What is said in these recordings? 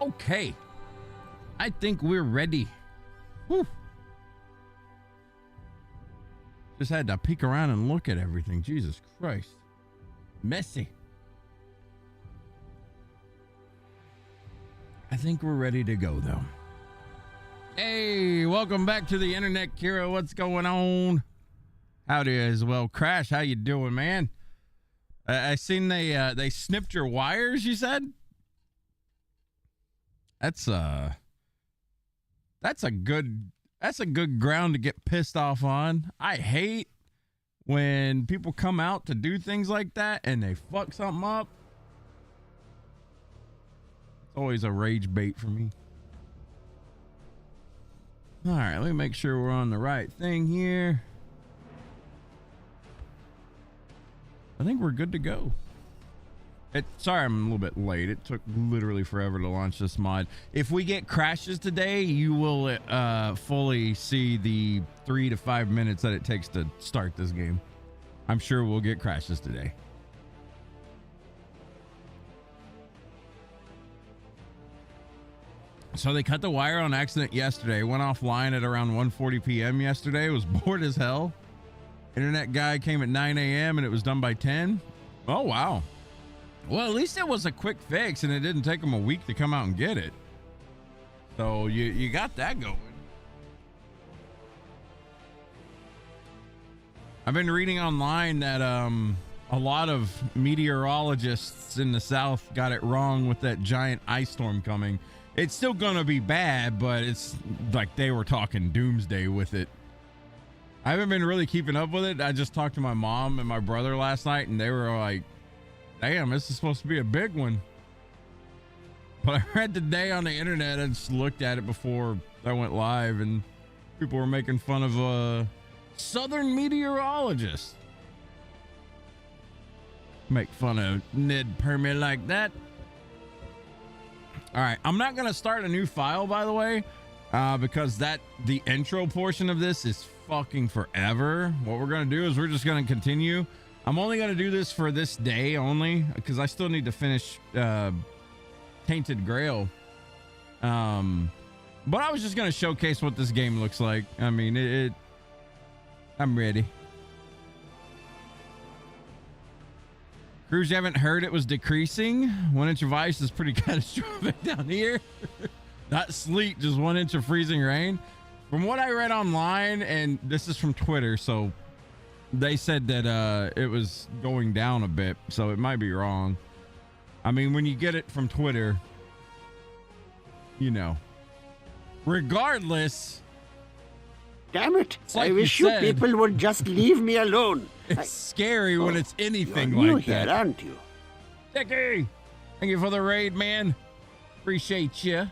Okay. I think we're ready. Whew. Just had to peek around and look at everything. Jesus Christ. Messy. I think we're ready to go, though. Hey, welcome back to the internet, Kira. What's going on? Howdy as well. Crash, how you doing, man? I seen they snipped your wires, you said? That's a good ground to get pissed off on. I hate when people come out to do things like that and they fuck something up. It's always a rage bait for me. All right, let me make sure we're on the right thing here. I think we're good to go. Sorry, I'm a little bit late. It took literally forever to launch this mod. If we get crashes today, you will fully see the 3 to 5 minutes that it takes to start this game. I'm sure we'll get crashes today. So they cut the wire on accident yesterday. Went offline at around 1:40 p.m. yesterday. It was bored as hell. Internet guy came at 9 a.m. and it was done by 10. Oh, wow. Well, at least it was a quick fix and it didn't take them a week to come out and get it. So you got that going. I've been reading online that a lot of meteorologists in the South got it wrong with that giant ice storm coming. It's still gonna be bad, but it's like they were talking doomsday with it. I haven't been really keeping up with it. I just talked to my mom and my brother last night and they were like, damn, this is supposed to be a big one. But I read today on the internet, I just looked at it before I went live, and people were making fun of a southern meteorologist. Make fun of Ned Permy like that. All right, I'm not going to start a new file, by the way, because the intro portion of this is fucking forever. What we're going to do is we're just going to continue. I'm only going to do this for this day only because I still need to finish Tainted Grail. But I was just going to showcase what this game looks like. I mean, I'm ready. Cruz, you haven't heard it was decreasing? 1 inch of ice is pretty catastrophic down here. Not sleet, just 1 inch of freezing rain. From what I read online, and this is from Twitter, so they said that it was going down a bit, so it might be wrong. I mean, when you get it from Twitter, you know. Regardless. Damn it. Like I wish you people would just leave me alone. It's scary when it's anything you're new like that. Here, aren't you? Dickie, thank you for the raid, man. Appreciate you.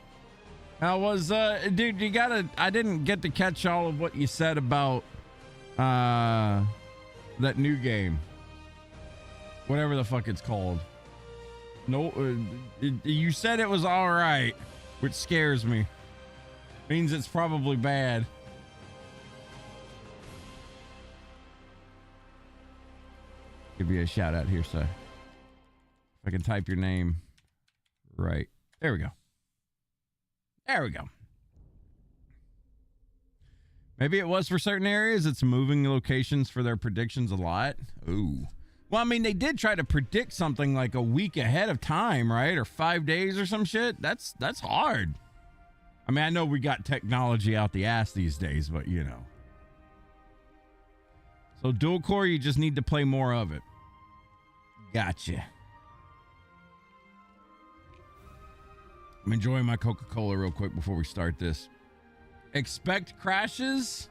How was, dude, I didn't get to catch all of what you said about, that new game. Whatever the fuck it's called. No, you said it was all right, which scares me. Means it's probably bad. Give you a shout out here, sir. If I can type your name right. There we go. There we go. Maybe it was for certain areas. It's moving locations for their predictions a lot. Ooh. Well, I mean, they did try to predict something like a week ahead of time, right? Or 5 days or some shit. That's hard. I mean, I know we got technology out the ass these days, but you know. So dual core, you just need to play more of it. Gotcha. I'm enjoying my Coca-Cola real quick before we start this. Expect crashes.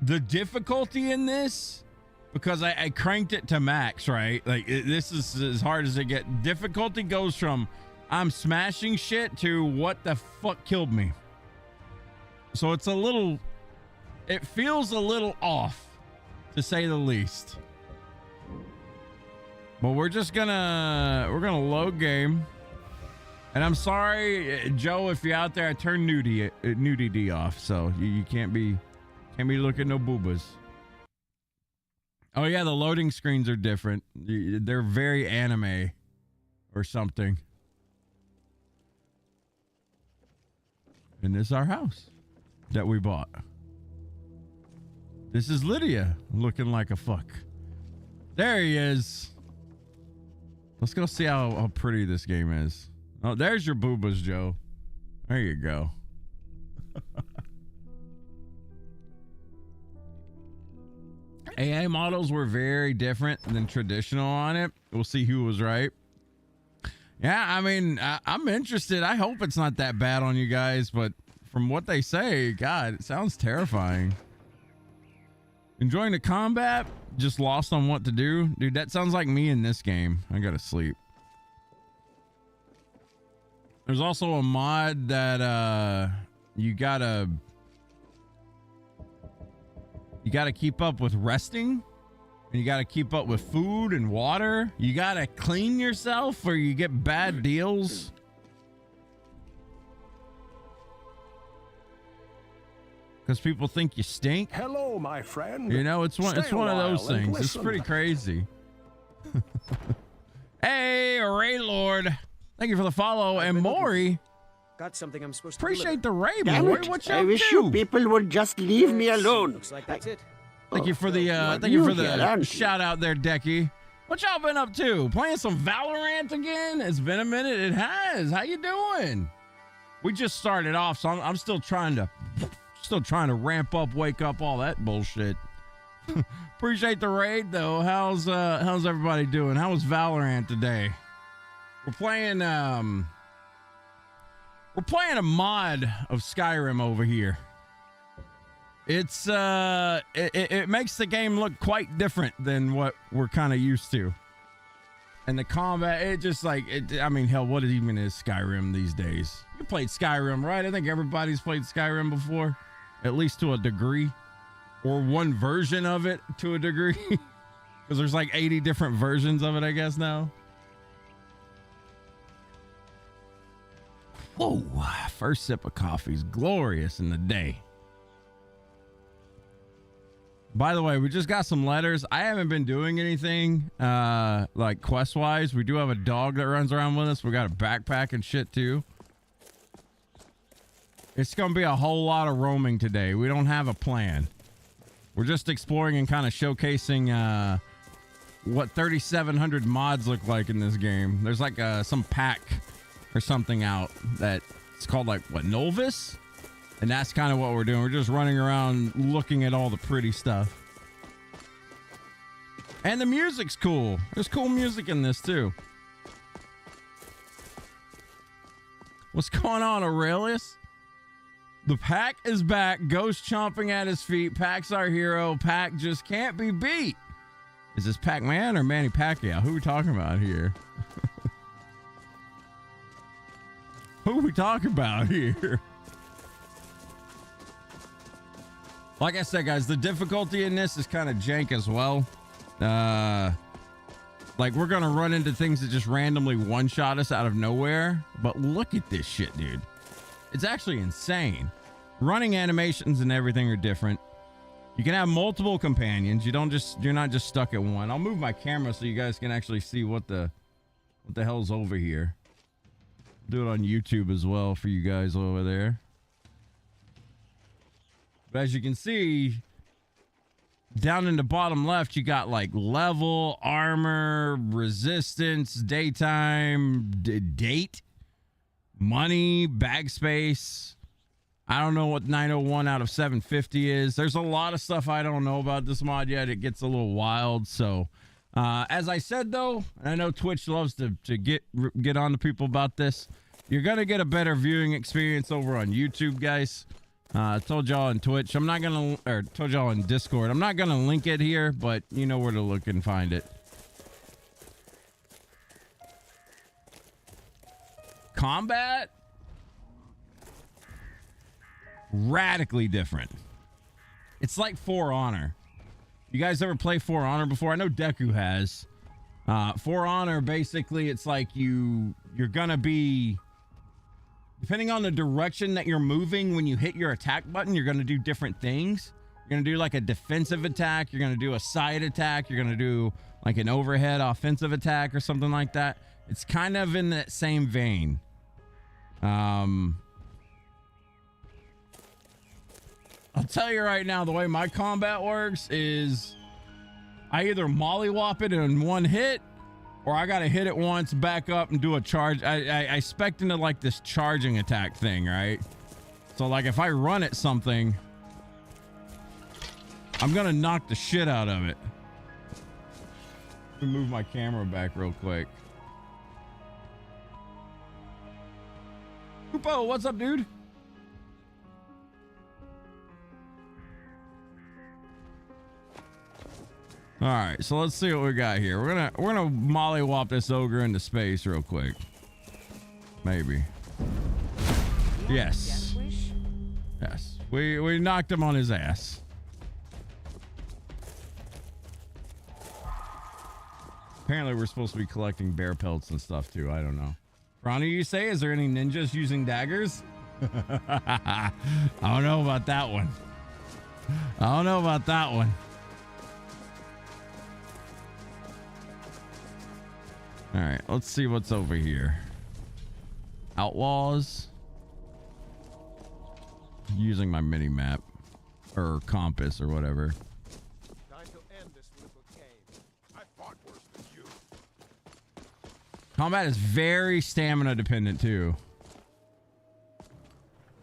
The difficulty in this, because I cranked it to max, right? Like this is as hard as it gets. Difficulty goes from I'm smashing shit to what the fuck killed me. So it's a little, it feels a little off, to say the least. But we're gonna load game. And I'm sorry, Joe, if you're out there, I turned nudity off, so you can't be looking no boobas. Oh yeah, the loading screens are different. They're very anime or something. And this is our house that we bought. This is Lydia looking like a fuck. There he is. Let's go see how pretty this game is. Oh, there's your boobas, Joe. There you go. AI models were very different than traditional on it. We'll see who was right. Yeah, I mean, I'm interested. I hope it's not that bad on you guys, but from what they say, God, it sounds terrifying. Enjoying the combat? Just lost on what to do? Dude, that sounds like me in this game. I gotta sleep. There's also a mod that you gotta keep up with resting, and you gotta keep up with food and water. You gotta clean yourself or you get bad deals. Because people think you stink. Hello, my friend. You know, it's one of those things. It's pretty crazy. Hey, Ray Lord. Thank you for the follow. And Maury. Got something I'm supposed to Appreciate the raid, Damn Maury. it. What you I up wish to? you people would just leave me alone. Looks like that's it. Thank you for the shout out there, Decky. What y'all been up to? Playing some Valorant again? It's been a minute. It has. How you doing? We just started off, so I'm still trying to ramp up, wake up, all that bullshit. Appreciate the raid though. How's everybody doing? How was Valorant today? We're playing a mod of Skyrim over here. It's it makes the game look quite different than what we're kind of used to. And the combat, it just like I mean, hell, what even is Skyrim these days? You played Skyrim, right? I think everybody's played Skyrim before, at least to a degree, or one version of it to a degree, because there's like 80 different versions of it, I guess now. Whoa! First sip of coffee is glorious in the day. By the way, we just got some letters. I haven't been doing anything like quest wise. We do have a dog that runs around with us. We got a backpack and shit too. It's gonna be a whole lot of roaming today. We don't have a plan. We're just exploring and kind of showcasing what 3,700 mods look like in this game. There's like some pack or something out that it's called like what, Nolvus? And that's kind of what we're doing. We're just running around looking at all the pretty stuff. And the music's cool. There's cool music in this too. What's going on, Aurelius? The Pack is back. Ghost chomping at his feet. Pack's our hero. Pack just can't be beat. Is this Pac-Man or Manny Pacquiao? Who are we talking about here? Who are we talking about here? Like I said, guys, the difficulty in this is kind of jank as well. Like, we're going to run into things that just randomly one-shot us out of nowhere. But look at this shit, dude. It's actually insane. Running animations and everything are different. You can have multiple companions. You're not just stuck at one. I'll move my camera so you guys can actually see what the hell's over here. Do it on YouTube as well for you guys over there. But as you can see, down in the bottom left, you got like level, armor, resistance, daytime, date, money, bag space. I don't know what 901 out of 750 is. There's a lot of stuff I don't know about this mod yet. It gets a little wild. So as I said, though, and I know Twitch loves to get on to people about this, you're going to get a better viewing experience over on YouTube, guys. I told y'all on Twitch, told y'all on Discord, I'm not going to link it here, but you know where to look and find it. Combat? Radically different. It's like For Honor. You guys ever play For Honor before? I know Deku has. For Honor, basically, it's like you're going to be... Depending on the direction that you're moving, when you hit your attack button, you're going to do different things. You're going to do like a defensive attack. You're going to do a side attack. You're going to do like an overhead offensive attack or something like that. It's kind of in that same vein. I'll tell you right now, the way my combat works is I either mollywop it in one hit, or I gotta hit it once, back up, and do a charge. I spec into like this charging attack thing, right? So like if I run at something, I'm gonna knock the shit out of it. Let me move my camera back real quick. Hoopo, what's up, dude? All right, so let's see what we got here. We're gonna mollywop this ogre into space real quick. Maybe. Yes. Yes. We knocked him on his ass. Apparently we're supposed to be collecting bear pelts and stuff too. I don't know. Ronnie, you say, is there any ninjas using daggers? I don't know about that one. I don't know about that one. All right, let's see what's over here. Outlaws. Using my mini map or compass or whatever. Time to end this little game. I fought worse than you. Combat is very stamina dependent too.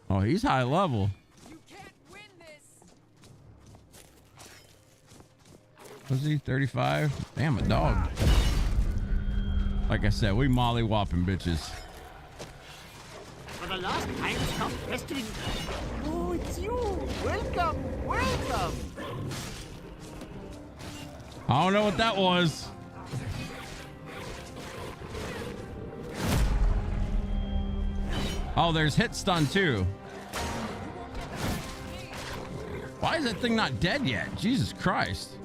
Oh, he's high level. You can't win this. Was he 35? Damn, a dog. Like I said, we mollywhopping bitches. For the last time, stop pestering. Oh, it's you. Welcome, welcome. I don't know what that was. Oh, there's hit stun too. Why is that thing not dead yet? Jesus Christ.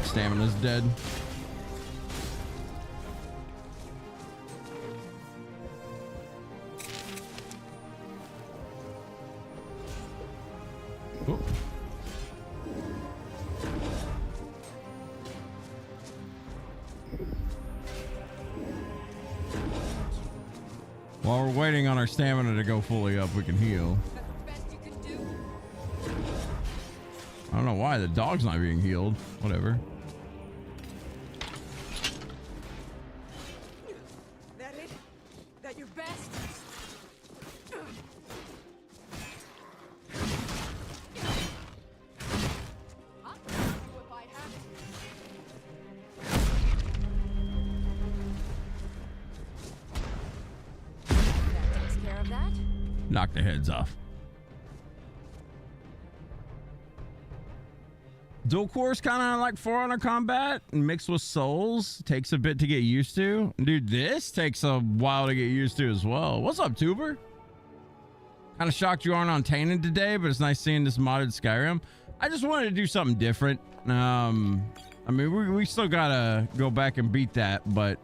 Stamina's dead. Oh. While we're waiting on our stamina to go fully up, we can heal. That's the best you can do. I don't know why the dog's not being healed. Whatever. That it? That your best? I'll kill you if I have to. That takes care of that. Knock the heads off. Dual core's kind of like For Honor combat mixed with Souls. Takes a bit to get used to. Dude, this takes a while to get used to as well. What's up, Tuber? Kind of shocked you aren't on Tainted today, but it's nice seeing this modded Skyrim. I just wanted to do something different. I mean, we still gotta go back and beat that, but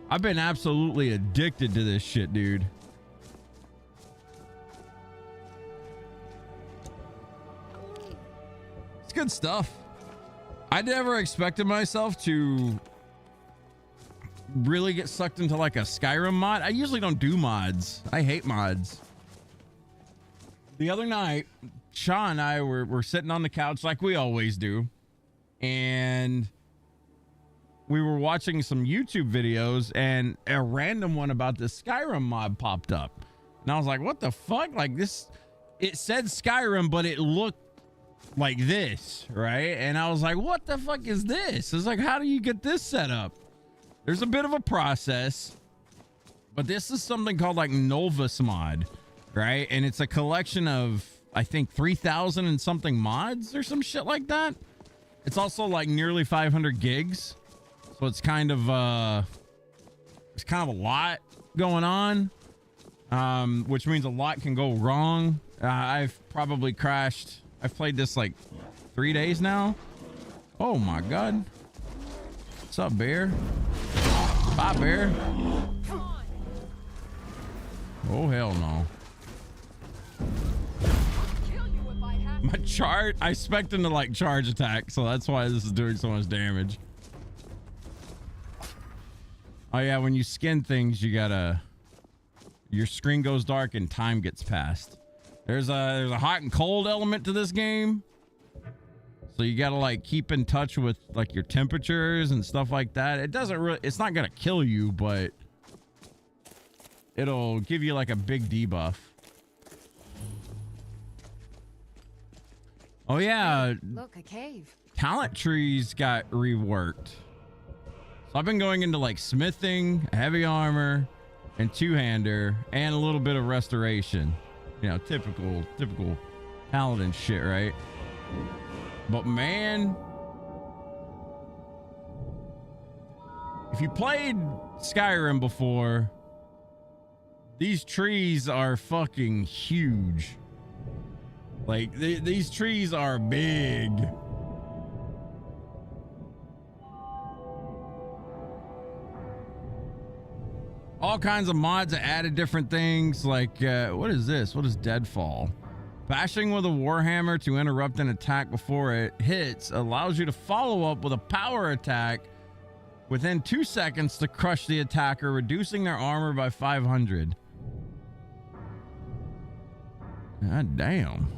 I've been absolutely addicted to this shit, dude. It's good stuff. I never expected myself to really get sucked into like a Skyrim mod. I usually don't do mods. I hate mods. The other night, Sean and I were sitting on the couch like we always do, and we were watching some YouTube videos, and a random one about this Skyrim mod popped up. And I was like, what the fuck? Like this, it said Skyrim, but it looked like this, right? And I was like, what the fuck is this? It's like, how do you get this set up? There's a bit of a process, but this is something called like Nolvus mod, right? And it's a collection of, I think, 3,000 and something mods or some shit like that. It's also like nearly 500 gigs. So it's kind of a lot going on, which means a lot can go wrong. I've probably crashed. I've played this like 3 days now. Oh my God. What's up, bear? Bye, bear. Oh, hell no. I'll kill you if I have My charge, I expect him to like charge attack, so that's why this is doing so much damage. Oh yeah, when you skin things, you gotta, your screen goes dark and time gets passed. There's a hot and cold element to this game. So you gotta like keep in touch with like your temperatures and stuff like that. It doesn't really, it's not gonna kill you, but it'll give you like a big debuff. Oh yeah. Look, a cave. Talent trees got reworked. So I've been going into like smithing, heavy armor, and two-hander, and a little bit of restoration. You know, typical paladin shit, right? But man, if you played Skyrim before, these trees are fucking huge. Like these trees are big. All kinds of mods added different things like what is this? What is Deadfall? Bashing with a warhammer to interrupt an attack before it hits allows you to follow up with a power attack within 2 seconds to crush the attacker, reducing their armor by 500. God damn.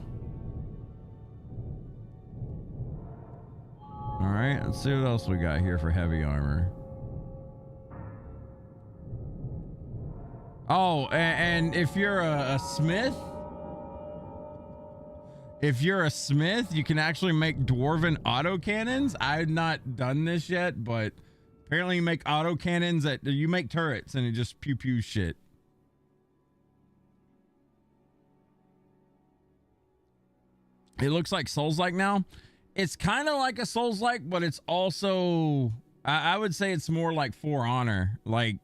All right, let's see what else we got here for heavy armor. Oh, and if you're a smith, you can actually make dwarven autocannons. I've not done this yet, but apparently you make autocannons that you make turrets and it just pew pew shit. It looks like Souls-like now. It's kind of like a Souls-like, but it's also, I would say it's more like For Honor. Like,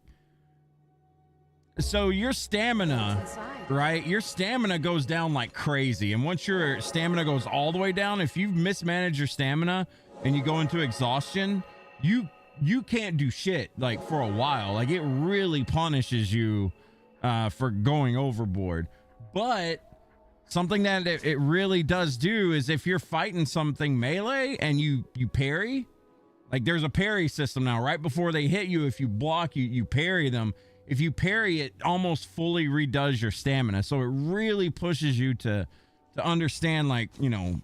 so your stamina, right? Your stamina goes down like crazy. And once your stamina goes all the way down, if you mismanage your stamina and you go into exhaustion, you can't do shit like for a while. Like it really punishes you for going overboard. But something that it really does do is if you're fighting something melee and you parry, like there's a parry system now. Right before they hit you, if you block, you parry them. If you parry, it almost fully redoes your stamina. So it really pushes you to understand, like, you know,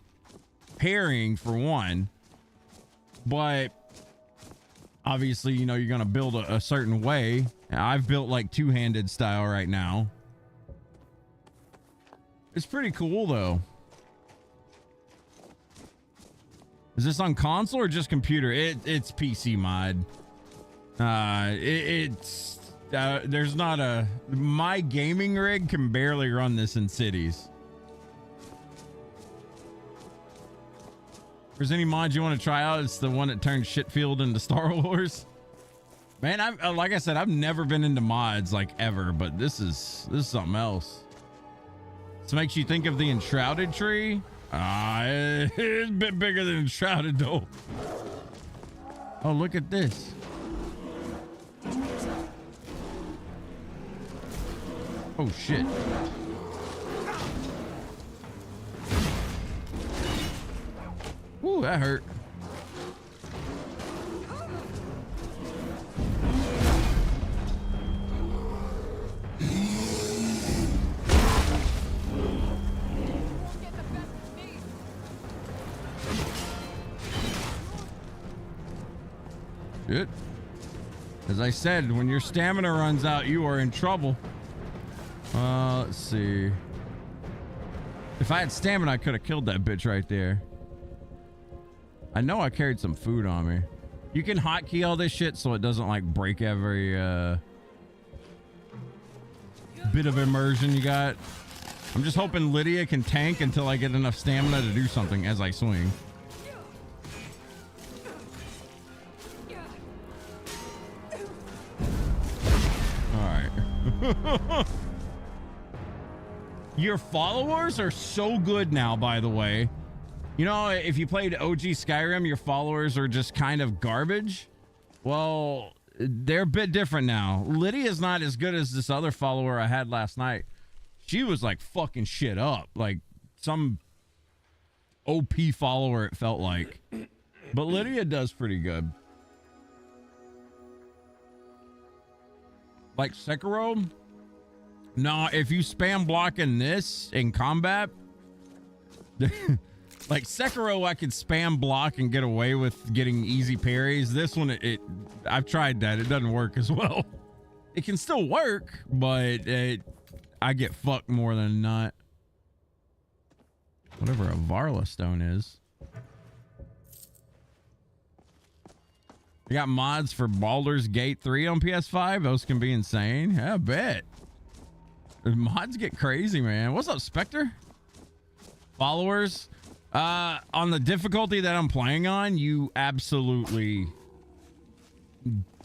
parrying for one. But obviously, you know, you're going to build a certain way. I've built like two-handed style right now. It's pretty cool though. Is this on console or just computer? It's PC mod. There's not a, my gaming rig can barely run this in cities. If there's any mods you want to try out, it's the one that turned Shitfield into Star Wars. Man, like I said, I've never been into mods like ever, but this is something else. This makes you think of the Enshrouded tree. It's a bit bigger than Enshrouded though. Oh, look at this. Oh shit. Ooh, that hurt. Shit. As I said, when your stamina runs out, you are in trouble. Let's see. If I had stamina, I could have killed that bitch right there. I know I carried some food on me. You can hotkey all this shit so it doesn't like break every bit of immersion you got. I'm just hoping Lydia can tank until I get enough stamina to do something as I swing. Your followers are so good now, by the way. You know, if you played OG Skyrim, your followers are just kind of garbage. Well, they're a bit different now. Lydia's not as good as this other follower I had last night. She was like fucking shit up. Like some OP follower, it felt like. But Lydia does pretty good. Like Sekiro? No, if you spam block in this in combat, like Sekiro, I could spam block and get away with getting easy parries. This one, I've tried that. It doesn't work as well. It can still work, but I get fucked more than not. Whatever a Varla stone is. You got mods for Baldur's Gate 3 on PS5? Those can be insane. Yeah, I bet. The mods get crazy, man. What's up, Spectre? Followers? On the difficulty that I'm playing on, you absolutely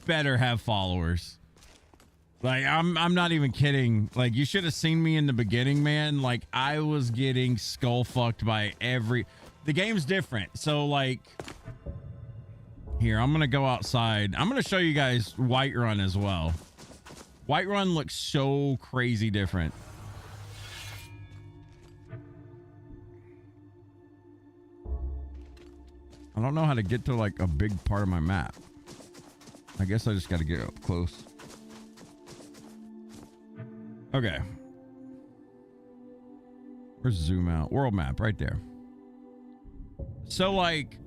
better have followers. Like, I'm not even kidding. Like, you should have seen me in the beginning, man. Like, I was getting skull fucked by the game's different. So, like, here, I'm gonna go outside. I'm gonna show you guys Whiterun as well. Whiterun looks so crazy different. I don't know how to get to like a big part of my map. I guess I just got to get up close. Okay. Where's zoom out? World map right there. So like,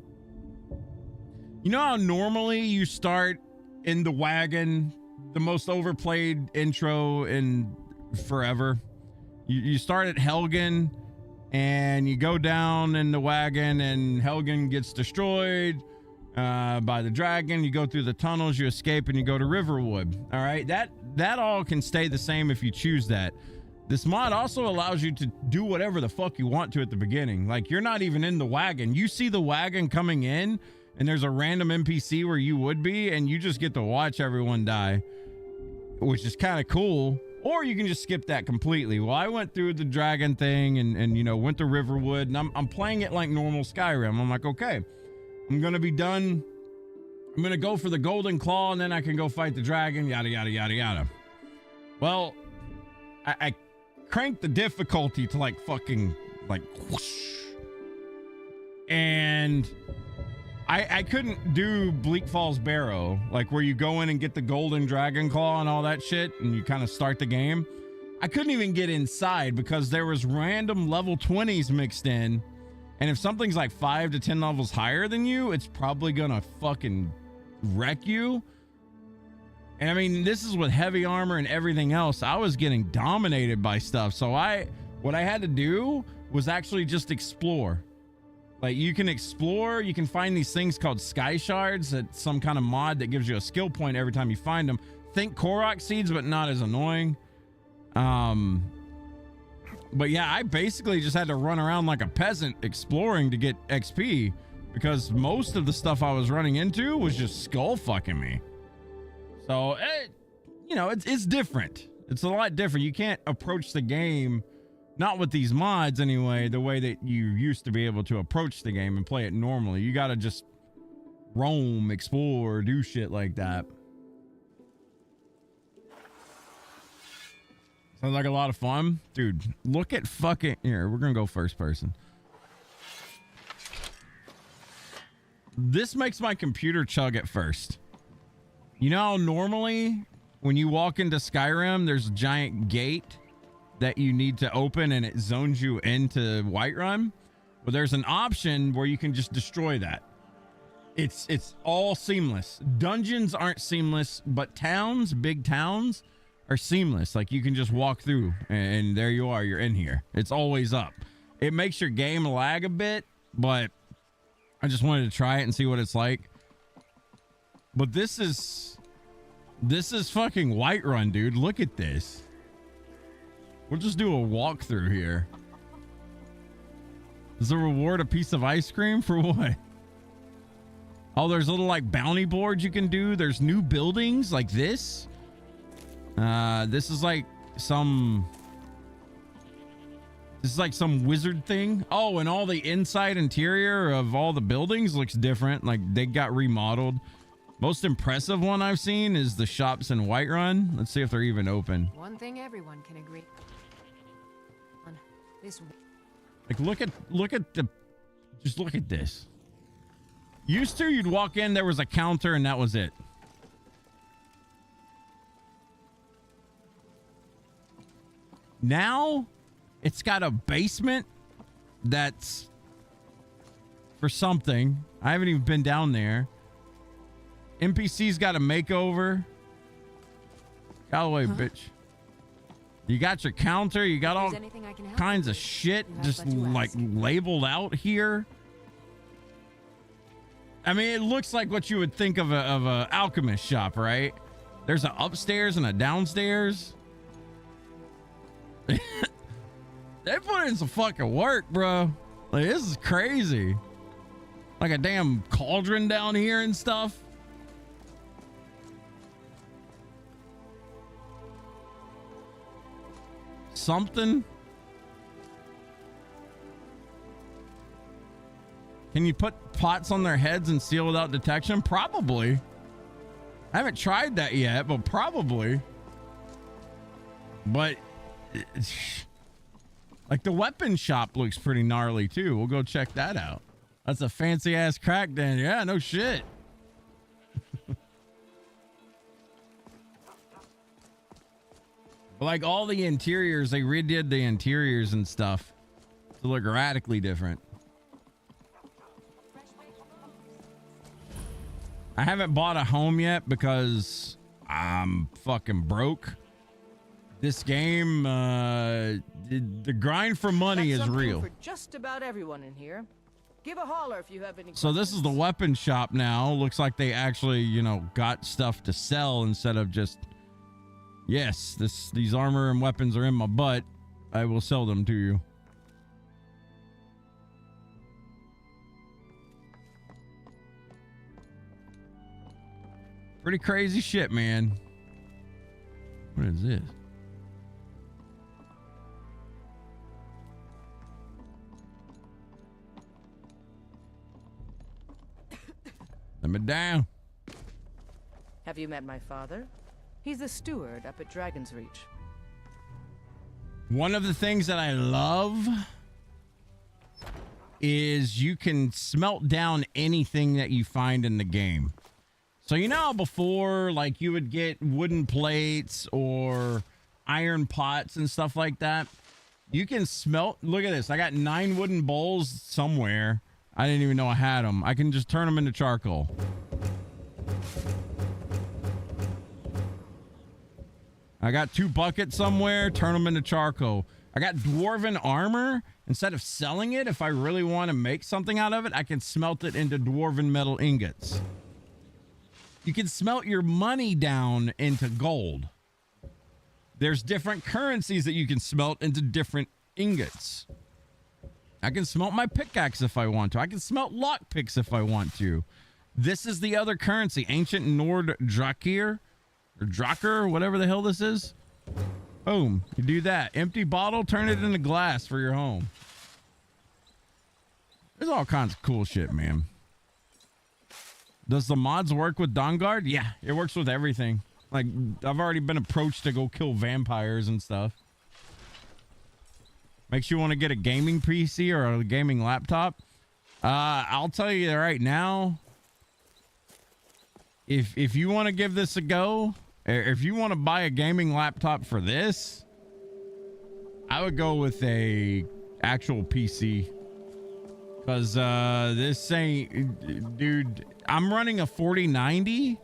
you know how normally you start in the wagon, the most overplayed intro in forever? You start at Helgen and you go down in the wagon and Helgen gets destroyed by the dragon. You go through the tunnels, you escape, and you go to Riverwood. All right, that all can stay the same if you choose that. This mod also allows you to do whatever the fuck you want to at the beginning. Like, you're not even in the wagon. You see the wagon coming in and there's a random NPC where you would be, and you just get to watch everyone die, which is kind of cool. Or you can just skip that completely. Well, I went through the dragon thing and you know, went to Riverwood, and I'm playing it like normal Skyrim. I'm like, okay, I'm gonna be done. I'm gonna go for the golden claw, and then I can go fight the dragon, yada yada yada yada. Well, I cranked the difficulty to like fucking like whoosh, and I couldn't do Bleak Falls Barrow, like where you go in and get the golden dragon claw and all that shit, and you kind of start the game. I couldn't even get inside because there was random level 20s mixed in, and if something's like 5 to 10 levels higher than you, it's probably gonna fucking wreck you. And I mean, this is with heavy armor and everything else. I was getting dominated by stuff, so what I had to do was actually just explore. Like, you can explore, you can find these things called sky shards. That's some kind of mod that gives you a skill point every time you find them. Think Korok seeds, but not as annoying. But yeah, I basically just had to run around like a peasant exploring to get XP, because most of the stuff I was running into was just skull fucking me. So, you know, it's different. It's a lot different. You can't approach the game, not with these mods anyway, the way that you used to be able to approach the game and play it normally. You got to just roam, explore, do shit like that. Sounds like a lot of fun. Dude, look at fucking... Here, we're going to go first person. This makes my computer chug at first. You know how normally when you walk into Skyrim, there's a giant gate that you need to open and it zones you into Whiterun? Well, there's an option where you can just destroy that. It's all seamless. Dungeons aren't seamless, but towns, big towns, are seamless. Like, you can just walk through and there you are, you're in here. It's always up. It makes your game lag a bit, but I just wanted to try it and see what it's like. But this is fucking Whiterun, dude. Look at this. We'll just do a walkthrough here. Does the reward a piece of ice cream for what? Oh, there's little like bounty boards you can do. There's new buildings like this. This is like some wizard thing. Oh, and all the inside interior of all the buildings looks different. Like, they got remodeled. Most impressive one I've seen is the shops in Whiterun. Let's see if they're even open. One thing everyone can agree on. This Like, look at the Just look at this. Used to, you'd walk in, there was a counter, and that was it. Now, it's got a basement that's for something. I haven't even been down there. NPC's got a makeover. Callaway, bitch. You got your counter. You got all kinds of shit just like labeled out here. I mean, it looks like what you would think of a alchemist shop, right? There's an upstairs and a downstairs. They put in some fucking work, bro. Like, this is crazy. Like a damn cauldron down here and stuff. Something. Can you put pots on their heads and seal without detection? Probably. I haven't tried that yet, but probably. But like the weapon shop looks pretty gnarly too. We'll go check that out. That's a fancy ass crack den. Yeah, no shit. But like all the interiors, they redid the interiors and stuff to look radically different. I haven't bought a home yet because I'm fucking broke. This game, the grind for money is real. For just about everyone in here. Give a holler if you have any questions. So this is the weapon shop now. Looks like they actually, you know, got stuff to sell instead of just, yes, these armor and weapons are in my butt. I will sell them to you. Pretty crazy shit, man. What is this? Let me down. Have you met my father? He's the steward up at Dragon's Reach. One of the things that I love is you can smelt down anything that you find in the game. So you know how before, like, you would get wooden plates or iron pots and stuff like that? You can smelt. Look at this. I got 9 wooden bowls somewhere. I didn't even know I had them. I can just turn them into charcoal. I got 2 buckets somewhere. Turn them into charcoal. I got dwarven armor. Instead of selling it, if I really want to make something out of it, I can smelt it into dwarven metal ingots. You can smelt your money down into gold. There's different currencies that you can smelt into different ingots. I can smelt my pickaxe if I want to. I can smelt lockpicks if I want to. This is the other currency, ancient Nord Drakir, or Drakkar, whatever the hell this is. Boom, you do that. Empty bottle, turn it into glass for your home. There's all kinds of cool shit, man. Does the mods work with Dawnguard? Yeah, it works with everything. Like, I've already been approached to go kill vampires and stuff. Makes you want to get a gaming PC or a gaming laptop. I'll tell you right now, if you want to give this a go, if you want to buy a gaming laptop for this, I would go with a actual PC. Because this ain't, dude, I'm running a 4090.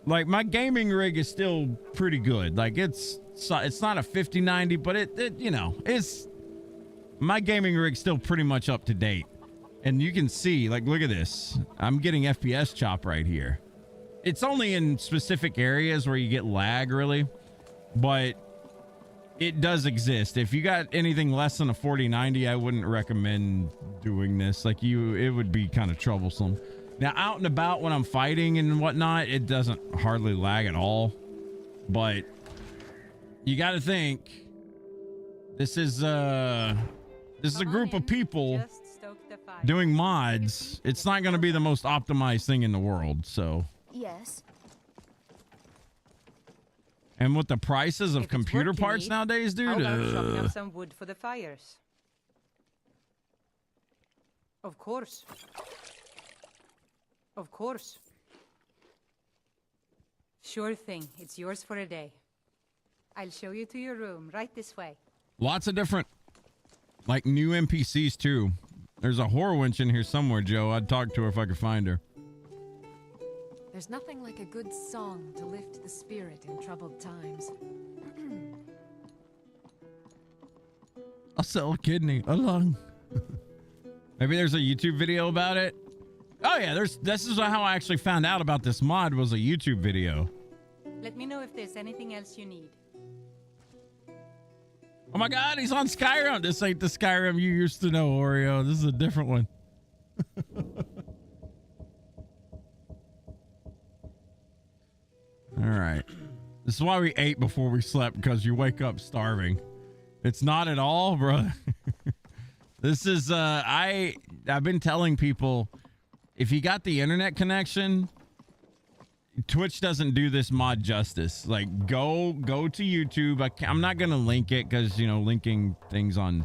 Like, my gaming rig is still pretty good. Like, it's not a 5090, but it you know, it's, my gaming rig's still pretty much up to date. And you can see, like, look at this. I'm getting FPS chop right here. It's only in specific areas where you get lag, really, but it does exist. If you got anything less than a 4090, I wouldn't recommend doing this. Like, it would be kind of troublesome. Now, out and about when I'm fighting and whatnot, it doesn't hardly lag at all. But you got to think, this is a group of people doing mods. It's not going to be the most optimized thing in the world. So Yes. And with the prices of If it's computer work you parts need, nowadays, dude. How about chopping up some wood for the fires? Of course. Of course. Sure thing. It's yours for a day. I'll show you to your room, right this way. Lots of different, like, new NPCs, too. There's a horror wench in here somewhere, Joe. I'd talk to her if I could find her. There's nothing like a good song to lift the spirit in troubled times. I'll sell a kidney, a lung. Maybe there's a YouTube video about it. Oh yeah, this is how I actually found out about this mod, was a YouTube video. Let me know if there's anything else you need. Oh my god, he's on Skyrim. This ain't the Skyrim you used to know, Oreo. This is a different one. All right. This is why we ate before we slept, because you wake up starving. It's not at all, bro. This is I've been telling people, if you got the internet connection, Twitch doesn't do this mod justice. Like, go to YouTube. I'm not gonna link it because, you know, linking things on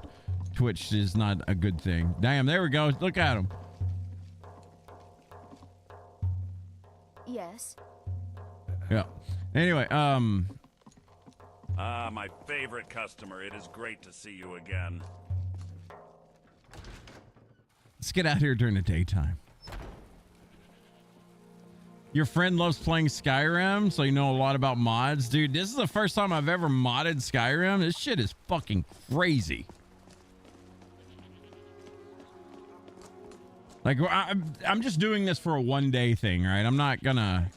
Twitch is not a good thing. Damn, there we go. Look at him. Yes. Yeah. Anyway, my favorite customer. It is great to see you again. let's get out here during the daytime. Your friend loves playing Skyrim, so you know a lot about mods. Dude, this is the first time I've ever modded Skyrim. This shit is fucking crazy. Like, I'm just doing this for a one-day thing, right? I'm not gonna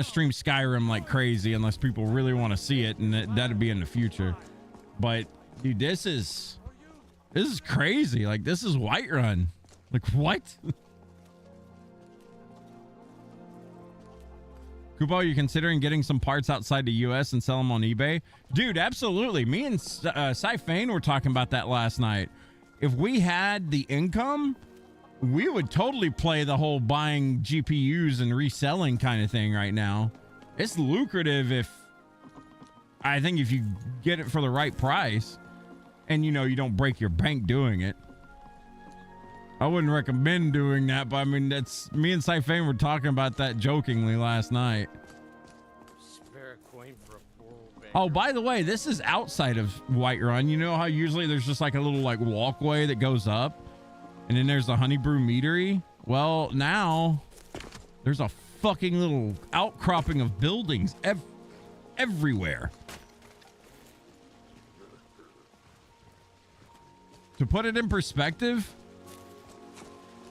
stream Skyrim like crazy unless people really want to see it, and that'd be in the future. But dude, this is crazy. Like, this is Whiterun. Like, what? Kubo, you considering getting some parts outside the US and sell them on eBay? Dude, absolutely. Me and Cyphane were talking about that last night. If we had the income, we would totally play the whole buying GPUs and reselling kind of thing right now. It's lucrative if you get it for the right price and, you know, you don't break your bank doing it. I wouldn't recommend doing that, but I mean, that's me and Cyphane were talking about that jokingly last night. Spare a coin for a bull beggar. Oh, by the way, this is outside of Whiterun. You know how usually there's just like a little like walkway that goes up, and then there's the Honeybrew Meadery? Well, now there's a fucking little outcropping of buildings everywhere. To put it in perspective,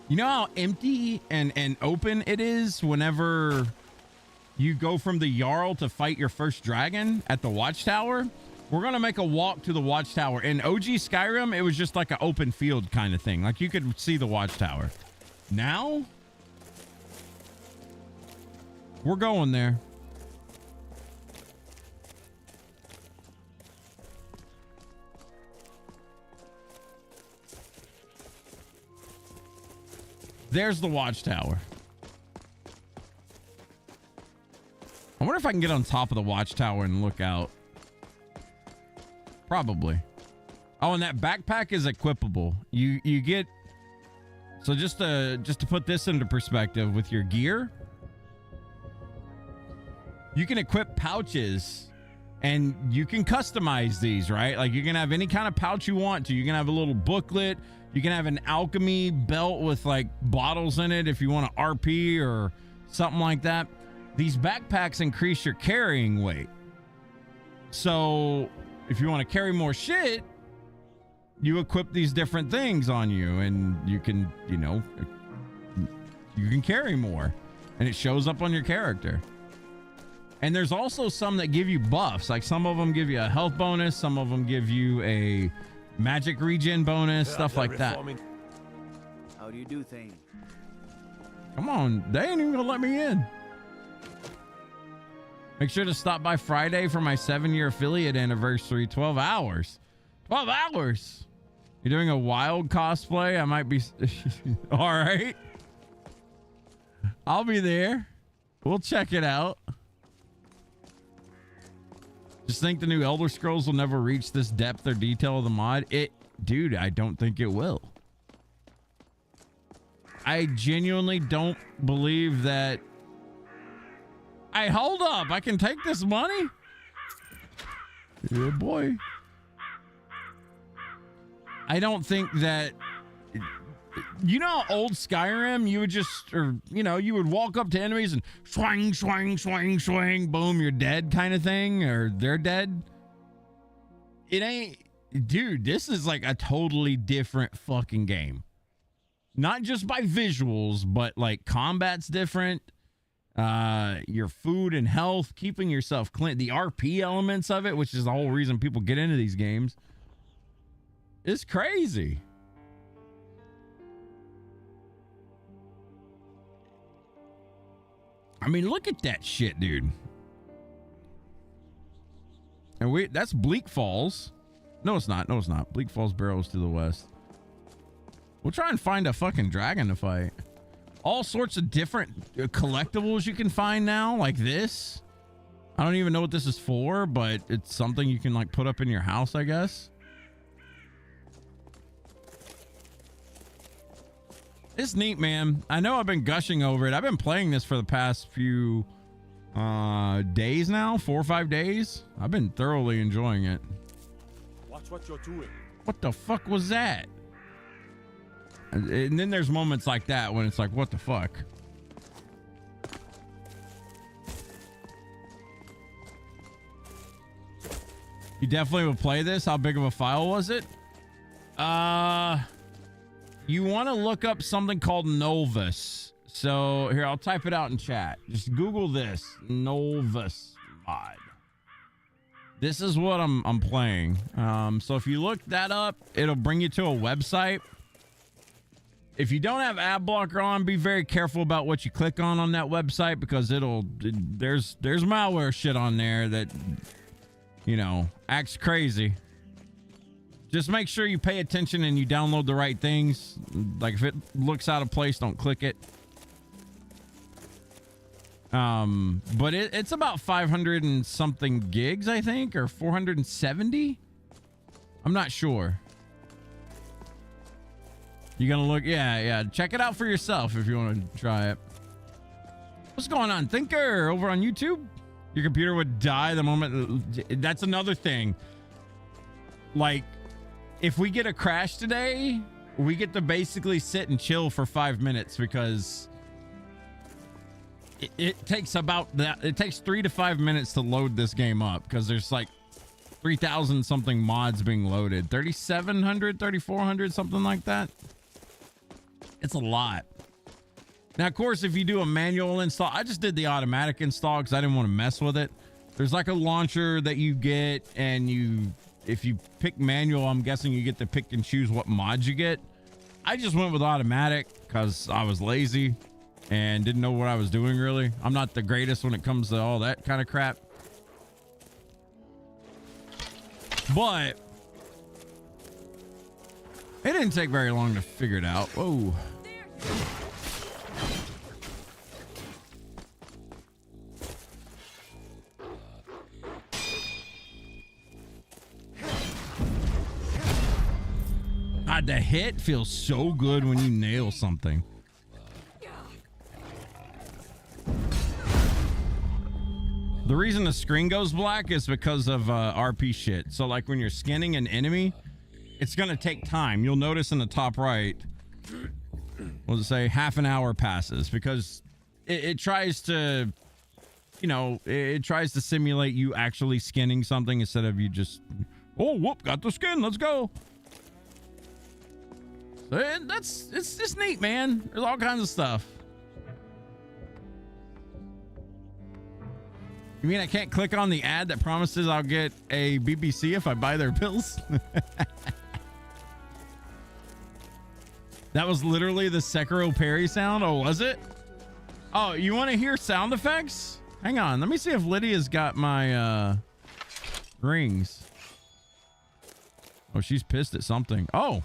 you know how empty and open it is whenever you go from the Jarl to fight your first dragon at the Watchtower? We're going to make a walk to the Watchtower. In OG Skyrim, it was just like an open field kind of thing. Like, you could see the Watchtower. Now, we're going there. There's the Watchtower. I wonder if I can get on top of the Watchtower and look out. Probably. Oh, and that backpack is equipable. You get, so just to put this into perspective with your gear, you can equip pouches and you can customize these, right? Like, you can have any kind of pouch you want to. You can have a little booklet. You can have an alchemy belt with like bottles in it if you want to RP or something like that. These backpacks increase your carrying weight. So if you want to carry more shit, you equip these different things on you and you can, you know, you can carry more and it shows up on your character. And there's also some that give you buffs. Like, some of them give you a health bonus. Some of them give you a magic regen bonus, stuff like that. How do you do things? Come on, they ain't even gonna let me in. Make sure to stop by Friday for my 7-year affiliate anniversary. 12 hours. 12 hours. You're doing a wild cosplay? I might be. All right. I'll be there. We'll check it out. Just think the new Elder Scrolls will never reach this depth or detail of the mod? Dude, I don't think it will. I genuinely don't believe that. Hey, hold up. I can take this money? Yeah, boy. I don't think that, you know, old Skyrim, you would just, or, you know, you would walk up to enemies and swing, swing, swing, swing, boom, you're dead kind of thing, or they're dead. It ain't, dude, this is like a totally different fucking game. Not just by visuals, but like combat's different. Your food and health, keeping yourself clean, the RP elements of it, which is the whole reason people get into these games. It's crazy. I mean, look at that shit, dude. And that's Bleak Falls. No, it's not. No, it's not. Bleak Falls Barrows to the west. We'll try and find a fucking dragon to fight. All sorts of different collectibles you can find now, like this. I don't even know what this is for, but it's something you can like put up in your house, I guess. It's neat, man. I know I've been gushing over it. I've been playing this for the past few days now, 4 or 5 days. I've been thoroughly enjoying it. Watch what you're doing. What the fuck was that? And then there's moments like that when it's like, what the fuck? You definitely would play this. How big of a file was it? You want to look up something called Nolvus. So here, I'll type it out in chat. Just Google this, Nolvus mod. This is what I'm playing. So if you look that up, it'll bring you to a website. If you don't have ad blocker on, be very careful about what you click on that website, because there's malware shit on there that, you know, acts crazy. Just make sure you pay attention and you download the right things. Like if it looks out of place, don't click it. But it's about 500 and something gigs, I think, or 470. I'm not sure. You gonna look? Yeah. Check it out for yourself if you want to try it. What's going on, Thinker? Over on YouTube? Your computer would die the moment. That's another thing. Like, if we get a crash today, we get to basically sit and chill for 5 minutes, because it takes about that. It takes 3 to 5 minutes to load this game up, because there's like 3,000 something mods being loaded. 3,700, 3,400, something like that. It's a lot. Now, of course, if you do a manual install, I just did the automatic install because I didn't want to mess with it. There's like a launcher that you get, and if you pick manual, I'm guessing you get to pick and choose what mods you get. I just went with automatic because I was lazy and didn't know what I was doing, really. I'm not the greatest when it comes to all that kind of crap. But it didn't take very long to figure it out. Whoa. God, the hit feels so good when you nail something. The reason the screen goes black is because of RP shit. So like when you're scanning an enemy, it's going to take time. You'll notice in the top right, what does it say? Half an hour passes, because it tries to, you know, it tries to simulate you actually skinning something instead of you just, oh, whoop, got the skin, let's go. So it's just neat, man. There's all kinds of stuff. You mean I can't click on the ad that promises I'll get a BBC if I buy their pills? That was literally the Sekiro parry sound. Oh, was it? Oh, you want to hear sound effects? Hang on. Let me see if Lydia's got my rings. Oh, she's pissed at something. Oh.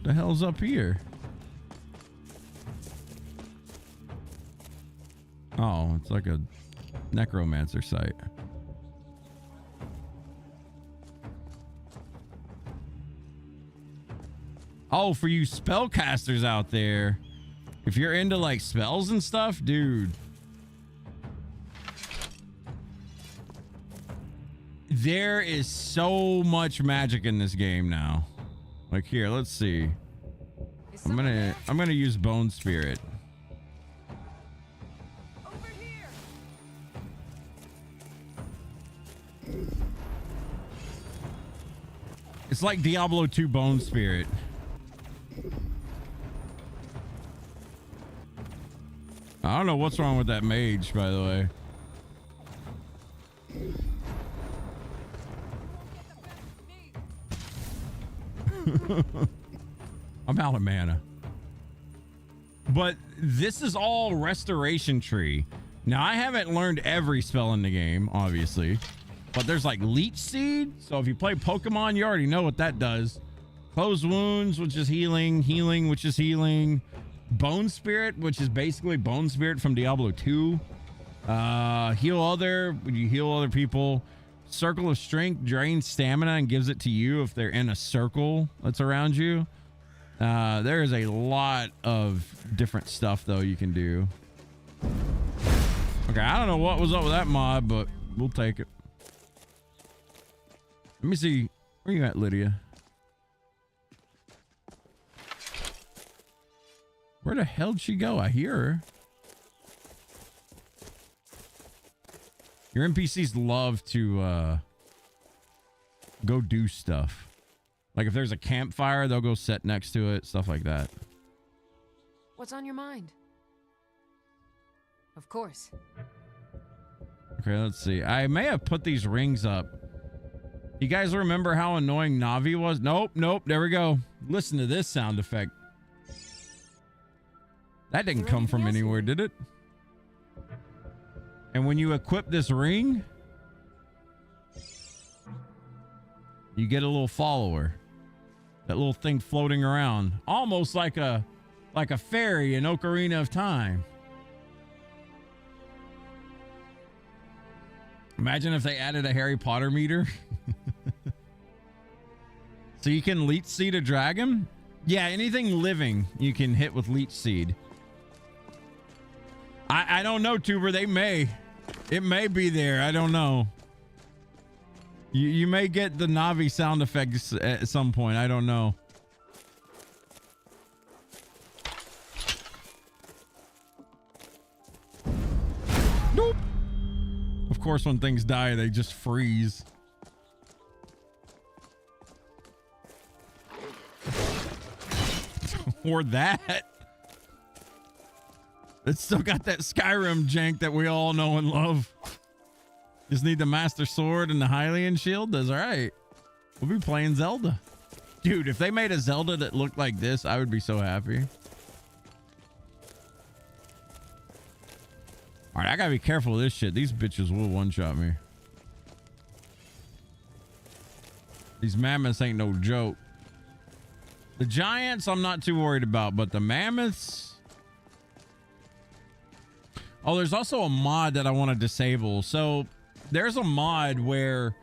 The hell's up here? Oh, it's like a Necromancer site. Oh, for you spellcasters out there, if you're into like spells and stuff, dude, there is so much magic in this game now. Like here, let's see. I'm gonna use Bone Spirit. Over here. It's like Diablo 2 Bone Spirit. I don't know what's wrong with that mage, by the way. I'm out of mana. But this is all restoration tree. Now, I haven't learned every spell in the game, obviously. But there's like Leech Seed. So if you play Pokemon, you already know what that does. Close Wounds, which is healing. Healing, which is healing. Bone Spirit, which is basically Bone Spirit from Diablo 2. Heal other, when you heal other people. Circle of Strength drains stamina and gives it to you if they're in a circle that's around you. There is a lot of different stuff though you can do. Okay, I don't know what was up with that mod, but we'll take it. Let me see. Where you at, Lydia? Where the hell did she go? I hear her. Your NPCs love to go do stuff. Like if there's a campfire, they'll go sit next to it, stuff like that. What's on your mind? Of course. Okay, let's see. I may have put these rings up. You guys remember how annoying Navi was? Nope, nope. There we go. Listen to this sound effect. That didn't come from anywhere, did it? And when you equip this ring, you get a little follower. That little thing floating around. Almost like a fairy in Ocarina of Time. Imagine if they added a Harry Potter meter. So you can leech seed a dragon? Yeah, anything living you can hit with leech seed. I don't know, Tuber. They may. It may be there. I don't know. You may get the Navi sound effects at some point. I don't know. Nope. Of course, when things die, they just freeze. Or that. It's still got that Skyrim jank that we all know and love. Just need the Master Sword and the Hylian Shield. That's all right. We'll be playing Zelda. Dude, if they made a Zelda that looked like this, I would be so happy. All right, I gotta be careful of this shit. These bitches will one-shot me. These mammoths ain't no joke. The giants I'm not too worried about, but the mammoths... Oh, there's also a mod that I want to disable. So there's a mod where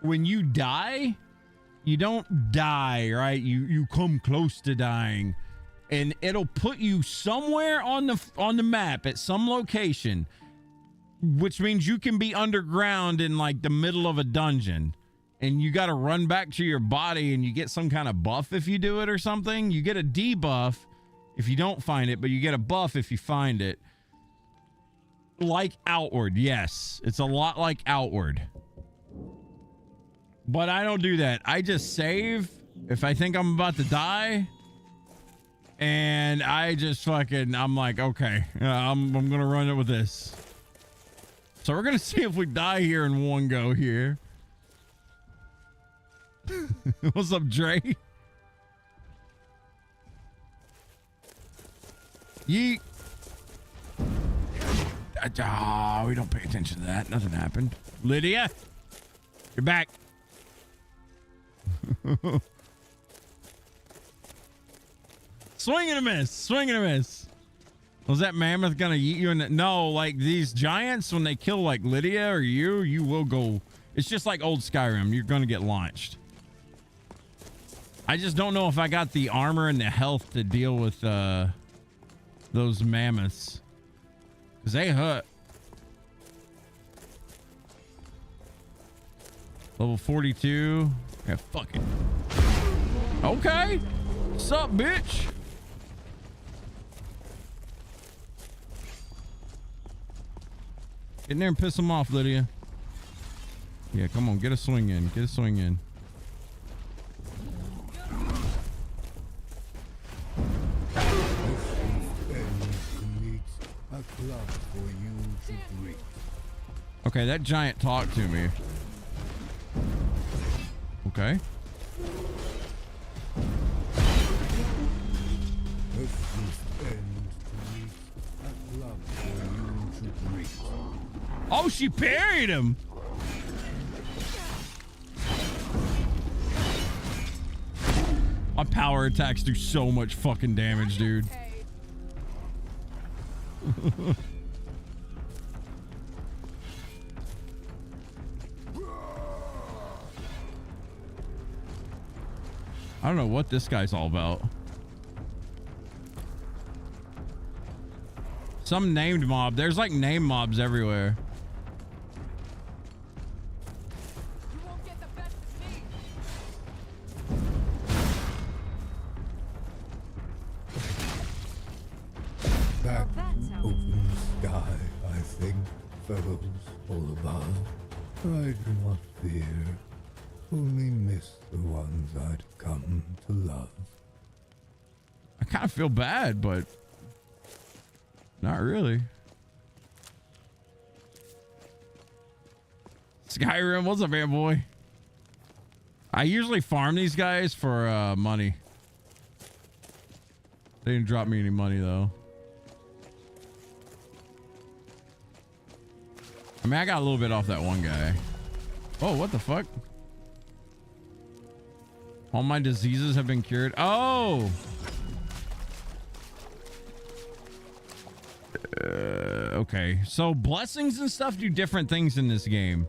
when you die, you don't die, right? You come close to dying, and it'll put you somewhere on the map at some location, which means you can be underground in like the middle of a dungeon, and you got to run back to your body, and you get some kind of buff if you do it or something. You get a debuff if you don't find it, but you get a buff if you find it. Like Outward, yes. It's a lot like Outward. But I don't do that. I just save if I think I'm about to die. And I just fucking, I'm like, okay, I'm going to run it with this. So we're going to see if we die here in one go here. What's up, Dre? Yeet. Oh, we don't pay attention to that. Nothing happened. Lydia, you're back. Swing and a miss. Swing and a miss. Was that mammoth gonna eat you in the... No, like these giants, when they kill like Lydia or you will go... It's just like old Skyrim. You're gonna get launched. I just don't know if I got the armor and the health to deal with those mammoths. Because they hurt. Level 42. Yeah, fuck it. Okay. What's up, bitch? Get in there and piss them off, Lydia. Yeah, come on. Get a swing in. Get a swing in. Okay, that giant talked to me. Okay. Oh, she parried him. My power attacks do so much fucking damage, dude. I don't know what this guy's all about. Some named mob. There's like name mobs everywhere. You won't get the best of me. That that's how open sky, I think, fellows all above. I do not fear, only miss the ones I'd come to love. I kind of feel bad, but not really. Skyrim, what's up, man, boy? I usually farm these guys for money. They didn't drop me any money, though. I mean, I got a little bit off that one guy. Oh, what the fuck? All my diseases have been cured. Oh! Okay. So blessings and stuff do different things in this game.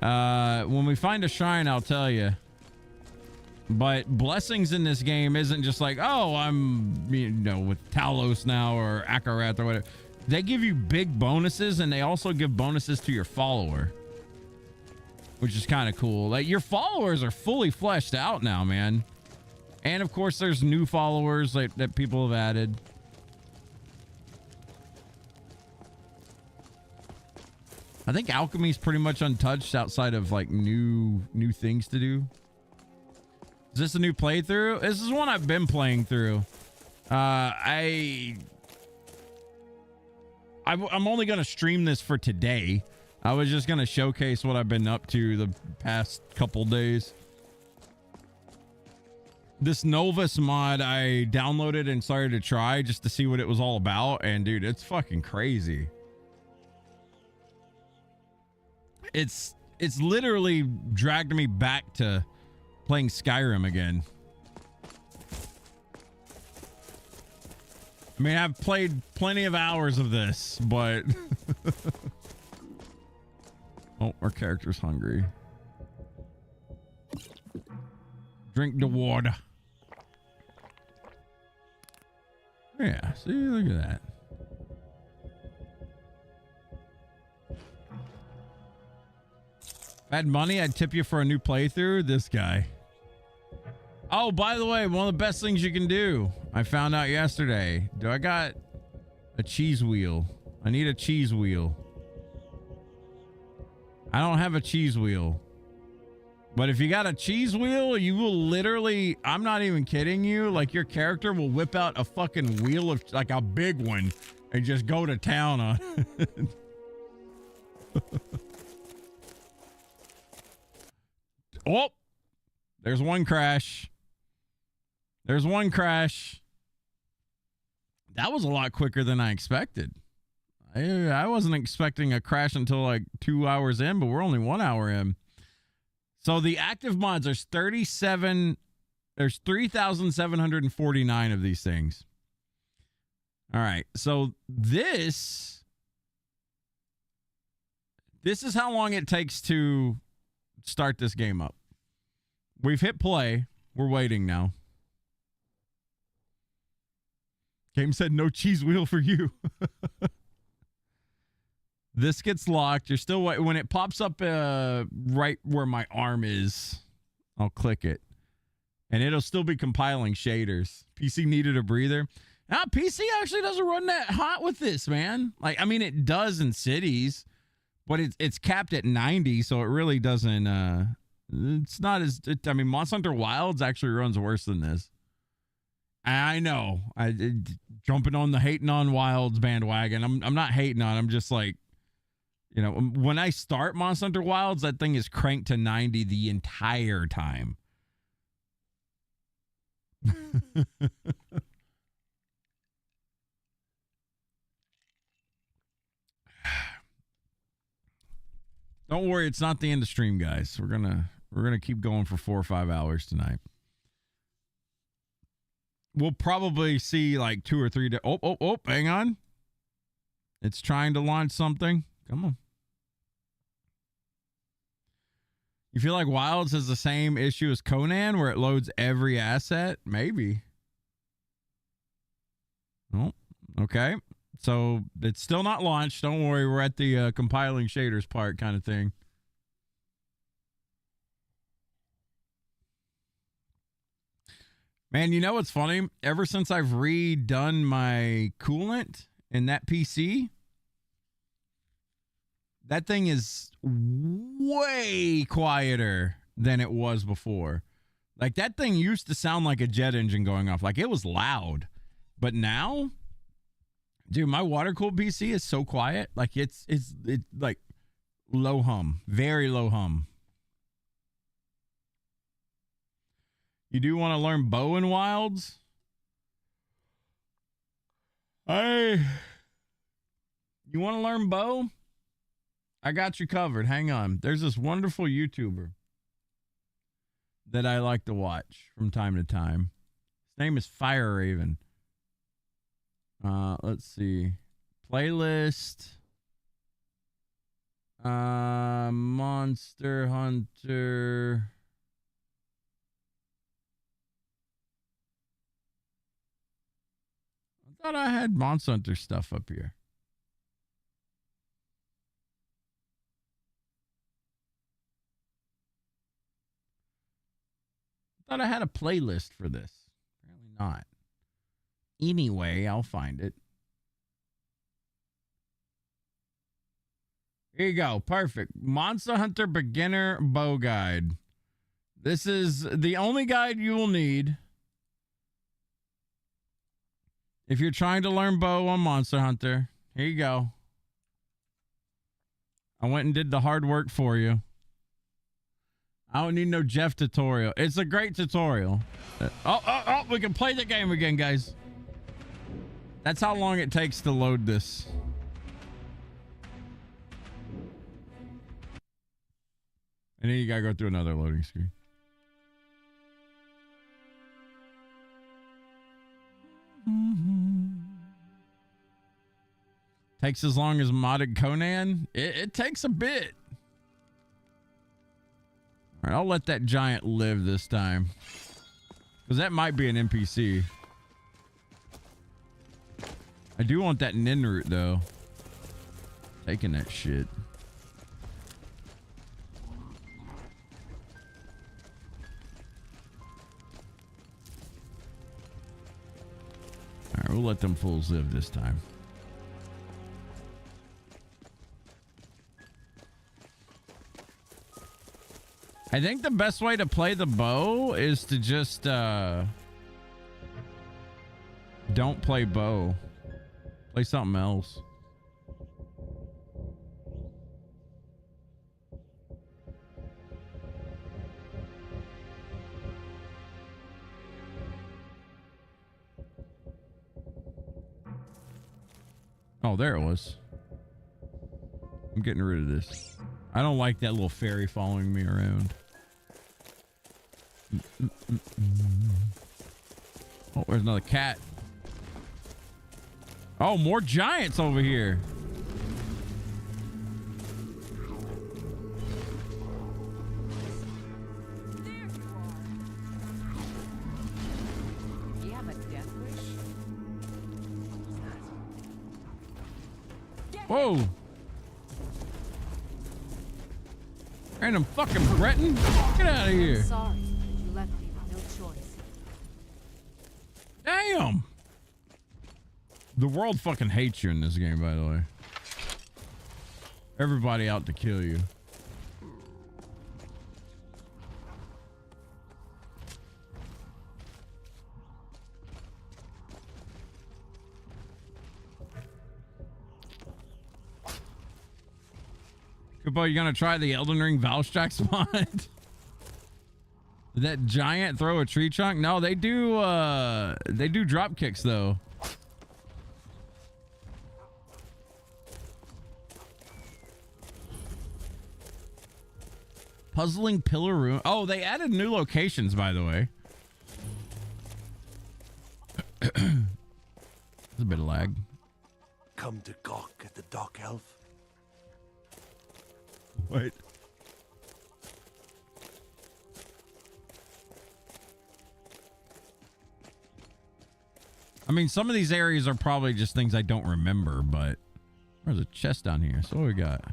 When we find a shrine, I'll tell you. But blessings in this game isn't just like, oh, I'm, you know, with Talos now or Akarat or whatever. They give you big bonuses, and they also give bonuses to your follower, which is kind of cool. Like, your followers are fully fleshed out now, man. And of course, there's new followers that people have added. I think alchemy is pretty much untouched outside of like new things to do. Is this a new playthrough? This is one I've been playing through. I'm only going to stream this for today. I was just going to showcase what I've been up to the past couple days. This Nolvus mod I downloaded and started to try just to see what it was all about. And dude, it's fucking crazy. It's literally dragged me back to playing Skyrim again. I mean, I've played plenty of hours of this, but oh, our character's hungry. Drink the water. Yeah, see, look at that. If I had money, I'd tip you for a new playthrough. This guy. Oh, by the way, one of the best things you can do, I found out yesterday. I got a cheese wheel. I need a cheese wheel. I don't have a cheese wheel. But if you got a cheese wheel, you will literally, I'm not even kidding you, like your character will whip out a fucking wheel of like a big one and just go to town on it. Oh, there's one crash. There's one crash. That was a lot quicker than I expected. I wasn't expecting a crash until like 2 hours in, but we're only 1 hour in. So the active mods, there's 37. There's 3,749 of these things. All right. So this is how long it takes to start this game up. We've hit play. We're waiting now. Game said no cheese wheel for you. This gets locked. You're still waiting. When it pops up right where my arm is, I'll click it. And it'll still be compiling shaders. PC needed a breather. Now, PC actually doesn't run that hot with this, man. Like, I mean, it does in cities, but it's capped at 90, so it really doesn't. It's not as. I mean, Monster Hunter Wilds actually runs worse than this. I know. Jumping on the hating on Wilds bandwagon. I'm not hating on. I'm just like, you know, when I start Monster Hunter Wilds, that thing is cranked to 90 the entire time. Don't worry, it's not the end of stream, guys. We're gonna keep going for 4 or 5 hours tonight. We'll probably see like 2 or 3 oh, hang on. It's trying to launch something. Come on. You feel like Wilds has the same issue as Conan where it loads every asset? Maybe. Oh, okay. So it's still not launched. Don't worry. We're at the compiling shaders part kind of thing. Man, you know what's funny? Ever since I've redone my coolant in that PC, that thing is way quieter than it was before. Like, that thing used to sound like a jet engine going off. Like, it was loud. But now, dude, my water-cooled PC is so quiet. Like, it's like low hum. Very low hum. You do want to learn bow in Wilds? You want to learn bow? I got you covered. Hang on. There's this wonderful YouTuber that I like to watch from time to time. His name is Fire Raven. Let's see. Playlist. Monster Hunter. I thought I had Monster Hunter stuff up here. I thought I had a playlist for this. Apparently not. Anyway, I'll find it. Here you go. Perfect. Monster Hunter Beginner Bow Guide. This is the only guide you will need if you're trying to learn bow on Monster Hunter. Here you go. I went and did the hard work for you. I don't need no Jeff tutorial. It's a great tutorial. Oh, we can play the game again, guys. That's how long it takes to load this. And then you gotta go through another loading screen. Takes as long as modded Conan. It takes a bit. All right, I'll let that giant live this time. Because that might be an NPC. I do want that Ninroot, though. Taking that shit. All right, we'll let them fools live this time. I think the best way to play the bow is to just don't play bow. Play something else. Oh, there it was. I'm getting rid of this. I don't like that little fairy following me around. Oh, there's another cat. Oh, more giants over here. Whoa. Random fucking Breton. Get out of here. Sorry, you left me with no choice. Damn. The world fucking hates you in this game, by the way. Everybody out to kill you. Kupo, you gonna try the Elden Ring Valstrax mod? Did that giant throw a tree trunk? No, they do drop kicks though. Puzzling pillar room. Oh, they added new locations, by the way. There's a bit of lag. Come to gawk at the Dark Elf. What? I mean, some of these areas are probably just things I don't remember, but there's a chest down here. So what we got?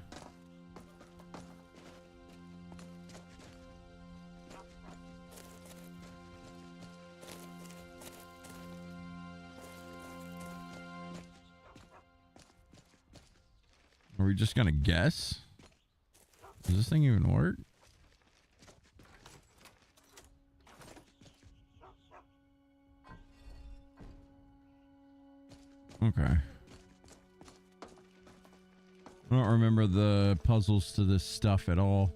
Are we just gonna guess? Does this thing even work? Okay. I don't remember the puzzles to this stuff at all.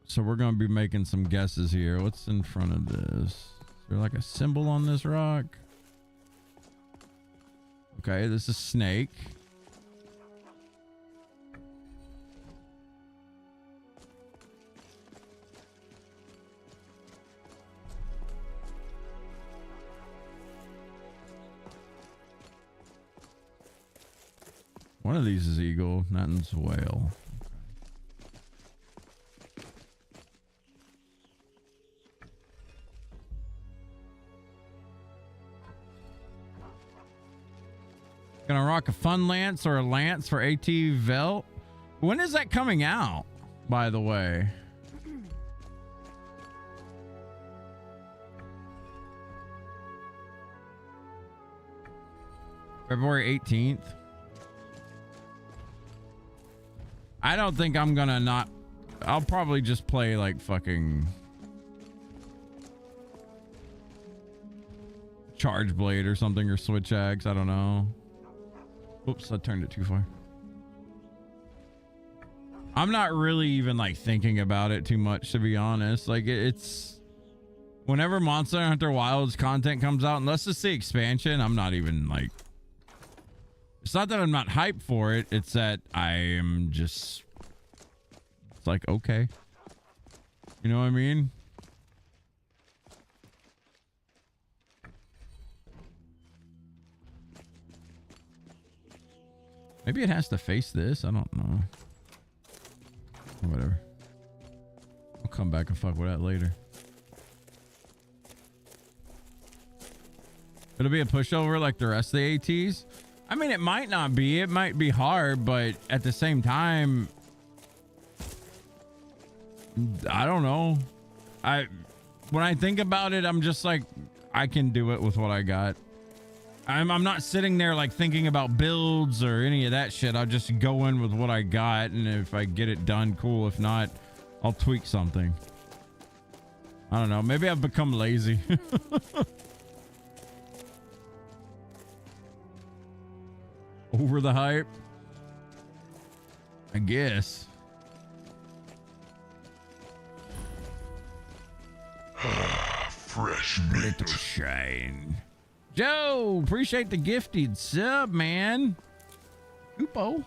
So we're going to be making some guesses here. What's in front of this? Is there like a symbol on this rock? Okay, this is snake. One of these is eagle, nothing's whale. Gonna rock a fun lance or a lance for AT Velt. When is that coming out, by the way? February 18th. I don't think I'm gonna not. I'll probably just play like fucking Charge Blade or something, or Switch Axe. I don't know. Oops, I turned it too far. I'm not really even like thinking about it too much, to be honest. Like it's whenever Monster Hunter Wilds content comes out, unless it's the expansion, I'm not even like. It's not that I'm not hyped for it. It's that I am just. It's like okay. You know what I mean? Maybe it has to face this. I don't know. Whatever. I'll come back and fuck with that later. It'll be a pushover like the rest of the ATs. I mean, it might not be. It might be hard, but at the same time, I don't know. When I think about it, I'm just like, I can do it with what I got. I'm not sitting there like thinking about builds or any of that shit. I'll just go in with what I got, and if I get it done, cool. If not, I'll tweak something. I don't know. Maybe I've become lazy. Over the hype, I guess. Fresh meat. Little shine. Joe, appreciate the gifted sub, man. Upo.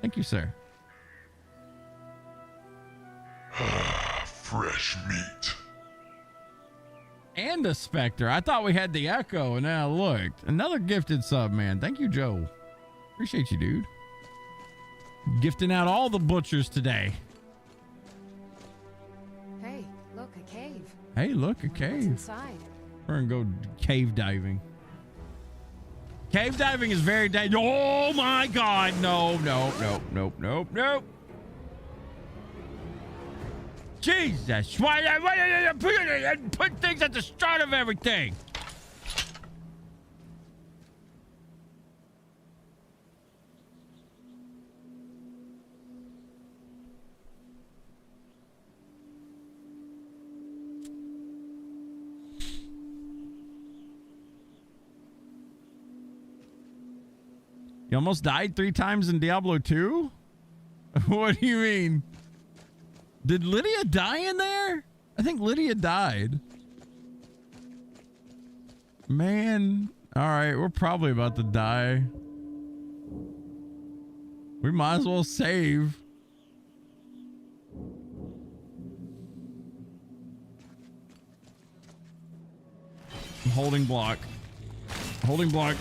Thank you, sir. Fresh meat. And a Spectre. I thought we had the Echo, and now look. Another gifted sub, man. Thank you, Joe. Appreciate you, dude. Gifting out all the butchers today. Hey, look, a cave. Hey, look, a What's cave. inside? We're gonna go cave diving. Cave diving is very dangerous. Oh my God. No, no, no, nope, nope, nope. Jesus. Why put things at the start of everything? You almost died 3 times in Diablo 2? What do you mean? Did Lydia die in there? I think Lydia died. Man. All right, we're probably about to die. We might as well save. I'm holding block. Holding block.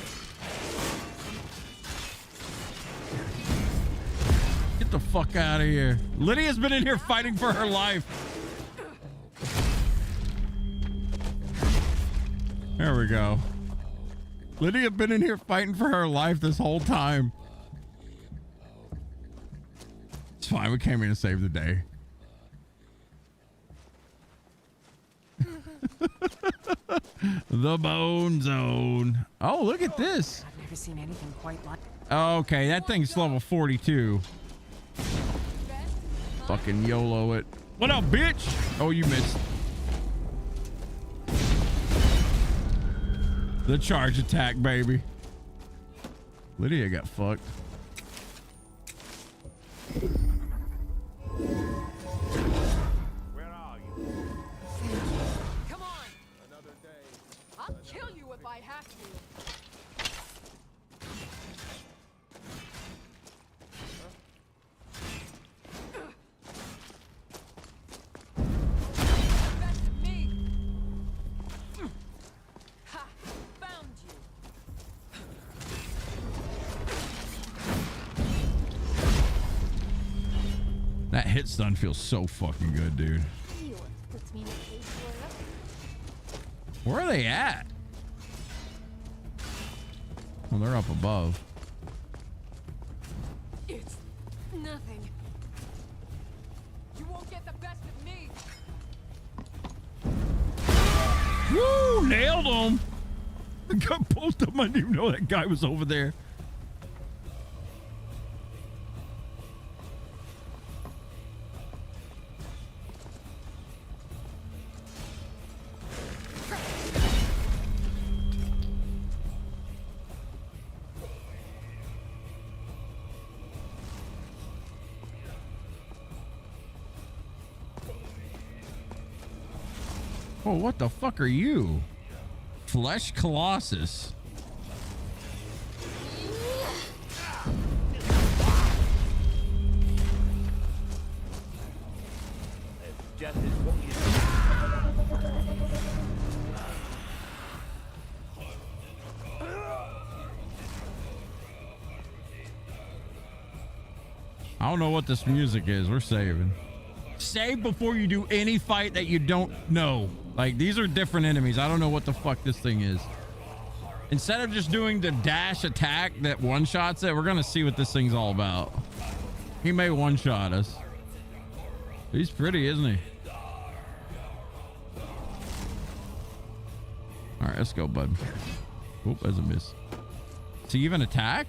Get the fuck out of here. Lydia's been in here fighting for her life. There we go. Lydia been in here fighting for her life this whole time. It's fine. We came here to save the day. The Bone Zone. Oh, look at this. I've never seen anything quite like. Okay, that thing's level 42. Fucking YOLO it. What up, bitch? Oh, you missed. The charge attack, baby. Lydia got fucked. Where are you? Come on! Another day. I'll kill you if I have to. Best of me. Ha! Found you. That hit stun feels so fucking good, dude. Where are they at? Well, they're up above. It's nothing. You won't get the best of me. Woo! Nailed him! I got both of them. I didn't even know that guy was over there. Oh, what the fuck are you? Flesh Colossus. Just as what you I don't know what this music is. We're saving. Save before you do any fight that you don't know. Like, these are different enemies. I don't know what the fuck this thing is. Instead of just doing the dash attack that one-shots it, we're gonna see what this thing's all about. He may one-shot us. He's pretty, isn't he? All right, let's go, bud. Oop, that's a miss. Does he even attack?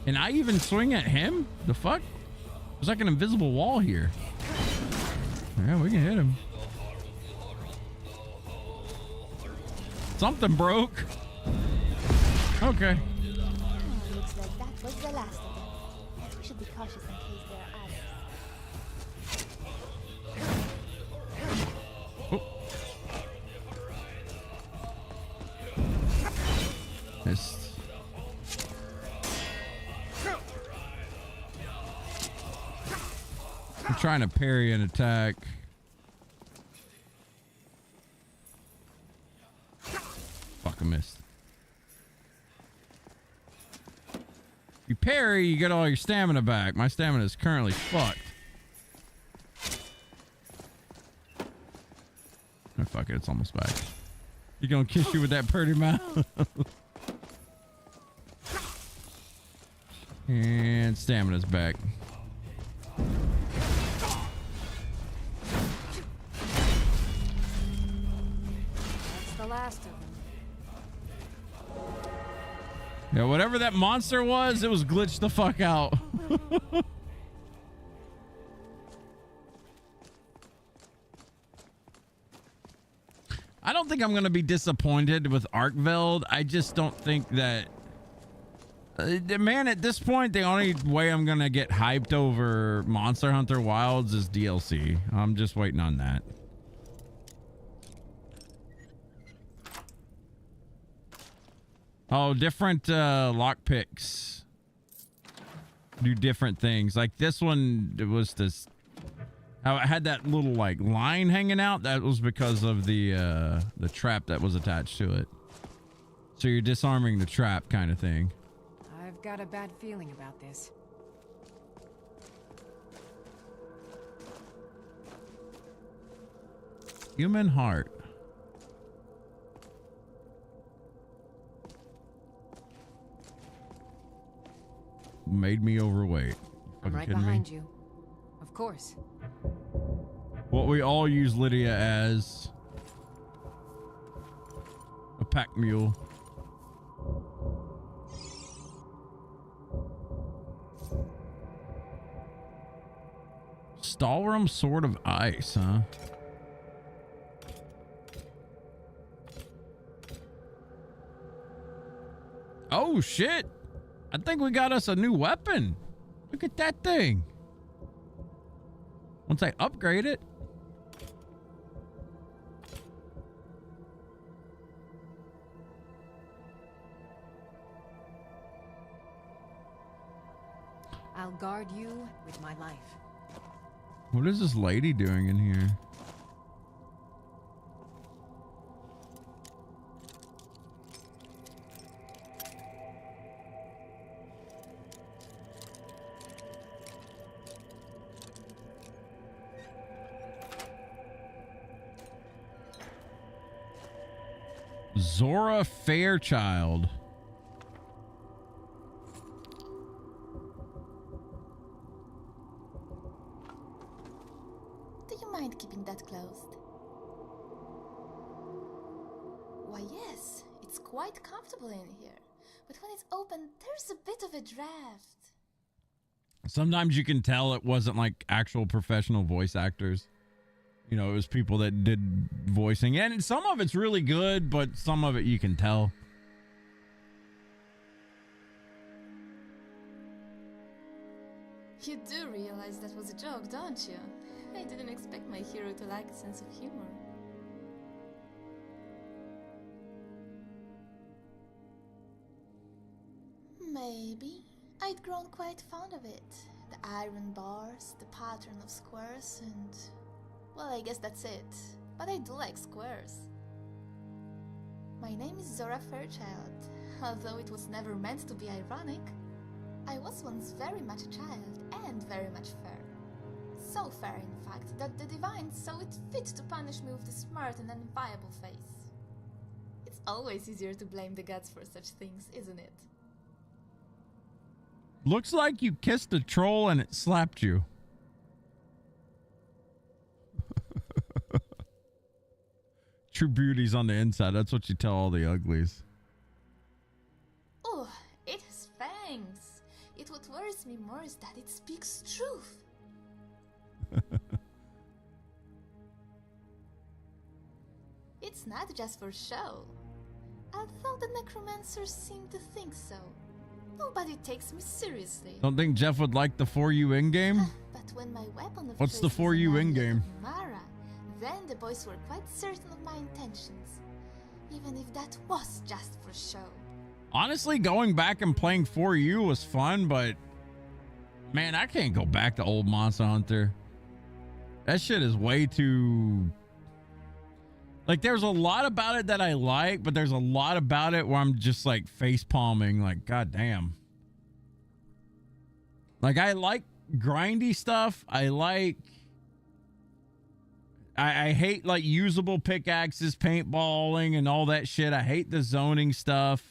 Can I even swing at him? The fuck? There's like an invisible wall here. Yeah, we can hit him. Something broke. Okay. Looks like that was the last of them. We should be cautious in case there are others. Missed. I'm trying to parry an attack. alchemist. You parry, you get all your stamina back. My stamina is currently fucked. Oh, fuck it, it's almost back. You gonna kiss you with that pretty mouth? And stamina's back. That's the last of them. Yeah, whatever that monster was, it was glitched the fuck out. I don't think I'm going to be disappointed with Arkveld. I just don't think that... man, at this point, the only way I'm going to get hyped over Monster Hunter Wilds is DLC. I'm just waiting on that. Oh, different lockpicks do different things. Like this one, it was this... How it had that little like line hanging out. That was because of the trap that was attached to it. So you're disarming the trap kind of thing. I've got a bad feeling about this. Human heart. Made me overweight. I'm right behind you. Of course. What we all use Lydia as a pack mule. Stalrum Sword of Ice, huh? Oh shit! I think we got us a new weapon. Look at that thing. Once I upgrade it. I'll guard you with my life. What is this lady doing in here? Zora Fairchild. Do you mind keeping that closed? Why, yes, it's quite comfortable in here. But when it's open, there's a bit of a draft. Sometimes you can tell it wasn't like actual professional voice actors. You know, it was people that did voicing. And some of it's really good, but some of it you can tell. You do realize that was a joke, don't you? I didn't expect my hero to like a sense of humor. Maybe. I'd grown quite fond of it. The iron bars, the pattern of squares, and... well, I guess that's it. But I do like squares. My name is Zora Fairchild, although it was never meant to be ironic. I was once very much a child, and very much fair. So fair, in fact, that the divines saw it fit to punish me with a smart and enviable face. It's always easier to blame the gods for such things, isn't it? Looks like you kissed a troll and it slapped you. True beauty's on the inside. That's what you tell all the uglies. Oh, it has fangs. Yet what worries me more is that it speaks truth. It's not just for show. Although the necromancers seem to think so. Nobody takes me seriously. Don't think Jeff would like the For You in-game? But when my weapon of What's the choice For was You an in-game? amulet of Mara, then the boys were quite certain of my intentions. Even if that was just for show. Honestly, going back and playing For You was fun, but man, I can't go back to old Monster Hunter. That shit is way too... Like, there's a lot about it that I like, but there's a lot about it where I'm just like face palming, like, God damn. Like, I like grindy stuff. I hate like usable pickaxes, paintballing, and all that shit. I hate the zoning stuff.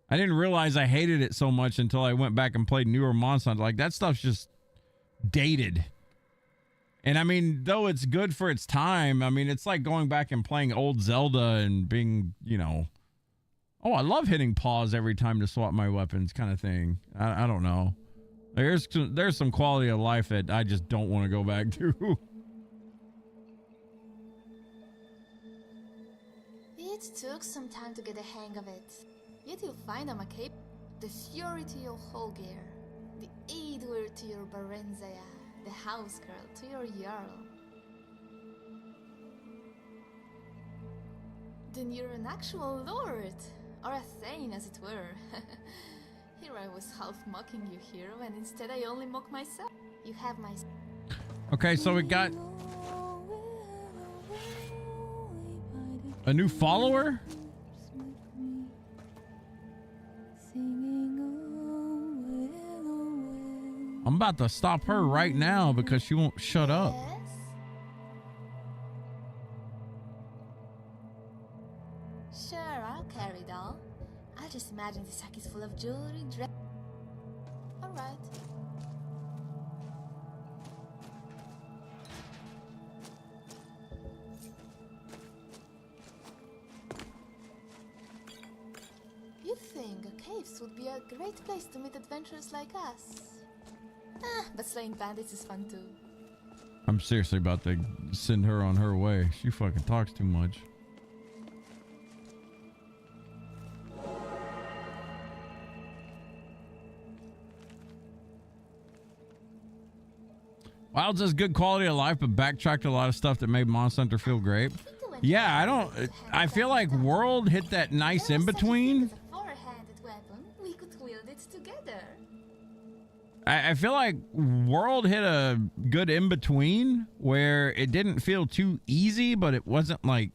I didn't realize I hated it so much until I went back and played newer Monster Hunter. Like, that stuff's just dated. And I mean, though it's good for its time, I mean, it's like going back and playing old Zelda and being, you know, oh, I love hitting pause every time to swap my weapons kind of thing. I don't know. There's some quality of life that I just don't want to go back to. It took some time to get the hang of it. Yet you'll find I'm a cape. The fury to your whole gear. The Aidwer to your Barenzaya. The house girl to your Jarl. Then you're an actual lord. Or a thane, as it were. Here I was half mocking you, hero, and instead I only mock myself. You have my... Okay, so we got a new follower? I'm about to stop her right now because she won't shut up. Yes? Sure, I'll carry it all. I'll just imagine the sack is full of jewelry, Alright. You'd think caves would be a great place to meet adventurers like us. But slaying bandits is fun too. I'm seriously about to send her on her way. She fucking talks too much. Wilds has good quality of life, but backtracked a lot of stuff that made Monster Hunter feel great. Yeah, I feel like World hit that nice in between. We could wield it together. I feel like World hit a good in between where it didn't feel too easy, but it wasn't like,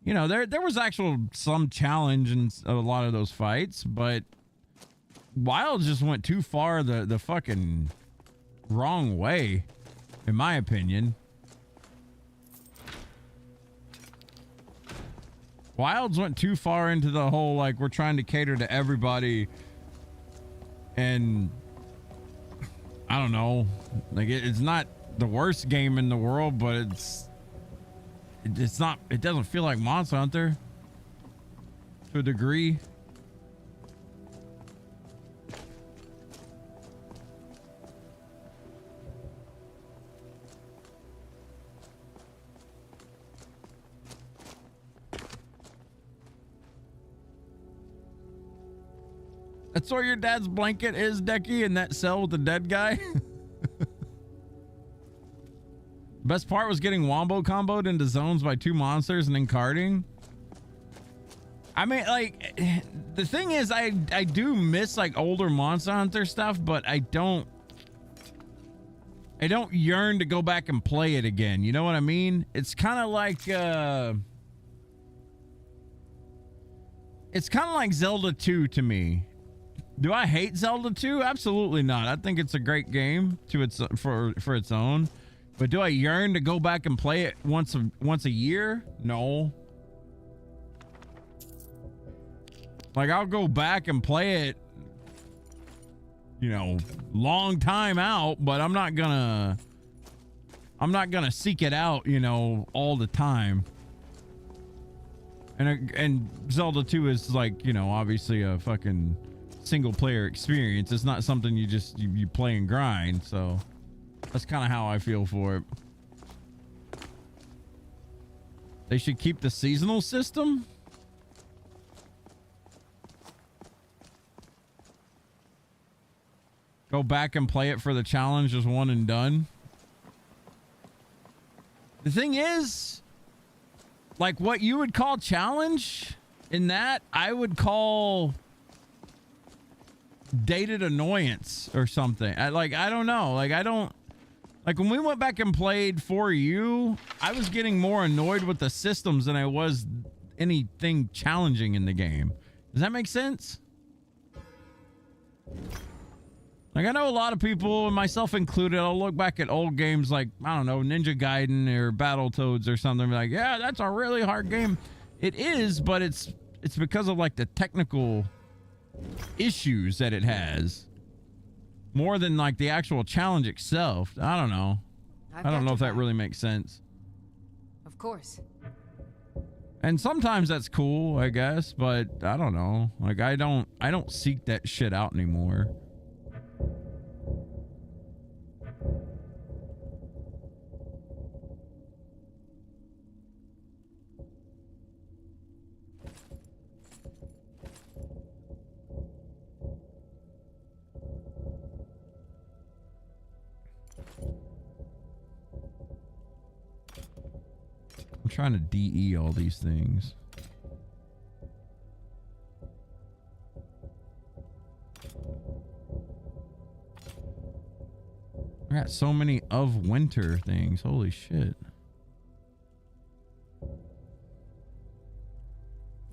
you know, there was some challenge in a lot of those fights, but Wild just went too far the fucking wrong way, in my opinion. Wilds went too far into the whole, like, we're trying to cater to everybody, and I don't know, like, it's not the worst game in the world, but it doesn't feel like Monster Hunter to a degree. That's where your dad's blanket is, Decky, in that cell with the dead guy. Best part was getting wombo comboed into zones by two monsters and then carting. I mean, like, the thing is, I do miss like older Monster Hunter stuff, but I don't yearn to go back and play it again. You know what I mean? It's kind of like Zelda 2 to me. Do I hate Zelda 2? Absolutely not. I think it's a great game for its own. But do I yearn to go back and play it once a year? No. Like, I'll go back and play it, you know, long time out, but I'm not gonna seek it out, you know, all the time. And Zelda 2 is like, you know, obviously a fucking single player experience. It's not something you play and grind, so that's kind of how I feel for it. They should keep the seasonal system. Go back and play it for the challenge as one and done. The thing is, like, what you would call challenge in that, I would call dated annoyance or something. I don't know. Like, Like when we went back and played For You, I was getting more annoyed with the systems than I was anything challenging in the game. Does that make sense? Like I know a lot of people, myself included, I'll look back at old games like, I don't know, Ninja Gaiden or Battletoads or something, like, yeah, that's a really hard game. It is, but it's because of like the technical issues that it has. More than like the actual challenge itself. I don't know. I don't know if that really makes sense. Of course. And sometimes that's cool, I guess, but I don't know. Like I don't seek that shit out anymore. I'm trying to DE all these things. I got so many of winter things. Holy shit.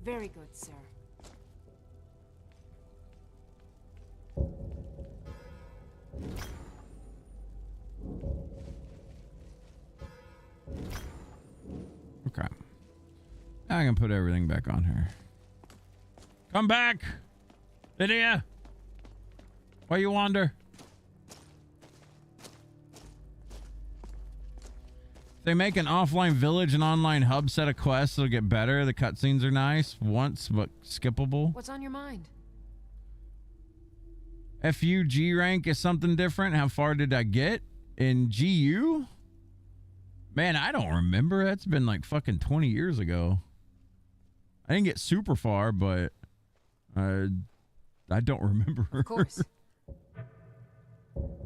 Very good, sir. Okay. Now I can put everything back on her. Come back, Lydia. Where you wander? If they make an offline village and online hub set of quests, it'll get better. The cutscenes are nice once, but skippable. What's on your mind? FU G rank is something different. How far did I get in GU? Man, I don't remember. That's been like fucking 20 years ago. I didn't get super far, but I don't remember. Of course.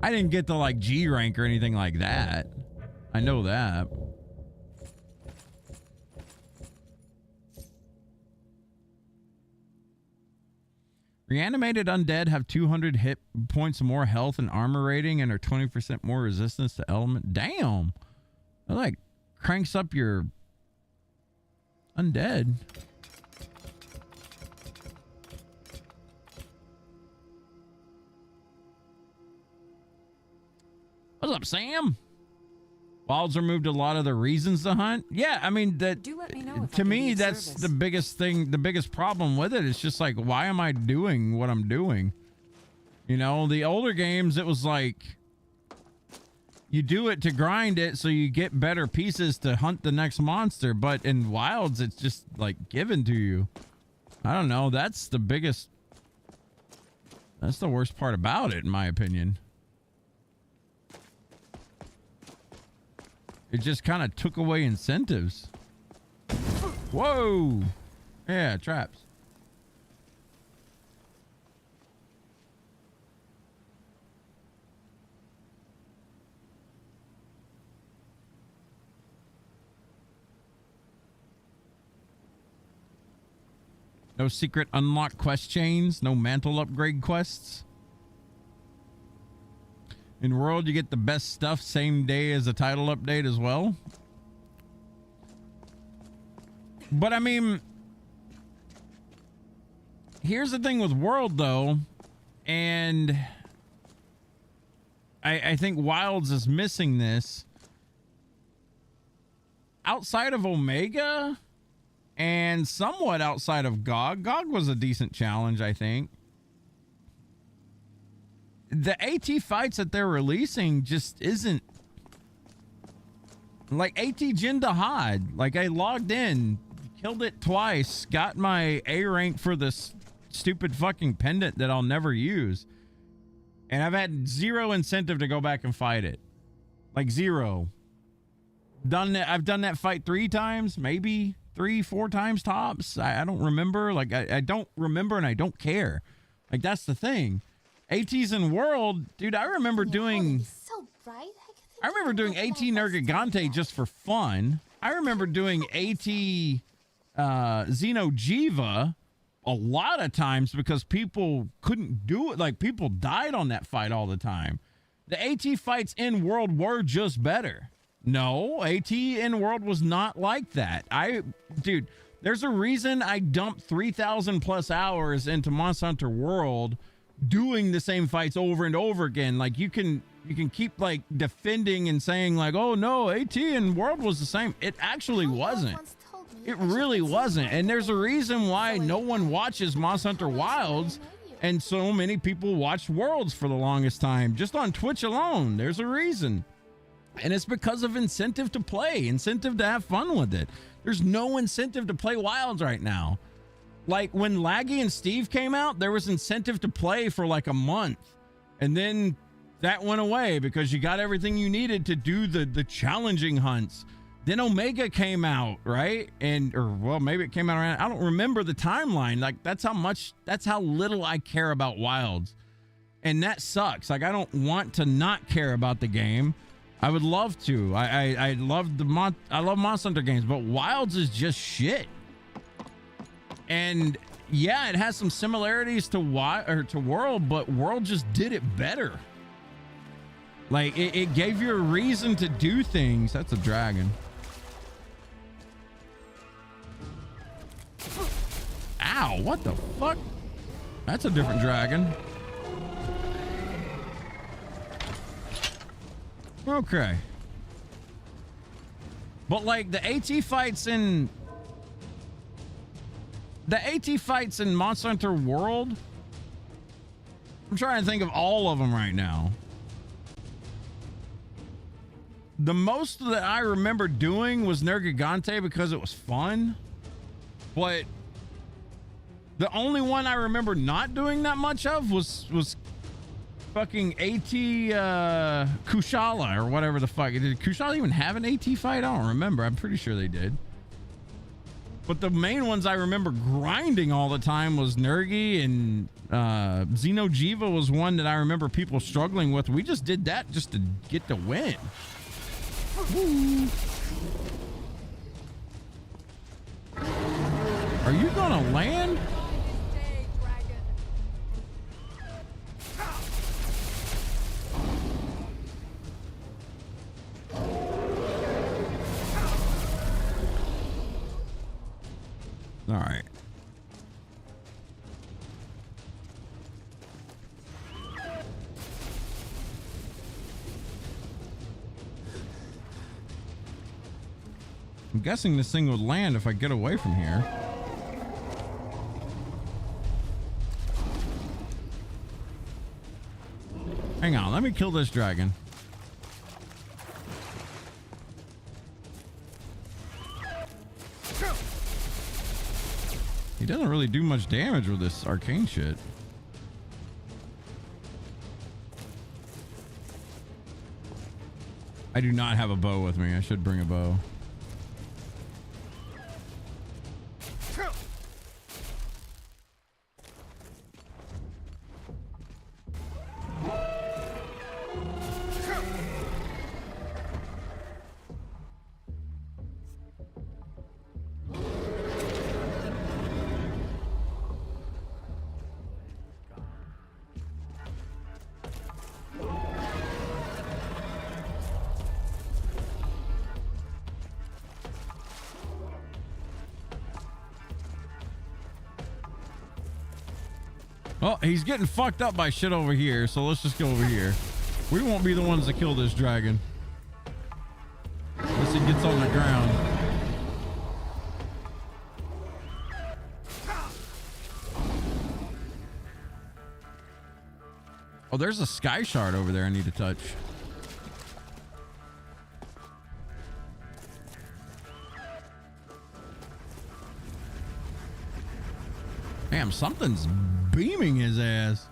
I didn't get to like G rank or anything like that. I know that. Reanimated undead have 200 hit points more health and armor rating and are 20% more resistance to element. Damn. That like cranks up your undead. What's up, Sam? Wilds removed a lot of the reasons to hunt. Yeah, I mean that. Do let me know if to I can me, be of that's service. the biggest thing. The biggest problem with it is just like, why am I doing what I'm doing? You know, the older games, it was like you do it to grind it so you get better pieces to hunt the next monster. But in Wilds, it's just like given to you. I don't know. That's the biggest. That's the worst part about it, in my opinion. It just kind of took away incentives. Whoa. Yeah, traps. No secret unlock quest chains. No mantle upgrade quests. In World, you get the best stuff same day as a title update as well. But I mean, here's the thing with World though, and I think Wilds is missing this. Outside of Omega and somewhat outside of GOG, GOG was a decent challenge, I think. The AT fights that they're releasing just isn't like AT Jindahad. Like I logged in, killed it twice, got my A rank for this stupid fucking pendant that I'll never use. And I've had zero incentive to go back and fight it. Like zero. I've done that fight 3 times, maybe 3-4 times tops. I don't remember. Like I don't remember and I don't care. Like that's the thing. ATs in World, dude, I remember doing AT Nergigante just for fun. I remember doing AT Xenojiva a lot of times because people couldn't do it. Like people died on that fight all the time. The AT fights in World were just better. No, AT in World was not like that. Dude, there's a reason I dumped 3,000 plus hours into Monster Hunter World doing the same fights over and over again. Like you can keep like defending and saying like, oh no, AT in World was the same. It actually wasn't. It really wasn't. And there's a reason why no one watches Monster Hunter Wilds and so many people watched Worlds for the longest time, just on Twitch alone. There's a reason. And it's because of incentive to play, incentive to have fun with it. There's no incentive to play Wilds right now. Like when Laggy and Steve came out, there was incentive to play for like a month. And then that went away because you got everything you needed to do the challenging hunts. Then Omega came out, right? Well, maybe it came out around, I don't remember the timeline. Like that's how little I care about Wilds. And that sucks. Like I don't want to not care about the game. I would love to. I love I love Monster Hunter games, but Wilds is just shit. And yeah, it has some similarities to World, but World just did it better. Like it gave you a reason to do things. That's a dragon. Ow, what the fuck? That's a different dragon. Okay. But like the AT fights in Monster Hunter World, I'm trying to think of all of them right now. The most that I remember doing was Nergigante because it was fun. But the only one I remember not doing that much of was fucking AT Kushala or whatever the fuck. Did Kushala even have an AT fight? I don't remember. I'm pretty sure they did. But the main ones I remember grinding all the time was Nergi, and Xenojiva was one that I remember people struggling with. We just did that just to get the win. Woo. Are you gonna land? All right. I'm guessing this thing would land if I get away from here. Hang on, let me kill this dragon. He doesn't really do much damage with this arcane shit. I do not have a bow with me. I should bring a bow. Oh, he's getting fucked up by shit over here, so let's just go over here. We won't be the ones to kill this dragon. Unless he gets on the ground. Oh, there's a sky shard over there I need to touch. Damn, something's beaming his ass.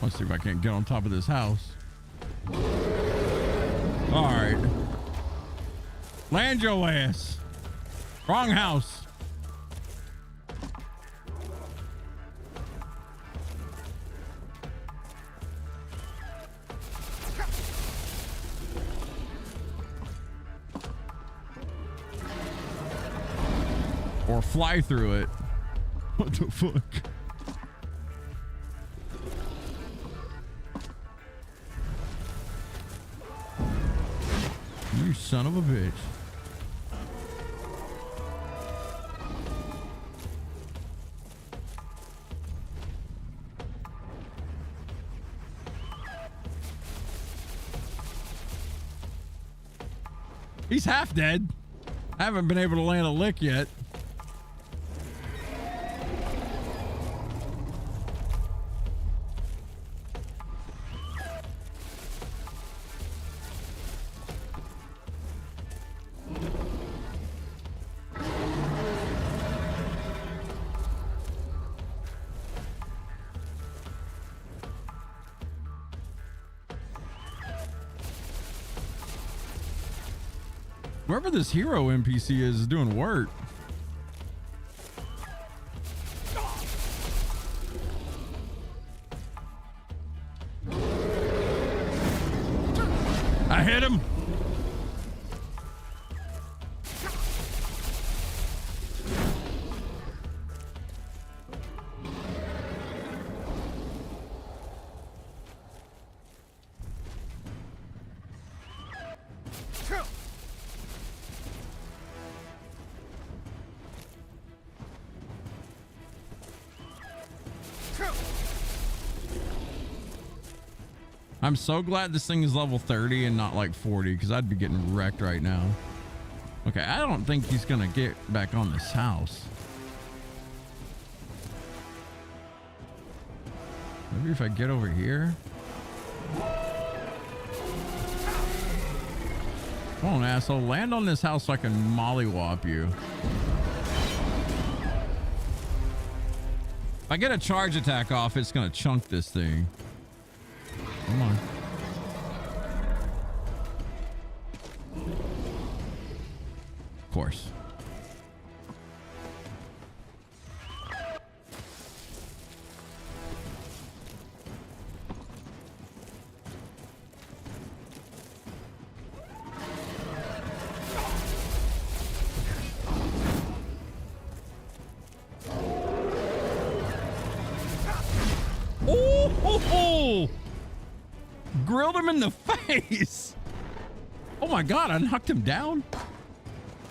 Let's see if I can't get on top of this house. All right. Land your ass. Wrong house. Or fly through it. What the fuck? You son of a bitch. He's half dead. I haven't been able to land a lick yet. Whoever this hero NPC is doing work. I hit him. I'm so glad this thing is level 30 and not like 40 because I'd be getting wrecked right now. Okay, I don't think he's gonna get back on this house. Maybe if I get over here. Come on, asshole. Land on this house so I can mollywop you. If I get a charge attack off, it's gonna chunk this thing. Come on. Of course. Oh! Grilled him in the face. Oh my god, I knocked him down.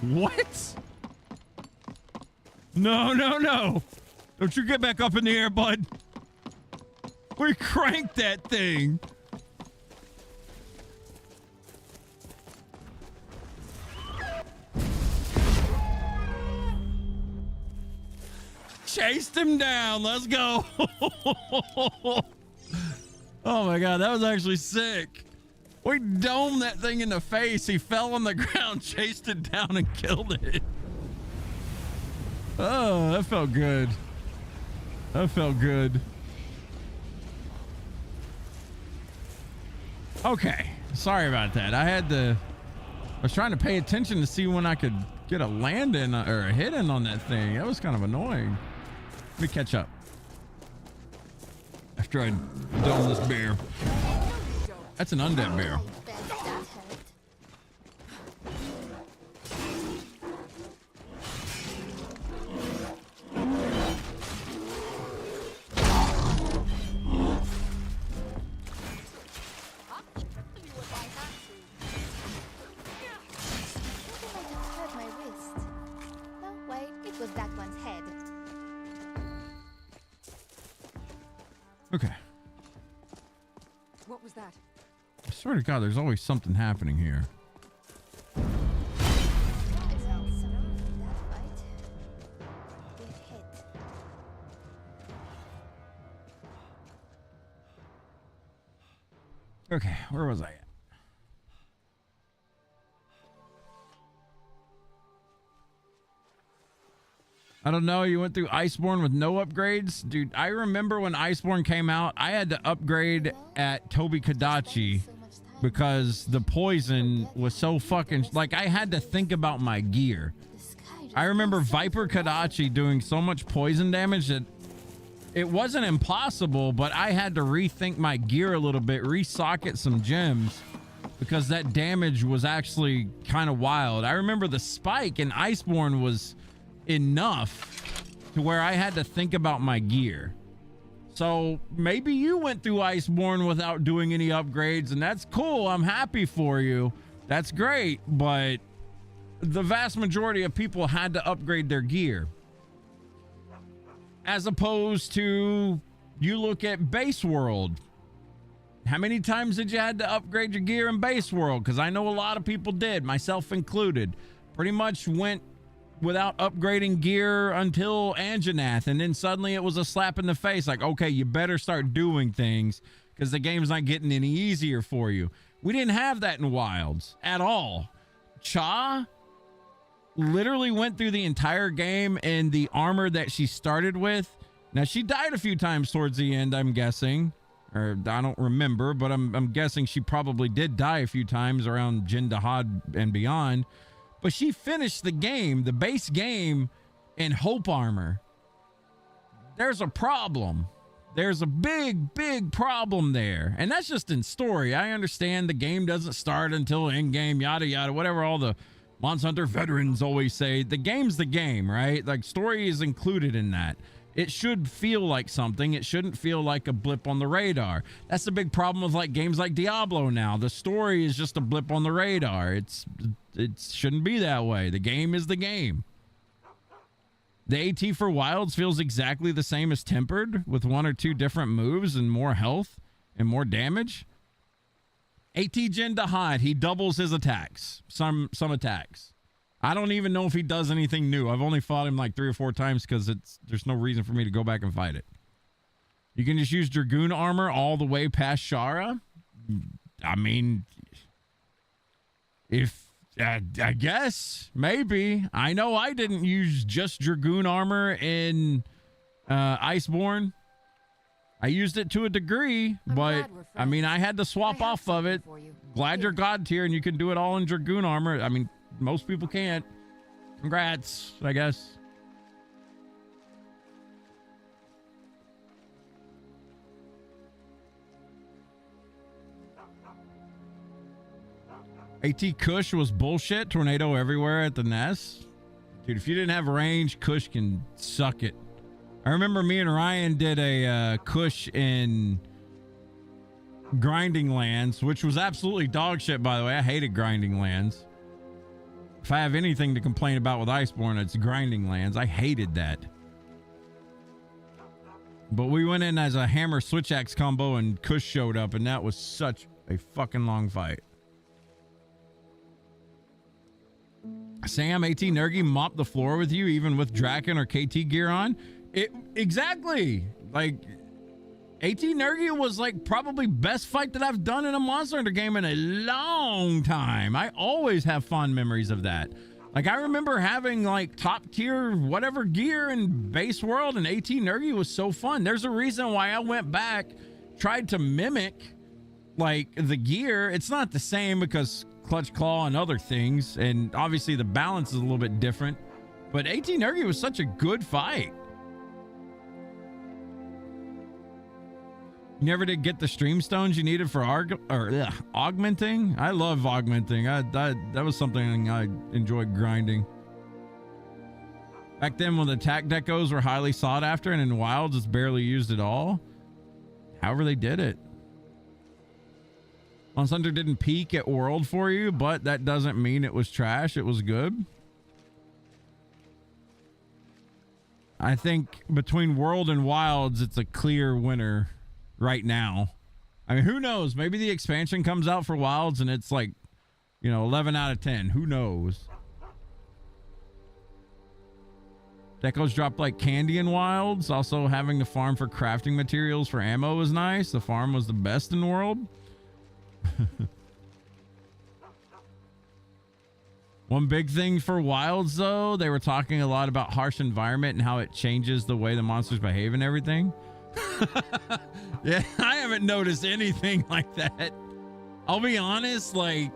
What? No, no, no. Don't you get back up in the air, bud. We cranked that thing. Chased him down. Let's go. Oh my god, that was actually sick. We domed that thing in the face. He fell on the ground, chased it down, and killed it. Oh, that felt good. That felt good. Okay, sorry about that. I was trying to pay attention to see when I could get a land in or a hit in on that thing. That was kind of annoying. Let me catch up. After I dome this bear. That's an undead bear. Okay. What was that? I swear to God, there's always something happening here. Okay, where was I at? I don't know. You went through Iceborne with no upgrades? Dude, I remember when Iceborne came out, I had to upgrade at Tobi Kadachi because the poison was so fucking, like, I had to think about my gear. I remember Viper Kadachi doing so much poison damage that it wasn't impossible, but I had to rethink my gear a little bit, resocket some gems, because that damage was actually kind of wild. I remember the spike in Iceborne was enough to where I had to think about my gear. So maybe you went through Iceborne without doing any upgrades, and that's cool. I'm happy for you. That's great, but the vast majority of people had to upgrade their gear. As opposed to, you look at Base World. How many times did you had to upgrade your gear in Base World? Because I know a lot of people did, myself included. Pretty much went without upgrading gear until Anjanath, and then suddenly it was a slap in the face. Like, okay, you better start doing things because the game's not getting any easier for you. We didn't have that in Wilds at all. Cha literally went through the entire game in the armor that she started with. Now, she died a few times towards the end, I'm guessing. Or I don't remember, but I'm guessing she probably did die a few times around Jin Dahad and beyond. But she finished the game, the base game, in Hope armor. There's a problem. There's a big, big problem there. And that's just in story. I understand the game doesn't start until in-game, yada, yada, whatever all the Monster Hunter veterans always say. The game's the game, right? Like, story is included in that. It should feel like something. It shouldn't feel like a blip on the radar. That's the big problem with like games like Diablo now. The story is just a blip on the radar. It shouldn't be that way. The game is the game. The AT for Wilds feels exactly the same as Tempered, with one or two different moves and more health and more damage. AT Jin Dahad, he doubles his attacks. Some attacks. I don't even know if he does anything new. I've only fought him like 3 or 4 times because there's no reason for me to go back and fight it. You can just use Dragoon armor all the way past Shara. I mean, if I guess maybe. I know I didn't use just Dragoon armor in Iceborne. I used it to a degree, but I mean, I had to swap off of it. Glad you're God tier and you can do it all in Dragoon armor. I mean, most people can't. Congrats, I guess. AT Kush was bullshit. Tornado everywhere at the nest. Dude, if you didn't have range, Kush can suck it. I remember me and Ryan did a Kush in Grinding Lands, which was absolutely dog shit, by the way. I hated Grinding Lands. If I have anything to complain about with Iceborne, it's Grinding Lands. I hated that. But we went in as a hammer switch axe combo and Kush showed up, and that was such a fucking long fight. Sam, AT Nergi mopped the floor with you, even with Draken or KT gear on. Exactly. Like, AT Nergi was like probably best fight that I've done in a Monster Hunter game in a long time. I always have fond memories of that. Like, I remember having like top tier whatever gear in Base World, and AT Nergi was so fun. There's a reason why I went back, tried to mimic like the gear. It's not the same because Clutch Claw and other things, and obviously the balance is a little bit different, but AT Nergi was such a good fight. You never did get the stream stones you needed for augmenting? I love augmenting. That was something I enjoyed grinding. Back then when the attack decos were highly sought after, and in Wilds it's barely used at all. However they did it. Monster Hunter didn't peak at World for you, but that doesn't mean it was trash. It was good. I think between World and Wilds, it's a clear winner right now. I mean, who knows? Maybe the expansion comes out for Wilds and it's like, 11 out of 10. Who knows? Decos dropped like candy in Wilds. Also, having to farm for crafting materials for ammo was nice. The farm was the best in World. One big thing for Wilds, though, they were talking a lot about harsh environment and how it changes the way the monsters behave and everything. Yeah, I haven't noticed anything like that. I'll be honest, like,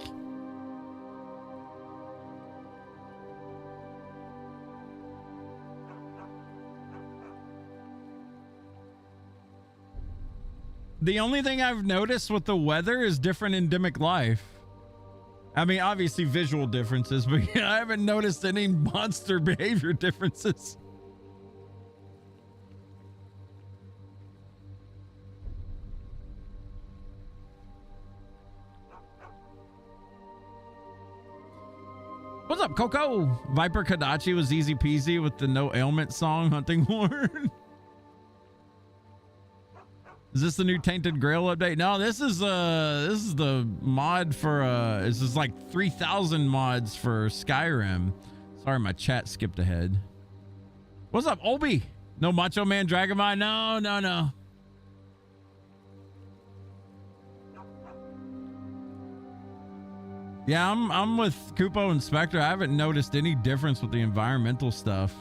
the only thing I've noticed with the weather is different endemic life. I mean, obviously visual differences, but yeah, I haven't noticed any monster behavior differences. What's up, Coco? Viper Kadachi was easy peasy with the no ailment song, Hunting Horn. Is this the new Tainted Grail update? No, this is the mod for this is like 3,000 mods for Skyrim. Sorry, my chat skipped ahead. What's up, Obi? No Macho Man Dragonmine? No. Yeah, I'm with Kupo and Spectre. I haven't noticed any difference with the environmental stuff.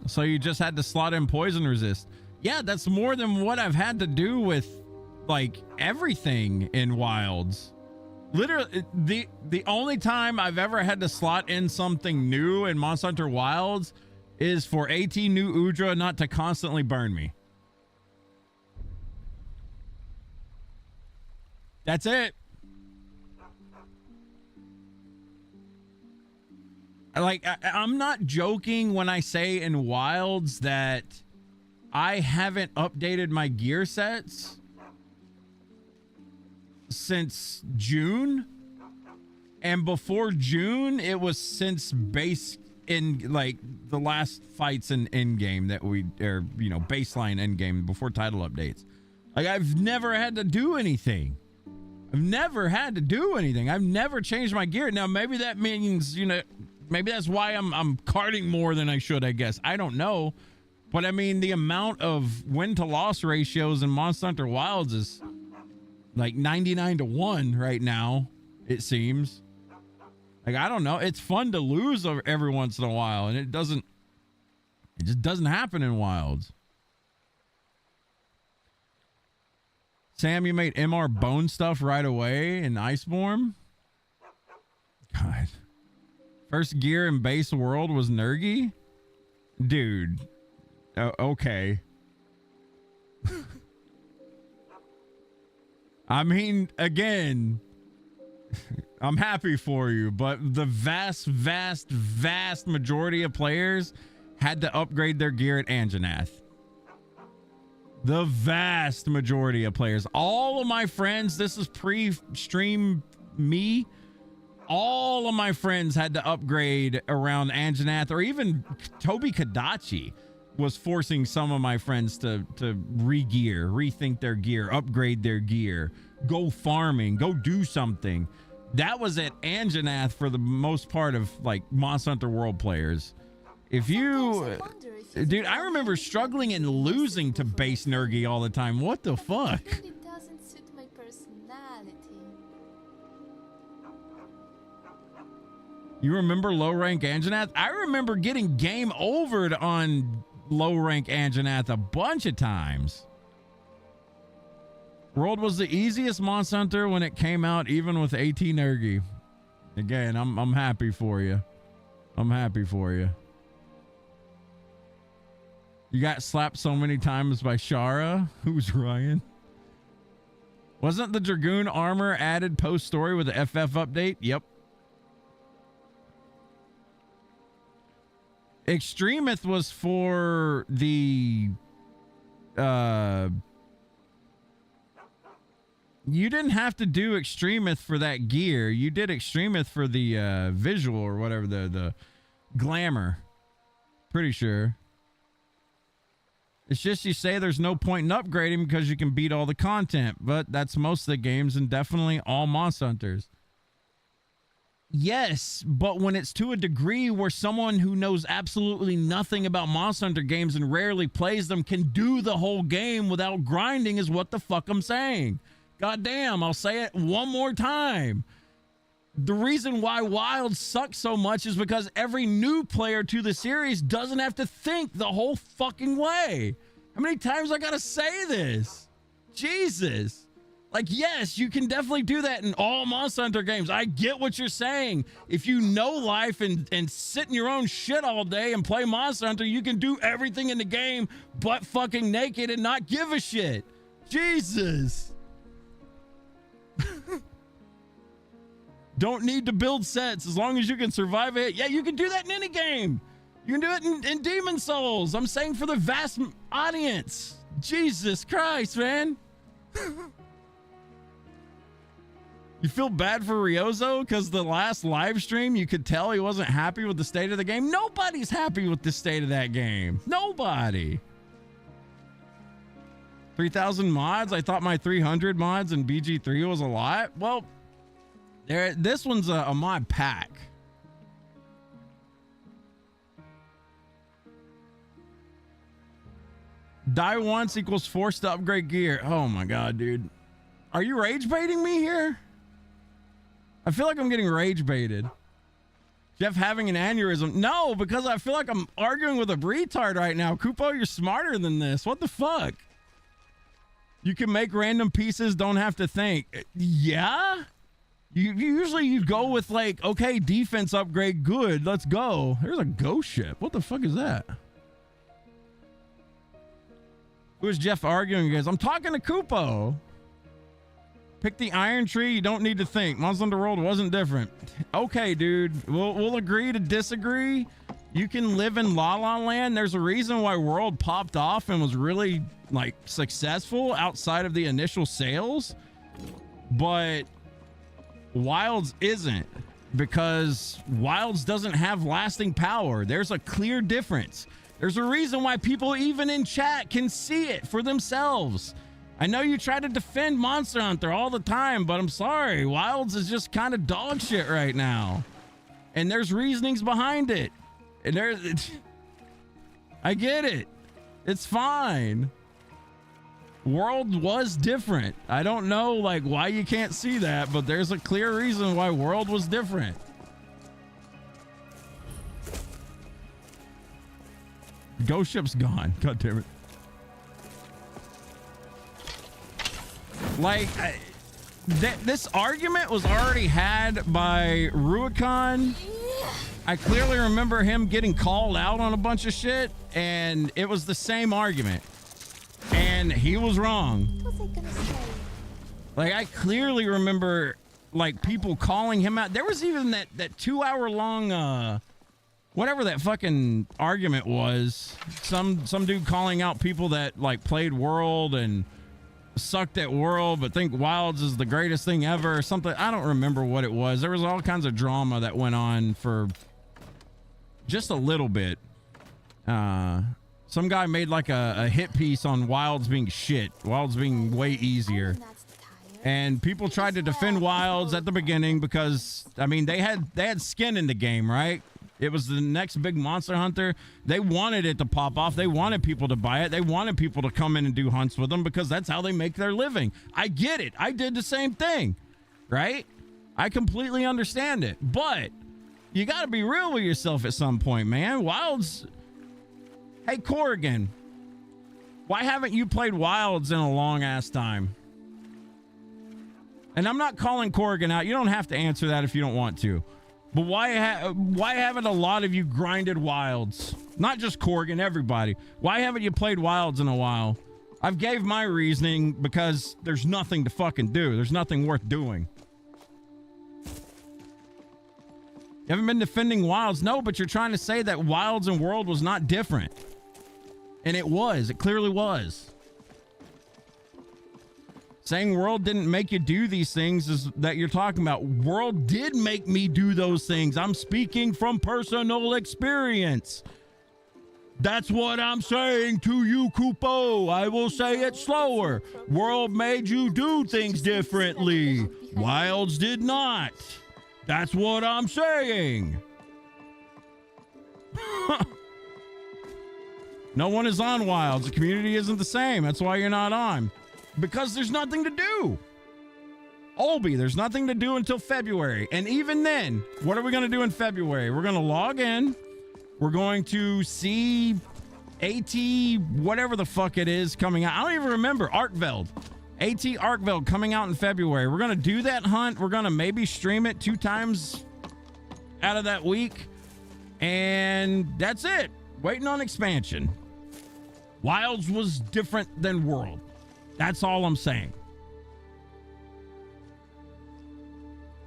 So you just had to slot in poison resist. Yeah, that's more than what I've had to do with like everything in Wilds. Literally, the only time I've ever had to slot in something new in Monster Hunter Wilds is for AT New Udra not to constantly burn me. That's it. Like, I'm not joking when I say in Wilds that I haven't updated my gear sets since June. And before June, it was since base in like the last fights in endgame that we, or, you know, baseline endgame before title updates. Like, I've never had to do anything. I've never had to do anything. I've never changed my gear. Now, maybe that means, you know, maybe that's why I'm carting more than I should, I guess. I don't know. But I mean, the amount of win to loss ratios in Monster Hunter Wilds is like 99-1 right now, it seems. Like, I don't know. It's fun to lose every once in a while, and it just doesn't happen in Wilds. Sam, you made MR bone stuff right away in Iceborne? God. First gear in base world was Nergi? Dude. Okay. I mean, again, I'm happy for you, but the vast majority of players had to upgrade their gear at Anjanath. The vast majority of players. All of my friends, this is pre-stream me, all of my friends had to upgrade around Anjanath, or even Toby Kadachi was forcing some of my friends to re-gear, rethink their gear, upgrade their gear, go farming, go do something. That was at Anjanath for the most part of like Monster Hunter World players. If you, dude, I remember struggling and losing to base Nergi all the time. What the fuck? It doesn't suit my personality. You remember low rank Anjanath? I remember getting game overed on low rank Anjanath a bunch of times. World was the easiest Monster Hunter when it came out, even with AT Nergi. Again, I'm happy for you. I'm happy for you. You got slapped so many times by Shara. Who's Ryan? Wasn't the Dragoon armor added post-story with the FF update? Yep. Extremeth was for the... You didn't have to do Extremeth for that gear. You did Extremeth for the visual or whatever, the glamour. Pretty sure. It's just you say there's no point in upgrading because you can beat all the content, but that's most of the games and definitely all Monster Hunters. Yes, but when it's to a degree where someone who knows absolutely nothing about Monster Hunter games and rarely plays them can do the whole game without grinding is what the fuck I'm saying. God damn, I'll say it one more time. The reason why Wild sucks so much is because every new player to the series doesn't have to think the whole fucking way. How many times I gotta say this? Jesus. Like, yes, you can definitely do that in all Monster Hunter games. I get what you're saying. If you know life and sit in your own shit all day and play Monster Hunter, you can do everything in the game but fucking naked and not give a shit. Jesus. Don't need to build sets as long as you can survive it. Yeah, you can do that in any game. You can do it in Demon Souls. I'm saying for the vast audience. Jesus Christ, man. You feel bad for Ryozo because the last live stream you could tell he wasn't happy with the state of the game. Nobody's happy with the state of that game. Nobody. 3,000 mods. I thought my 300 mods in BG3 was a lot. Well, this one's a mod pack. Die once equals forced to upgrade gear. Oh my god, dude. Are you rage baiting me here? I feel like I'm getting rage baited. Jeff having an aneurysm. No, because I feel like I'm arguing with a retard right now. Kupo, you're smarter than this. What the fuck? You can make random pieces, don't have to think. Yeah? Usually you go with like, okay, defense upgrade, good, let's go. There's a ghost ship. What the fuck is that? Who is Jeff arguing against? I'm talking to Kupo. Pick the iron tree. You don't need to think. Monster Hunter World wasn't different. Okay, dude. We'll agree to disagree. You can live in La La Land. There's a reason why World popped off and was really like successful outside of the initial sales. But Wilds isn't, because Wilds doesn't have lasting power. There's a clear difference. There's a reason why people even in chat can see it for themselves. I know you try to defend Monster Hunter all the time, but I'm sorry. Wilds is just kind of dog shit right now. And there's reasonings behind it. And I get it. It's fine. World was different. I don't know like why you can't see that, but there's a clear reason why World was different. Ghost ship's gone. God damn it. Like, this argument was already had by Ruicon. I clearly remember him getting called out on a bunch of shit, and it was the same argument. And he was wrong. What was I gonna say? Like, I clearly remember, like, people calling him out. There was even that 2-hour long, whatever that fucking argument was. Some dude calling out people that, like, played World and sucked at World but think Wilds is the greatest thing ever or something. I don't remember what it was. There was all kinds of drama that went on for just a little bit. Some guy made like a hit piece on Wilds being shit, Wilds being way easier, and people tried to defend Wilds at the beginning because I mean they had skin in the game, right? It was the next big Monster Hunter. They wanted it to pop off. They wanted people to buy it. They wanted people to come in and do hunts with them because that's how they make their living. I get it. I did the same thing, right? I completely understand it. But you got to be real with yourself at some point, man. Wilds. Hey, Corrigan, why haven't you played Wilds in a long ass time? And I'm not calling Corrigan out. You don't have to answer that if you don't want to. But why haven't a lot of you grinded Wilds? Not just Corrigan, everybody. Why haven't you played Wilds in a while? I've gave my reasoning because there's nothing to fucking do. There's nothing worth doing. You haven't been defending Wilds? No, but you're trying to say that Wilds and World was not different. And it was. It clearly was. Saying World didn't make you do these things is that you're talking about. World did make me do those things. I'm speaking from personal experience. That's what I'm saying to you, Kupo. I will say it slower. World made you do things differently. Wilds did not. That's what I'm saying. No one is on Wilds. The community isn't the same. That's why you're not on. Because there's nothing to do. Olby, there's nothing to do until February. And even then, what are we going to do in February? We're going to log in. We're going to see AT, whatever the fuck it is coming out. I don't even remember. Artveld. AT Arkville coming out in February. We're going to do that hunt. We're going to maybe stream it 2 times out of that week. And that's it. Waiting on expansion. Wilds was different than World. That's all I'm saying.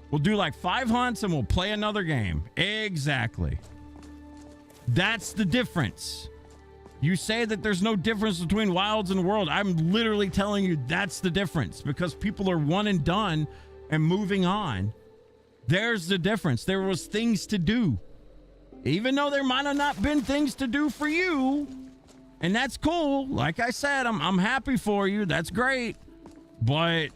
We'll do like 5 hunts and we'll play another game. Exactly. That's the difference. You say that there's no difference between Wilds and World. I'm literally telling you that's the difference, because people are one and done and moving on. There's the difference. There was things to do, even though there might have not been things to do for you. And that's cool. Like I said, I'm happy for you. That's great. But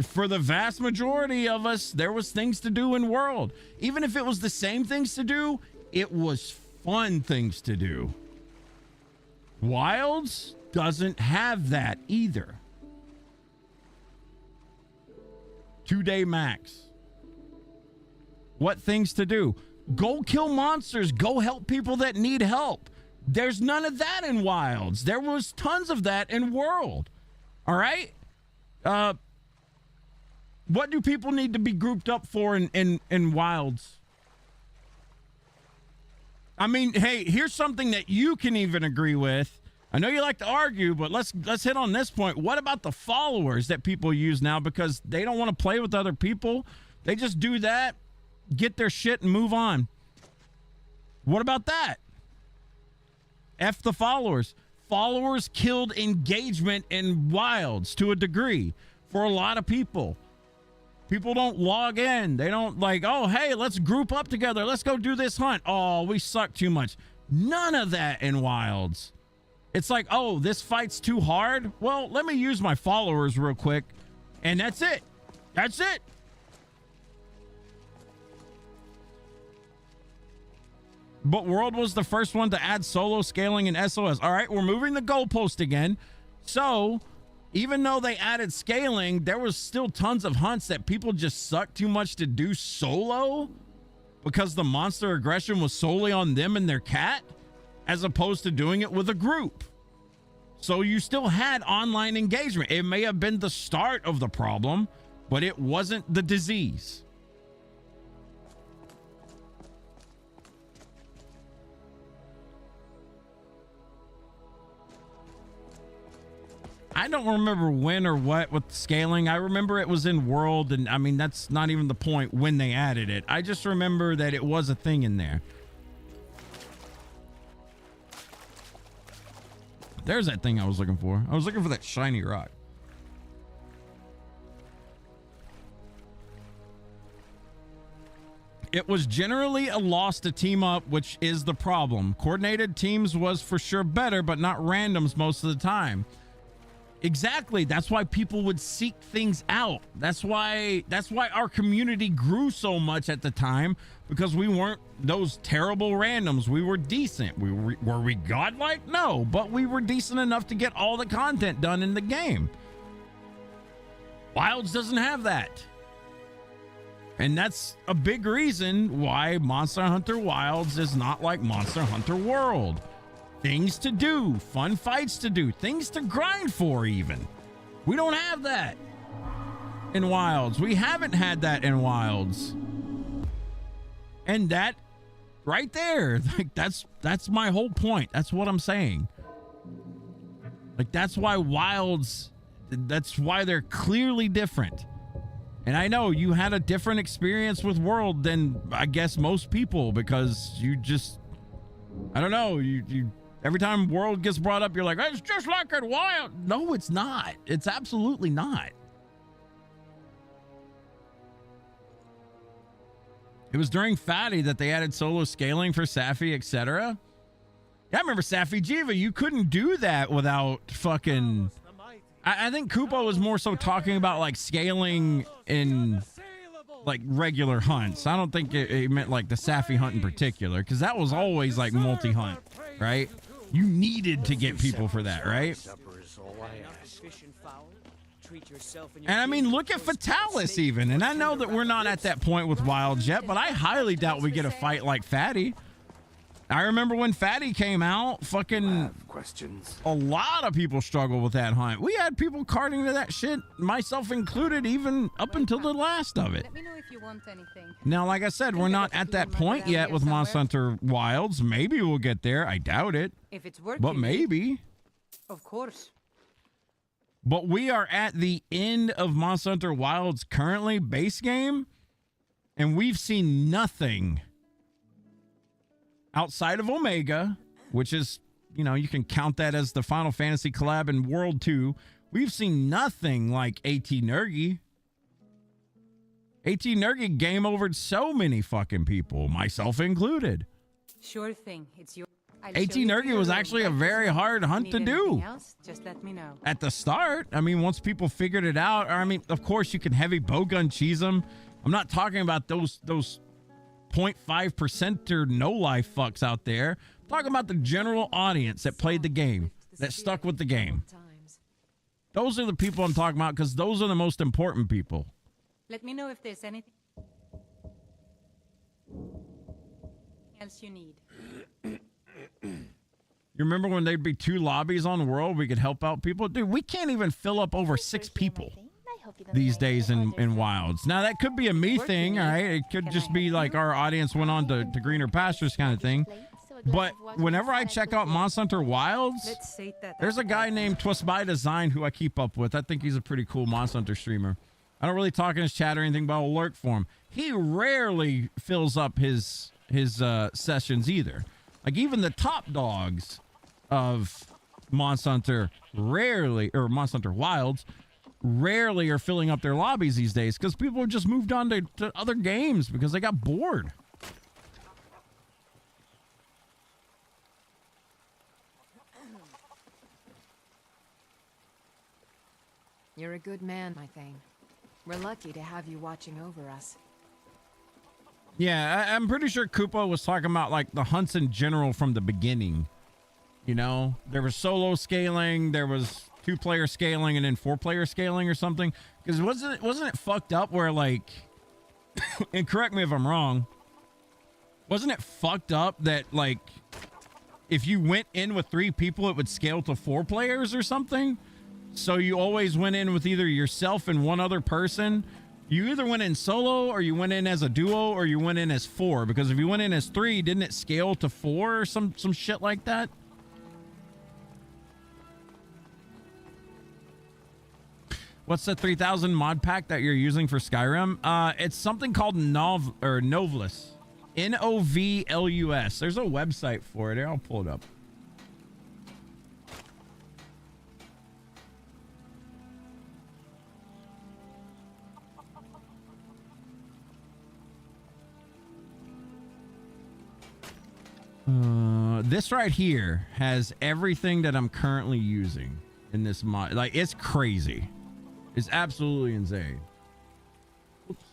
for the vast majority of us, there was things to do in World. Even if it was the same things to do, it was fun things to do. Wilds doesn't have that either. 2-day max. What things to do? Go kill monsters. Go help people that need help. There's none of that in Wilds. There was tons of that in World. All right? What do people need to be grouped up for in Wilds? I mean, hey, here's something that you can even agree with. I know you like to argue, but let's hit on this point. What about the followers that people use now because they don't want to play with other people? They just do that, get their shit, and move on. What about that? F the followers. Followers killed engagement in Wilds to a degree for a lot of people. People don't log in. They don't like, oh, hey, let's group up together. Let's go do this hunt. Oh, we suck too much. None of that in Wilds. It's like, oh, this fight's too hard. Well, let me use my followers real quick. And that's it. That's it. But World was the first one to add solo scaling and SOS. All right, we're moving the goalpost again. So even though they added scaling, there was still tons of hunts that people just sucked too much to do solo because the monster aggression was solely on them and their cat, as opposed to doing it with a group. So you still had online engagement. It may have been the start of the problem, but it wasn't the disease. I don't remember when or what with scaling. I remember it was in World, and I mean, that's not even the point when they added it. I just remember that it was a thing in there. There's that thing I was looking for. I was looking for that shiny rock. It was generally a loss to team up, which is the problem. Coordinated teams was for sure better, but not randoms most of the time. Exactly. That's why people would seek things out. That's why our community grew so much at the time, because we weren't those terrible randoms. We were decent. Were we godlike? No, but we were decent enough to get all the content done in the game. Wilds doesn't have that. And that's a big reason why Monster Hunter Wilds is not like Monster Hunter World. Things to do, fun fights to do, things to grind for even. We don't have that in Wilds. We haven't had that in Wilds. And that right there, like that's my whole point. That's what I'm saying. Like that's why Wilds, that's why they're clearly different. And I know you had a different experience with World than I guess most people, because you just, I don't know, you every time World gets brought up, you're like, it's just like in Wild. No, it's not. It's absolutely not. It was during Fatty that they added solo scaling for Safi, etc. Yeah, I remember Safi Jiva. You couldn't do that without fucking... I think Koopa was more so talking about like scaling in like regular hunts. I don't think it meant like the Safi hunt in particular, because that was always like multi-hunt, right? You needed to get people for that, right? And I mean, look at Fatalis even. And I know that we're not at that point with Wilds yet, but I highly doubt we get a fight like Fatty. I remember when Fatty came out, fucking Questions? a lot of people struggled with that hunt. We had people carting to that shit, myself included, even up until the last of it. Let me know if you want anything. Now, like I said, we're not at that point yet with Monster Hunter Wilds. Maybe we'll get there. I doubt it, If it's working, but maybe. Of course. But we are at the end of Monster Hunter Wilds currently, base game, and we've seen nothing outside of Omega, which is, you know, you can count that as the Final Fantasy collab in World 2. We've seen nothing like AT Nergi. AT Nergi game overed so many fucking people, myself included. Sure thing. It's your. AT Nergi was actually a very hard hunt to do. Else, just let me know. At the start, I mean, once people figured it out, or I mean, of course you can heavy bowgun cheese them. I'm not talking about those 0.5% or no life fucks out there. I'm talking about the general audience that played the game, that stuck with the game. Those are the people I'm talking about, because those are the most important people. Let me know if there's anything else you need. You remember when there'd be 2 lobbies on World, we could help out people? Dude, we can't even fill up over 6 people these days in Wilds. Now, that could be a me thing, all right? It could just be like our audience went on to greener pastures kind of thing. But whenever I check out Monster Hunter Wilds, there's a guy named Twist by Design who I keep up with. I think he's a pretty cool Monster Hunter streamer. I don't really talk in his chat or anything, but I'll lurk for him. He rarely fills up his sessions either. Like, even the top dogs of Monster Hunter Monster Hunter Wilds rarely are filling up their lobbies these days, because people have just moved on to other games because they got bored. You're a good man, my thing. We're lucky to have you watching over us. Yeah, I'm pretty sure Koopa was talking about like the hunts in general from the beginning. You know, there was solo scaling, there was 2-player scaling, and then 4-player scaling or something. Because wasn't it fucked up where, like, and correct me if I'm wrong, wasn't it fucked up that, like, if you went in with 3 people, it would scale to 4 players or something? So you always went in with either yourself and one other person. You either went in solo, or you went in as a duo, or you went in as 4. Because if you went in as 3, didn't it scale to 4 or some shit like that? What's the 3000 mod pack that you're using for Skyrim? It's something called Nolvus. Novlus. There's a website for it. Here, I'll pull it up. This right here has everything that I'm currently using in this mod. Like, it's crazy. It's absolutely insane. Oops.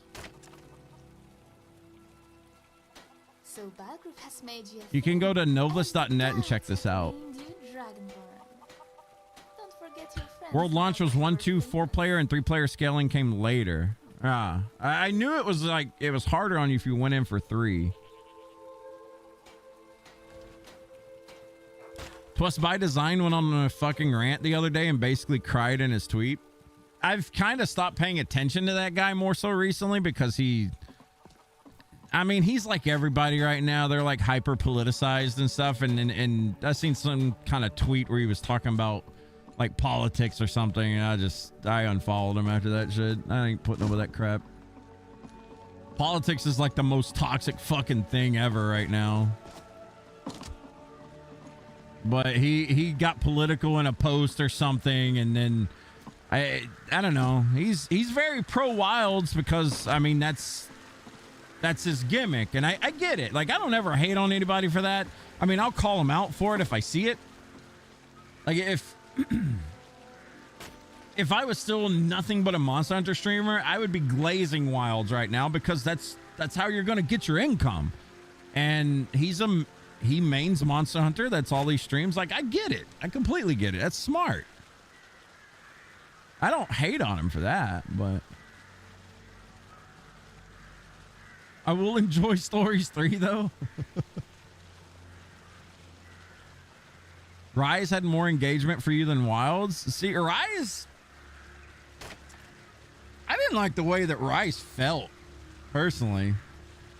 So Balgroup has made You can go to novlus.net and check this out. World launch was 1, 2, 4-player, and 3-player scaling came later. I knew it was like it was harder on you if you went in for 3. Twist by Design went on a fucking rant the other day and basically cried in his tweet. I've kind of stopped paying attention to that guy more so recently because he's like everybody right now. They're like hyper politicized and stuff. And I seen some kind of tweet where he was talking about like politics or something. And I unfollowed him after that shit. I ain't putting up with that crap. Politics is like the most toxic fucking thing ever right now. But he got political in a post or something, and then I don't know. He's very pro Wilds because I mean that's his gimmick, and I get it. Like, I don't ever hate on anybody for that. I mean, I'll call him out for it if I see it. Like, if I was still nothing but a Monster Hunter streamer, I would be glazing Wilds right now because that's how you're gonna get your income. And he mains Monster Hunter. That's all he streams. Like, I get it. I completely get it. That's smart. I don't hate on him for that, but I will enjoy Stories 3 though. Rise had more engagement for you than Wilds. See, Rise, I didn't like the way that Rise felt, personally.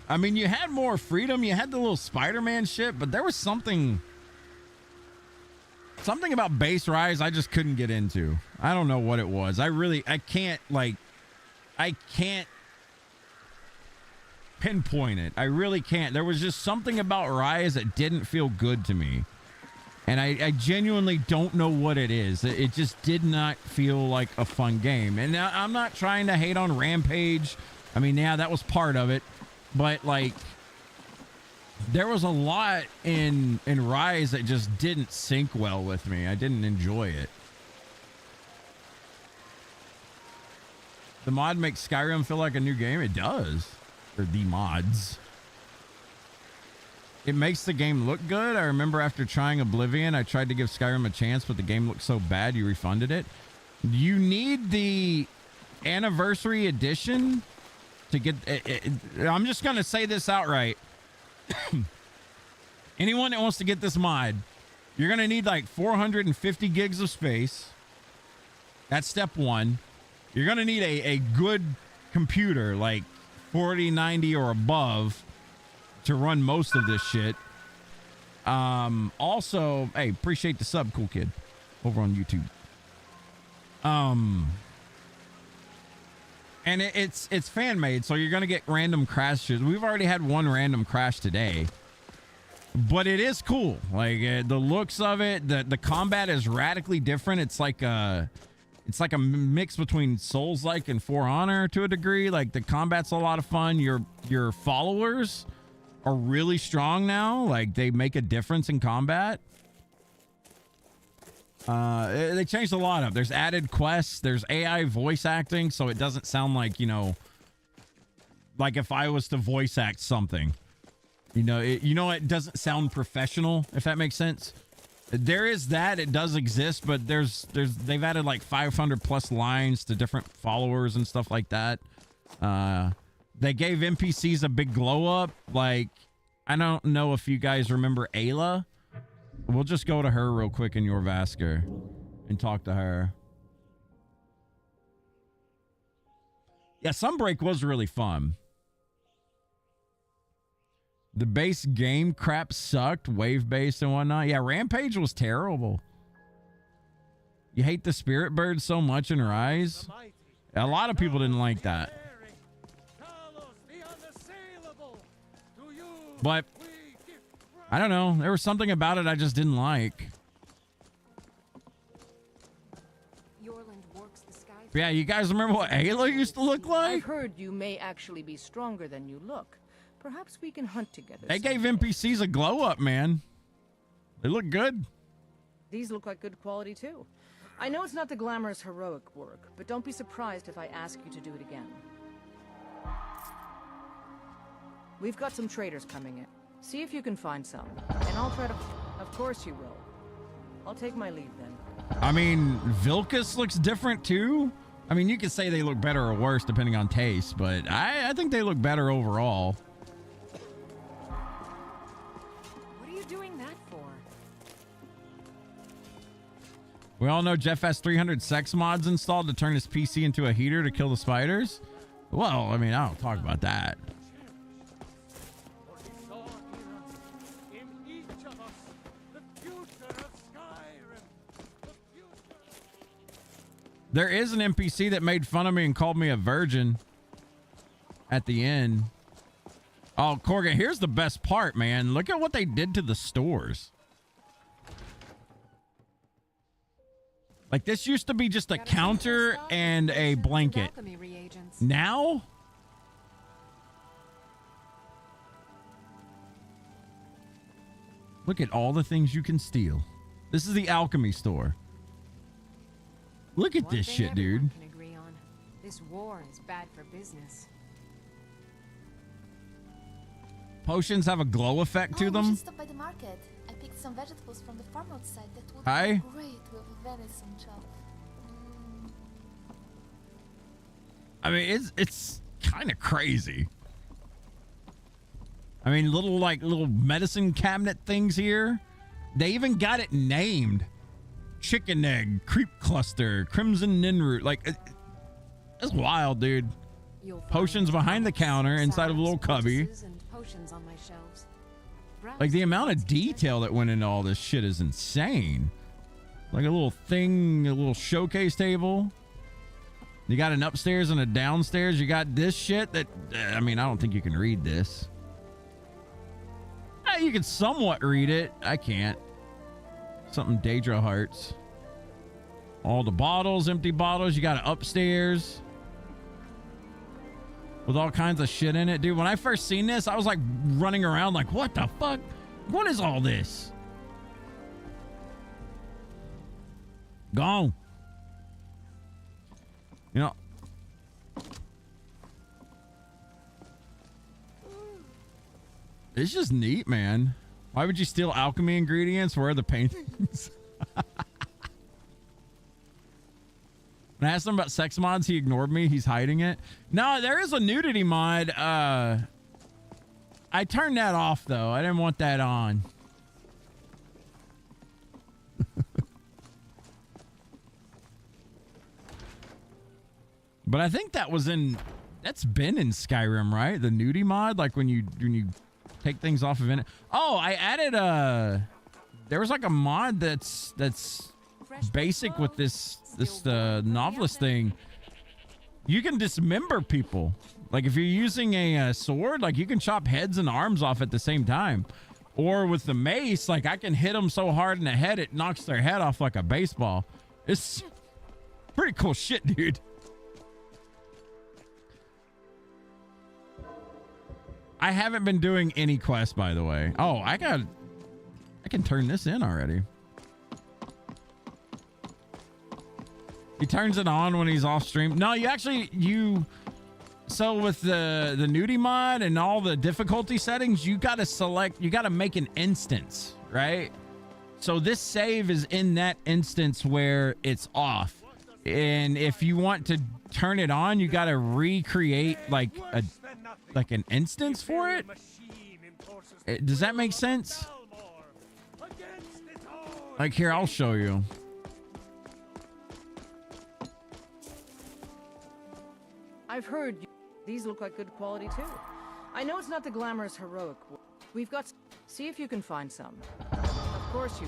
I mean, you had more freedom. You had the little Spider-Man shit, but there was something about base Rise I just couldn't get into. I don't know what it was. I can't pinpoint it. I really can't. There was just something about Rise that didn't feel good to me. And I genuinely don't know what it is. It just did not feel like a fun game. And now I'm not trying to hate on Rampage. I mean, yeah, that was part of it. But, like, there was a lot in Rise that just didn't sync well with me. I didn't enjoy it. The mod makes Skyrim feel like a new game. It does. Or the mods. It makes the game look good. I remember after trying Oblivion, I tried to give Skyrim a chance, but the game looked so bad you refunded it. You need the anniversary edition to get it. I'm just going to say this outright. Anyone that wants to get this mod, you're going to need like 450 gigs of space. That's step one. You're going to need a good computer, like 4090 or above, to run most of this shit. Also, hey, appreciate the sub, cool kid, over on YouTube. And it's fan made, so you're gonna get random crashes. We've already had one random crash today, but it is cool. Like the looks of it, the combat is radically different. It's like a mix between Souls-like and For Honor to a degree. Like the combat's a lot of fun. Your followers are really strong now. Like they make a difference in combat. They changed a lot up. There's added quests. There's AI voice acting, so it doesn't sound like, you know, like if I was to voice act something, it doesn't sound professional, if that makes sense. There is that. It does exist, but they've added like 500 plus lines to different followers and stuff like that. They gave NPCs a big glow up. Like, I don't know if you guys remember Ayla. We'll just go to her real quick in your Vasker and talk to her. Yeah, Sunbreak was really fun. The base game crap sucked, wave-based and whatnot. Yeah, Rampage was terrible. You hate the Spirit Bird so much in Rise? A lot of people didn't like that. But I don't know. There was something about it I just didn't like. Yeah, you guys remember what Ayla used to look like? I've heard you may actually be stronger than you look. Perhaps we can hunt together. They gave NPCs a glow up, man. They look good. These look like good quality too. I know it's not the glamorous heroic work, but don't be surprised if I ask you to do it again. We've got some traders coming in. See if you can find some, and I'll try to... Of course you will. I'll take my leave then. I mean, Vilcus looks different too. I mean, you could say they look better or worse depending on taste, but I think they look better overall. What are you doing that for? We all know Jeff has 300 sex mods installed to turn his PC into a heater to kill the spiders. Well, I mean, I don't talk about that. There is an NPC that made fun of me and called me a virgin at the end. Oh, Corgan, here's the best part, man. Look at what they did to the stores. Like, this used to be just a counter and a blanket. Now, look at all the things you can steal. This is the alchemy store. Look at this shit, dude. Can agree on. This war is bad for business. Potions have a glow effect to them. We should stop by the market. I picked some vegetables from the farm outside that would be great with a venison chop. I mean, it's kind of crazy. I mean, little medicine cabinet things here. They even got it named. Chicken egg, creep cluster, crimson ninroot. Like, that's wild, dude. Potions behind the counter inside of a little cubby. And potions on my shelves. Like, the amount of detail that went into all this shit is insane. Like a little thing, a little showcase table. You got an upstairs and a downstairs. You got this shit that, I mean, I don't think you can read this. You can somewhat read it. I can't. Something Daedra Hearts. All the bottles, empty bottles. You got it upstairs with all kinds of shit in it. Dude, when I first seen this, I was like running around like, what the fuck? What is all this? Gone. You know, it's just neat, man. Why would you steal alchemy ingredients? Where are the paintings? When I asked him about sex mods, he ignored me. He's hiding it. No, there is a nudity mod. I turned that off, though. I didn't want that on. But I think that was that's been in Skyrim, right? The nudity mod, like when you take things off of it. Oh, I added there was like a mod that's basic with this Nolvus thing. You can dismember people. Like if you're using a sword, like you can chop heads and arms off at the same time. Or with the mace, like I can hit them so hard in the head it knocks their head off like a baseball. It's pretty cool shit, dude. I haven't been doing any quests, by the way. Oh, I can turn this in already. He turns it on when he's off stream. No, so with the nudie mod and all the difficulty settings, you got to make an instance, right? So this save is in that instance where it's off. And if you want to turn it on, you got to recreate like an instance for it. Does that make sense? Like here, I'll show you. I've heard these look like good quality too. I know it's not the glamorous heroic. We've got. See if you can find some. Of course you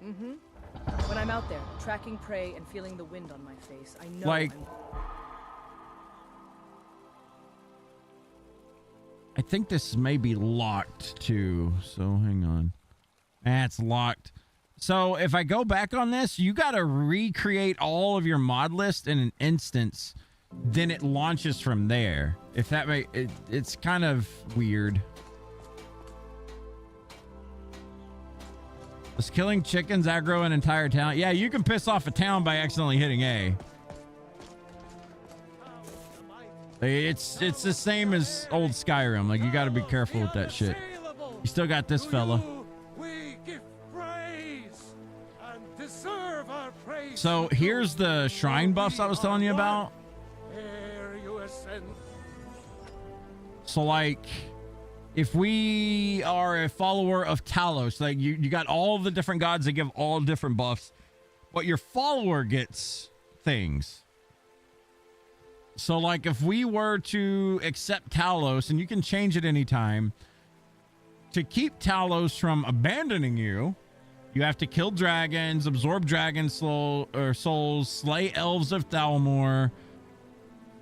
will. Mm-hmm. When I'm out there, tracking prey and feeling the wind on my face, I know. Like, I think this may be locked too. So hang on. It's locked. So if I go back on this, you got to recreate all of your mod list in an instance. Then it launches from there. If that it's kind of weird. Does killing chickens aggro an entire town? Yeah, you can piss off a town by accidentally hitting A. It's the same as old Skyrim. Like, you got to be careful with that shit. You still got this fella. So here's the shrine buffs I was telling you about. So like, if we are a follower of Talos, like you got all the different gods that give all different buffs, but your follower gets things. So like if we were to accept Talos, and you can change it anytime, to keep Talos from abandoning you, you have to kill dragons, absorb dragon souls, slay elves of Thalmor,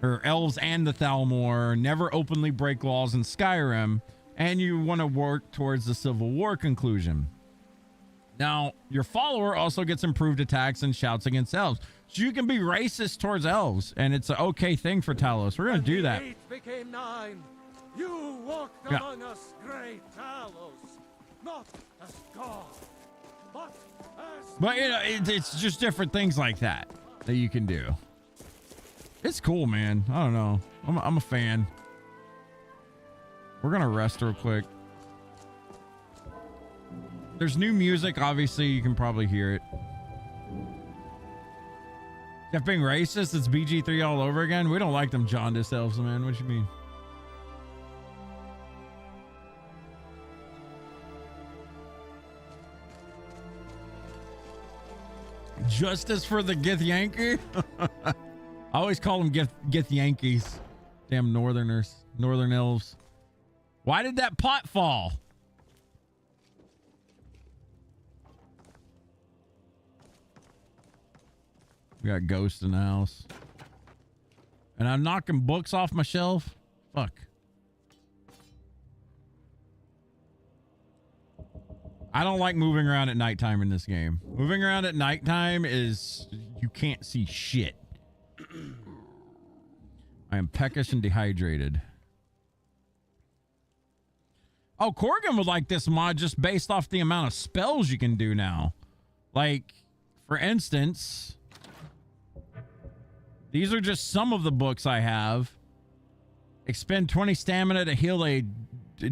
or elves and the Thalmor, never openly break laws in Skyrim, and you want to work towards the Civil War conclusion. Now, your follower also gets improved attacks and shouts against elves. So you can be racist towards elves, and it's an okay thing for Talos. We're going to do that. 8 became 9. You walked among us, great Talos, not as God. But you know, it's just different things like that you can do. It's cool, man. I don't know. I'm a fan. We're gonna rest real quick. There's new music. Obviously, you can probably hear it. Jeff being racist, it's BG3 all over again. We don't like them jaundiced elves, man. What you mean? Justice for the Githyanki? I always call them Githyankies. Damn northerners, northern elves. Why did that pot fall? We got ghosts in the house. And I'm knocking books off my shelf. Fuck. I don't like moving around at nighttime in this game. Moving around at nighttime is... you can't see shit. I am peckish and dehydrated. Oh, Corrigan would like this mod just based off the amount of spells you can do now. Like, for instance... these are just some of the books I have. Expend 20 stamina to heal a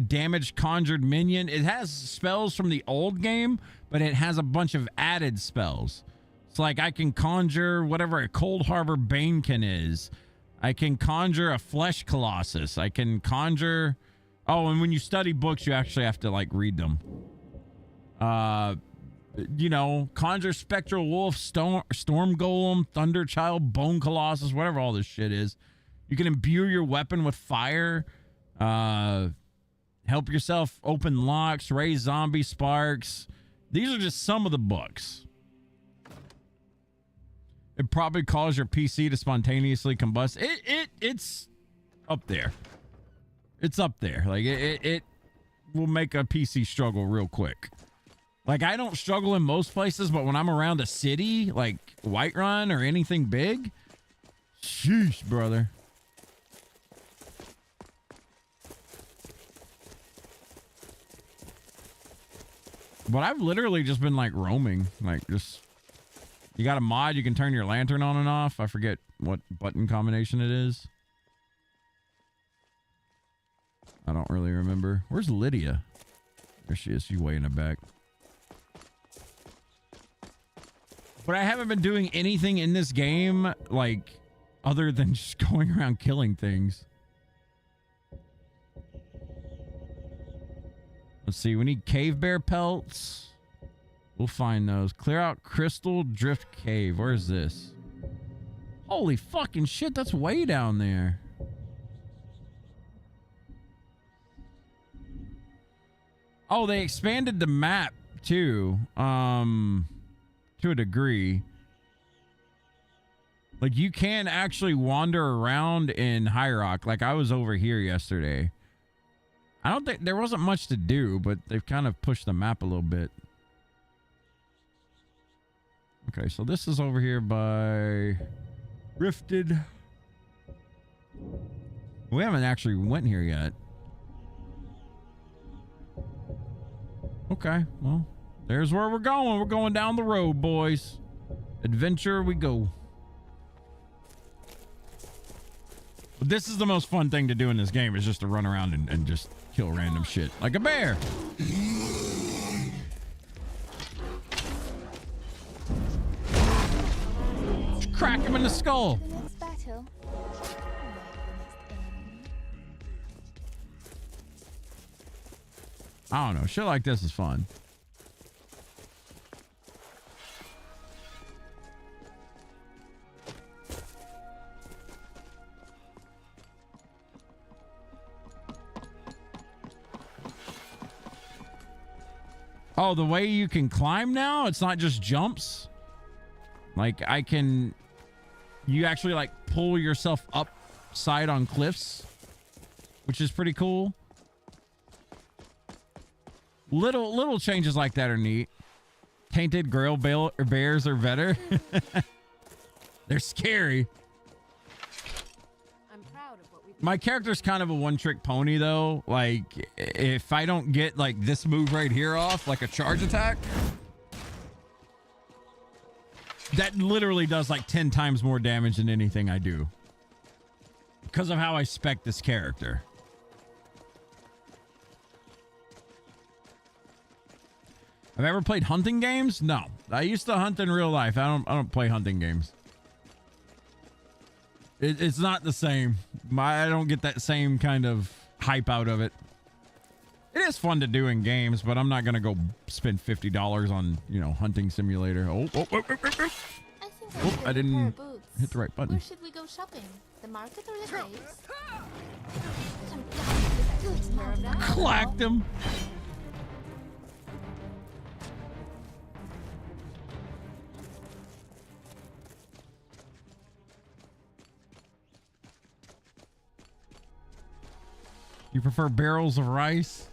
damaged conjured minion. It has spells from the old game, but it has a bunch of added spells. It's like I can conjure whatever a Cold Harbor Banekin is. I can conjure a Flesh Colossus. I can conjure... oh, and when you study books, you actually have to, like, read them. You know, conjure Spectral Wolf, Storm Golem, Thunder Child, Bone Colossus, whatever all this shit is. You can imbue your weapon with fire. Help yourself open locks, raise zombie sparks. These are just some of the books. It probably causes your PC to spontaneously combust. It's up there. It's up there. Like, it will make a PC struggle real quick. Like, I don't struggle in most places, but when I'm around a city, like Whiterun or anything big, sheesh, brother. But I've literally just been, like, roaming. Like, just... you got a mod, you can turn your lantern on and off. I forget what button combination it is. I don't really remember. Where's Lydia? There she is. She's way in the back. But I haven't been doing anything in this game, like, other than just going around killing things. Let's see. We need cave bear pelts. We'll find those. Clear out Crystal Drift Cave. Where is this? Holy fucking shit. That's way down there. Oh, they expanded the map too. To a degree. Like, you can actually wander around in High Rock. Like, I was over here yesterday. I don't think there wasn't much to do, but they've kind of pushed the map a little bit. Okay, so this is over here by Rifted. We haven't actually went here yet. Okay, well, there's where we're going. We're going down the road, boys. Adventure we go. But this is the most fun thing to do in this game, is just to run around and just kill random shit. Like a bear. Just crack him in the skull. The next battle. I don't know. Shit like this is fun. Oh, the way you can climb now, it's not just jumps. Like, I can... you actually, like, pull yourself upside on cliffs, which is pretty cool. Little changes like that are neat. Tainted Grail bears are better. They're scary. I'm proud of what we've My character's kind of a one-trick pony, though. Like, if I don't get, like, this move right here off, like a charge attack, that literally does, like, 10 times more damage than anything I do. Because of how I spec this character. Have I ever played hunting games? No. I used to hunt in real life. I don't play hunting games. It's not the same. I don't get that same kind of hype out of it. It is fun to do in games, but I'm not going to go spend $50 on, you know, hunting simulator. Oh. need Oop, a I pair didn't of boots. hit the right button. Where should we go shopping? The market or the caves? I'm dying to get good now that I know. Clacked him. You prefer barrels of rice?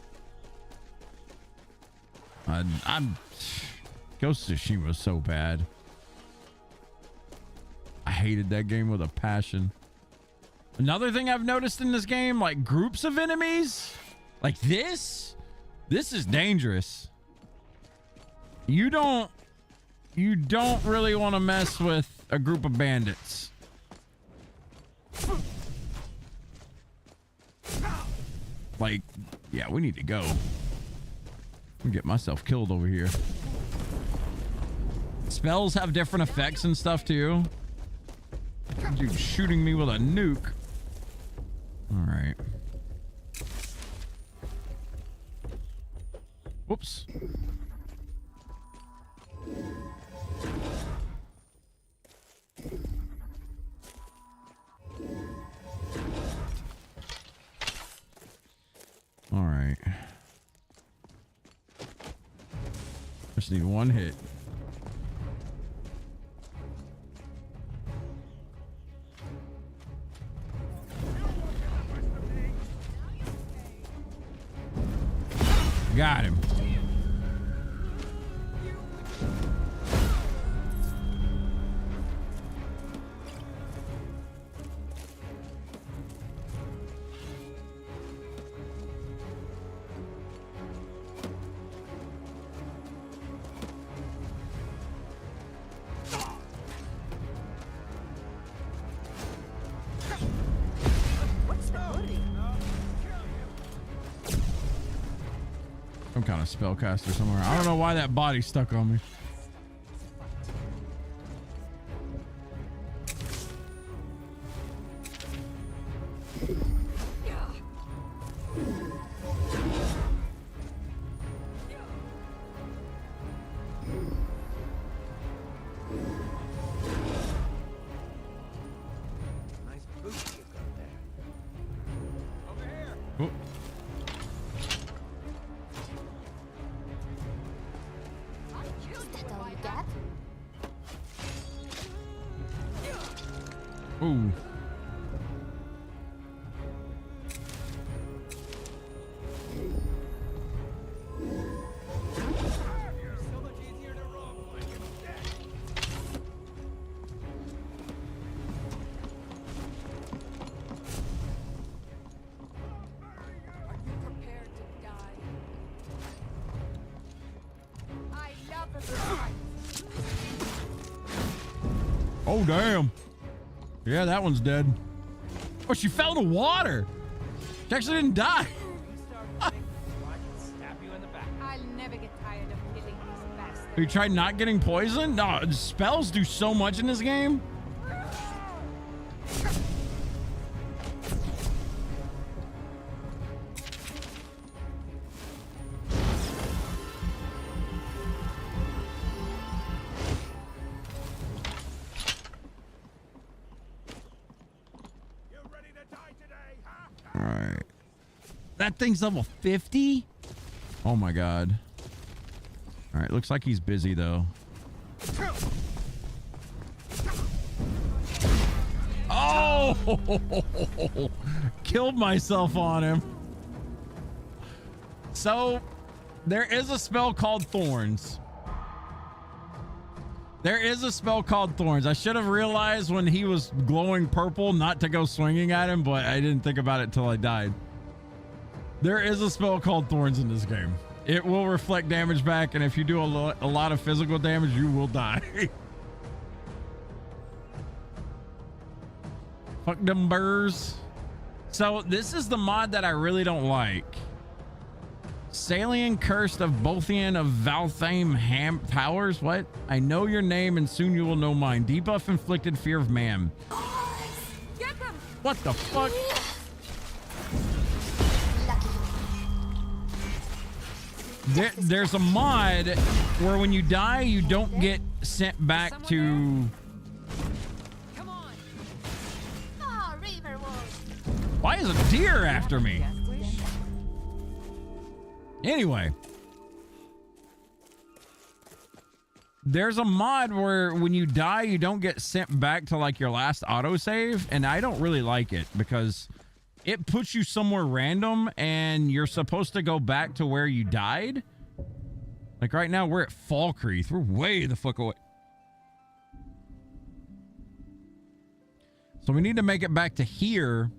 I'm Ghost of Tsushima was so bad. I hated that game with a passion. Another thing I've noticed in this game, like groups of enemies, like this is dangerous. You don't really want to mess with a group of bandits. Like, yeah, we need to go. I'm get myself killed over here. Spells have different effects and stuff too. Dude shooting me with a nuke. All right. Whoops. All right. Just need one hit. Got him. Some kind of spellcaster somewhere. I don't know why that body stuck on me. Nice boots you've got there. Over here. Oh. Is that all you got? Ooh. Oh, damn. Yeah, that one's dead. Oh, she fell in the water. She actually didn't die. I'll never get tired of killing these bastards. Have you tried not getting poisoned? No, spells do so much in this game. All right. That thing's level 50? Oh my god. All right, looks like he's busy though. Oh! Killed myself on him. So, there is a spell called Thorns. There is a spell called Thorns. I should have realized when he was glowing purple not to go swinging at him, but I didn't think about it till I died. There is a spell called Thorns in this game. It will reflect damage back, and if you do a lot of physical damage, you will die. Fuck them burrs. So this is the mod that I really don't like. Salian Cursed of Bothian of Valthame Towers. What? I know your name and soon you will know mine. Debuff inflicted fear of man. Get them! What the fuck? There's a mod where when you die, you don't get sent back to Why is a deer after me? Anyway. There's a mod where when you die, you don't get sent back to like your last autosave. And I don't really like it because it puts you somewhere random and you're supposed to go back to where you died. Like right now, we're at Falkreath. We're way the fuck away. So we need to make it back to here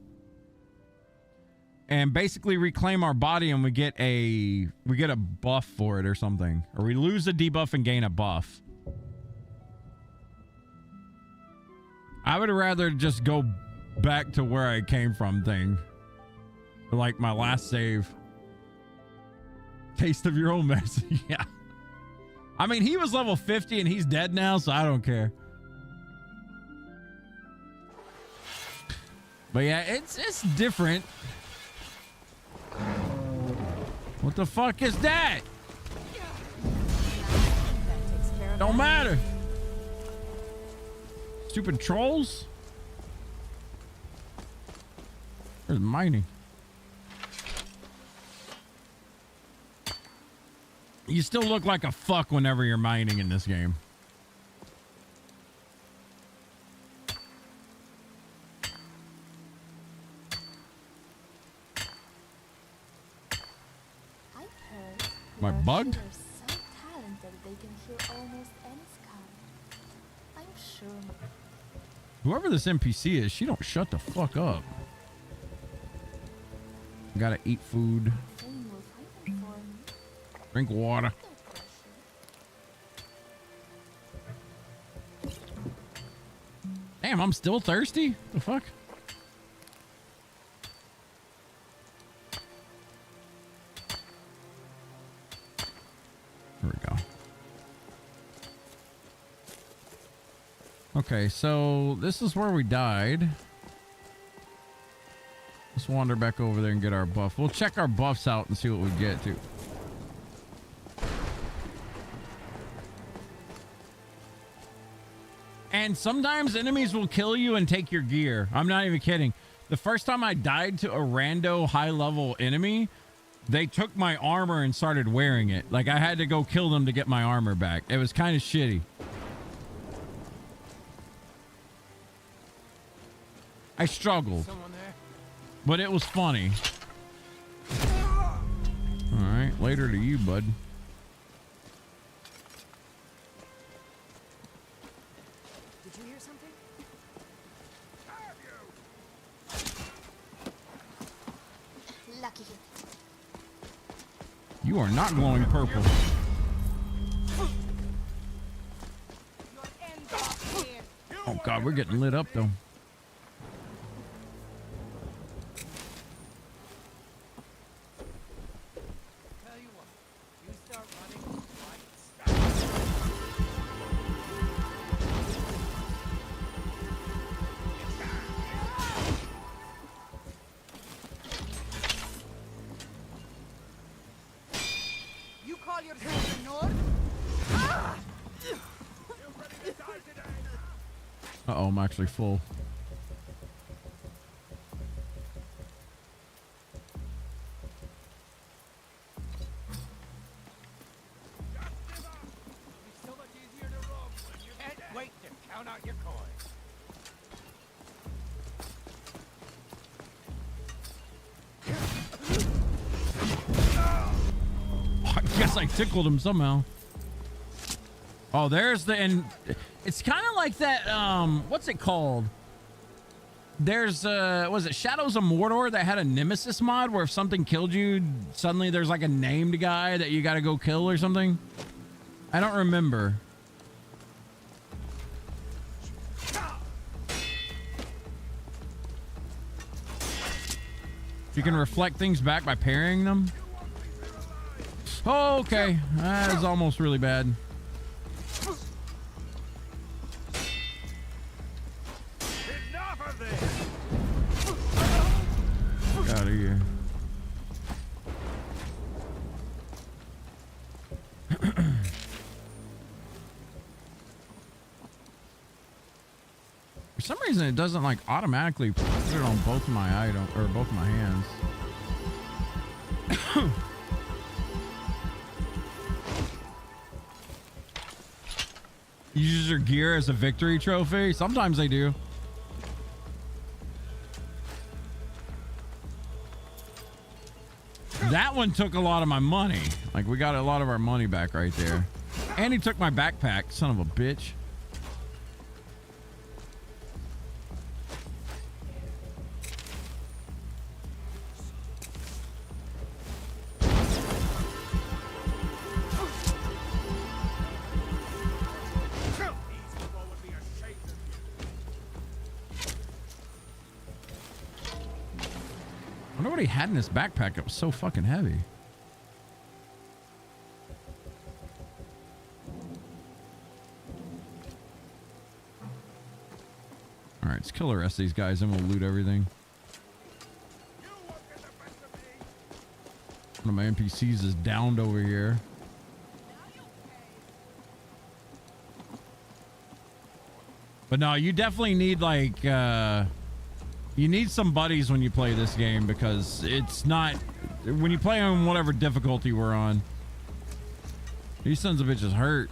and basically reclaim our body, and we get a buff for it or something. Or we lose a debuff and gain a buff. I would rather just go back to where I came from thing. Like my last save. Taste of your own mess. Yeah. I mean, he was level 50 and he's dead now, so I don't care. But yeah, it's different. What the fuck is that? Don't matter. Stupid trolls. There's mining. You still look like a fuck whenever you're mining in this game. Am I bugged? So talented they can hear almost any sky. I'm sure. Whoever this NPC is, she don't shut the fuck up. Gotta eat food. Drink water. Damn, I'm still thirsty? The fuck? Here we go. Okay, so this is where we died. Let's wander back over there and get our buff. We'll check our buffs out and see what we get too. And sometimes enemies will kill you and take your gear. I'm not even kidding. The first time I died to a rando high level enemy, they took my armor and started wearing it. Like I had to go kill them to get my armor back. It was kind of shitty. I struggled, but it was funny. All right, later to you, bud. Did you hear something? Lucky. You are not glowing purple. Oh God, we're getting lit up though. Uh-oh, I'm actually full. Wait to count out your coins. I guess I tickled him somehow. Oh, there's the end. It's kind of like that, what's it called? There's, was it Shadows of Mordor that had a Nemesis mod where if something killed you, suddenly there's like a named guy that you gotta go kill or something? I don't remember. You can reflect things back by parrying them? Oh, okay. That is almost really bad. Get out of here. We're some reason it doesn't like automatically put it on both of my items or both of my hands. Use your gear as a victory trophy. Sometimes they do. That one took a lot of my money. Like, we got a lot of our money back right there. And he took my backpack, son of a bitch. I wonder what he had in his backpack. It was so fucking heavy. All right, let's kill the rest of these guys and we'll loot everything. One of my NPCs is downed over here. But no, you definitely need like you need some buddies when you play this game, because it's not, when you play on whatever difficulty we're on, these sons of bitches hurt.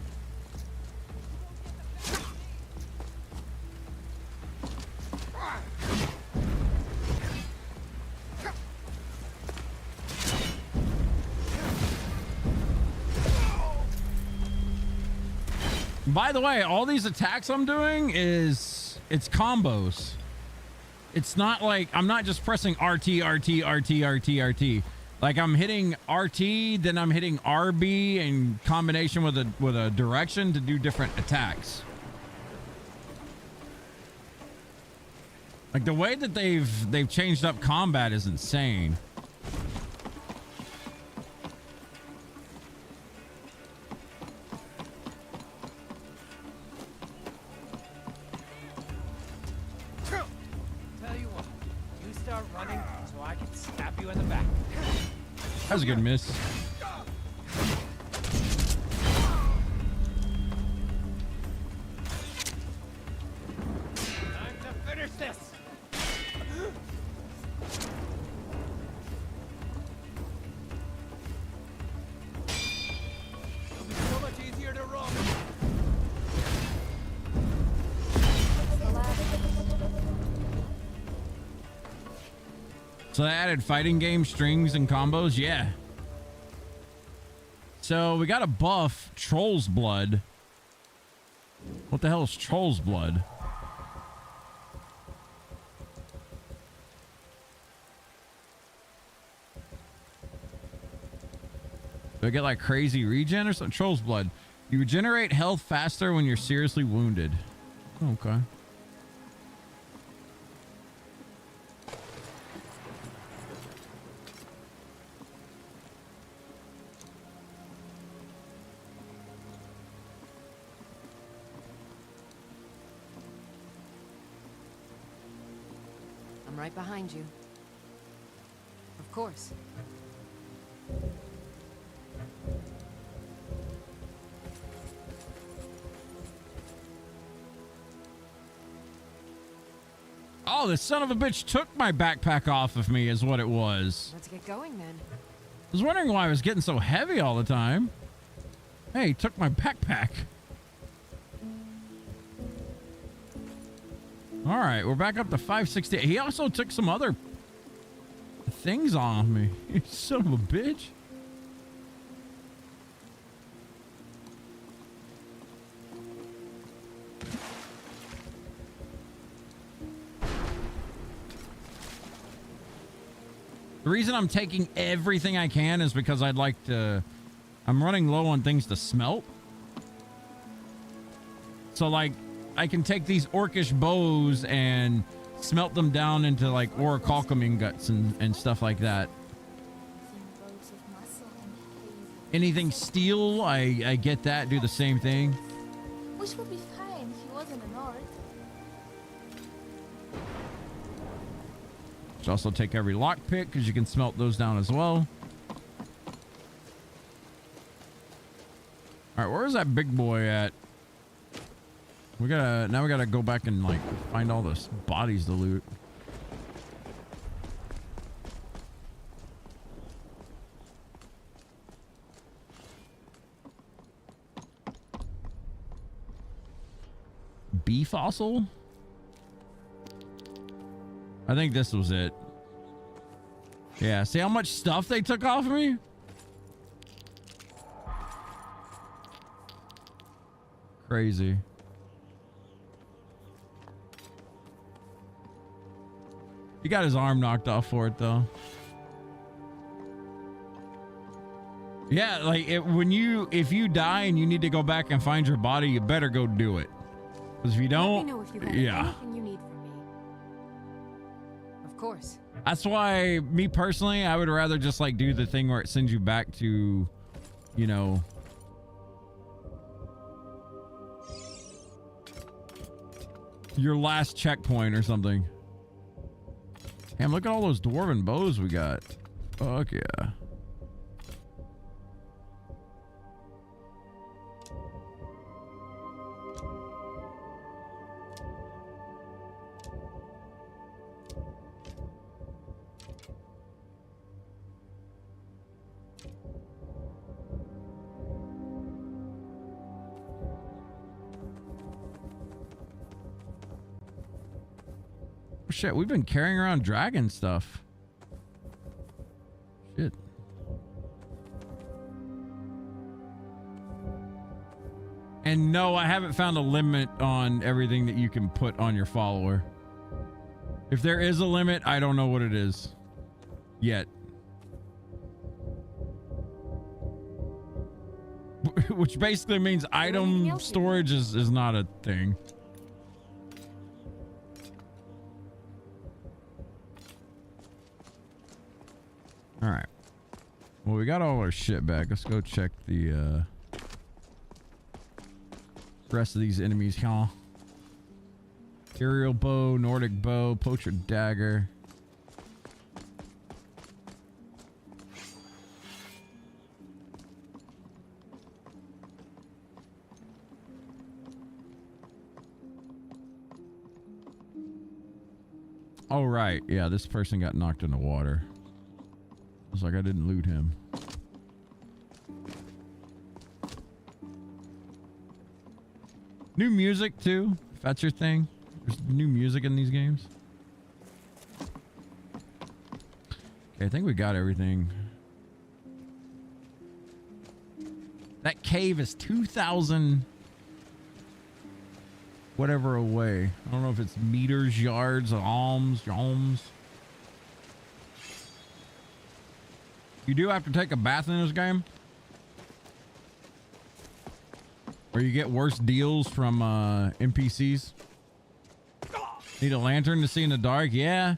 By the way, all these attacks I'm doing it's combos. It's not like I'm not just pressing RT, RT, RT, RT, RT. Like I'm hitting RT, then I'm hitting RB in combination with a direction to do different attacks. Like the way that they've changed up combat is insane. That was a good miss. Time to finish this. It'll be so much easier to run. So they added fighting game strings and combos. Yeah. So we got a buff, Troll's Blood. What the hell is Troll's Blood? Do I get like crazy regen or something? Troll's Blood. You regenerate health faster when you're seriously wounded. Okay. I'm right behind you. Of course. Oh, the son of a bitch took my backpack off of me is what it was. Let's get going then. I was wondering why I was getting so heavy all the time. Hey, he took my backpack. All right, we're back up to 560. He also took some other things off me. You son of a bitch. The reason I'm taking everything I can is because I'd like to... I'm running low on things to smelt. So, like, I can take these orcish bows and smelt them down into, like, orichalcum ingots and stuff like that. Anything steel, I get that, do the same thing. Which would be fine if he wasn't a Nord. Should also take every lockpick because you can smelt those down as well. All right, where's that big boy at? We gotta go back and like find all the bodies to loot. Bee fossil? I think this was it. Yeah, see how much stuff they took off of me? Crazy. He got his arm knocked off for it though. Yeah, like if you die and you need to go back and find your body, you better go do it. Because if you don't, Let me know if you have yeah. anything you need from me. Of course. That's why, me personally, I would rather just like do the thing where it sends you back to, you know, your last checkpoint or something. Damn, look at all those dwarven bows we got. Fuck yeah. Shit, we've been carrying around dragon stuff. Shit. And no, I haven't found a limit on everything that you can put on your follower. If there is a limit, I don't know what it is yet. Which basically means item storage is not a thing. All right. Well, we got all our shit back. Let's go check the rest of these enemies, huh? Aerial bow, Nordic bow, poacher dagger. Oh, right. Yeah, this person got knocked in the water. It's like I didn't loot him. New music too, if that's your thing. There's new music in these games. Okay, I think we got everything. That cave is 2,000 whatever away. I don't know if it's meters, yards, alms. You do have to take a bath in this game, or you get worse deals from NPCs. Need a lantern to see in the dark? Yeah,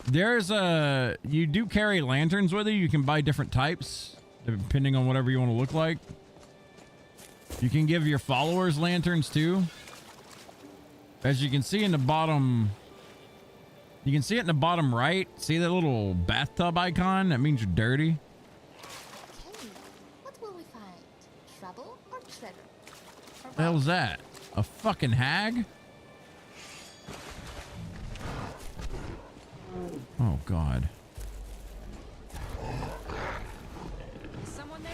there's you do carry lanterns with you. You can buy different types depending on whatever you want to look like. You can give your followers lanterns too. As you can see in the bottom, you can see it in the bottom right. See that little bathtub icon? That means you're dirty. Okay, what will we find? Trouble or treasure? What the hell's that? A fucking hag? Oh, God. Is someone there?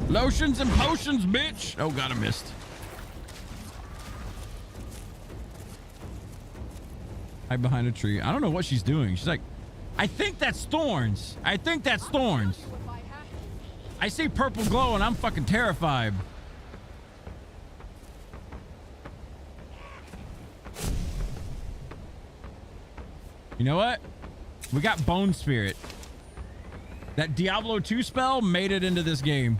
Lotions and potions, bitch. Oh, God, I missed. Hide behind a tree. I don't know what she's doing. She's like, I think that's thorns. I think that's thorns. I see purple glow and I'm fucking terrified. You know what? We got Bone Spirit. That Diablo 2 spell made it into this game.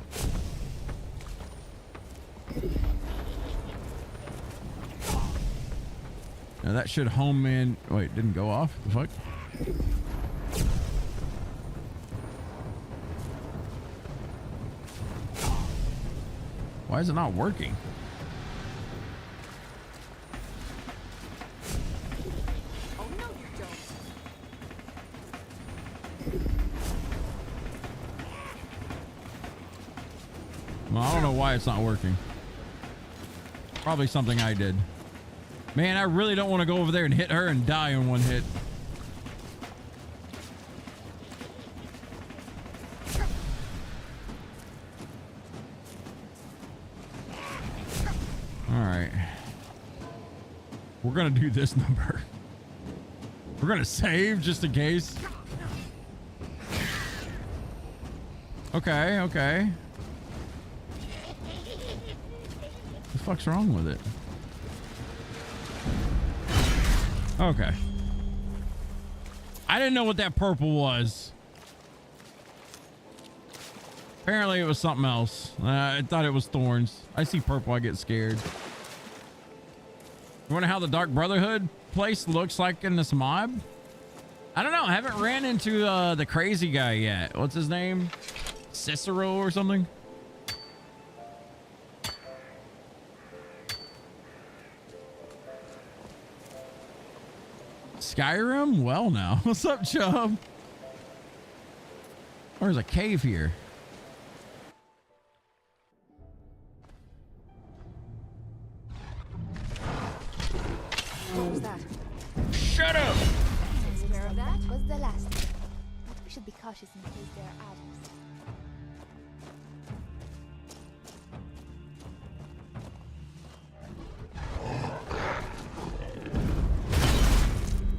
Now that should home in. Wait, didn't go off? The fuck? Why is it not working? Oh no, you don't. know why it's not working. Probably something I did. Man, I really don't want to go over there and hit her and die in one hit. All right. We're going to do this number. We're going to save just in case. Okay, okay. What the fuck's wrong with it? Okay. I didn't know what that purple was. Apparently it was something else. I thought it was thorns. I see purple, I get scared. You wonder how the Dark Brotherhood place looks like in this mob? I don't know. I haven't ran into the crazy guy yet. What's his name? Cicero or something? Skyrim? Well, now. What's up, chub? There's a cave here. What was that? Shut up! Takes care of that was the last one. But we should be cautious in case there are others.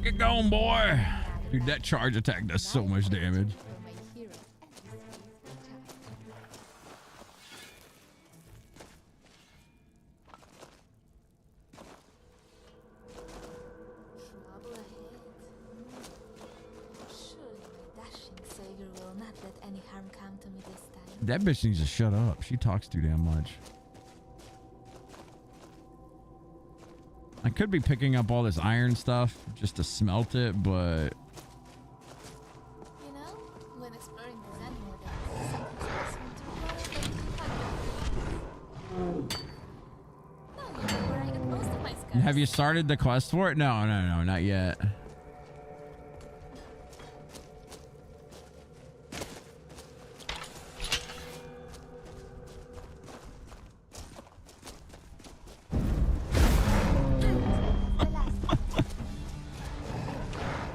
Get going, boy. Dude, that charge attack does so much damage. Trouble ahead. Surely my dashing savior will not let any harm come to me this time. That bitch needs to shut up. She talks too damn much. I could be picking up all this iron stuff just to smelt it, but You know, when exploring the Zen models, no, you know where I get most of my scars. have you started the quest for it? No, not yet.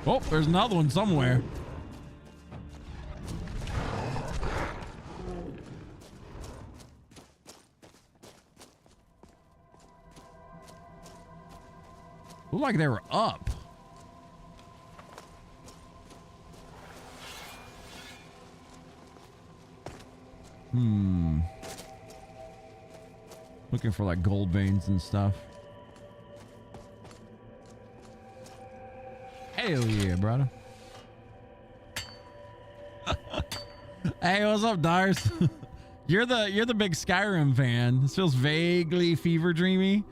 Oh, there's another one somewhere. Looked like they were up. Looking for like gold veins and stuff. Hell yeah, brother. Hey, what's up, Dars? You're the big Skyrim fan. This feels vaguely fever dreamy.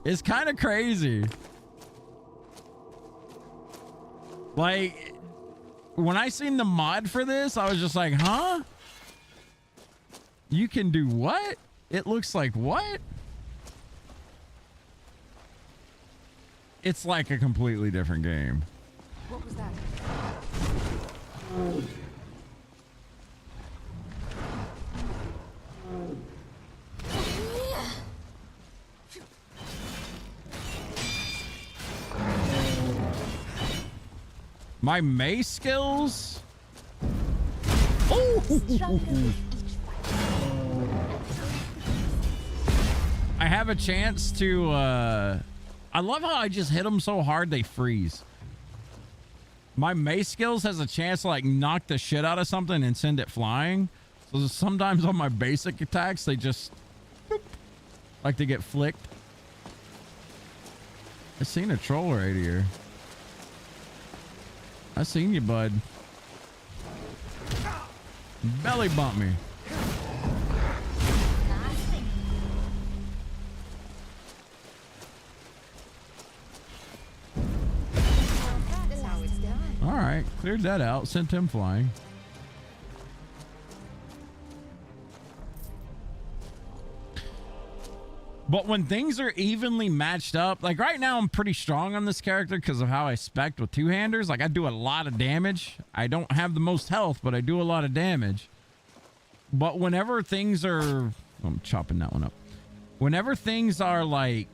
It's kind of crazy. Like, when I seen the mod for this, I was just like, huh? You can do what? It looks like what? It's like a completely different game. What was that? My mace skills? Oh! I have a chance to I love how I just hit them so hard they freeze. My mace skills has a chance to like knock the shit out of something and send it flying. So sometimes on my basic attacks they just boop, like to get flicked. I seen a troll right here. I seen you, bud. Belly bump me. All right, cleared that out. Sent him flying. But when things are evenly matched up, like right now I'm pretty strong on this character because of how I spec'd with two-handers. Like I do a lot of damage. I don't have the most health, but I do a lot of damage. But whenever things are, I'm chopping that one up. Whenever things are like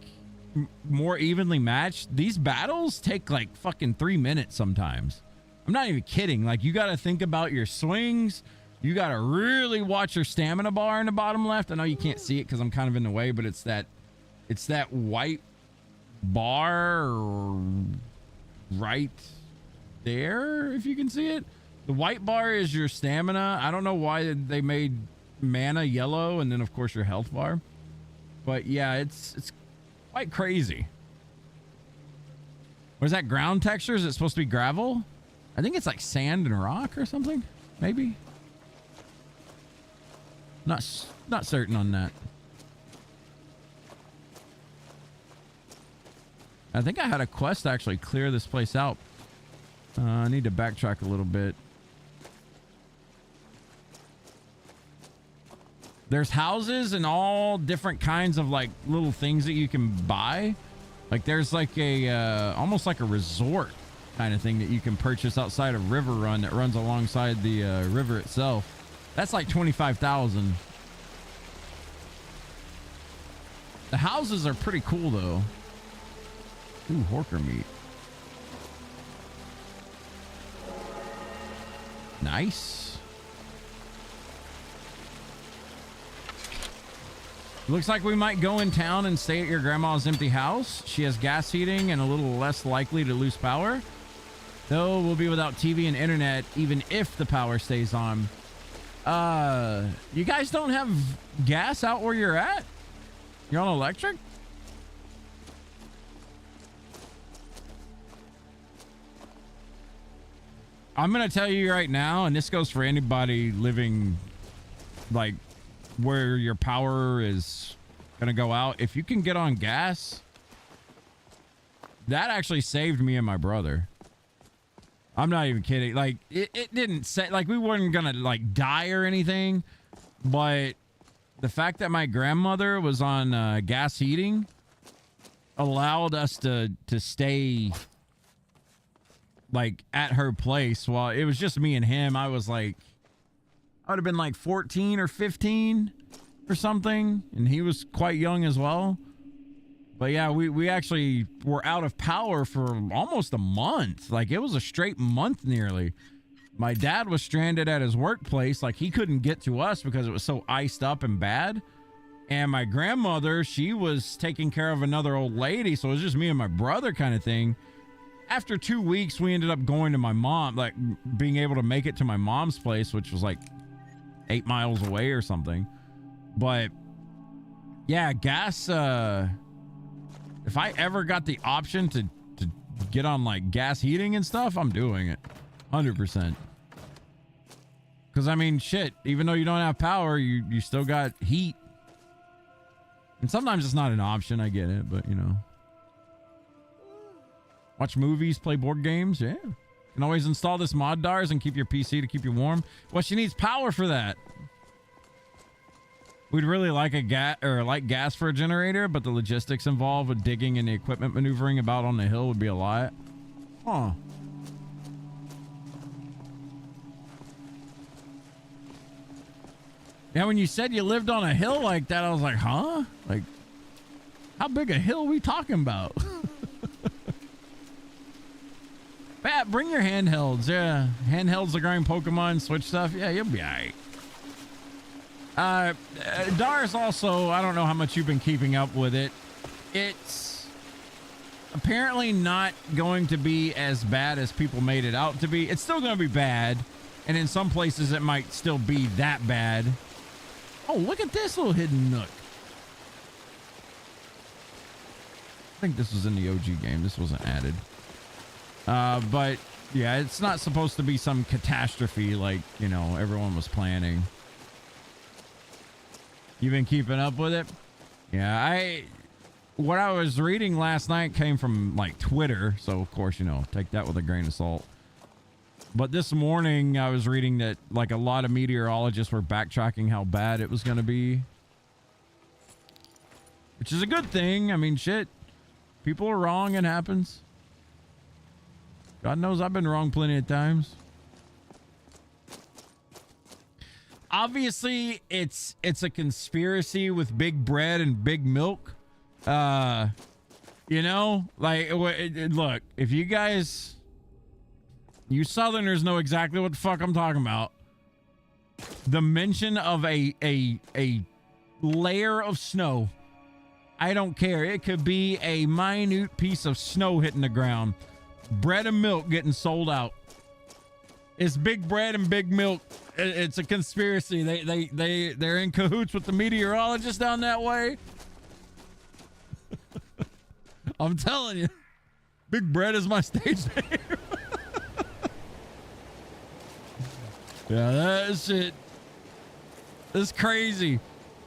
more evenly matched, these battles take like fucking 3 minutes sometimes. I'm not even kidding. Like, you got to think about your swings. You got to really watch your stamina bar in the bottom left. I know you can't see it because I'm kind of in the way, but it's that white bar right there, if you can see it. The white bar is your stamina. I don't know why they made mana yellow and then of course your health bar. But yeah, it's quite crazy. Was that ground texture? Is it supposed to be gravel? I think it's like sand and rock or something, maybe. Not certain on that. I think I had a quest to actually clear this place out. I need to backtrack a little bit. There's houses and all different kinds of like little things that you can buy. Like there's like a almost like a resort kind of thing that you can purchase outside of River Run that runs alongside the river itself. That's like 25,000. The houses are pretty cool though. Ooh, Horker meat. Nice. Looks like we might go in town and stay at your grandma's empty house. She has gas heating and a little less likely to lose power. Though we'll be without TV and internet even if the power stays on. You guys don't have gas out where you're at? You're on electric? I'm going to tell you right now, and this goes for anybody living like where your power is going to go out. If you can get on gas, that actually saved me and my brother. I'm not even kidding. Like it didn't say like we weren't going to like die or anything, but the fact that my grandmother was on gas heating allowed us to stay like at her place while it was just me and him. I was like, I would have been like 14 or 15 or something. And he was quite young as well. But yeah, we actually were out of power for almost a month. Like it was a straight month nearly. My dad was stranded at his workplace. Like he couldn't get to us because it was so iced up and bad. And my grandmother, she was taking care of another old lady. So it was just me and my brother kind of thing. After 2 weeks, we ended up going to my mom, like being able to make it to my mom's place, which was like 8 miles away or something. But yeah, gas, if I ever got the option to get on like gas heating and stuff, I'm doing it 100%. Because I mean, shit, even though you don't have power, you still got heat. And sometimes it's not an option. I get it, but you know. Watch movies, play board games. Yeah. You can always install this mod DARS and keep your PC to keep you warm. Well, she needs power for that. We'd really like gas for a generator, but the logistics involved with digging and the equipment maneuvering about on the hill would be a lot. Huh. Yeah, when you said you lived on a hill like that, I was like, huh? Like, how big a hill are we talking about? Pat, bring your handhelds. Yeah, handhelds to grind Pokemon, Switch stuff. Yeah, you'll be all right. DARS also, I don't know how much you've been keeping up with it. It's apparently not going to be as bad as people made it out to be. It's still going to be bad. And in some places, it might still be that bad. Oh, look at this little hidden nook. I think this was in the OG game. This wasn't added. But yeah, it's not supposed to be some catastrophe like, you know, everyone was planning. You been keeping up with it? Yeah, what I was reading last night came from like Twitter. So of course, you know, take that with a grain of salt. But this morning I was reading that like a lot of meteorologists were backtracking how bad it was going to be. Which is a good thing. I mean, shit, people are wrong. It happens. God knows I've been wrong plenty of times. obviously it's a conspiracy with big bread and big milk. You know, like look, if you guys, you Southerners know exactly what the fuck I'm talking about. The mention of a layer of snow, I don't care. It could be a minute piece of snow hitting the ground. Bread and milk getting sold out. It's big bread and big milk. It's a conspiracy. They're in cahoots with the meteorologists down that way. I'm telling you, big bread is my stage name. Yeah, that shit. That's crazy.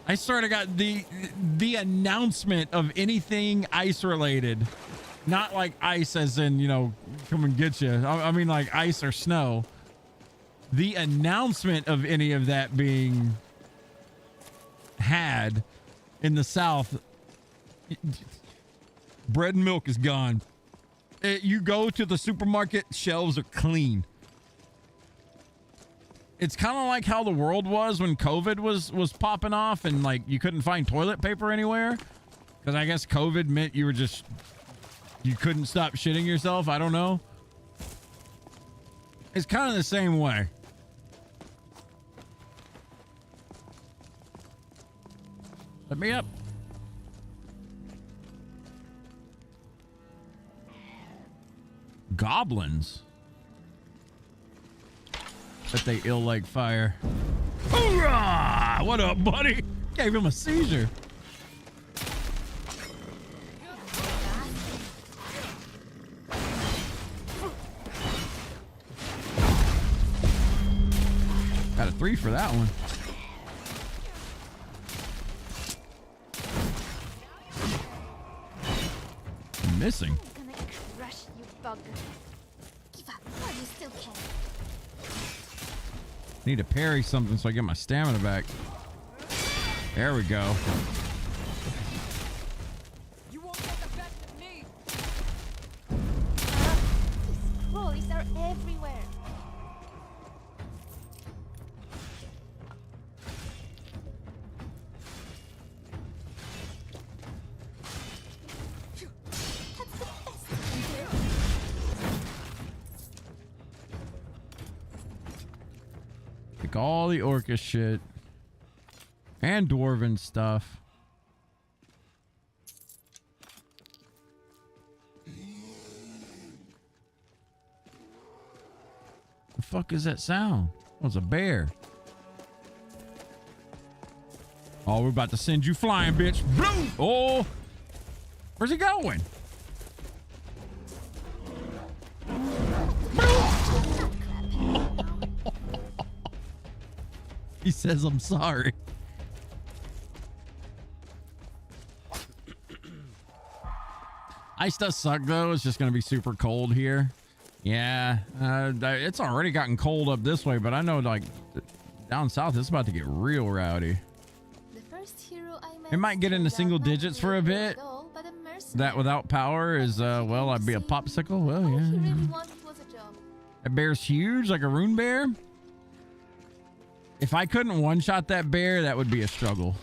I sort of got the announcement of anything ice related, not like ice as in, you know, come and get you. I mean like ice or snow. The announcement of any of that being had in the South, bread and milk is gone. You go to the supermarket, shelves are clean. It's kind of like how the world was when COVID was popping off and like you couldn't find toilet paper anywhere. Because I guess COVID meant you couldn't stop shitting yourself. I don't know. It's kind of the same way. Let me up. Goblins. That they ill like fire. Hoorah! What up, buddy? Gave him a seizure. Got a 3 for that one. Missing. I'm gonna crush you, bug. Give up while you still can. Need to parry something so I get my stamina back. There we go. You won't get the best of me. These rollies are everywhere. That's the best you can do. Like all the orcish shit. And dwarven stuff. The fuck is that sound? Oh, it's a bear. Oh, we're about to send you flying, bitch. Boom! Oh! Where's he going? He says, I'm sorry. Ice does suck, though. It's just going to be super cold here. Yeah, it's already gotten cold up this way, but I know, like, down south, it's about to get real rowdy. The first hero I met It might get into single digits for a bit. That without power is, well, I'd be a popsicle. Well, All yeah. he really wanted was a job. That bear's huge, like a rune bear. If I couldn't one-shot that bear, that would be a struggle.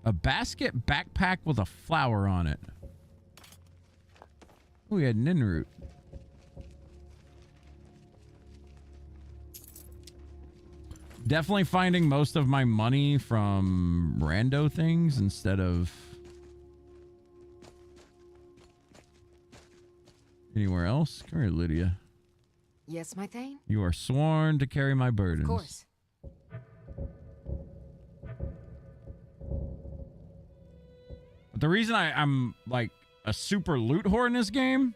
A basket backpack with a flower on it. Oh, we had an root. Definitely finding most of my money from rando things instead of anywhere else. Come here, Lydia. Yes, my Thane? You are sworn to carry my burdens. Of course. But the reason I'm like a super loot whore in this game,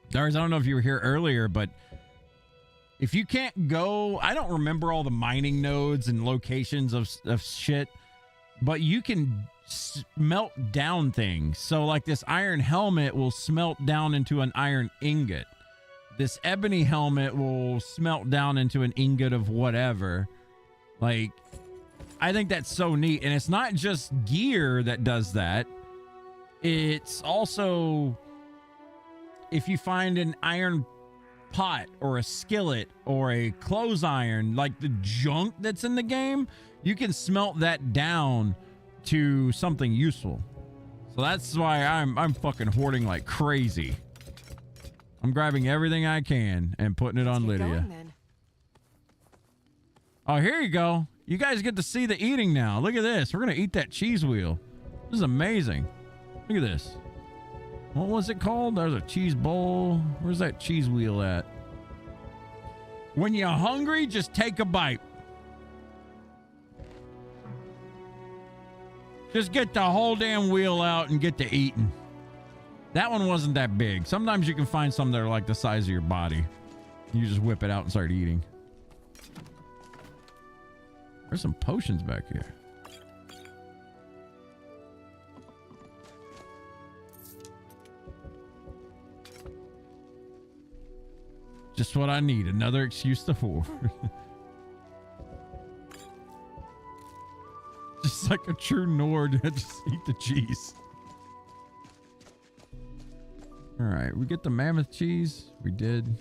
Dars, I don't know if you were here earlier, but if you can't go, I don't remember all the mining nodes and locations of shit, but you can smelt down things. So like this iron helmet will smelt down into an iron ingot. This ebony helmet will smelt down into an ingot of whatever. Like, I think that's so neat. And it's not just gear that does that. It's also if you find an iron pot or a skillet or a clothes iron, like the junk that's in the game, you can smelt that down to something useful. So that's why I'm fucking hoarding like crazy. I'm grabbing everything I can and putting it on Lydia. Oh, here you go. You guys get to see the eating now. Look at this. We're going to eat that cheese wheel. This is amazing. Look at this. What was it called? There's a cheese bowl. Where's that cheese wheel at? When you're hungry, just take a bite. Just get the whole damn wheel out and get to eating. That one wasn't that big. Sometimes you can find some that are like the size of your body. You just whip it out and start eating. There's some potions back here. Just what I need. Another excuse to hoard. Just like a true Nord. Just eat the cheese. All right. We get the mammoth cheese. We did.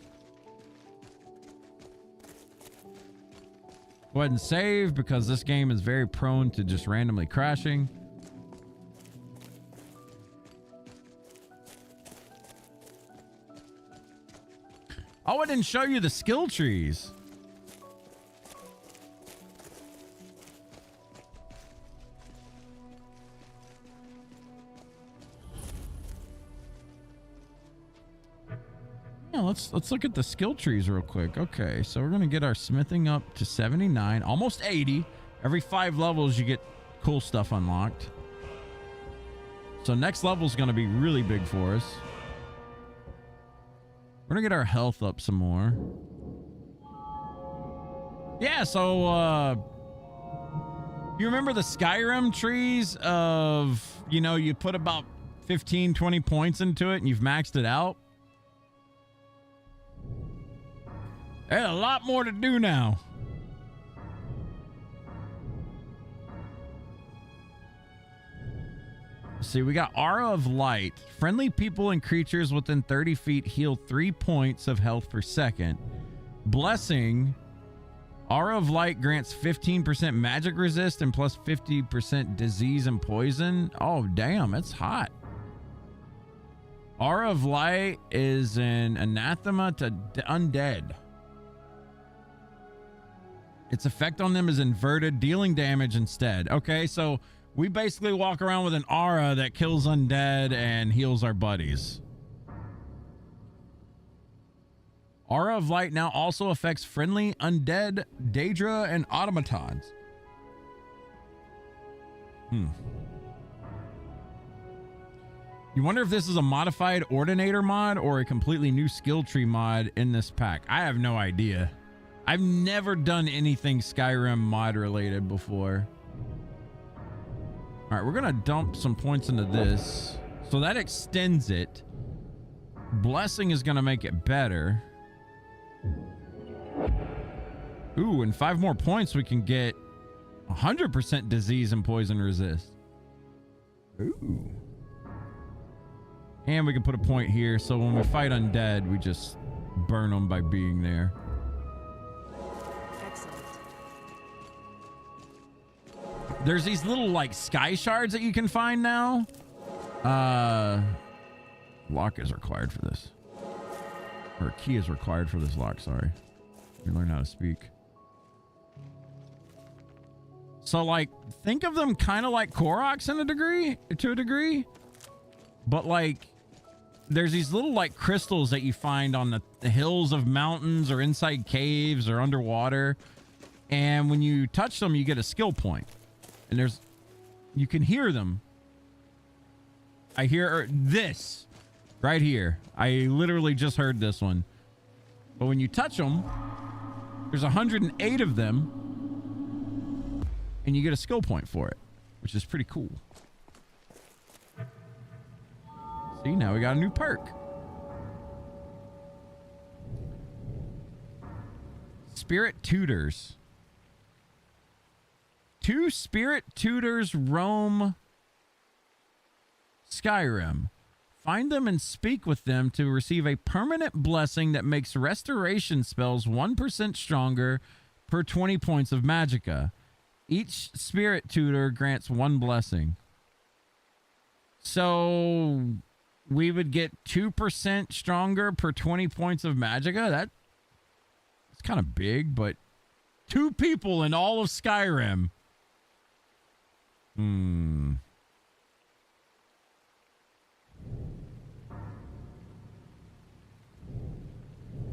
Go ahead and save because this game is very prone to just randomly crashing. Oh, I didn't show you the skill trees. Yeah, let's look at the skill trees real quick. Okay, so we're gonna get our smithing up to 79, almost 80. Every 5 levels you get cool stuff unlocked. So next level is gonna be really big for us. We're gonna get our health up some more. Yeah, so you remember the Skyrim trees of, you know, you put about 15, 20 points into it and you've maxed it out? There's a lot more to do now. See, we got Aura of Light. Friendly people and creatures within 30 feet heal 3 points of health per second. Blessing. Aura of Light grants 15% magic resist and plus 50% disease and poison. Oh, damn, it's hot. Aura of Light is an anathema to undead. Its effect on them is inverted, dealing damage instead. Okay, so we basically walk around with an aura that kills undead and heals our buddies. Aura of Light now also affects friendly undead, Daedra, and automatons. You wonder if this is a modified Ordinator mod or a completely new skill tree mod in this pack. I have no idea. I've never done anything Skyrim mod related before. All right, we're gonna dump some points into this. So that extends it. Blessing is gonna make it better. Ooh, and 5 more points we can get 100% disease and poison resist. Ooh. And we can put a point here, so when we fight undead, we just burn them by being there. There's these little like sky shards that you can find now. Lock is required for this. Or key is required for this lock, sorry. We learn how to speak. So like think of them kind of like Koroks to a degree. But like there's these little like crystals that you find on the hills of mountains or inside caves or underwater. And when you touch them, you get a skill point. And you can hear them. I hear this right here. I literally just heard this one. But when you touch them, there's 108 of them. And you get a skill point for it, which is pretty cool. See, now we got a new perk. Spirit Tutors. 2 spirit tutors roam Skyrim. Find them and speak with them to receive a permanent blessing that makes restoration spells 1% stronger per 20 points of magicka. Each spirit tutor grants 1 blessing. So we would get 2% stronger per 20 points of magicka. That's kind of big, but 2 people in all of Skyrim. You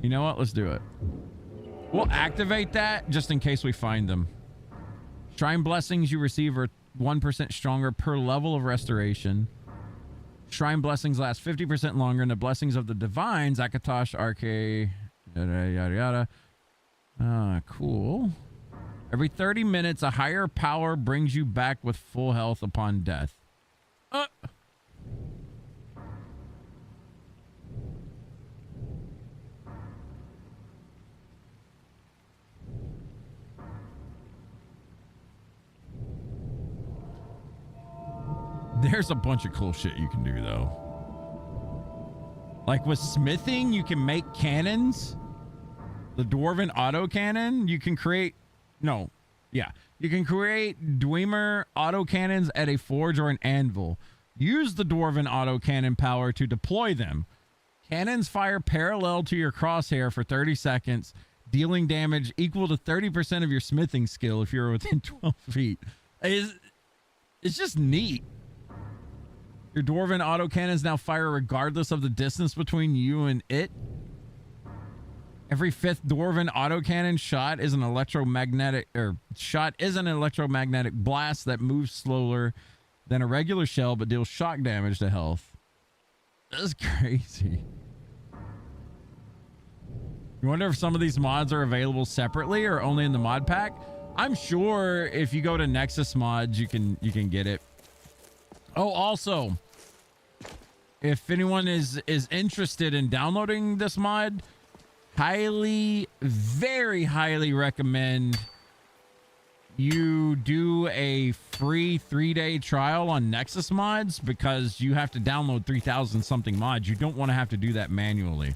know what? Let's do it. We'll activate that just in case we find them. Shrine blessings you receive are 1% stronger per level of restoration. Shrine blessings last 50% longer, and the blessings of the divines, Akatosh, Arche, yada, yada, yada. Cool. Every 30 minutes, a higher power brings you back with full health upon death. There's a bunch of cool shit you can do, though. Like with smithing, you can make cannons. The dwarven autocannon, you can create... No. Yeah. You can create Dwemer autocannons at a forge or an anvil. Use the dwarven autocannon power to deploy them. Cannons fire parallel to your crosshair for 30 seconds, dealing damage equal to 30% of your smithing skill if you're within 12 feet. It's just neat. Your dwarven autocannons now fire regardless of the distance between you and it. Every 5th dwarven autocannon shot is an electromagnetic blast that moves slower than a regular shell but deals shock damage to health. That's crazy. You wonder if some of these mods are available separately or only in the mod pack? I'm sure if you go to Nexus mods, you can get it. Oh, also, if anyone is interested in downloading this mod, very highly recommend you do a free 3-day trial on Nexus mods, because you have to download 3,000 something mods. You don't want to have to do that manually.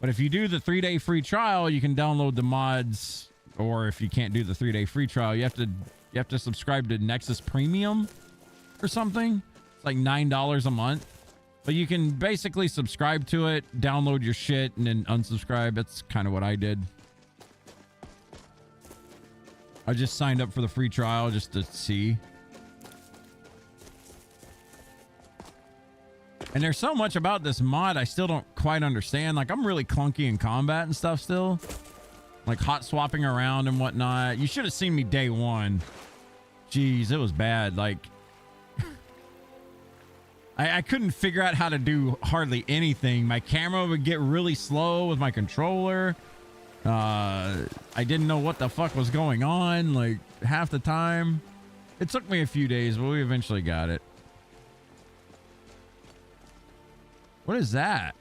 But if you do the 3-day free trial, you can download the mods. Or if you can't do the 3-day free trial, you have to subscribe to Nexus Premium or something. It's like $9 a month. But you can basically subscribe to it, download your shit, and then unsubscribe. That's kind of what I did. I just signed up for the free trial just to see. And there's so much about this mod I still don't quite understand. Like, I'm really clunky in combat and stuff still. Like hot swapping around and whatnot. You should have seen me day one. Jeez, it was bad. Like, I couldn't figure out how to do hardly anything. My camera would get really slow with my controller. I didn't know what the fuck was going on, like, half the time. It took me a few days, but we eventually got it. What is that?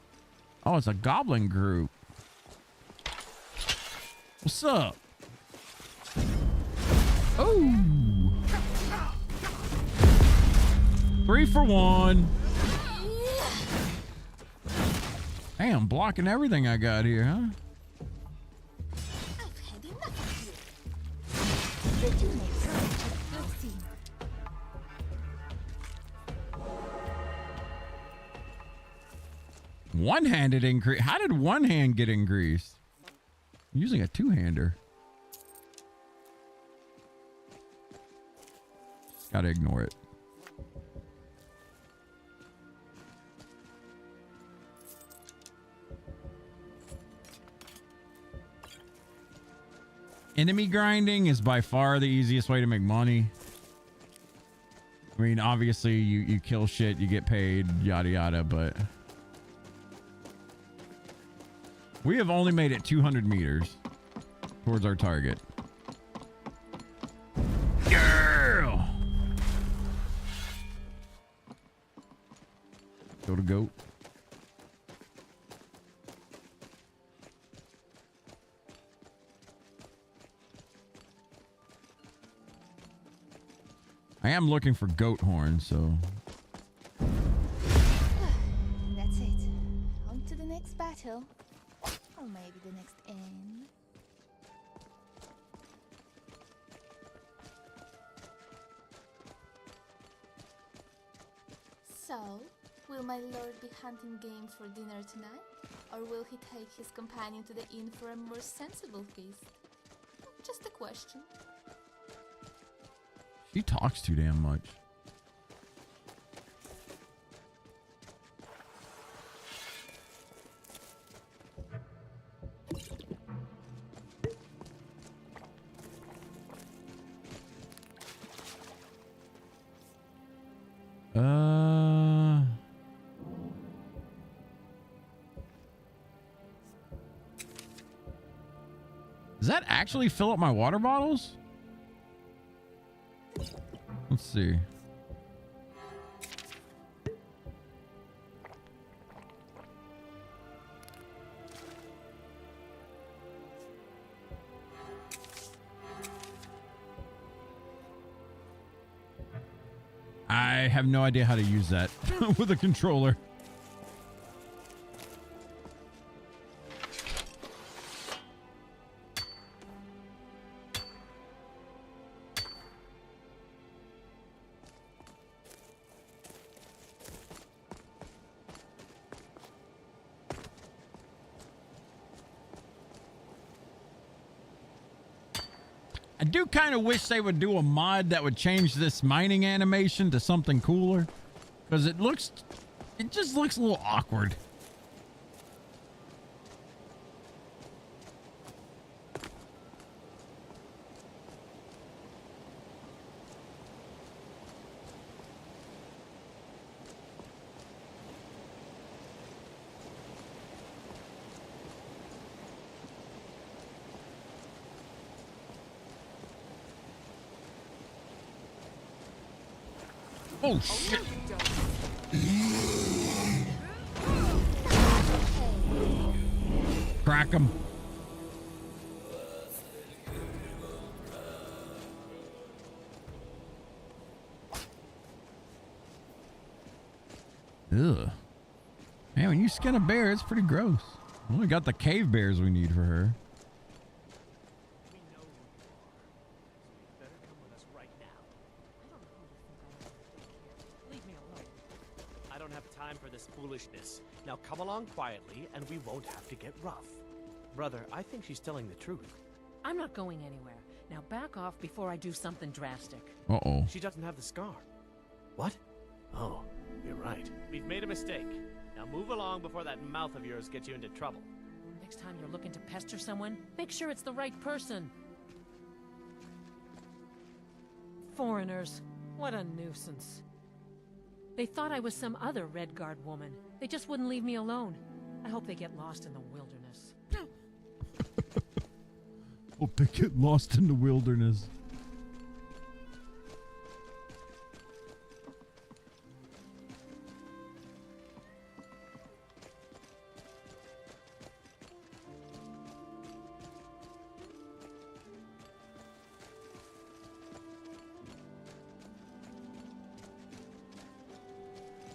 Oh, it's a goblin group. What's up? Oh. 3 for 1. Hey, I'm blocking everything I got here, huh? I've had enough of you. Did you make such a good scene? One-handed increase. How did one hand get increased? I'm using a two-hander. Gotta ignore it. Enemy grinding is by far the easiest way to make money. I mean, obviously, you kill shit, you get paid, yada yada, but we have only made it 200 meters towards our target. Girl! Go to goat. I am looking for goat horn, so. That's it. On to the next battle. Or maybe the next inn. So, will my lord be hunting game for dinner tonight? Or will he take his companion to the inn for a more sensible feast? Just a question. She talks too damn much. Does that actually fill up my water bottles? Let's see. I have no idea how to use that with a controller. I do kind of wish they would do a mod that would change this mining animation to something cooler, because it just looks a little awkward. Oh shit. Crack him. Ugh. Man, when you skin a bear, it's pretty gross. We only got the cave bears we need for her. Foolishness. Now come along quietly and we won't have to get rough. Brother, I think she's telling the truth. I'm not going anywhere. Now back off before I do something drastic. Uh-oh. She doesn't have the scar. What? Oh, you're right. We've made a mistake. Now move along before that mouth of yours gets you into trouble. Next time you're looking to pester someone, make sure it's the right person. Foreigners. What a nuisance. They thought I was some other Red Guard woman. They just wouldn't leave me alone. I hope they get lost in the wilderness. Hope they get lost in the wilderness.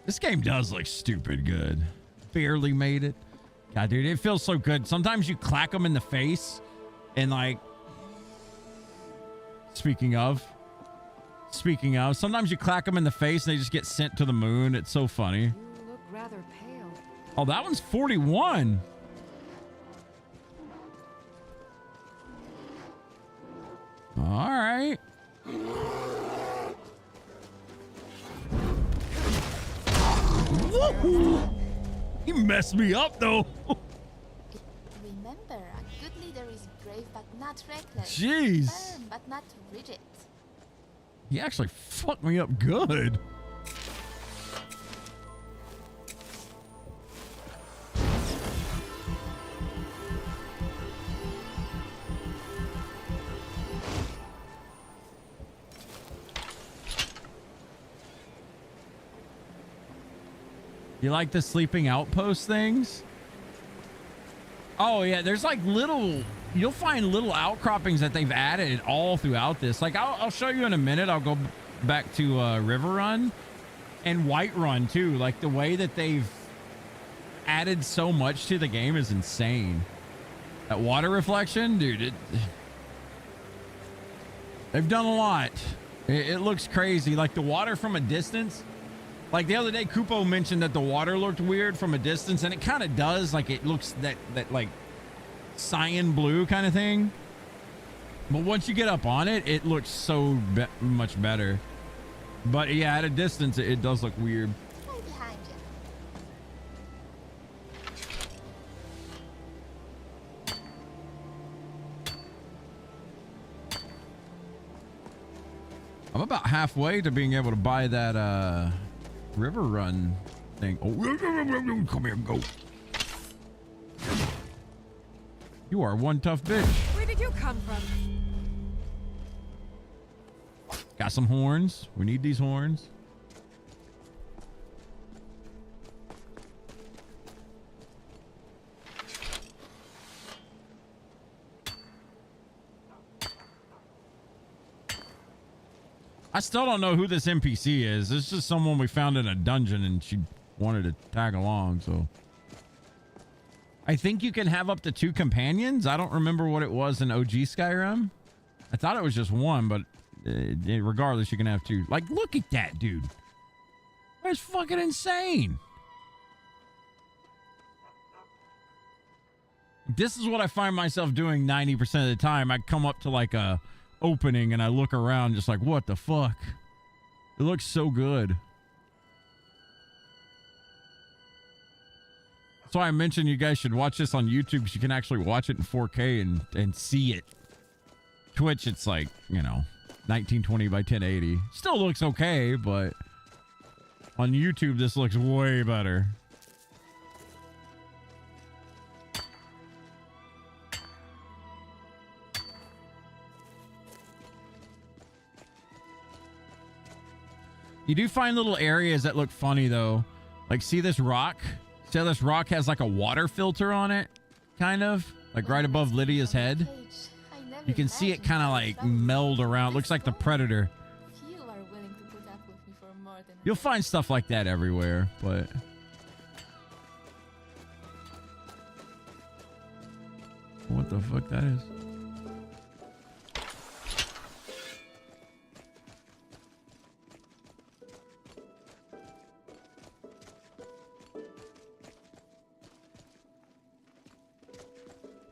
This game does look stupid good. Barely made it. God, dude, it feels so good. Sometimes you clack them in the face and like... Speaking of, sometimes you clack them in the face and they just get sent to the moon. It's so funny. You look rather pale. Oh, that one's 41. All right. Woo! He messed me up though. Remember, a good leader is brave but not reckless. Jeez. Firm but not rigid. He actually fucked me up good. You like the sleeping outpost things? Oh yeah, there's like little, you'll find little outcroppings that they've added all throughout this. Like I'll show you in a minute. I'll go back to River Run and White Run too. Like the way that they've added so much to the game is insane. That water reflection, dude, they've done a lot. It looks crazy. Like the water from a distance. Like the other day, Kupo mentioned that the water looked weird from a distance, and it kind of does. Like it looks that like cyan blue kind of thing. But once you get up on it, it looks so much better. But yeah, at a distance, it does look weird. Right behind you. I'm about halfway to being able to buy that River Run thing. Oh, come here, go. You are one tough bitch. Where did you come from? Got some horns. We need these horns. I still don't know who this NPC is. It's just someone we found in a dungeon and she wanted to tag along, so. I think you can have up to 2 companions. I don't remember what it was in OG Skyrim. I thought it was just 1, but regardless, you can have 2. Like, look at that, dude. That's fucking insane. This is what I find myself doing 90% of the time. I come up to like a opening and I look around just like, what the fuck? It looks so good. That's why I mentioned you guys should watch this on YouTube, because you can actually watch it in 4K and see it. Twitch, it's like, you know, 1920 by 1080. Still looks okay, but on YouTube, this looks way better. You do find little areas that look funny, though. Like, see this rock? See how this rock has like a water filter on it? Kind of. Like right above Lydia's head. You can see it kind of like meld around. Looks like the Predator. You'll find stuff like that everywhere, but... What the fuck that is?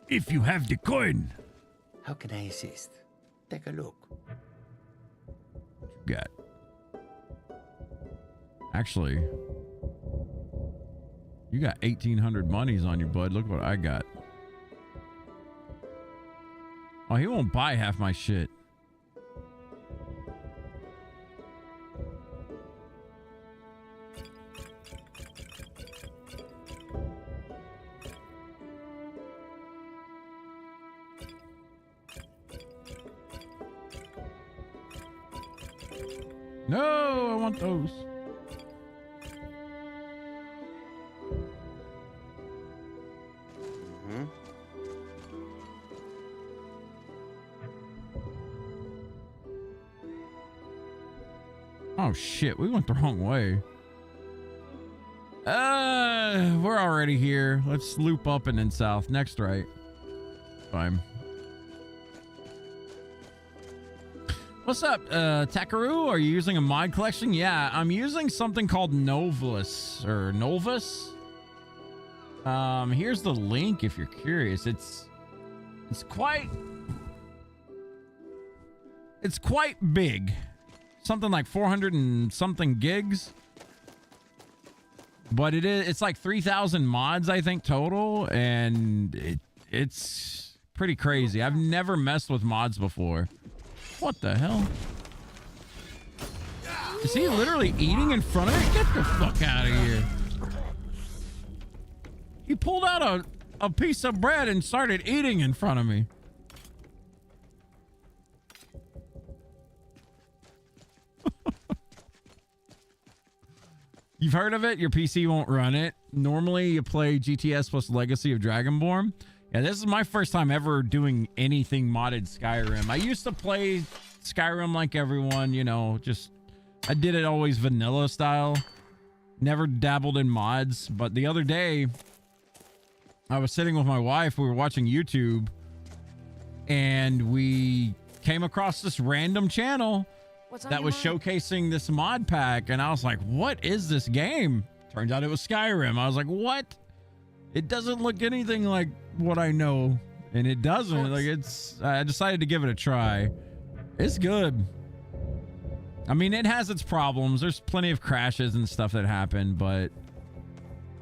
If you have the coin. How can I assist? Take a look. Got. Actually, you got 1,800 monies on you, bud. Look what I got. Oh, he won't buy half my shit. No, I want those. Oh shit, we went the wrong way. We're already here. Let's loop up and then south. Next right. Fine. What's up, Takaru? Are you using a mod collection? Yeah, I'm using something called Nolvus or Nolvus. Here's the link if you're curious. It's quite big. Something like 400 and something gigs. But it's like 3,000 mods, I think, total, and it's pretty crazy. I've never messed with mods before. What the hell? Is he literally eating in front of me? Get the fuck out of here. He pulled out a piece of bread and started eating in front of me. You've heard of it? Your PC won't run it. Normally you play GTS plus Legacy of Dragonborn. Yeah, this is my first time ever doing anything modded Skyrim. I used to play Skyrim like everyone, you know, just I did it always vanilla style. Never dabbled in mods. But the other day, I was sitting with my wife. We were watching YouTube. And we came across this random channel that was showcasing this mod pack. And I was like, what is this game? Turns out it was Skyrim. I was like, what? It doesn't look anything like what I know. And it doesn't. Like, it's... I decided to give it a try. It's good. I mean, it has its problems. There's plenty of crashes and stuff that happen. But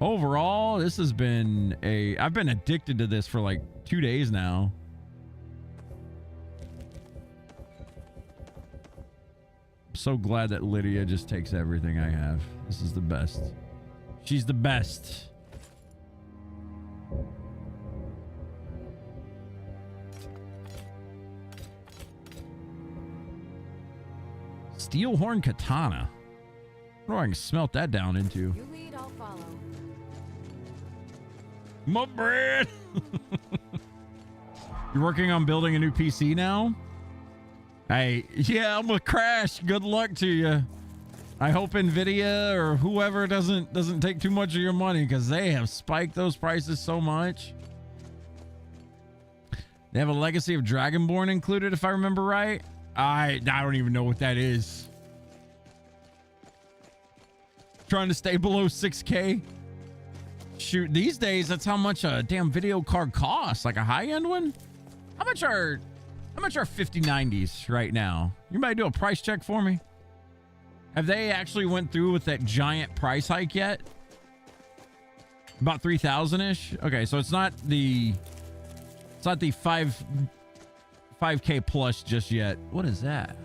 overall, this has been a... I've been addicted to this for like 2 days now. I'm so glad that Lydia just takes everything I have. This is the best. She's the best. Steel horn katana. I wonder if I can smelt that down into. You lead, I'll follow. My bread. You're working on building a new PC now? Hey, yeah, I'm gonna crash. Good luck to you. I hope Nvidia or whoever doesn't take too much of your money, because they have spiked those prices so much. They have a Legacy of Dragonborn included, if I remember right. I don't even know what that is. Trying to stay below 6K. Shoot, these days that's how much a damn video card costs, like a high-end one. How much are 5090s right now? Anybody do a price check for me? Have they actually went through with that giant price hike yet? About 3,000-ish. Okay, so it's not the 5K plus just yet. What is that?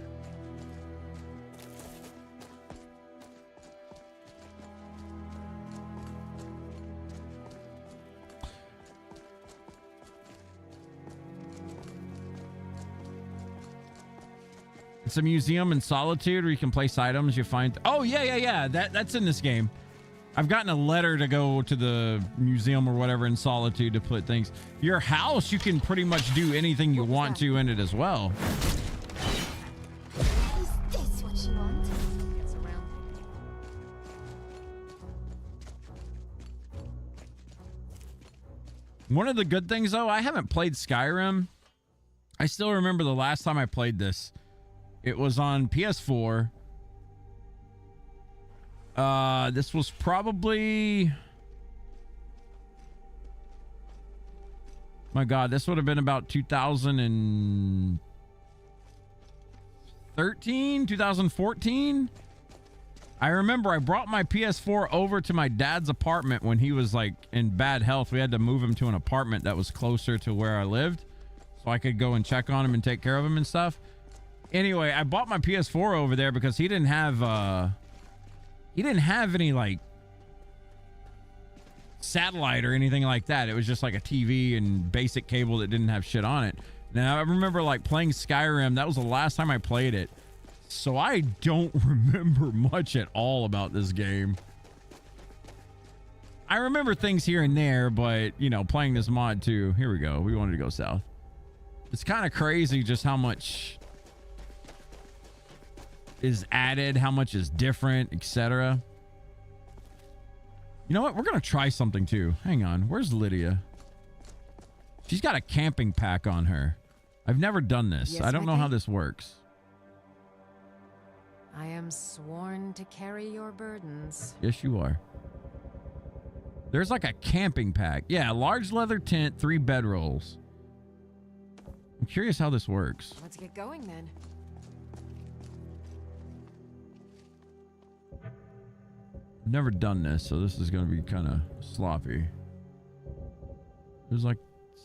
It's a museum in Solitude where you can place items you find. Oh, yeah. That's in this game. I've gotten a letter to go to the museum or whatever in Solitude to put things. Your house, you can pretty much do anything you want to in it as well. Is this what you want? It's around. One of the good things, though, I haven't played Skyrim. I still remember the last time I played this. It was on PS4. This was probably... My God, this would have been about 2013, 2014. I remember I brought my PS4 over to my dad's apartment when he was like in bad health. We had to move him to an apartment that was closer to where I lived so I could go and check on him and take care of him and stuff. Anyway, I bought my PS4 over there because he didn't have any like satellite or anything like that. It was just like a TV and basic cable that didn't have shit on it. Now I remember like playing Skyrim. That was the last time I played it. So I don't remember much at all about this game. I remember things here and there, but you know, playing this mod too. Here we go. We wanted to go south. It's kind of crazy just how much is added, how much is different, etc. You know what? We're gonna try something too. Hang on. Where's Lydia? She's got a camping pack on her. I've never done this. Yes, I don't know how this works. I am sworn to carry your burdens. Yes, you are. There's like a camping pack. Yeah, large leather tent, 3 bedrolls. I'm curious how this works. Let's get going then. I've never done this, so this is going to be kind of sloppy. There's like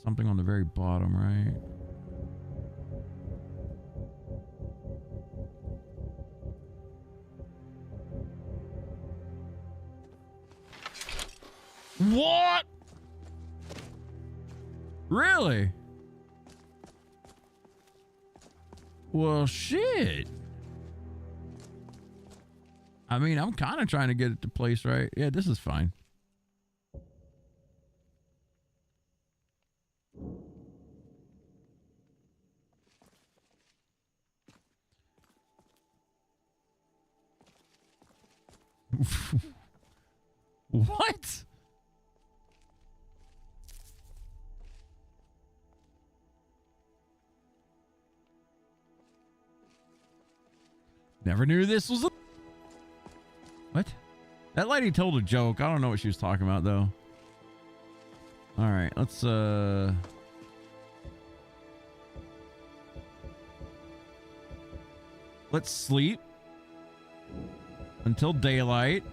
something on the very bottom, right? What? Really? Well, shit. I mean, I'm kind of trying to get it to place right. Yeah, this is fine. What? Never knew this was a... What? That lady told a joke. I don't know what she was talking about, though. All right, let's sleep until daylight.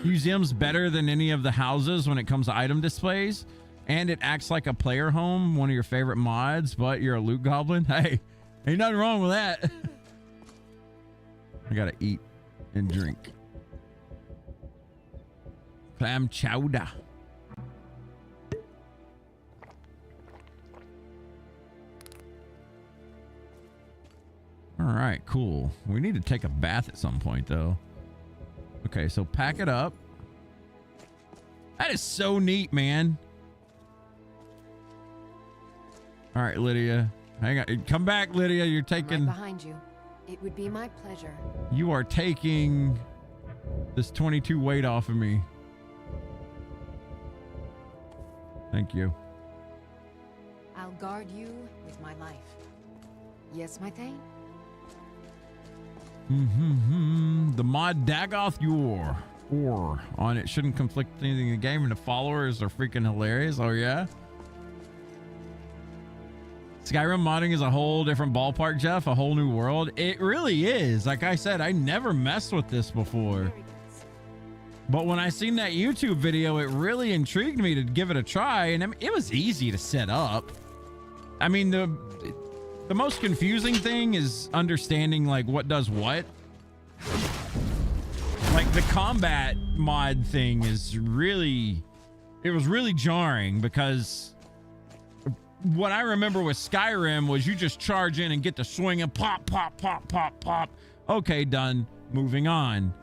Museum's better than any of the houses when it comes to item displays, and it acts like a player home, one of your favorite mods, but you're a loot goblin. Hey, ain't nothing wrong with that. I gotta eat and drink. Clam chowder. All right, cool. We need to take a bath at some point, though. Okay, so pack it up. That is so neat, man. All right, Lydia. Hang on. Come back, Lydia. You're taking... I'm right behind you. It would be my pleasure. You are taking this 22 weight off of me. Thank you. I'll guard you with my life. Yes, my thane? The mod Dagoth Yor on it shouldn't conflict with anything in the game, and the followers are freaking hilarious. Oh, yeah? Skyrim modding is a whole different ballpark, Jeff. A whole new world. It really is. Like I said, I never messed with this before. But when I seen that YouTube video, it really intrigued me to give it a try. And I mean, it was easy to set up. I mean, the most confusing thing is understanding like what does what. Like the combat mod thing is really, it was really jarring because what I remember with Skyrim was you just charge in and get the swing and pop, pop, pop, pop, pop. Okay, done. Moving on.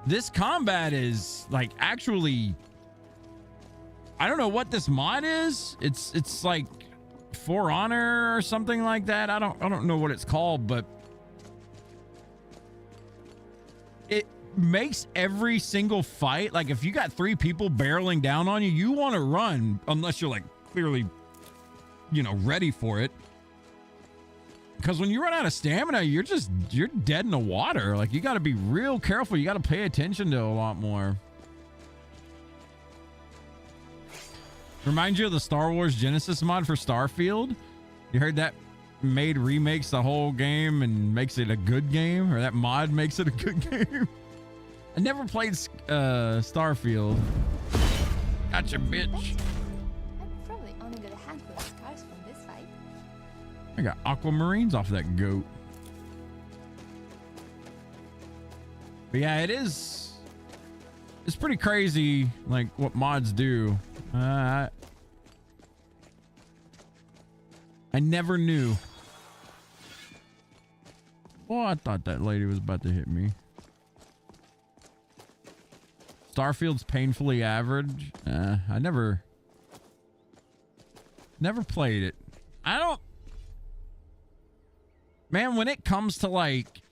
This combat is like actually, I don't know what this mod is. It's like For Honor or something like that. I don't know what it's called, but it makes every single fight, like if you got 3 people barreling down on you, you want to run unless you're like clearly, you know, ready for it. Because when you run out of stamina, you're dead in the water. Like you got to be real careful. You got to pay attention to a lot more. Reminds you of the Star Wars Genesis mod for Starfield. You heard that remakes the whole game and makes it a good game, or that mod makes it a good game. I never played Starfield. Gotcha, bitch. I'm probably only got a handful of scars from this fight. I got aquamarines off that goat. But yeah, it's pretty crazy, like what mods do. I never knew. Oh, I thought that lady was about to hit me. Starfield's painfully average. I never played it. Man, when it comes to like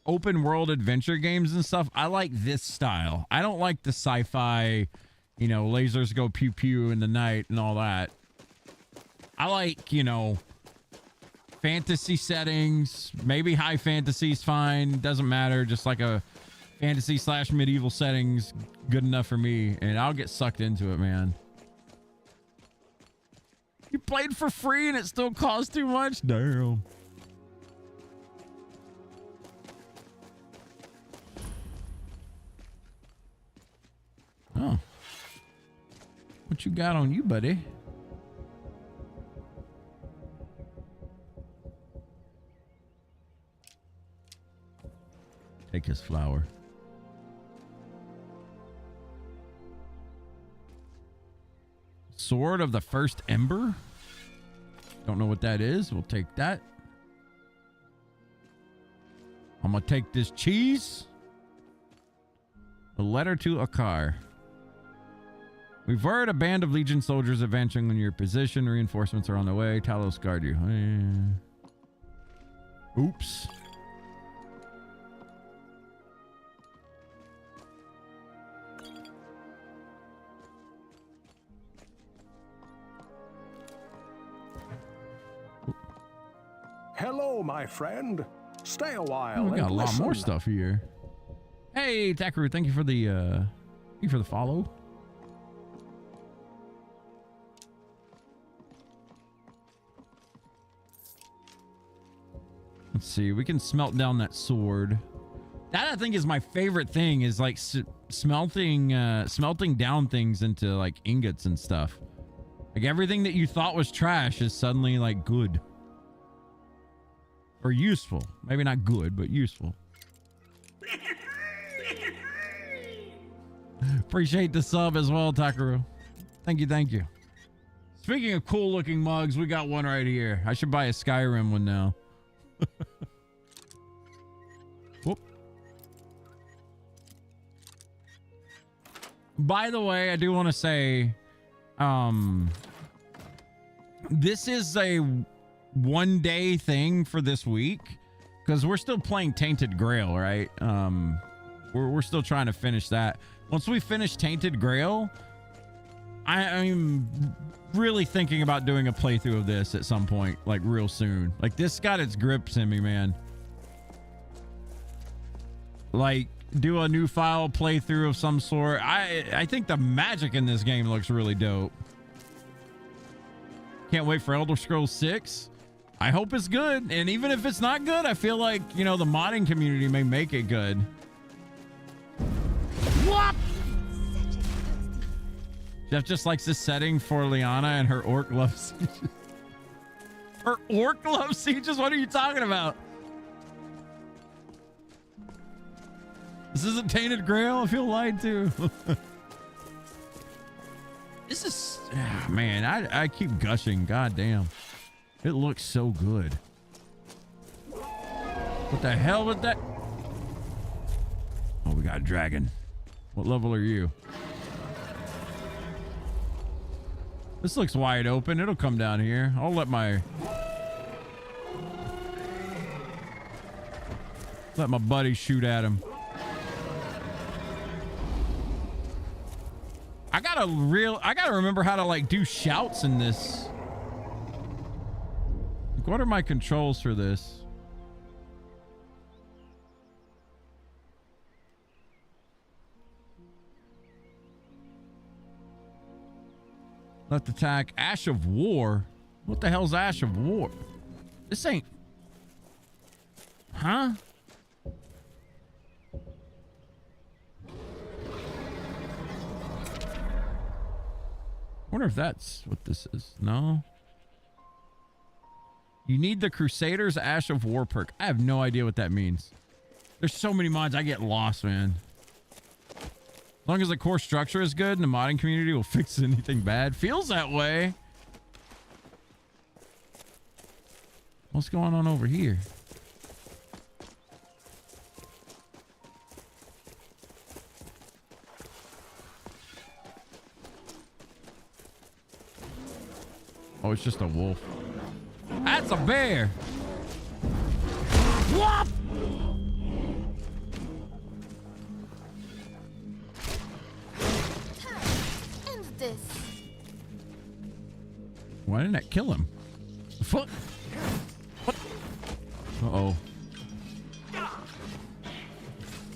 open world adventure games and stuff, I like this style. I don't like the sci-fi, you know, lasers go pew pew in the night and all that. I like, you know, fantasy settings. Maybe high fantasy's fine. Doesn't matter. Just like a fantasy / medieval settings, good enough for me. And I'll get sucked into it, man. You played for free and it still costs too much? Damn. Oh. What you got on you, buddy? Take his flower. Sword of the First Ember? Don't know what that is. We'll take that. I'm gonna take this cheese. A letter to Akar. We've heard a band of Legion soldiers advancing in your position. Reinforcements are on the way. Talos guard you. Oops. Hello, my friend. Stay a while. Oh, we got a lot more listen. stuff here. Hey, Takaru, thank you for the follow. Let's see. We can smelt down that sword. That I think is my favorite thing. Is like smelting down things into like ingots and stuff. Like everything that you thought was trash is suddenly like good. Or useful. Maybe not good, but useful. Appreciate the sub as well, Takaru. Thank you, thank you. Speaking of cool looking mugs, we got one right here. I should buy a Skyrim one now. Whoop. By the way, I do want to say, this is a one-day thing for this week because we're still playing Tainted Grail, right? We're still trying to finish that. Once we finish Tainted Grail, I'm really thinking about doing a playthrough of this at some point, like real soon. Like this got its grips in me, man. Like do a new file playthrough of some sort. I think the magic in this game looks really dope. Can't wait for Elder Scrolls 6. I hope it's good. And even if it's not good, I feel like, you know, the modding community may make it good. What? Jeff just likes this setting for Liana and her orc love sieges. Her orc love sieges? What are you talking about? This isn't Tainted Grail. I feel lied to. This is... man, I keep gushing. God damn. It looks so good. What the hell was that? Oh, we got a dragon. What level are you? This looks wide open. It'll come down here. I'll let my buddy shoot at him. I gotta remember how to like do shouts in this. Like, what are my controls for this? Left attack. Ash of War. What the hell's Ash of War? This ain't... Huh? Wonder if that's what this is. No. You need the Crusaders Ash of War perk. I have no idea what that means. There's so many mods. I get lost, man. As long as the core structure is good and the modding community will fix anything bad. Feels that way. What's going on over here? Oh, it's just a wolf. That's a bear. Whoop! End this. Why didn't that kill him? What? Uh-oh.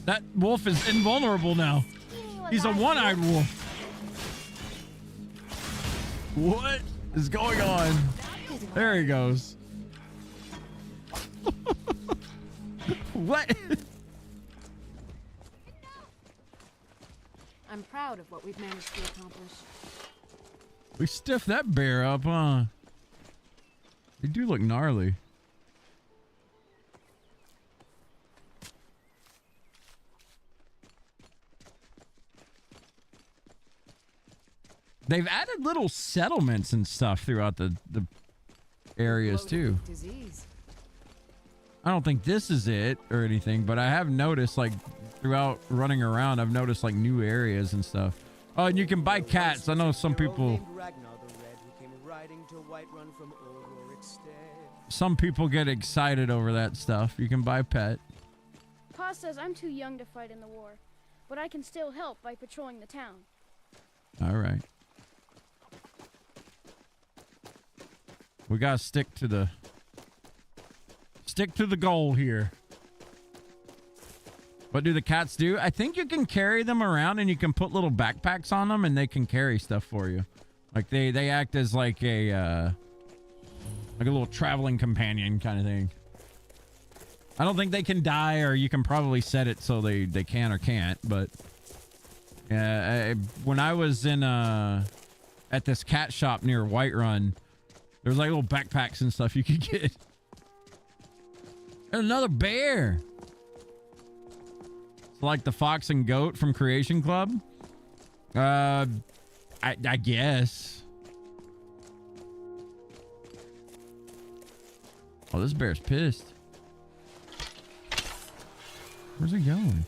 That wolf is invulnerable now. He's a one-eyed wolf. What is going on? There he goes. What? I'm proud of what we've managed to accomplish. We stiffed that bear up, huh? They do look gnarly. They've added little settlements and stuff throughout the areas too. Disease. I don't think this is it or anything, but I have noticed like throughout running around, I've noticed like new areas and stuff. Oh, and you can buy cats. I know some people. Ragnar the Red, who came riding to Whiterun from old Rorikstead. some people get excited over that stuff. You can buy a pet. Pa says I'm too young to fight in the war, but I can still help by patrolling the town. All right. We gotta stick to the goal here. What do the cats do? I think you can carry them around and you can put little backpacks on them and they can carry stuff for you. Like they act as like a little traveling companion kind of thing. I don't think they can die, or you can probably set it so they can or can't, but when I was in at this cat shop near Whiterun, there was like little backpacks and stuff you could get. And another bear. It's like the fox and goat from Creation Club. I guess. Oh, this bear's pissed. Where's he going?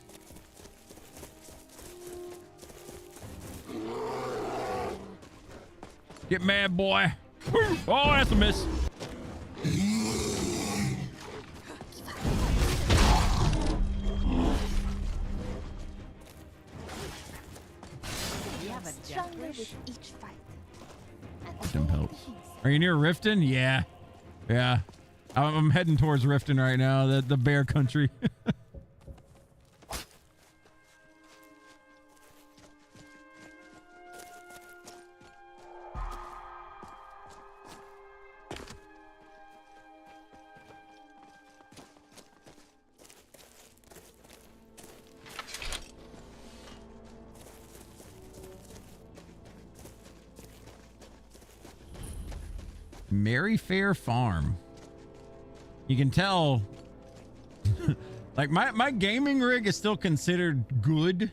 Get mad, boy. Oh, that's a miss. Stronger with each fight. Them pelts. Are you near Riften? Yeah. Yeah. I'm heading towards Riften right now, the bear country. Merryfair Farm. You can tell like my gaming rig is still considered good.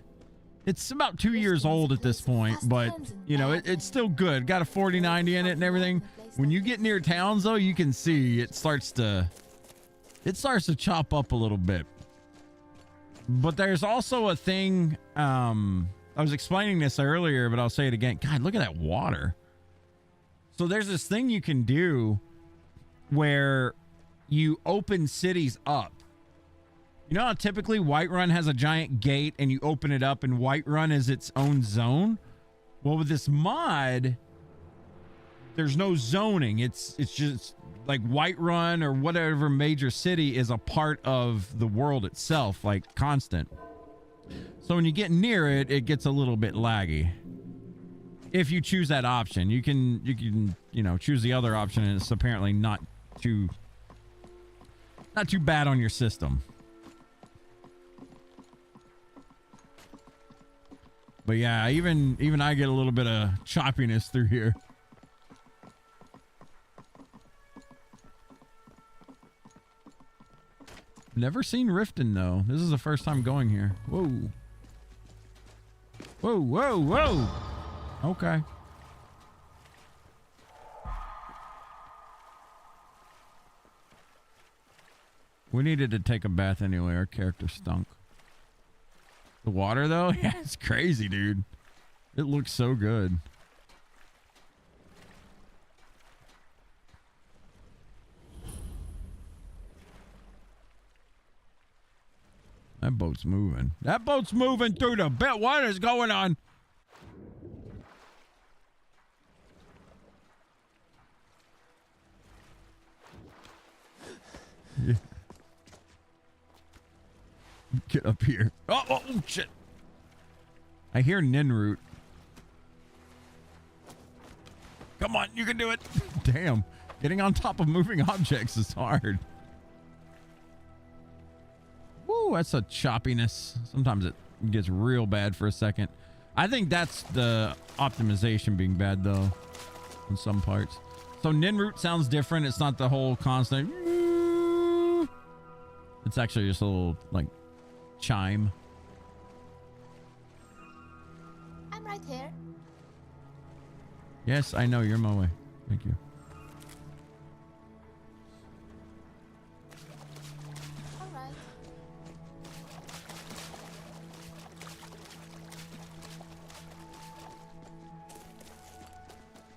It's about 2 years old at this point, but you know, it's still good. Got a 4090 in it and everything. When you get near towns though, you can see it starts to chop up a little bit. But there's also a thing, I was explaining this earlier, but I'll say it again. God, look at that water. So there's this thing you can do where you open cities up. You know how typically Whiterun has a giant gate and you open it up and Whiterun is its own zone? Well, with this mod, there's no zoning. It's just like Whiterun or whatever major city is a part of the world itself, like constant. So when you get near it, it gets a little bit laggy. If you choose that option, you can choose the other option, and it's apparently not too bad on your system. But yeah, even I get a little bit of choppiness through here. Never seen Riften though. This is the first time going here. Whoa. Whoa, whoa, whoa. Okay. We needed to take a bath anyway. Our character stunk. The water though? Yeah, it's crazy, dude. It looks so good. That boat's moving. That boat's moving through the bit. What is going on? Yeah. Get up here. Oh, shit. I hear Ninroot. Come on, you can do it. Damn. Getting on top of moving objects is hard. Woo, that's a choppiness. Sometimes it gets real bad for a second. I think that's the optimization being bad, though, in some parts. So Ninroot sounds different. It's not the whole constant. It's actually just a little, like, chime. I'm right here. Yes, I know. You're my way. Thank you. All right.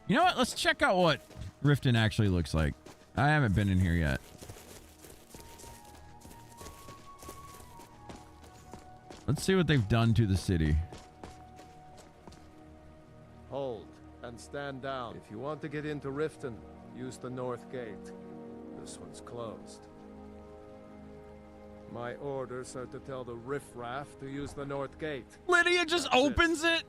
You know what? Let's check out what Riften actually looks like. I haven't been in here yet. Let's see what they've done to the city. Hold and stand down. If you want to get into Riften, use the north gate. This one's closed. My orders are to tell the riffraff to use the north gate. Lydia just opens it.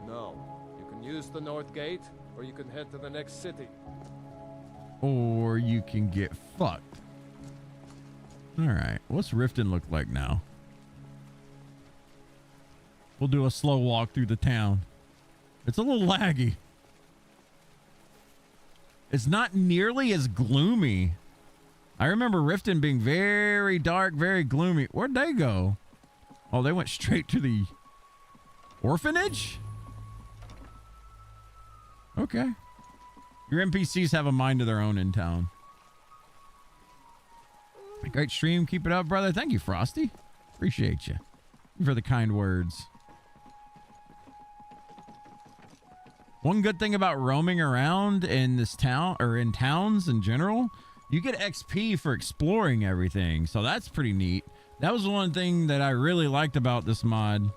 No. You can use the north gate, or you can head to the next city. Or you can get fucked. All right. What's Riften look like now? We'll do a slow walk through the town. It's a little laggy. It's not nearly as gloomy. I remember Riften being very dark, very gloomy. Where'd they go? Oh, they went straight to the orphanage? Okay. Your NPCs have a mind of their own in town. Great stream. Keep it up, brother. Thank you, Frosty. Appreciate you. Thank you for the kind words. One good thing about roaming around in this town, or in towns in general, you get XP for exploring everything. So that's pretty neat. That was one thing that I really liked about this mod.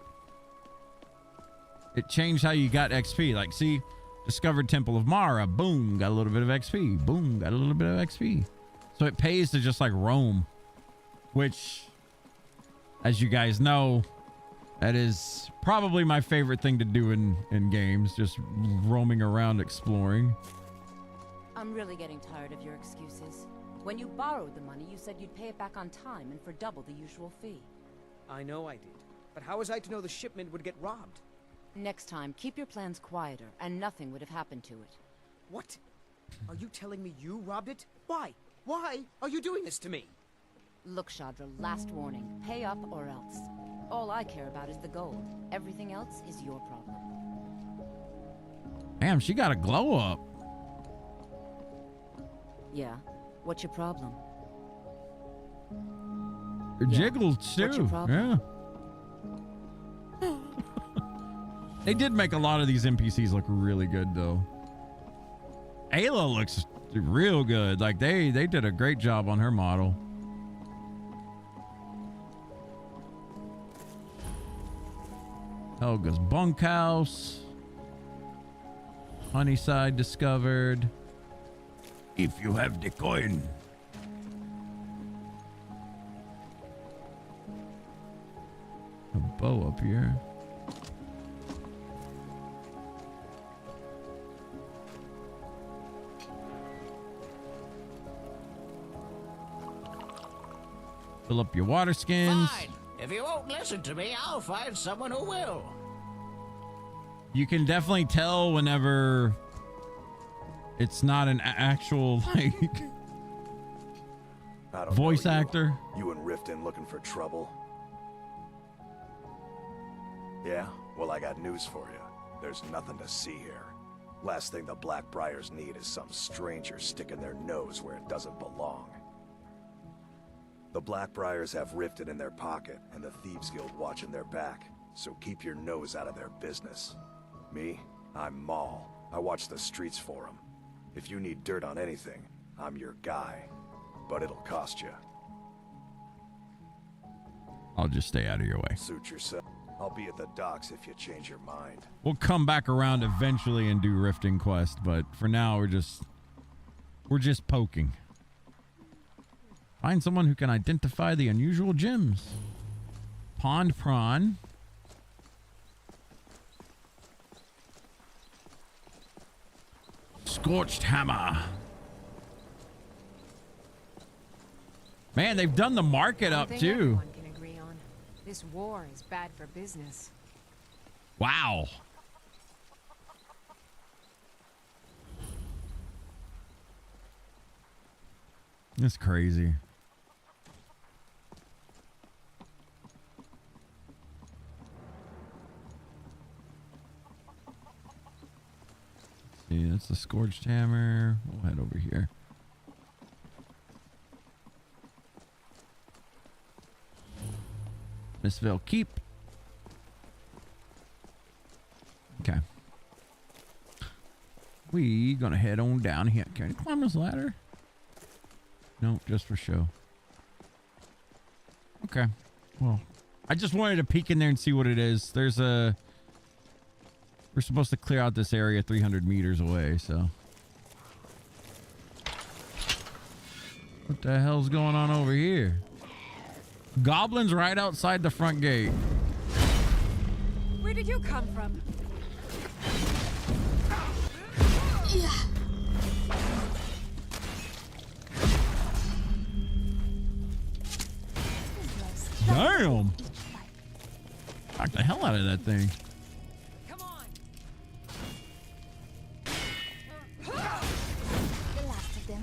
It changed how you got XP. Like, see, discovered Temple of Mara. Boom, got a little bit of XP. Boom, got a little bit of XP. So it pays to just like roam, which, as you guys know, that is probably my favorite thing to do in games, just roaming around exploring. I'm really getting tired of your excuses. When you borrowed the money, you said you'd pay it back on time and for double the usual fee. I know I did. But how was I to know the shipment would get robbed? Next time, keep your plans quieter, and nothing would have happened to it. What? Are you telling me you robbed it? Why? Why are you doing this to me? Look, Shadra, last warning. Pay up or else. All I care about is the gold. Everything else is your problem. Damn, she got a glow up. Yeah. What's your problem? Her jiggles too. What's your problem? Yeah. They did make a lot of these NPCs look really good though. Ayla looks real good. Like they did a great job on her model. Helga's bunkhouse. Honeyside discovered. If you have the coin. A bow up here. Fill up your water skins. Fine. If you won't listen to me, I'll find someone who will. You can definitely tell whenever it's not an actual like voice actor. You and Riften looking for trouble? Yeah? Well, I got news for you. There's nothing to see here. Last thing the Blackbriars need is some stranger sticking their nose where it doesn't belong. The Blackbriars have Riften in their pocket, and the Thieves Guild watching their back, so keep your nose out of their business. Me? I'm Maul. I watch the streets for them. If you need dirt on anything, I'm your guy. But it'll cost you. I'll just stay out of your way. Suit yourself. I'll be at the docks if you change your mind. We'll come back around eventually and do Riften Quest, but for now we're just poking. Find someone who can identify the unusual gems. Pond prawn. Scorched hammer. Man, they've done the market up One thing too. everyone can agree on. This war is bad for business. Wow. That's crazy. See, that's the Scorched Hammer. We'll head over here. Missville Keep. We gonna head on down here. Can I climb this ladder? No, just for show. Okay. Well, I just wanted to peek in there and see what it is. There's a... We're supposed to clear out this area 300 meters away, so... What the hell's going on over here? Goblins right outside the front gate. Where did you come from? Yeah. Damn! Knock the hell out of that thing. Come on. The last of them.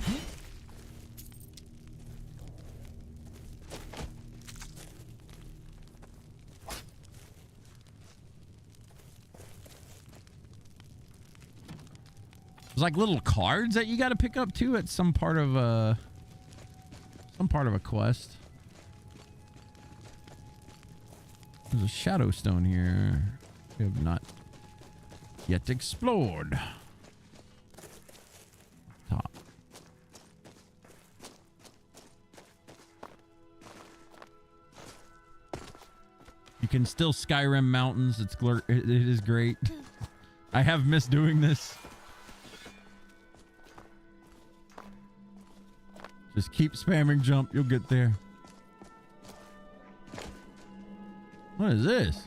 There's like little cards that you got to pick up too at some part of a quest. There's a shadow stone here we have not yet explored. Top. You can still Skyrim mountains. It is great. I have missed doing this. Just keep spamming jump. You'll get there. What is this?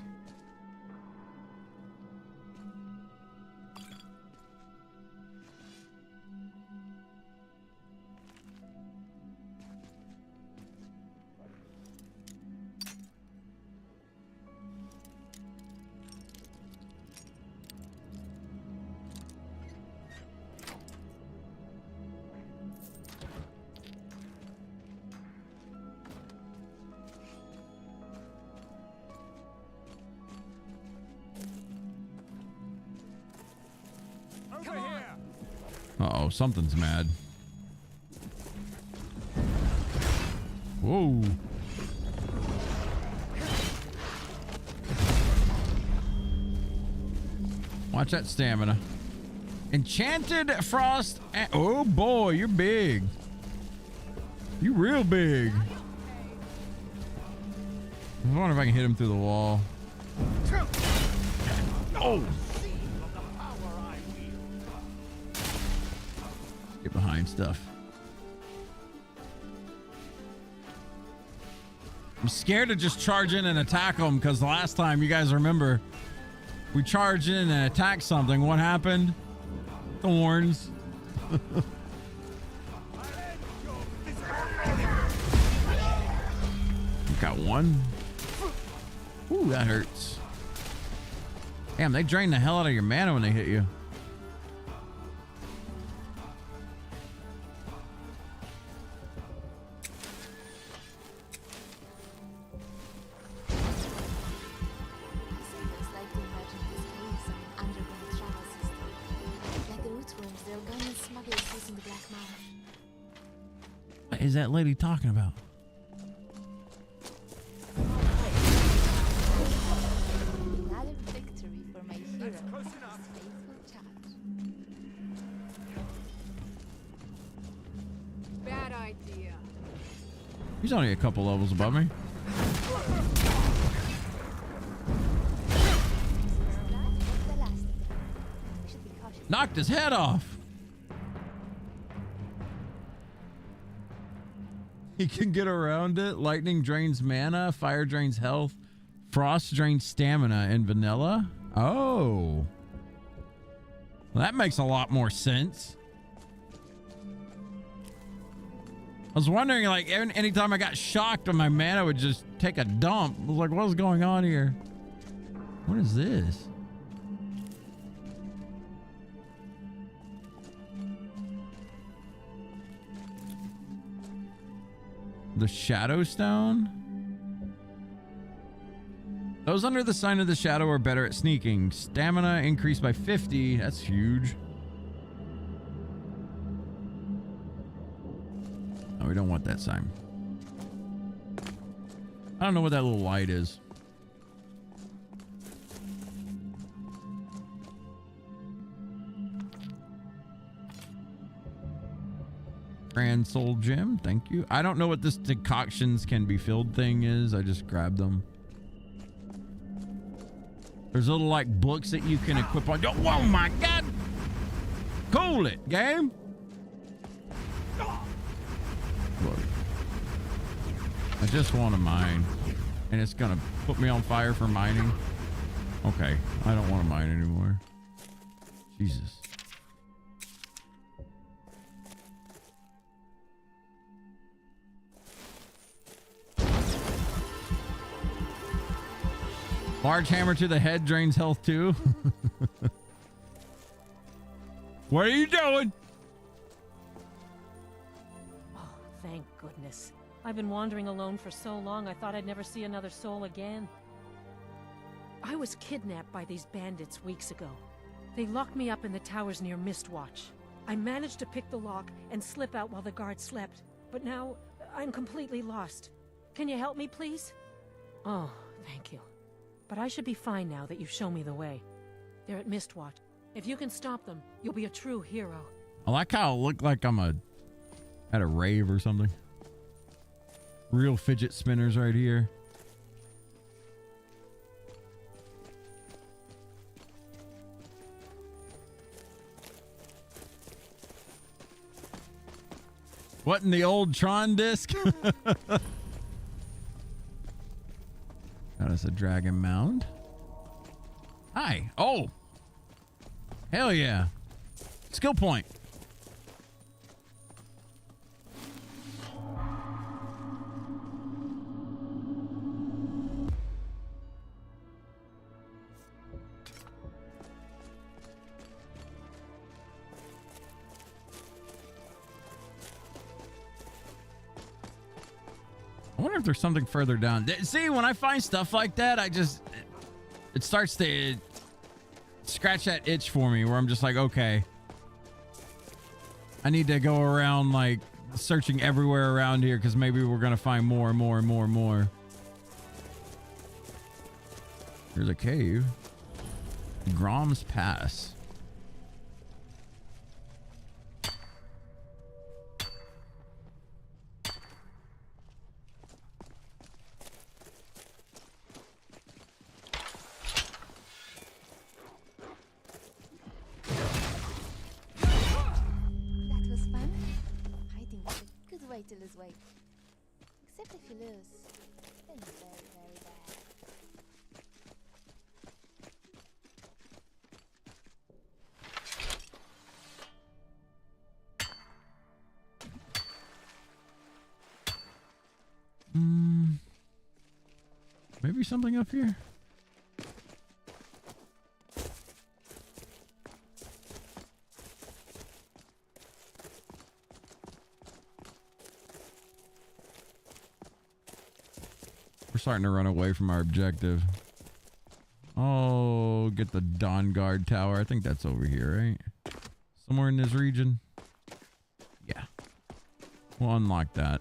Uh-oh, something's mad. Whoa. Watch that stamina. Enchanted frost. Oh boy, you're big. You're real big. I wonder if I can hit him through the wall. Oh! Get behind stuff. I'm scared to just charge in and attack them because the last time, you guys remember, we charged in and attacked something. What happened? Thorns. Got one. Ooh, that hurts. Damn, they drain the hell out of your mana when they hit you. What is that lady talking about? Another victory for my hero. Faithful charge. Bad idea. He's only a couple levels above me. Knocked his head off. He can get around it. Lightning drains mana. Fire drains health. Frost drains stamina in vanilla. Oh. Well, that makes a lot more sense. I was wondering, like, anytime I got shocked, my mana would just take a dump. I was like, what's going on here? What is this? The Shadow Stone? Those under the sign of the shadow are better at sneaking. Stamina increased by 50. That's huge. Oh, we don't want that sign. I don't know what that little light is. Grand Soul Gem, thank you. I don't know what this decoctions can be filled thing is. I just grabbed them. There's little like books that you can equip on. Oh my God! Cool it, game. Look, I just want to mine, and it's gonna put me on fire for mining. Okay, I don't want to mine anymore. Jesus. Large hammer to the head drains health too. What are you doing? Oh, thank goodness. I've been wandering alone for so long, I thought I'd never see another soul again. I was kidnapped by these bandits weeks ago. They locked me up in the towers near Mistwatch. I managed to pick the lock and slip out while the guards slept, but now I'm completely lost. Can you help me, please? Oh, thank you. But I should be fine now that you've shown me the way. They're at Mistwatch. If you can stop them, you'll be a true hero. I like how it looked like I'm at a rave or something. Real fidget spinners right here. What in the old Tron disc? That is a dragon mound. Hi. Oh. Hell yeah. Skill point. I wonder if there's something further down. See, when I find stuff like that, it starts to scratch that itch for me where I'm just like, okay, I need to go around like searching everywhere around here because maybe we're going to find more and more and more and more. Here's a cave. Grom's Pass. To lose weight. Except if you lose, then it's very, very bad. Maybe something up here. We're starting to run away from our objective. Oh, get the Dawn Guard Tower. I think that's over here, right? Somewhere in this region. Yeah. We'll unlock that.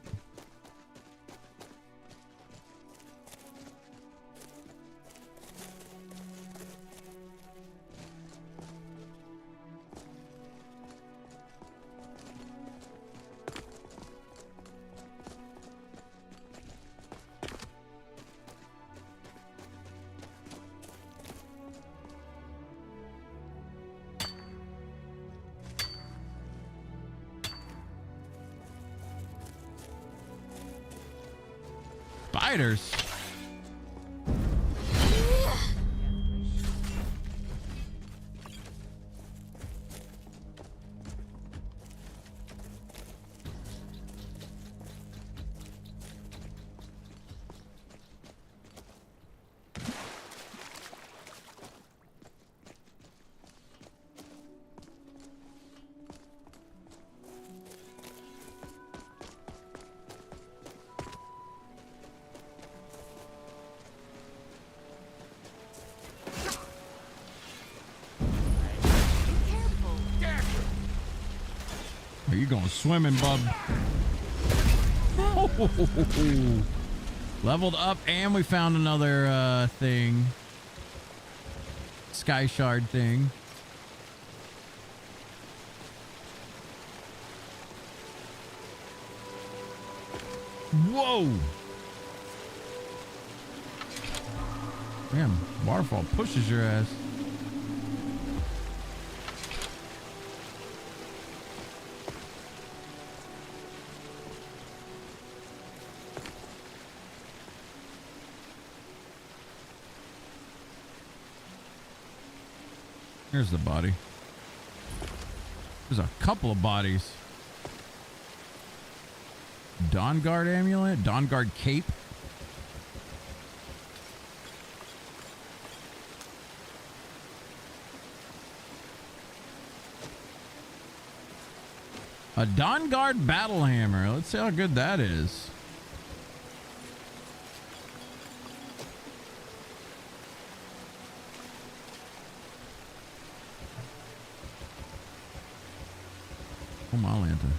Spiders. Are you going swimming, bub? Oh, leveled up, and we found another thing. Sky shard thing. Whoa! Damn, waterfall pushes your ass. Here's the body. There's a couple of bodies. Dawn Guard amulet, Dawn Guard cape. A Dawn Guard battle hammer. Let's see how good that is. Oh, my lantern.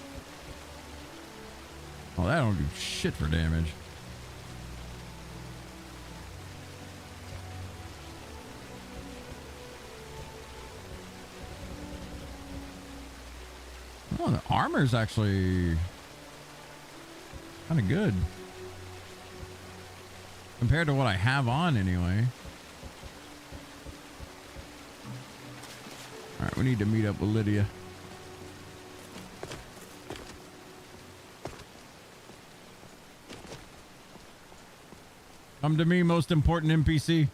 Oh, that don't do shit for damage. Oh, the armor's actually kind of good. Compared to what I have on anyway. All right, we need to meet up with Lydia. Come to me, most important NPC.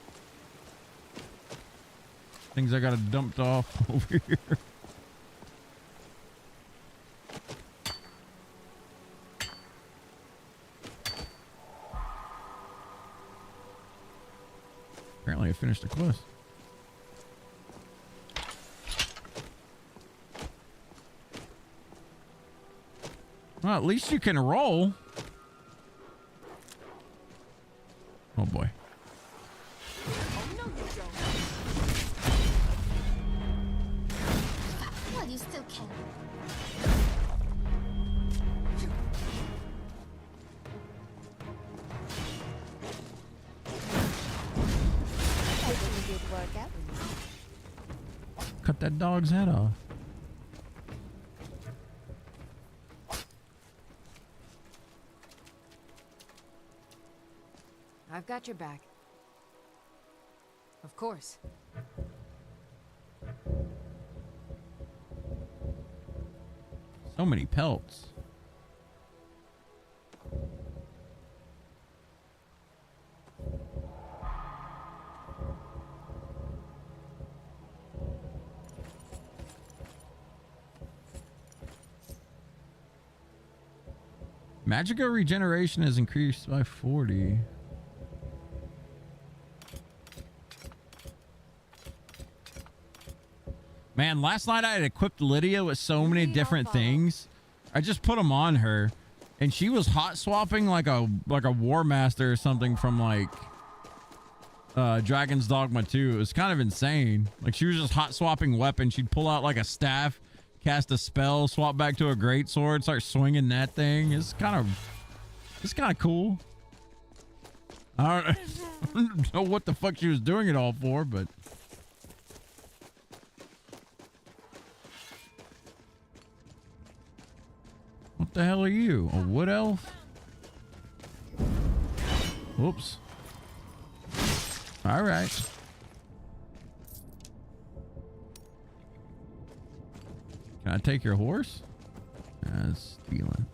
Things I got dumped off over here. Apparently I finished the quest. Well, at least you can roll. Oh boy. Well, you still can. Cut that dog's head off. I've got your back. Of course. So many pelts. Magical regeneration is increased by 40. Man, last night I had equipped Lydia with so many different things. I just put them on her, and she was hot swapping like a war master or something from like Dragon's Dogma 2. It was kind of insane. Like she was just hot swapping weapons. She'd pull out like a staff, cast a spell, swap back to a greatsword, start swinging that thing. It's kind of cool. I don't know what the fuck she was doing it all for, but. What the hell are you? A wood elf? Whoops. All right. Can I take your horse? That's stealing.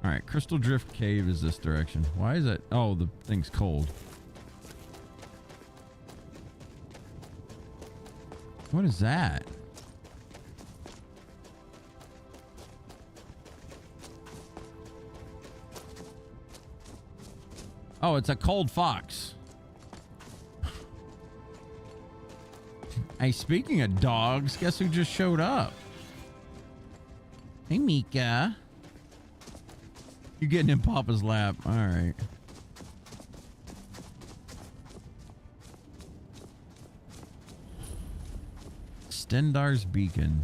All right, Crystal Drift Cave is this direction. Why is it? Oh, the thing's cold. What is that? Oh, it's a cold fox. Hey, speaking of dogs, guess who just showed up? Hey, Mika. You getting in Papa's lap. All right. Stendar's Beacon.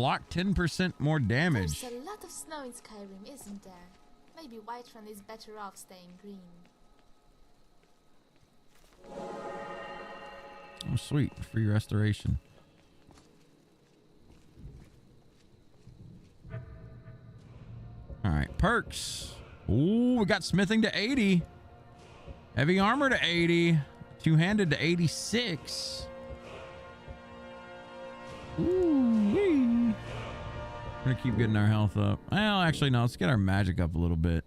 block 10% more damage. There's a lot of snow in Skyrim, isn't there? Maybe Whiterun is better off staying green. Oh, sweet. Free restoration. All right, perks. Ooh, we got smithing to 80. Heavy armor to 80. Two-handed to 86. Ooh-wee. We're gonna keep getting our health up. Well, actually, no. Let's get our magic up a little bit.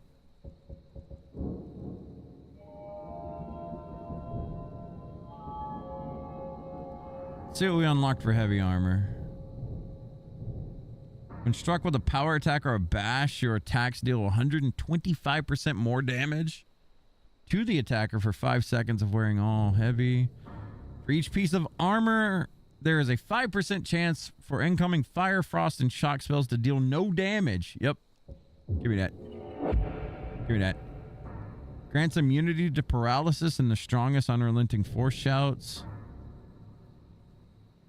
Let's see what we unlocked for heavy armor. When struck with a power attack or a bash, your attacks deal 125% more damage to the attacker for 5 seconds of wearing all heavy. For each piece of armor, there is a 5% chance for incoming fire, frost, and shock spells to deal no damage. Yep. Give me that. Give me that. Grants immunity to paralysis and the strongest unrelenting force shouts.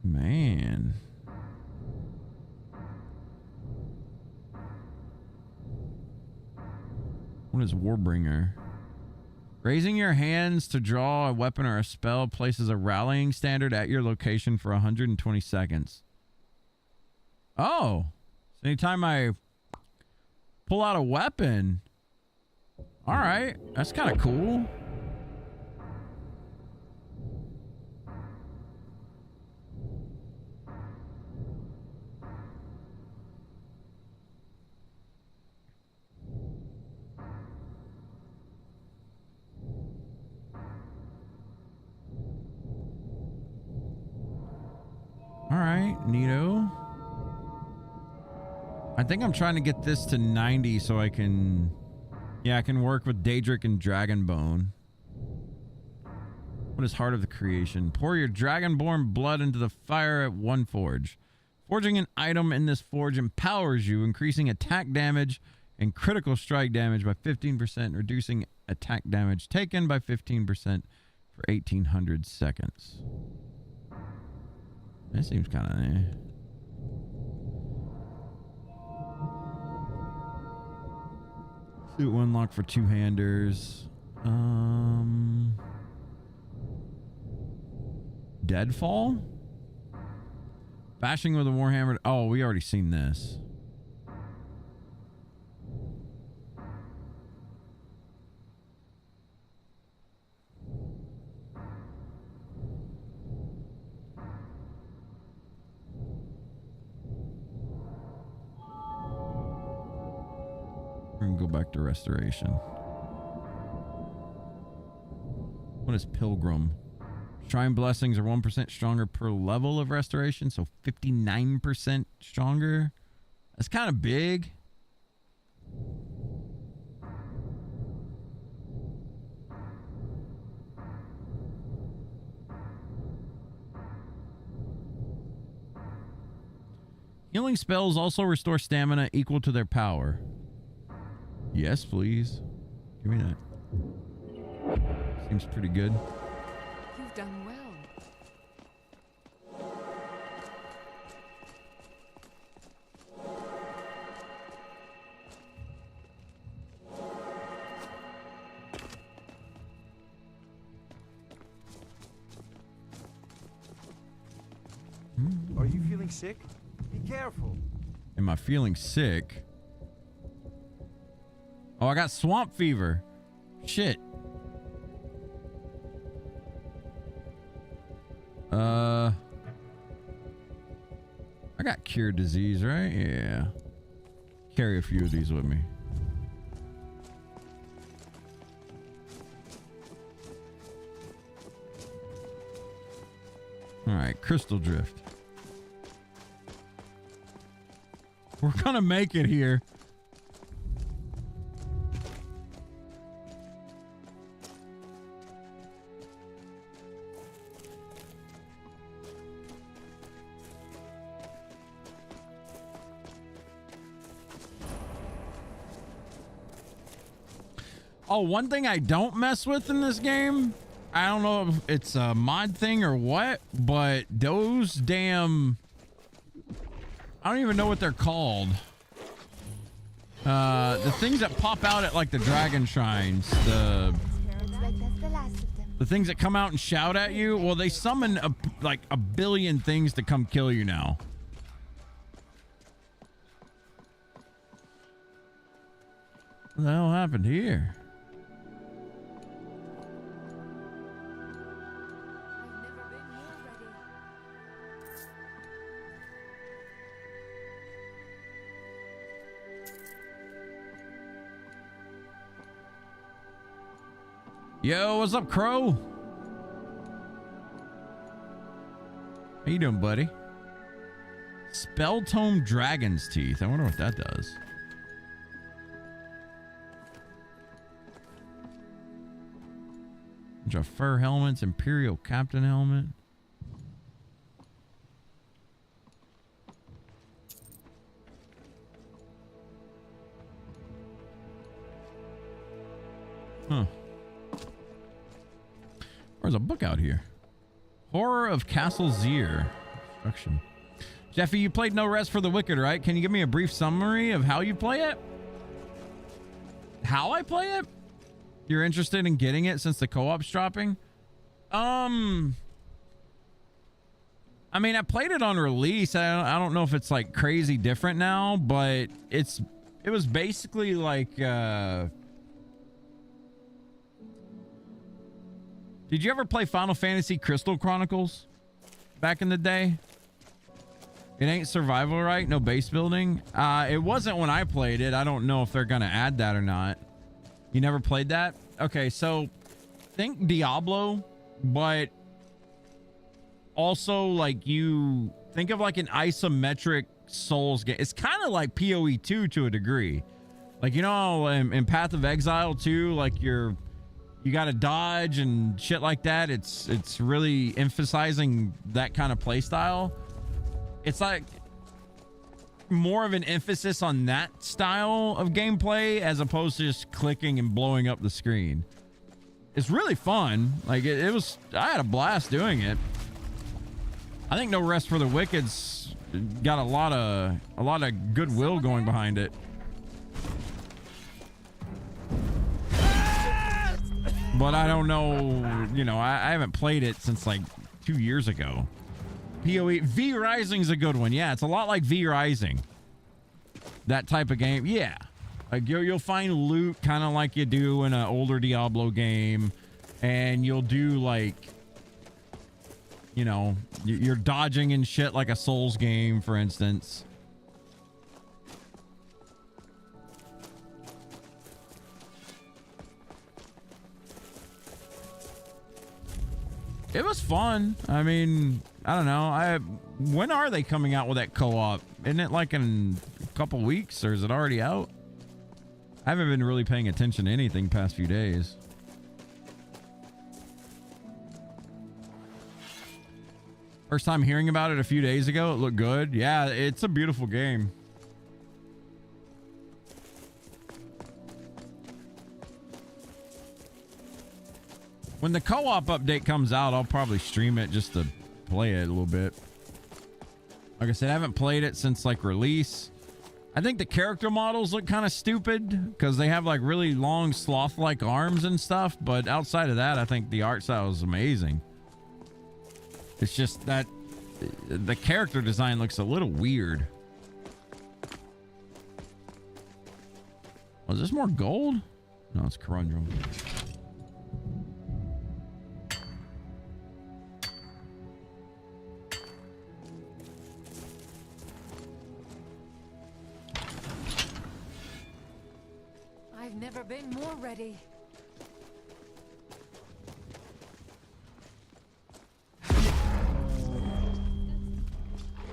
Man. What is Warbringer? Raising your hands to draw a weapon or a spell places a rallying standard at your location for 120 seconds. Oh. So anytime I pull out a weapon. All right. That's kind of cool. All right, neato. I think I'm trying to get this to 90 so I can... Yeah, I can work with Daedric and Dragonbone. What is Heart of the Creation? Pour your Dragonborn blood into the fire at one forge. Forging an item in this forge empowers you, increasing attack damage and critical strike damage by 15%, reducing attack damage taken by 15% for 1,800 seconds. That seems kind of Suit unlock for two-handers. Deadfall? Bashing with a warhammer. Oh, we already seen this. We're gonna go back to restoration. What is Pilgrim? Shrine blessings are 1% stronger per level of restoration, so 59% stronger. That's kind of big. Healing spells also restore stamina equal to their power. Yes, please. Give me that. Seems pretty good. You've done well. Are you feeling sick? Be careful. Am I feeling sick? Oh, I got swamp fever. Shit. I got cure disease, right? Yeah. Carry a few of these with me. All right, crystal drift. We're gonna make it here. Oh, one thing I don't mess with in this game, I don't know if it's a mod thing or what, but those damn I don't even know what they're called. The things that pop out at like the dragon shrines, the things that come out and shout at you. Well, they summon like a billion things to come kill you now. What the hell happened here? Yo, what's up, Crow? How you doing, buddy? Spell Tome Dragon's Teeth. I wonder what that does. Bunch of fur helmets, Imperial Captain helmet. Huh. There's a book out here. Horror of Castle Zier. Destruction. Jeffy, you played No Rest for the Wicked, right? Can you give me a brief summary of how you play it? How I play it? You're interested in getting it since the co-op's dropping? I mean, I played it on release. I don't know if it's like crazy different now, but it was basically like did you ever play Final Fantasy Crystal Chronicles back in the day? It ain't survival, right? No base building. It wasn't when I played it. I don't know if they're gonna add that or not. You never played that? Okay, so think Diablo, but also like you think of like an isometric Souls game. It's kind of like PoE 2 to a degree. Like, you know, in Path of Exile 2, like you got to dodge and shit like that. It's really emphasizing that kind of play style. It's like more of an emphasis on that style of gameplay as opposed to just clicking and blowing up the screen. It's really fun. Like it was, I had a blast doing it. I think No Rest for the Wicked's got a lot of goodwill going behind it. But I don't know, you know, I haven't played it since like 2 years ago. PoE V Rising's a good one. Yeah, it's a lot like V Rising. That type of game. Yeah. Like you'll find loot kind of like you do in an older Diablo game, and you'll do like, you know, you're dodging and shit like a Souls game, for instance. It was fun. I mean, I don't know. When are they coming out with that co-op? Isn't it like in a couple weeks, or is it already out? I haven't been really paying attention to anything past few days. First time hearing about it a few days ago. It looked good. Yeah, it's a beautiful game. When the co-op update comes out, I'll probably stream it just to play it a little bit. Like I said, I haven't played it since like release. I think the character models look kind of stupid because they have like really long sloth-like arms and stuff. But outside of that, I think the art style is amazing. It's just that the character design looks a little weird. Oh, is this more gold? No, it's corundum. I've never been more ready.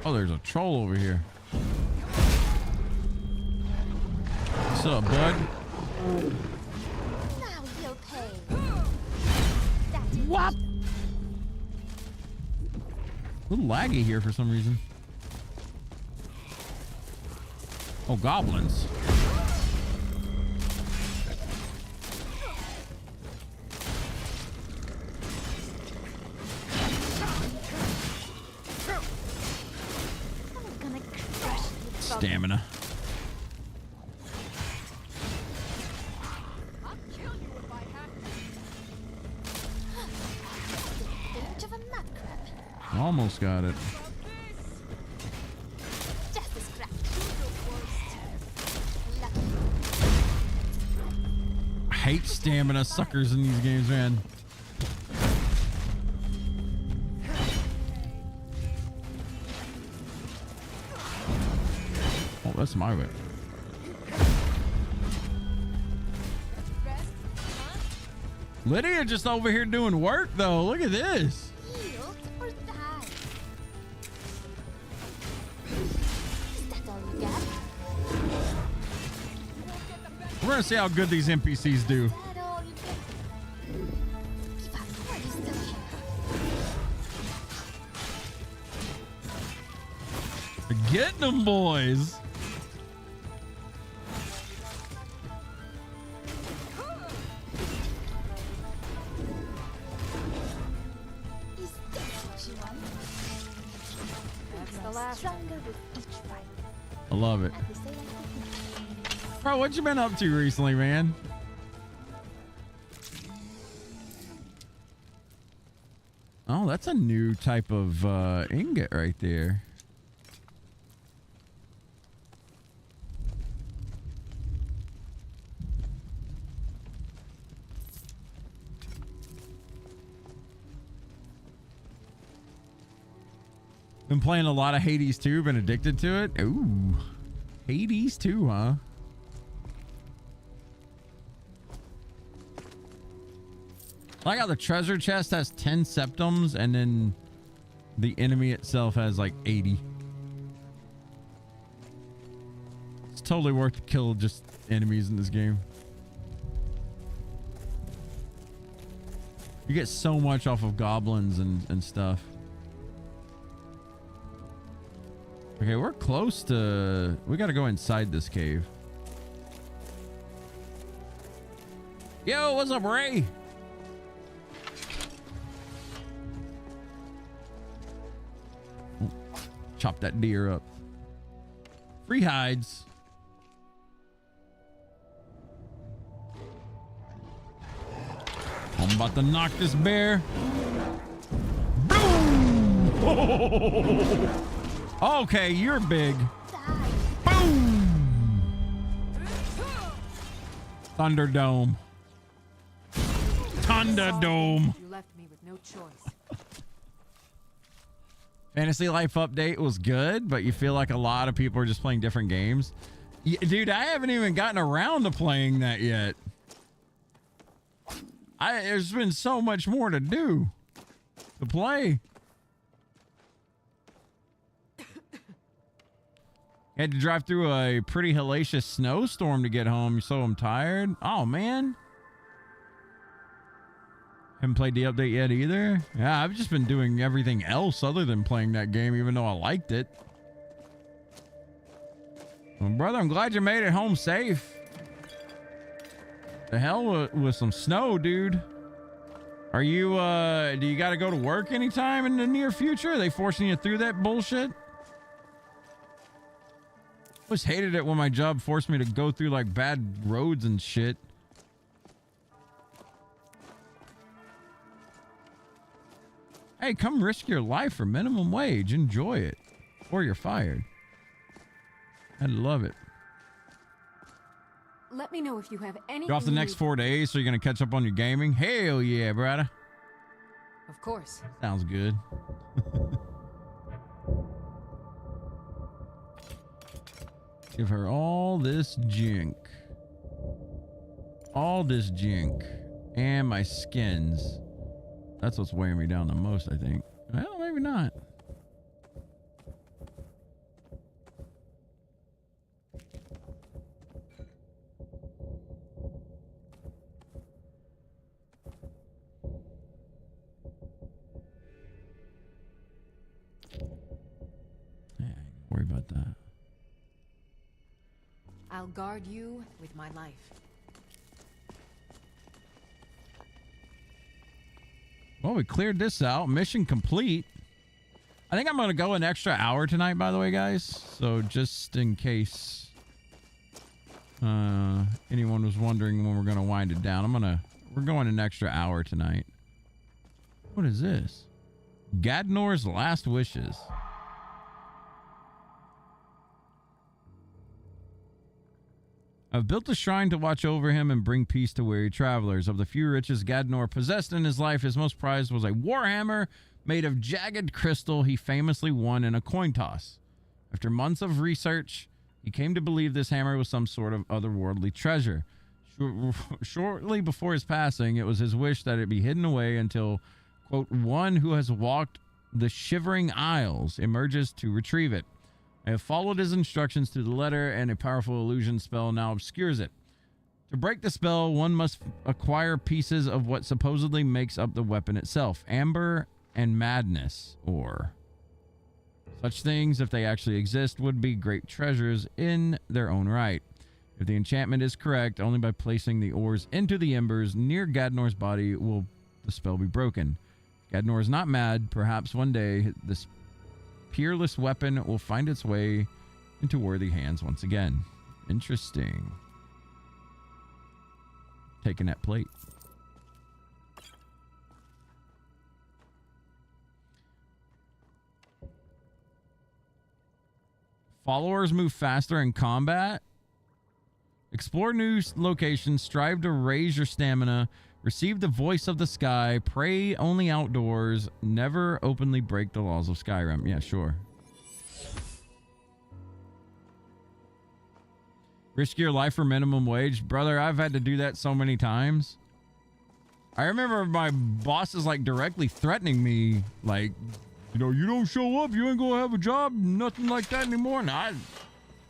Oh, there's a troll over here. What's up, bud? Now you'll pay. What? A little laggy here for some reason. Oh, goblins. I'm gonna crush stamina. Almost got it. I hate stamina suckers in these games, man. Oh, that's my way. Lydia just over here doing work, though. Look at this. We're gonna see how good these NPCs do. Getting them, boys. I love it. Bro, what you been up to recently, man? Oh, that's a new type of ingot right there. Been playing a lot of Hades 2, been addicted to it. Ooh, Hades 2, huh? I like how the treasure chest has 10 septums and then the enemy itself has like 80. It's totally worth to kill just enemies in this game. You get so much off of goblins and stuff. Okay, we're close to... We gotta go inside this cave. Yo, what's up, Ray? Chop that deer up. Free hides. I'm about to knock this bear. Boom! Okay, you're big. Boom! Thunderdome. Thunderdome. You left me with no choice. Fantasy Life update was good, but you feel like a lot of people are just playing different games. Yeah, dude, I haven't even gotten around to playing that yet. There's been so much more to do to play. Had to drive through a pretty hellacious snowstorm to get home, so I'm tired. Oh, man. Haven't played the update yet either. Yeah, I've just been doing everything else other than playing that game, even though I liked it. Well, brother, I'm glad you made it home safe. The hell with some snow, dude. Are you, do you got to go to work anytime in the near future? Are they forcing you through that bullshit? I always hated it when my job forced me to go through like bad roads and shit. Hey, come risk your life for minimum wage. Enjoy it. Or you're fired. I'd love it. Let me know if you have any. You're off the next 4 days, so you're going to catch up on your gaming? Hell yeah, brother. Of course. Sounds good. Give her all this jink. All this jink. And my skins. That's what's weighing me down the most, I think. Well, maybe not. Yeah, don't worry about that. I'll guard you with my life. Well, we cleared this out. Mission complete. I think I'm going to go an extra hour tonight, by the way, guys. So just in case anyone was wondering when we're going to wind it down, we're going an extra hour tonight. What is this? Gadnor's Last Wishes. I've built a shrine to watch over him and bring peace to weary travelers. Of the few riches Gadnor possessed in his life, his most prized was a warhammer made of jagged crystal he famously won in a coin toss. After months of research, he came to believe this hammer was some sort of otherworldly treasure. Shortly before his passing, it was his wish that it be hidden away until, quote, one who has walked the Shivering Isles emerges to retrieve it. I have followed his instructions to the letter, and a powerful illusion spell now obscures it. To break the spell, one must acquire pieces of what supposedly makes up the weapon itself. Amber and madness, or such things, if they actually exist, would be great treasures in their own right. If the enchantment is correct, only by placing the ores into the embers near Gadnor's body will the spell be broken. Gadnor is not mad. Perhaps one day this peerless weapon will find its way into worthy hands once again. Interesting. Taking that plate. Followers move faster in combat. Explore new locations. Strive to raise your stamina. Receive the voice of the sky. Pray only outdoors. Never openly break the laws of Skyrim. Yeah, sure. Risk your life for minimum wage. Brother, I've had to do that so many times. I remember my boss is like directly threatening me. Like, you know, you don't show up, you ain't gonna have a job. Nothing like that anymore. And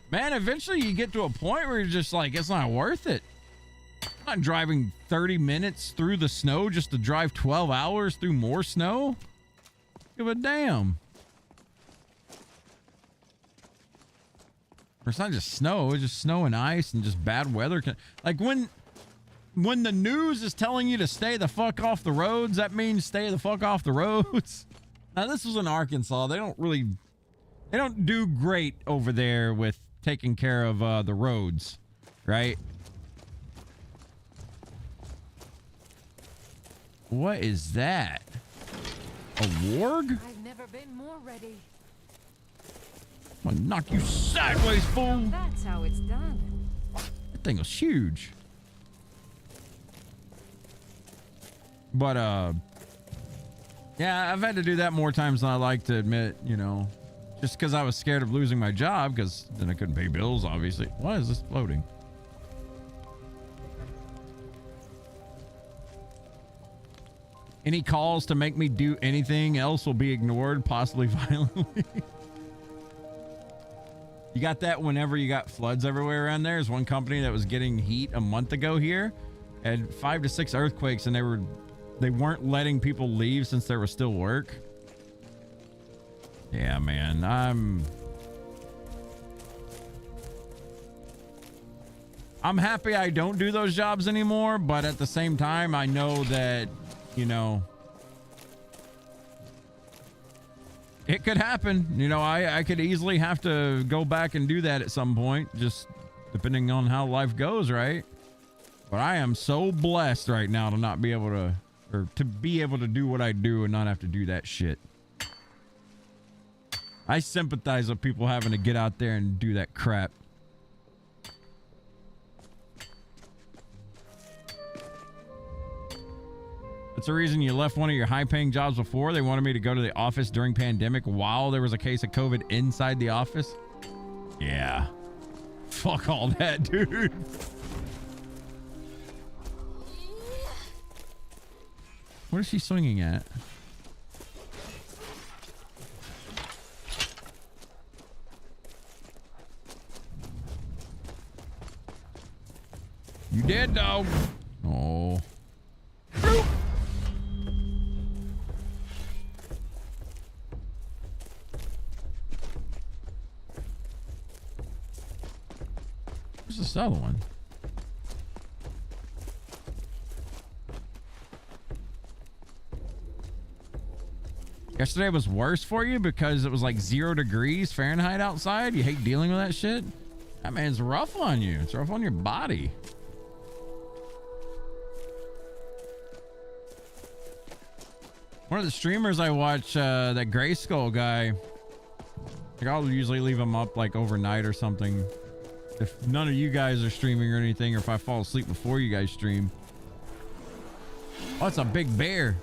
man, eventually you get to a point where you're just like, it's not worth it. I'm not driving 30 minutes through the snow just to drive 12 hours through more snow. Give a damn. Or it's not just snow, it's just snow and ice and just bad weather. Like when the news is telling you to stay the fuck off the roads, that means stay the fuck off the roads. Now this was in Arkansas. They don't do great over there with taking care of the roads, right? What is that? A warg? I've never been more ready. I'm gonna knock you sideways, fool. Now that's how it's done. That thing was huge. But yeah, I've had to do that more times than I like to admit, you know, just because I was scared of losing my job, because then I couldn't pay bills, obviously. Why is this floating? Any calls to make me do anything else will be ignored, possibly violently. You got that whenever you got floods everywhere around there. There's one company that was getting heat a month ago here, had 5 to 6 earthquakes, and they weren't letting people leave since there was still work. Yeah, man, I'm happy I don't do those jobs anymore, but at the same time, I know that, you know, it could happen. You know, I could easily have to go back and do that at some point, just depending on how life goes, right? But I am so blessed right now to not be able to, or to be able to do what I do and not have to do that shit. I sympathize with people having to get out there and do that crap. That's the reason you left one of your high-paying jobs before. They wanted me to go to the office during pandemic while there was a case of COVID inside the office. Yeah. Fuck all that, dude. What is she swinging at? You dead, dog. Oh. Where's this other one? Yesterday was worse for you because it was like 0 degrees Fahrenheit outside. You hate dealing with that shit. That man's rough on you. It's rough on your body. One of the streamers I watch, that Gray Skull guy, like I'll usually leave him up like overnight or something. If none of you guys are streaming or anything, or if I fall asleep before you guys stream. Oh, it's a big bear.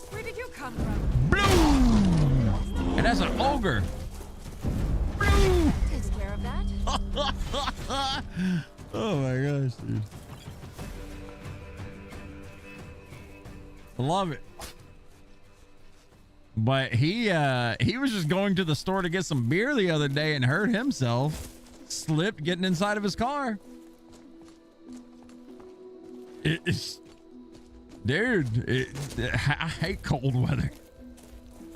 Where did you come from? Bloom! And that's an ogre. Bloom! Takes care of that. Oh my gosh, dude. I love it. But he was just going to the store to get some beer the other day and hurt himself. Slipped getting inside of his car. Dude, I hate cold weather.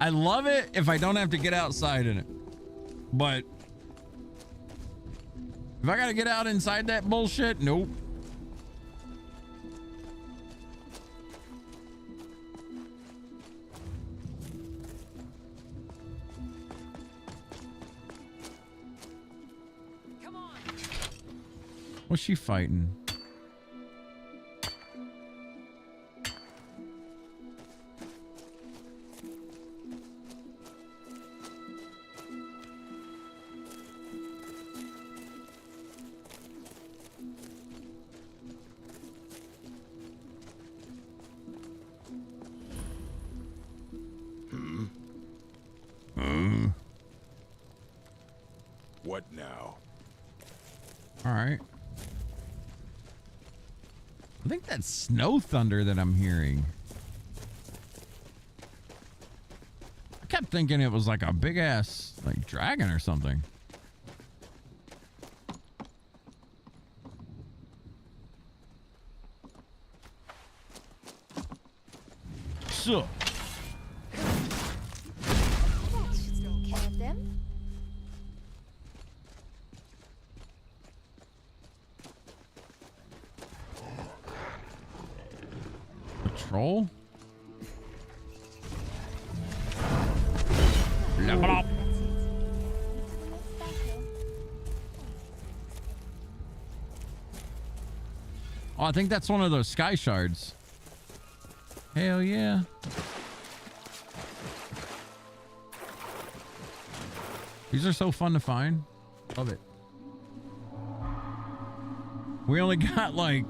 I love it if I don't have to get outside in it. But if I gotta get out inside that bullshit, nope. Come on. What's she fighting? What now? All right. I think that's snow thunder that I'm hearing. I kept thinking it was like a big ass like dragon or something. So. That should take care of them. Patrol? Level up. Oh, I think that's one of those sky shards. Hell yeah. These are so fun to find. Love it. We only got like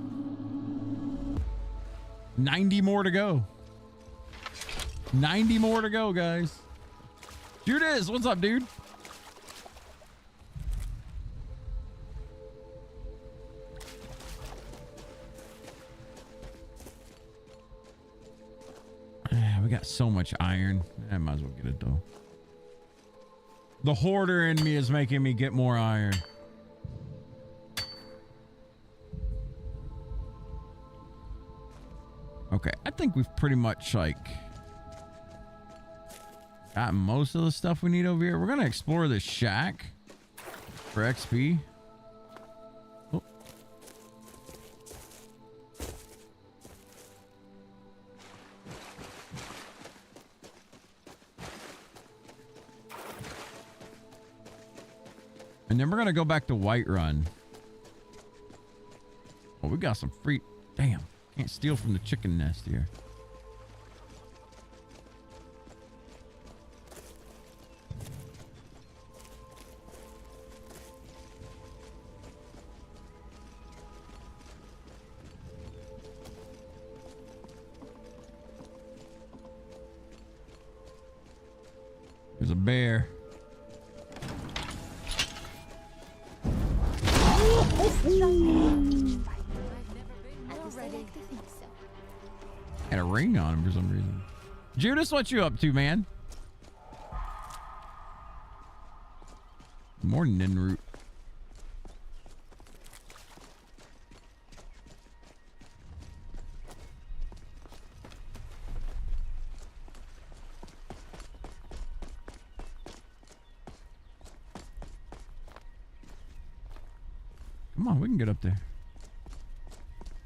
90 more to go. 90 more to go, guys. Judas, what's up, dude? We got so much iron. I might as well get it though. The hoarder in me is making me get more iron. Okay, I think we've pretty much like got most of the stuff we need over here. We're gonna explore this shack for XP. Oh. And then we're gonna go back to Whiterun. Oh, we got some free. Damn. Can't steal from the chicken nest here. There's a bear. Had a ring on him for some reason. Judas, what you up to, man? More Ninroot. Come on, we can get up there.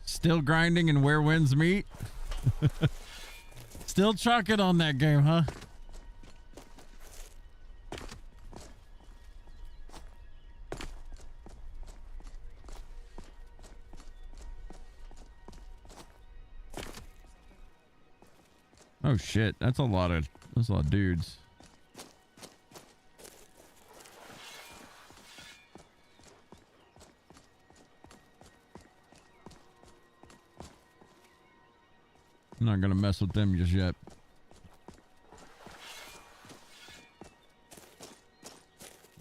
Still grinding and where winds meet. Still trucking on that game, huh? Oh shit, that's a lot of dudes. I'm not gonna mess with them just yet.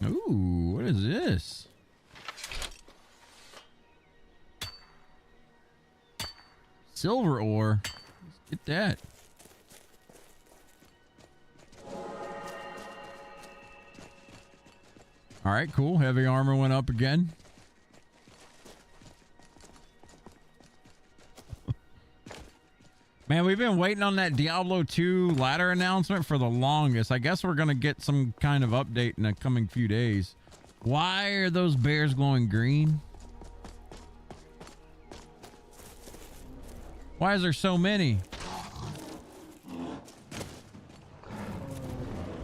Ooh, what is this? Silver ore. Let's get that. All right, cool. Heavy armor went up again. Man, we've been waiting on that Diablo 2 ladder announcement for the longest. I guess we're going to get some kind of update in the coming few days. Why are those bears glowing green? Why is there so many?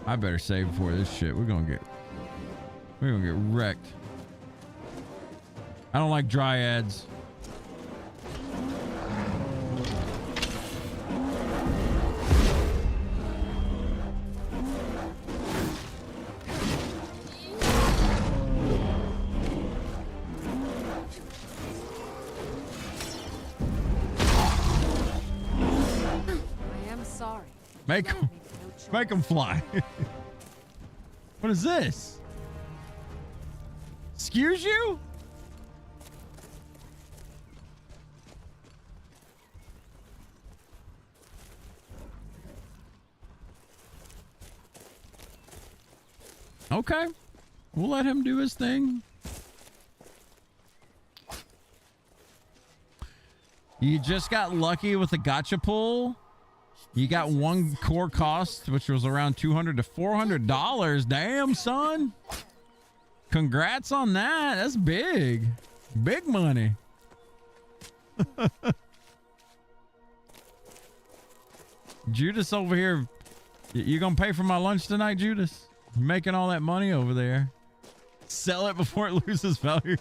I better save before this shit. We're gonna get wrecked. I don't like dryads. I am sorry. Make them fly. What is this? Excuse you? Okay. We'll let him do his thing. You just got lucky with the gacha pull. You got one core cost, which was around $200 to $400. Damn, son. Congrats on that. That's big. Big money. Judas over here. You gonna pay for my lunch tonight, Judas? You're making all that money over there. Sell it before it loses value.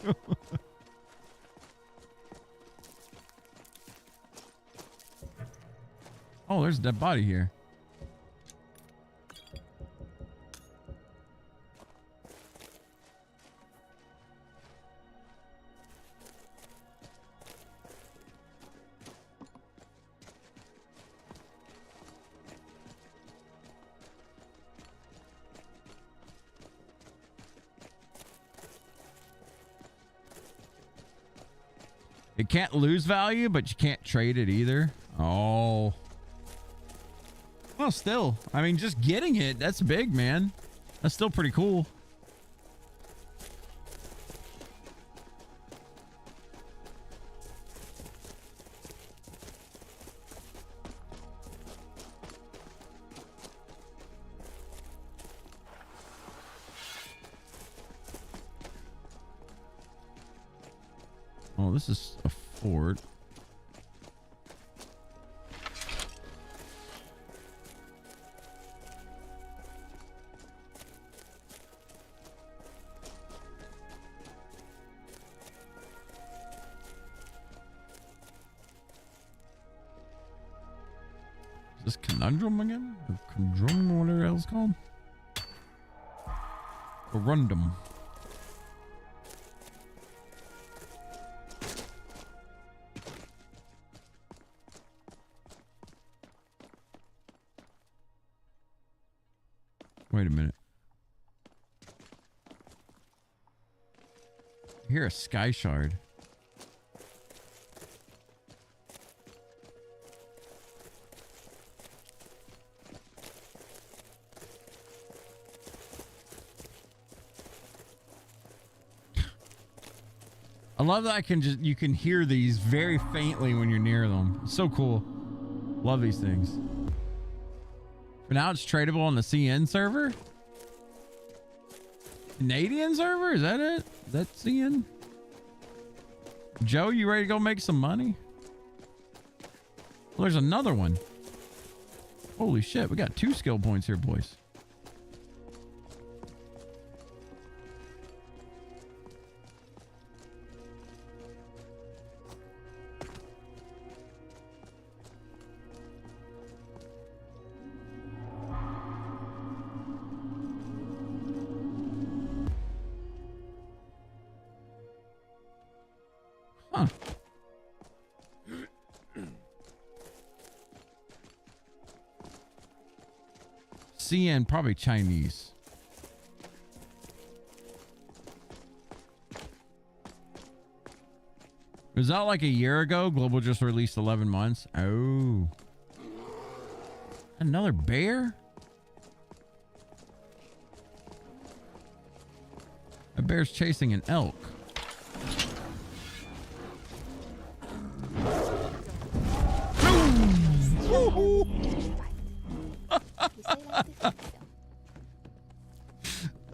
Oh, there's a dead body here. It can't lose value, but you can't trade it either. Oh. Well, still, I mean, just getting it, that's big, man. That's still pretty cool. Oh, this is a fort. Is this Conundrum again? Or Conundrum, or whatever else called? Corundum. Wait a minute. I hear a sky shard. I love that you can hear these very faintly when you're near them. It's so cool. Love these things. But now it's tradable on the CN server? Canadian server? Is that it? Is that CN? Joe, you ready to go make some money? Well, there's another one. Holy shit, we got 2 skill points here, boys. Huh. CN, probably Chinese. Was that like a year ago? Global just released 11 months. Oh. Another bear? A bear's chasing an elk.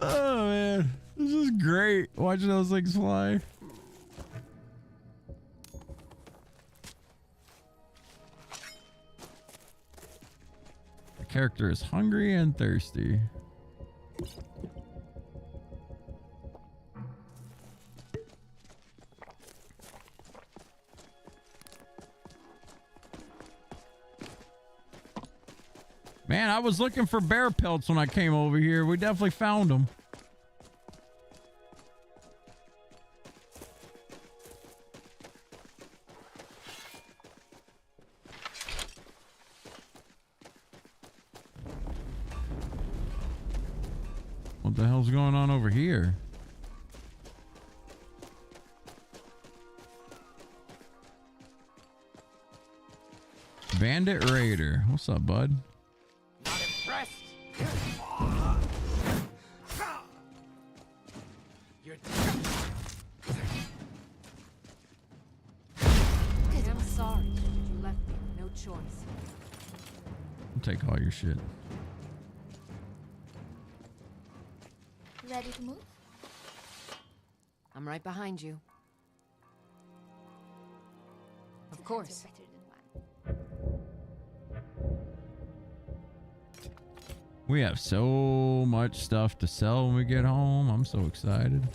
Oh man, this is great. Watching those things fly. The character is hungry and thirsty. Man, I was looking for bear pelts when I came over here. We definitely found them. What the hell's going on over here? Bandit Raider. What's up, bud? I'm sorry. You left me with no choice. I'll take all your shit. Ready to move? I'm right behind you. Of course. We have so much stuff to sell when we get home. I'm so excited.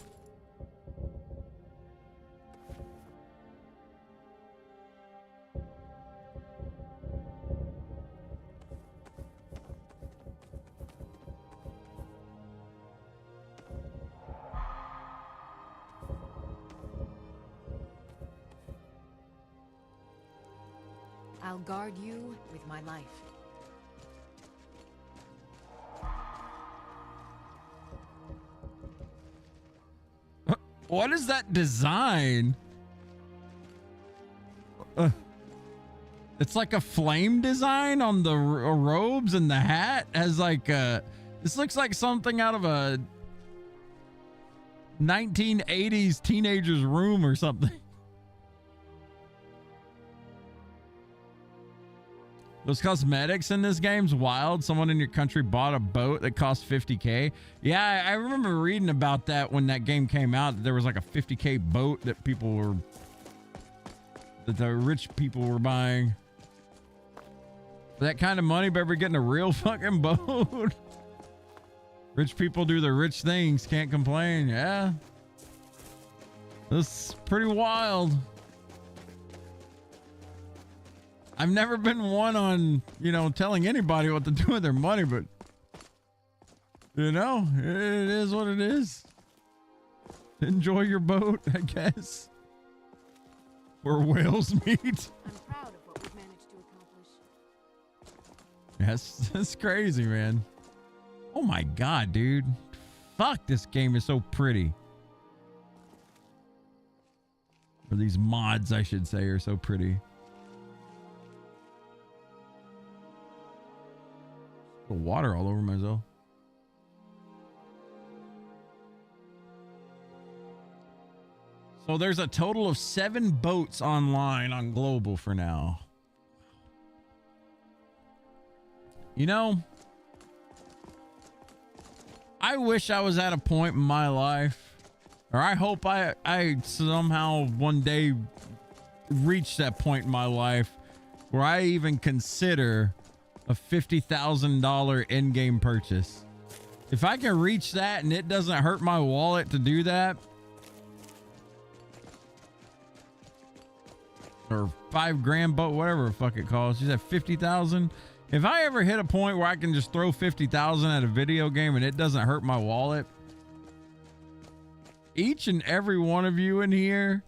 I'll guard you with my life. What is that design? It's like a flame design on the robes, and the hat has like this looks like something out of a 1980s teenager's room or something. Those cosmetics in this game's wild. Someone in your country bought a boat that cost 50K. Yeah, I remember reading about that when that game came out. There was like a 50K boat that the rich people were buying. For that kind of money, better be getting a real fucking boat. Rich people do the rich things. Can't complain. Yeah. This is pretty wild. I've never been one on, telling anybody what to do with their money, but it is what it is. Enjoy your boat, I guess. Where whales meet. I'm proud of what we've managed to accomplish. Yes, that's crazy, man. Oh my God, dude. Fuck, this game is so pretty. Or these mods, I should say, are so pretty. Water all over myself. So there's a total of 7 boats online on global for now. I wish I was at a point in my life, or I hope I somehow one day reach that point in my life where I even consider a $50,000 in-game purchase. If I can reach that and it doesn't hurt my wallet to do that, or $5,000 boat, whatever the fuck it costs, you said 50,000. If I ever hit a point where I can just throw 50,000 at a video game and it doesn't hurt my wallet, each and every one of you in here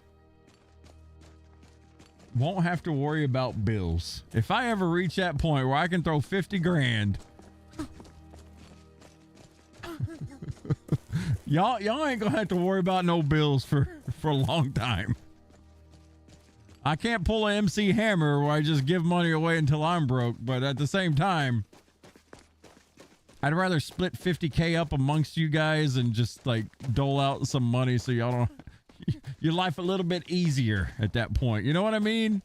won't have to worry about bills. If I ever reach that point where I can throw 50 grand, y'all ain't gonna have to worry about no bills for a long time. I can't pull a MC Hammer where I just give money away until I'm broke, but at the same time, I'd rather split 50K up amongst you guys and just like dole out some money so y'all don't your life a little bit easier at that point. You know what I mean?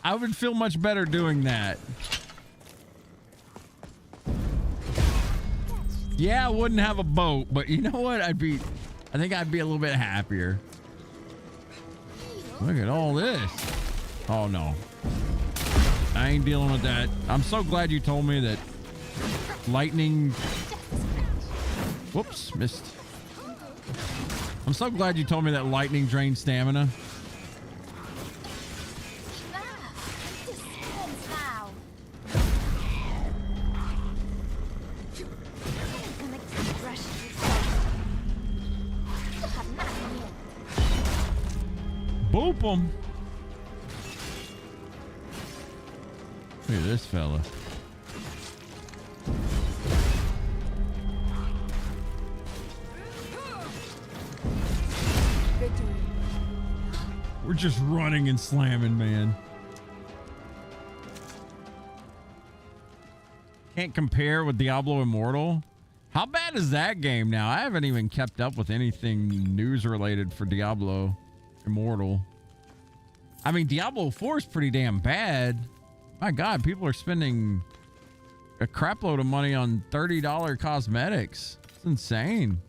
I would feel much better doing that. Yeah, I wouldn't have a boat, but you know what? I think I'd be a little bit happier. Look at all this. Oh no. I ain't dealing with that. I'm so glad you told me that lightning. Whoops, missed. I'm so glad you told me that lightning drains stamina. Boop him. Look at this fella. We're just running and slamming, man. Can't compare with Diablo Immortal. How bad is that game now? I haven't even kept up with anything news related for Diablo Immortal. I mean, Diablo 4 is pretty damn bad. My God, people are spending a crap load of money on $30 cosmetics. It's insane.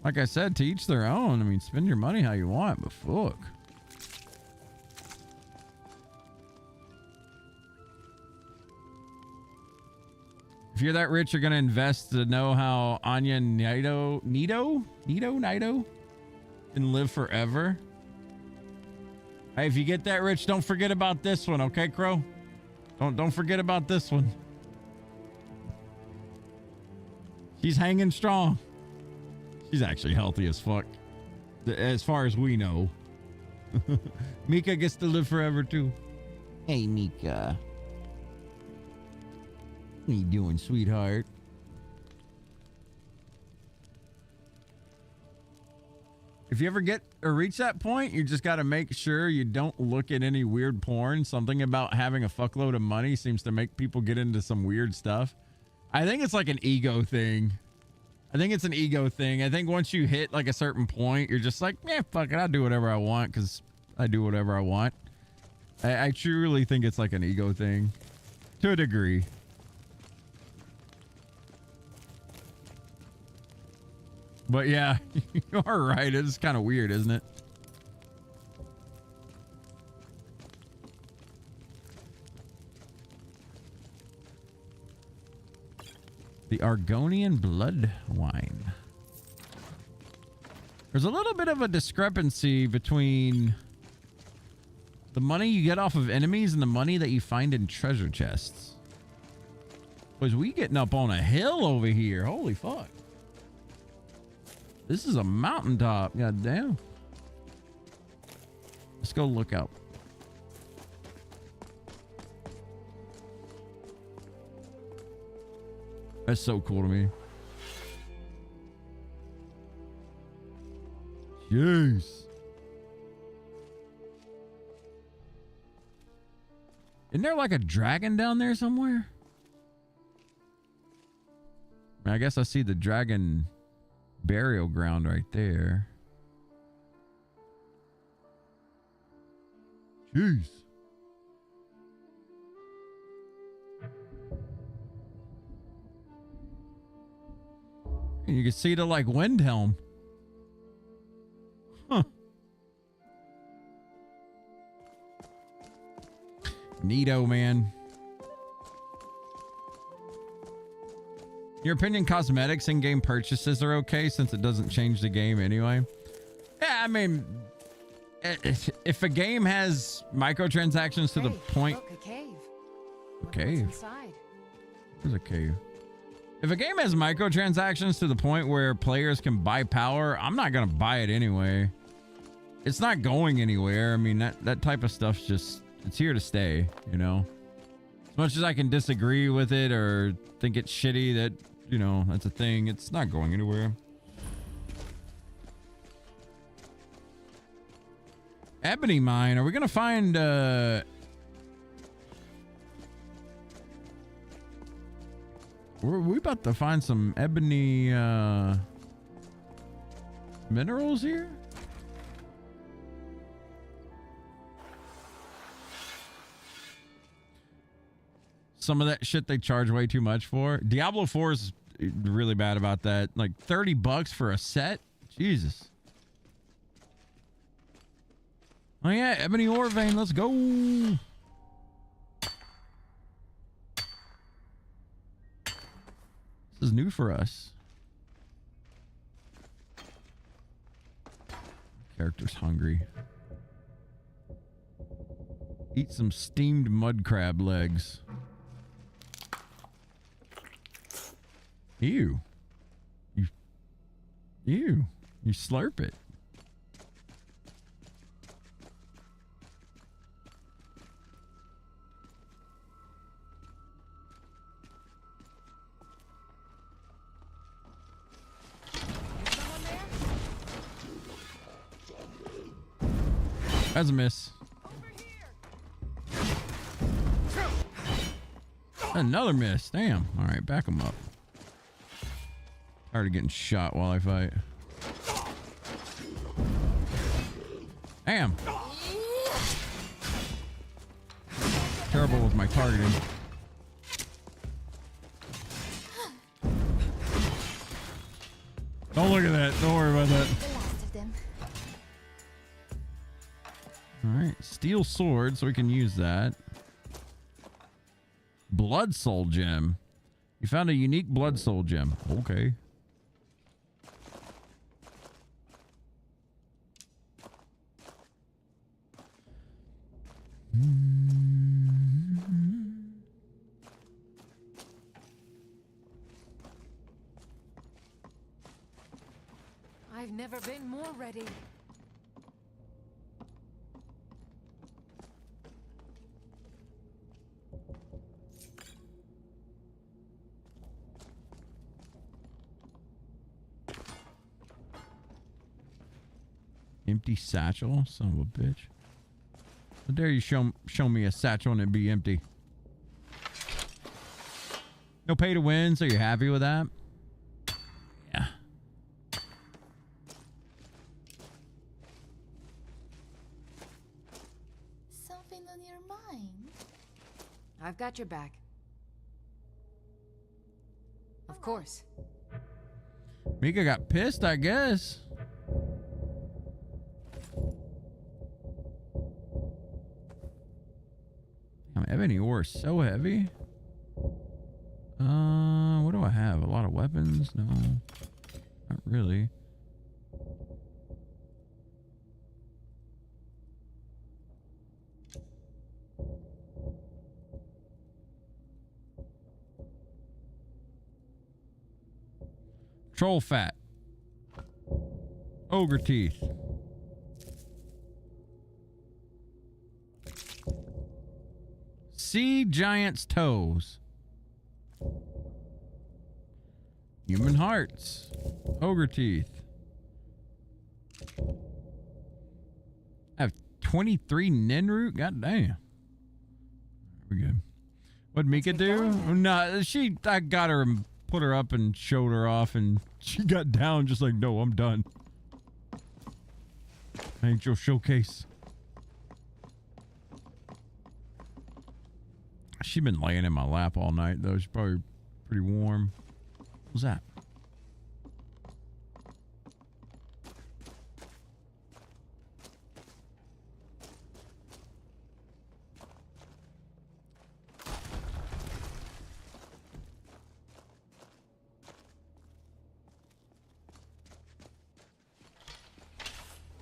Like I said, to each their own. I mean, spend your money how you want, but fuck. If you're that rich, you're going to invest to know how Anya Nido can live forever. Hey, if you get that rich, don't forget about this one, okay, Crow? Don't forget about this one. She's hanging strong. She's actually healthy as fuck, as far as we know. Mika gets to live forever too. Hey, Mika. What are you doing, sweetheart? If you ever get or reach that point, you just got to make sure you don't look at any weird porn. Something about having a fuckload of money seems to make people get into some weird stuff. I think it's like an ego thing. I think it's an ego thing. I think once you hit like a certain point, you're just like, yeah, fuck it. I'll do whatever I want because I do whatever I want. I truly think it's like an ego thing to a degree. But yeah, you are right. It's kind of weird, isn't it? The Argonian blood wine. There's a little bit of a discrepancy between the money you get off of enemies and the money that you find in treasure chests. Was we getting up on a hill over here? Holy fuck. This is a mountaintop. God damn. Let's go look out. That's so cool to me. Jeez. Isn't there like a dragon down there somewhere? I guess I see the dragon burial ground right there. Jeez. And you can see the like wind helm. Huh. Neato, man. Your opinion, cosmetics in-game purchases are okay since it doesn't change the game anyway? Yeah, I mean, if a game has microtransactions to the point... Look, a cave. A cave? Inside. There's a cave. If a game has microtransactions to the point where players can buy power, I'm not going to buy it anyway. it's not going anywhere. I mean, that type of stuff's just, it's here to stay, you know? As much as I can disagree with it or think it's shitty that, you know, that's a thing, it's not going anywhere. Ebony mine. Are we gonna find were we about to find some ebony minerals here? Some of that shit they charge way too much for. Diablo 4 is really bad about that. Like $30 for a set? Jesus. Oh yeah, ebony ore vein, let's go. This is new for us. Character's hungry. Eat some steamed mud crab legs. Ew. You slurp it. That's a miss. Another miss. Damn. All right, back him up. Tired of getting shot while I fight. Damn. Terrible with my targeting. Don't look at that. Don't worry about that. All right, steel sword, so we can use that. Blood soul gem. You found a unique blood soul gem. Okay. I've never been more ready. Empty satchel, son of a bitch. How dare you show me a satchel and it be empty? No pay to win, so you're happy with that? Yeah. Something on your mind? I've got your back. Of course. Mika got pissed, I guess. Ebony ore is so heavy. What do I have? A lot of weapons? No, not really. Troll fat. Ogre teeth. Sea giant's toes. Human hearts. Ogre teeth. I have 23 Ninroot? God damn. We're good. What'd Mika do? No, I got her and put her up and showed her off, and she got down just like, no, I'm done. I ain't your showcase. She's been laying in my lap all night, though. She's probably pretty warm. What's that?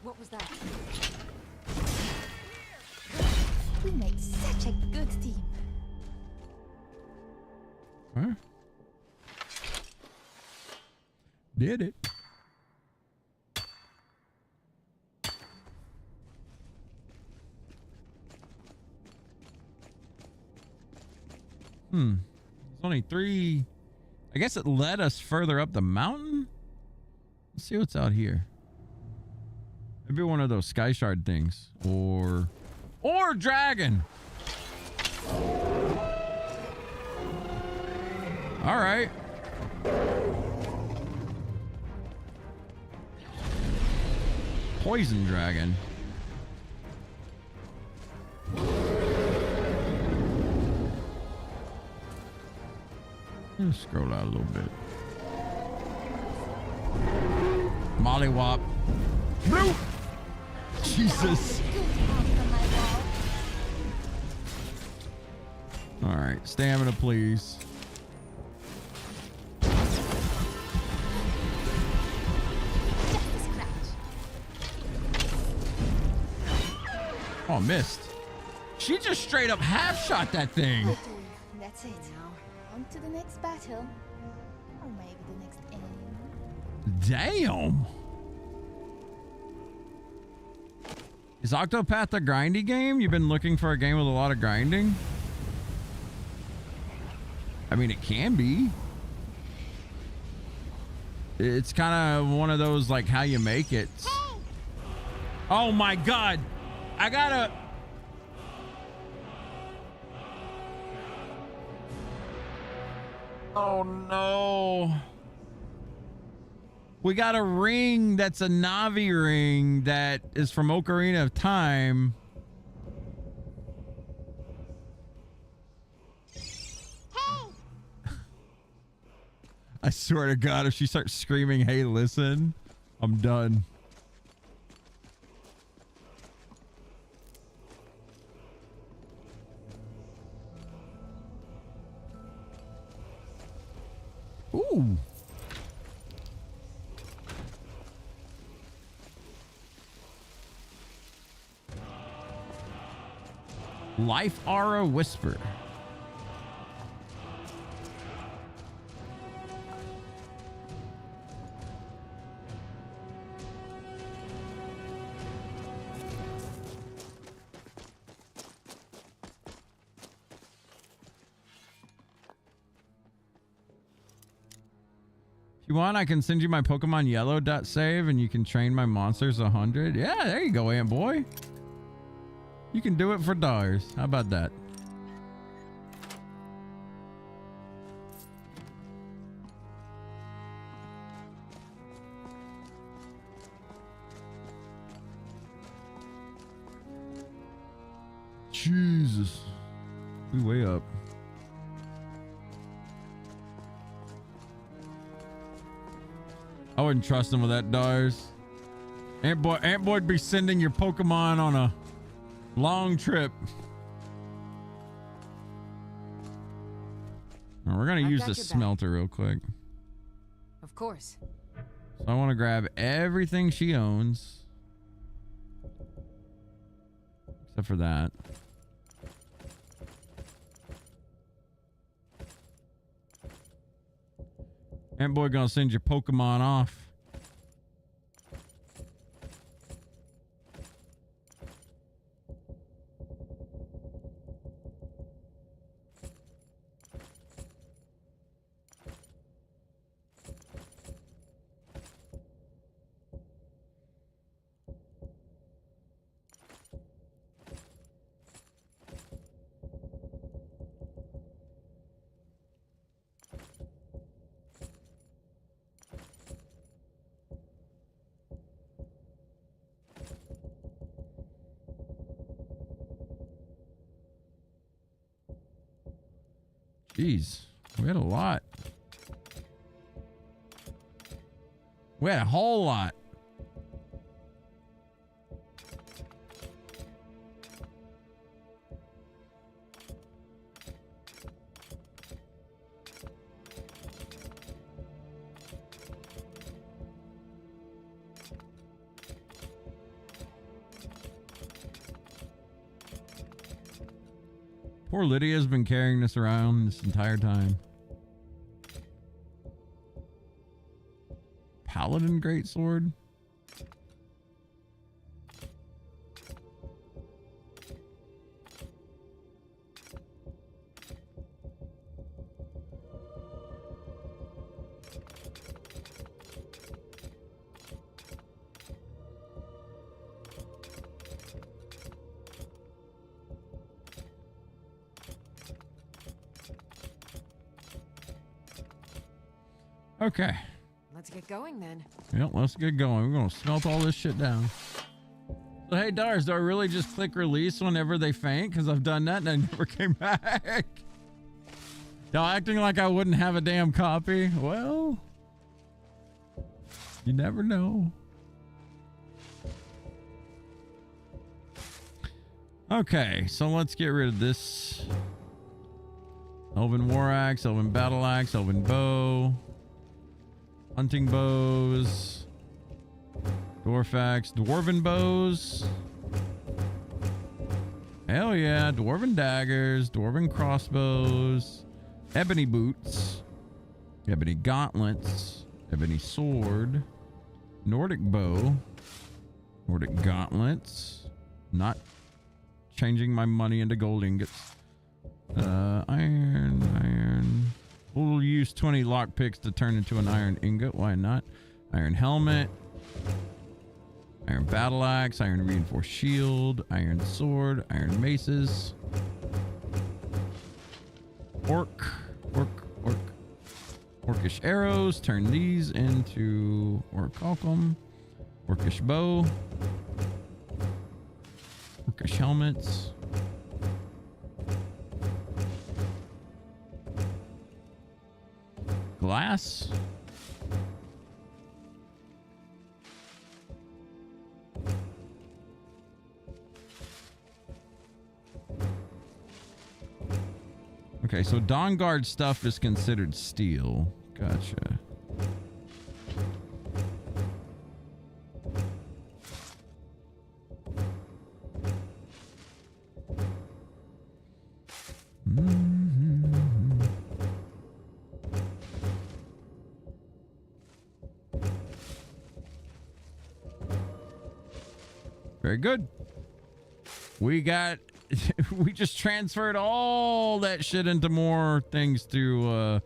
What was that? We made such a good team. Huh? Did it. There's only 3. I guess it led us further up the mountain. Let's see what's out here. Maybe one of those sky shard things, or dragon. All right. Poison dragon. Let's scroll out a little bit. Mollywop. Bloop. Jesus. All right, stamina, please. Oh, missed. She just straight up half shot that thing. That's it. Now, on to the next battle. Or maybe the next aim. Damn. Is Octopath a grindy game? You've been looking for a game with a lot of grinding? I mean, it can be. It's kind of one of those, like, how you make it. Oh my God. I gotta... Oh no. We got a ring that's a Navi ring that is from Ocarina of Time. I swear to God, if she starts screaming, "Hey, listen," I'm done. Ooh. Life Aura Whisper. If you want, I can send you my Pokemon Yellow .save and you can train my monsters 100. Yeah, there you go, Ant Boy. You can do it for dollars. How about that? Jesus. We way up. I wouldn't trust him with that dollars. Ant Boy'd be sending your Pokemon on a long trip. Now, we're gonna use the smelter real quick. Of course. So I want to grab everything she owns. Except for that. Ant Boy gonna send your Pokemon off. Jeez, we had a lot. We had a whole lot. Poor Lydia's been carrying this around this entire time. Paladin Greatsword? Okay. Let's get going then. Yep, let's get going. We're gonna smelt all this shit down. So hey Dars, do I really just click release whenever they faint? Because I've done that and I never came back. Y'all acting like I wouldn't have a damn copy? Well, you never know. Okay, so let's get rid of this. Elven War Axe, Elven Battle Axe, Elven Bow. Hunting bows. Dwarf Axe, Dwarven Bows. Hell yeah, Dwarven Daggers, Dwarven Crossbows. Ebony Boots. Ebony Gauntlets. Ebony Sword. Nordic Bow. Nordic Gauntlets. Not changing my money into gold ingots. Iron. We'll use 20 lockpicks to turn into an iron ingot. Why not? Iron helmet. Iron battle axe. Iron reinforced shield. Iron sword. Iron maces. Orcish arrows. Turn these into orichalcum. Orcish bow. Orcish helmets. Glass. Okay, so Dawnguard stuff is considered steel. Gotcha. Very good. We got we just transferred all that shit into more things to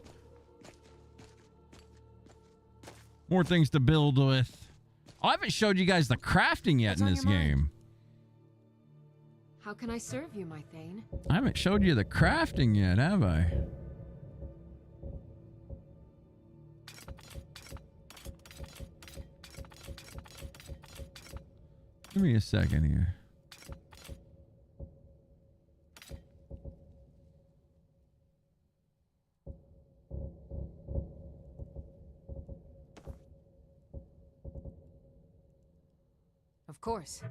build with. Oh, I haven't showed you guys the crafting yet in this game. How can I serve you, my Thane? I haven't showed you the crafting yet, have I? Give me a second here. Of course.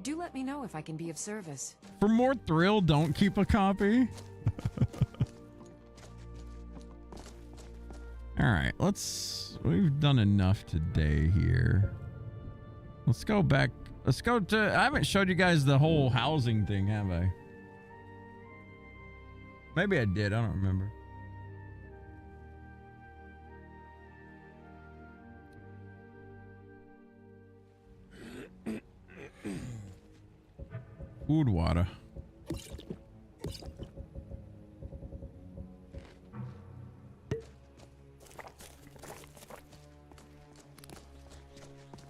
Do let me know if I can be of service. For more thrill, don't keep a copy. All right, we've done enough today here. Let's go back. Let's go to, I haven't showed you guys the whole housing thing, have I? Maybe I did, I don't remember. Food water.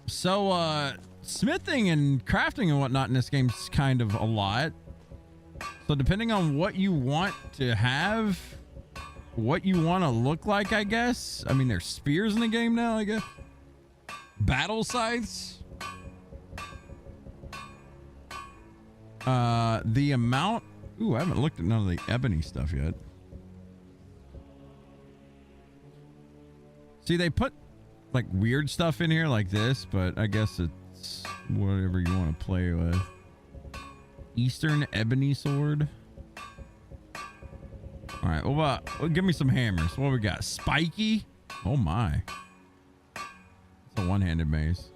So, smithing and crafting and whatnot in this game is kind of a lot. So depending on what you want to have, what you want to look like, I guess. I mean, there's spears in the game now, I guess. Battle scythes. The amount. Ooh, I haven't looked at none of the ebony stuff yet. See, they put like weird stuff in here like this, but I guess it's whatever you want to play with. Eastern ebony sword. All right, well, give me some hammers. What we got? Spiky. Oh my. It's a one-handed mace.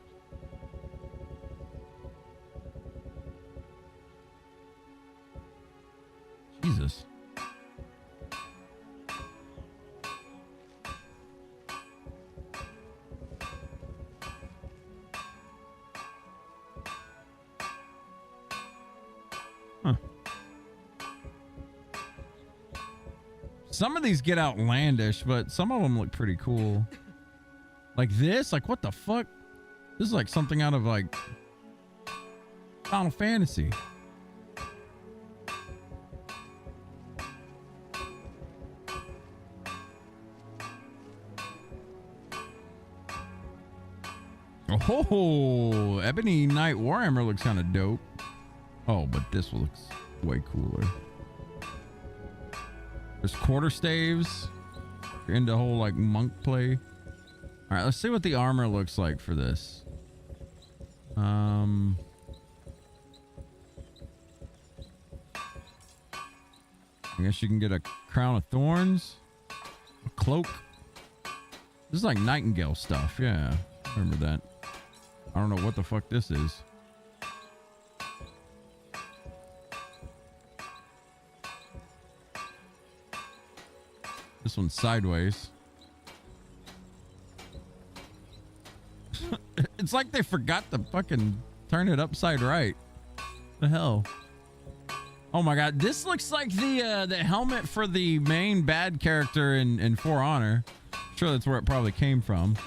Some of these get outlandish, but some of them look pretty cool. Like this? Like, what the fuck? This is like something out of like Final Fantasy. Oh, Ebony Knight Warhammer looks kind of dope. Oh, but this looks way cooler. There's quarterstaves. You're into whole like monk play. All right, let's see what the armor looks like for this. I guess you can get a crown of thorns, a cloak. This is like Nightingale stuff. Yeah, remember that. I don't know what the fuck this is. This one's sideways. It's like they forgot to fucking turn it upside right. The hell? Oh my god, this looks like the helmet for the main bad character in For Honor. I'm sure that's where it probably came from.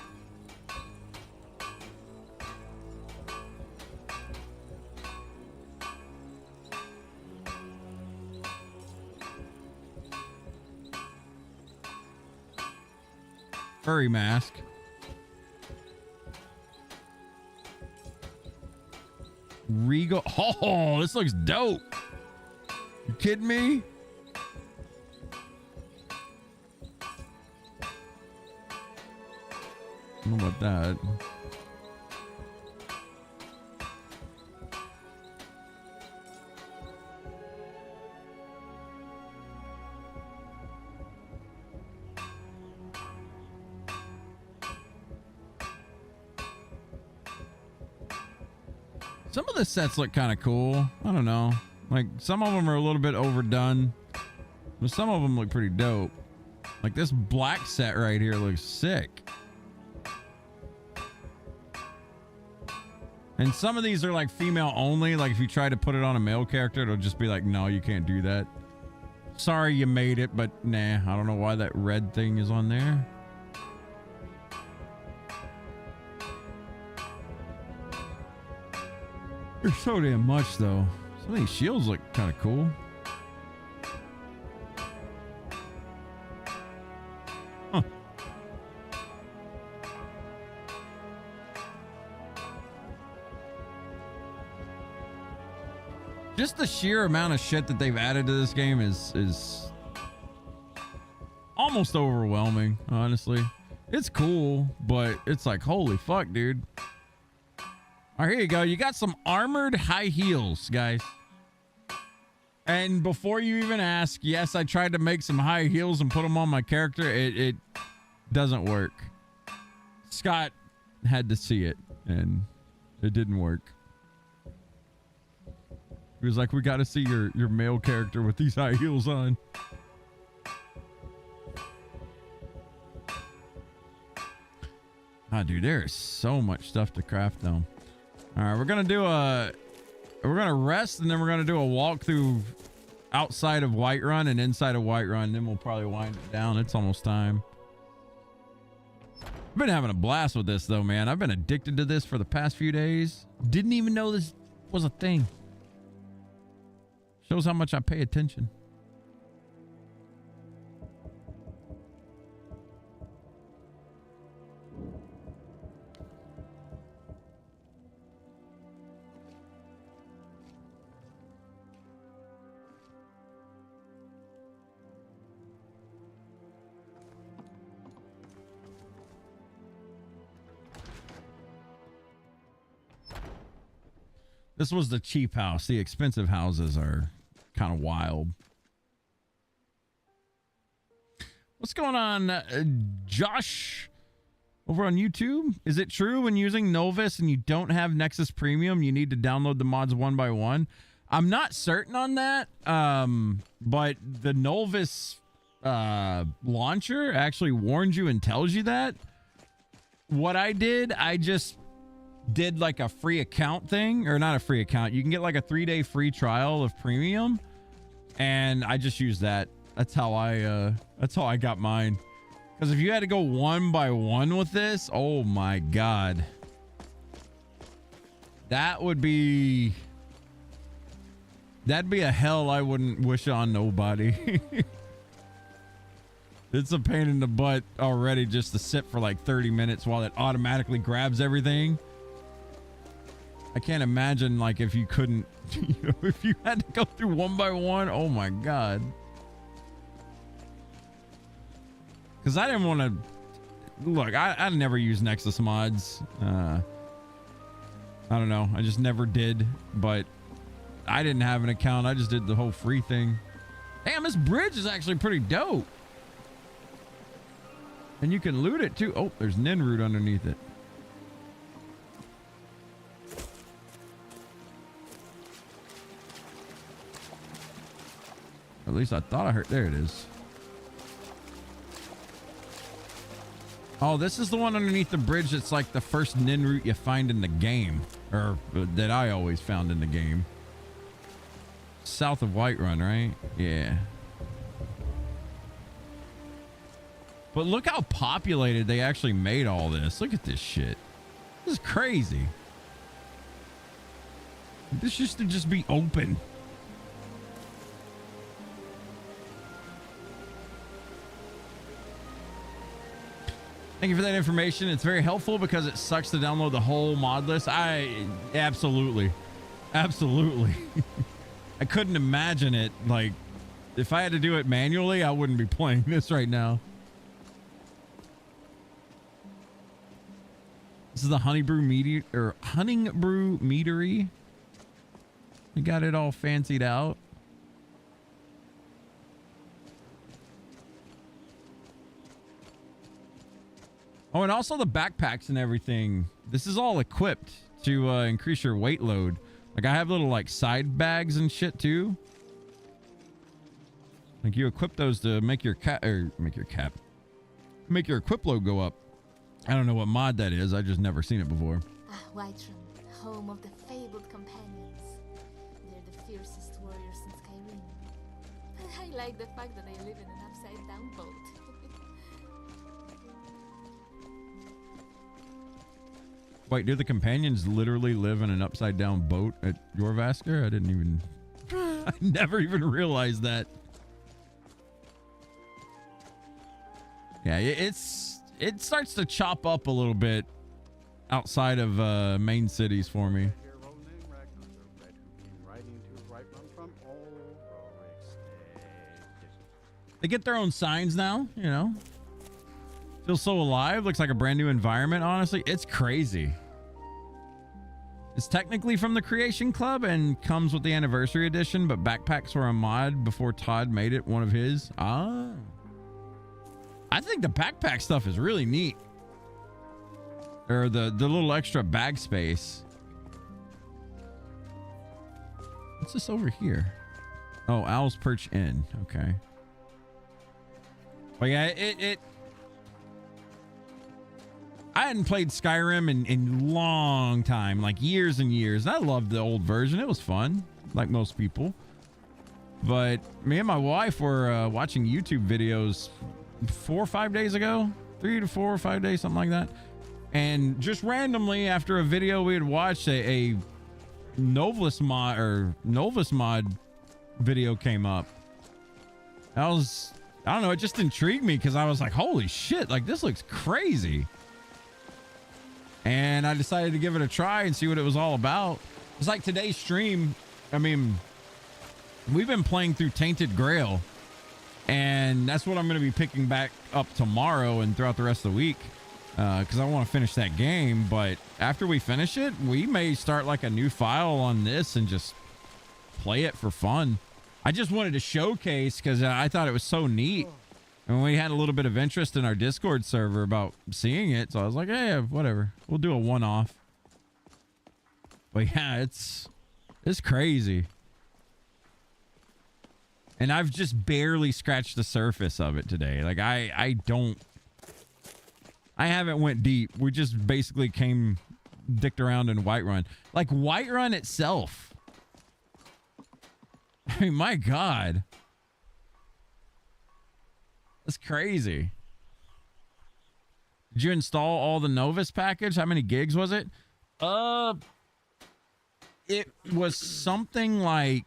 Furry mask. Regal. Oh, this looks dope. You kidding me? I don't know about that. Some of the sets look kind of cool. I don't know. Like, some of them are a little bit overdone, but some of them look pretty dope. Like this black set right here looks sick. And some of these are like female only. Like if you try to put it on a male character, it'll just be like, no, you can't do that. Sorry you made it, but nah, I don't know why that red thing is on there. There's so damn much though. Some of these shields look kind of cool. Huh. Just the sheer amount of shit that they've added to this game is almost overwhelming, honestly. It's cool, but it's like, holy fuck, dude. All right, here you go. You got some armored high heels, guys. And before you even ask, yes, I tried to make some high heels and put them on my character. It doesn't work. Scott had to see it, and it didn't work. He was like, we got to see your male character with these high heels on. Ah, dude, there is so much stuff to craft, though. All right, we're gonna rest, and then we're gonna do a walkthrough outside of Whiterun and inside of Whiterun. Then we'll probably wind it down. It's almost time. I've been having a blast with this though, man. I've been addicted to this for the past few days. Didn't even know this was a thing. Shows how much I pay attention. This was the cheap house. The expensive houses are kind of wild. What's going on, Josh? Over on YouTube? Is it true when using Nolvus and you don't have Nexus Premium, you need to download the mods one by one? I'm not certain on that, but the Nolvus launcher actually warns you and tells you that. What I did, I just did like a free account thing, or not a free account. You can get like a 3-day free trial of premium, and I just used that That's how I got mine. Because if you had to go one by one with this, oh my god, that'd be a hell I wouldn't wish on nobody. It's a pain in the butt already just to sit for like 30 minutes while it automatically grabs everything. I can't imagine like if you couldn't, if you had to go through one by one. Oh my god. Because I didn't want to look. I never use Nexus mods. I don't know. I just never did. But I didn't have an account. I just did the whole free thing. Damn, this bridge is actually pretty dope. And you can loot it too. Oh, there's Ninroot underneath it. At least I thought I heard. There it is. Oh, this is the one underneath the bridge that's like the first Ninroot you find in the game. Or that I always found in the game. South of Whiterun, right? Yeah. But look how populated they actually made all this. Look at this shit. This is crazy. This used to just be open. Thank you for that information. It's very helpful because it sucks to download the whole mod list. Absolutely. I couldn't imagine it. Like, if I had to do it manually, I wouldn't be playing this right now. This is the Hunningbrew Meadery. We got it all fancied out. Oh, and also the backpacks and everything. This is all equipped to increase your weight load. Like I have little like side bags and shit too. Like you equip those to make your make your equip load go up. I don't know what mod that is. I just never seen it before. Ah, Whiterun, home of the fabled companions. They're the fiercest warriors in Skyrim. But I like the fact that they live in an upside-down boat. Wait, do the companions literally live in an upside-down boat at Jorvaskr? I never even realized that. Yeah, it starts to chop up a little bit outside of main cities for me. They get their own signs now, you know. Feels so alive. Looks like a brand new environment, honestly. It's crazy. It's technically from the Creation Club and comes with the Anniversary Edition, but backpacks were a mod before Todd made it one of his. Ah. I think the backpack stuff is really neat. Or the little extra bag space. What's this over here? Oh, Owl's Perch Inn. Okay. But yeah, I hadn't played Skyrim in long time, like years and years. And I loved the old version. It was fun, like most people. But me and my wife were watching YouTube videos 4 or 5 days ago, 3 to 4 or 5 days, something like that. And just randomly after a video we had watched, a Nolvus mod video came up. I don't know, it just intrigued me because I was like, holy shit, like this looks crazy. And I decided to give it a try and see what it was all about. It's like today's stream. I mean, we've been playing through Tainted Grail, and that's what I'm going to be picking back up tomorrow and throughout the rest of the week, because I want to finish that game. But after we finish it, we may start like a new file on this and just play it for fun. I just wanted to showcase because I thought it was so neat. And we had a little bit of interest in our Discord server about seeing it. So I was like, hey, whatever. We'll do a one-off. But yeah, it's crazy. And I've just barely scratched the surface of it today. Like I haven't went deep. We just basically dicked around in Whiterun. Like Whiterun itself. I mean, my God. That's crazy. Did you install all the Nolvus package? How many gigs was it? It was something like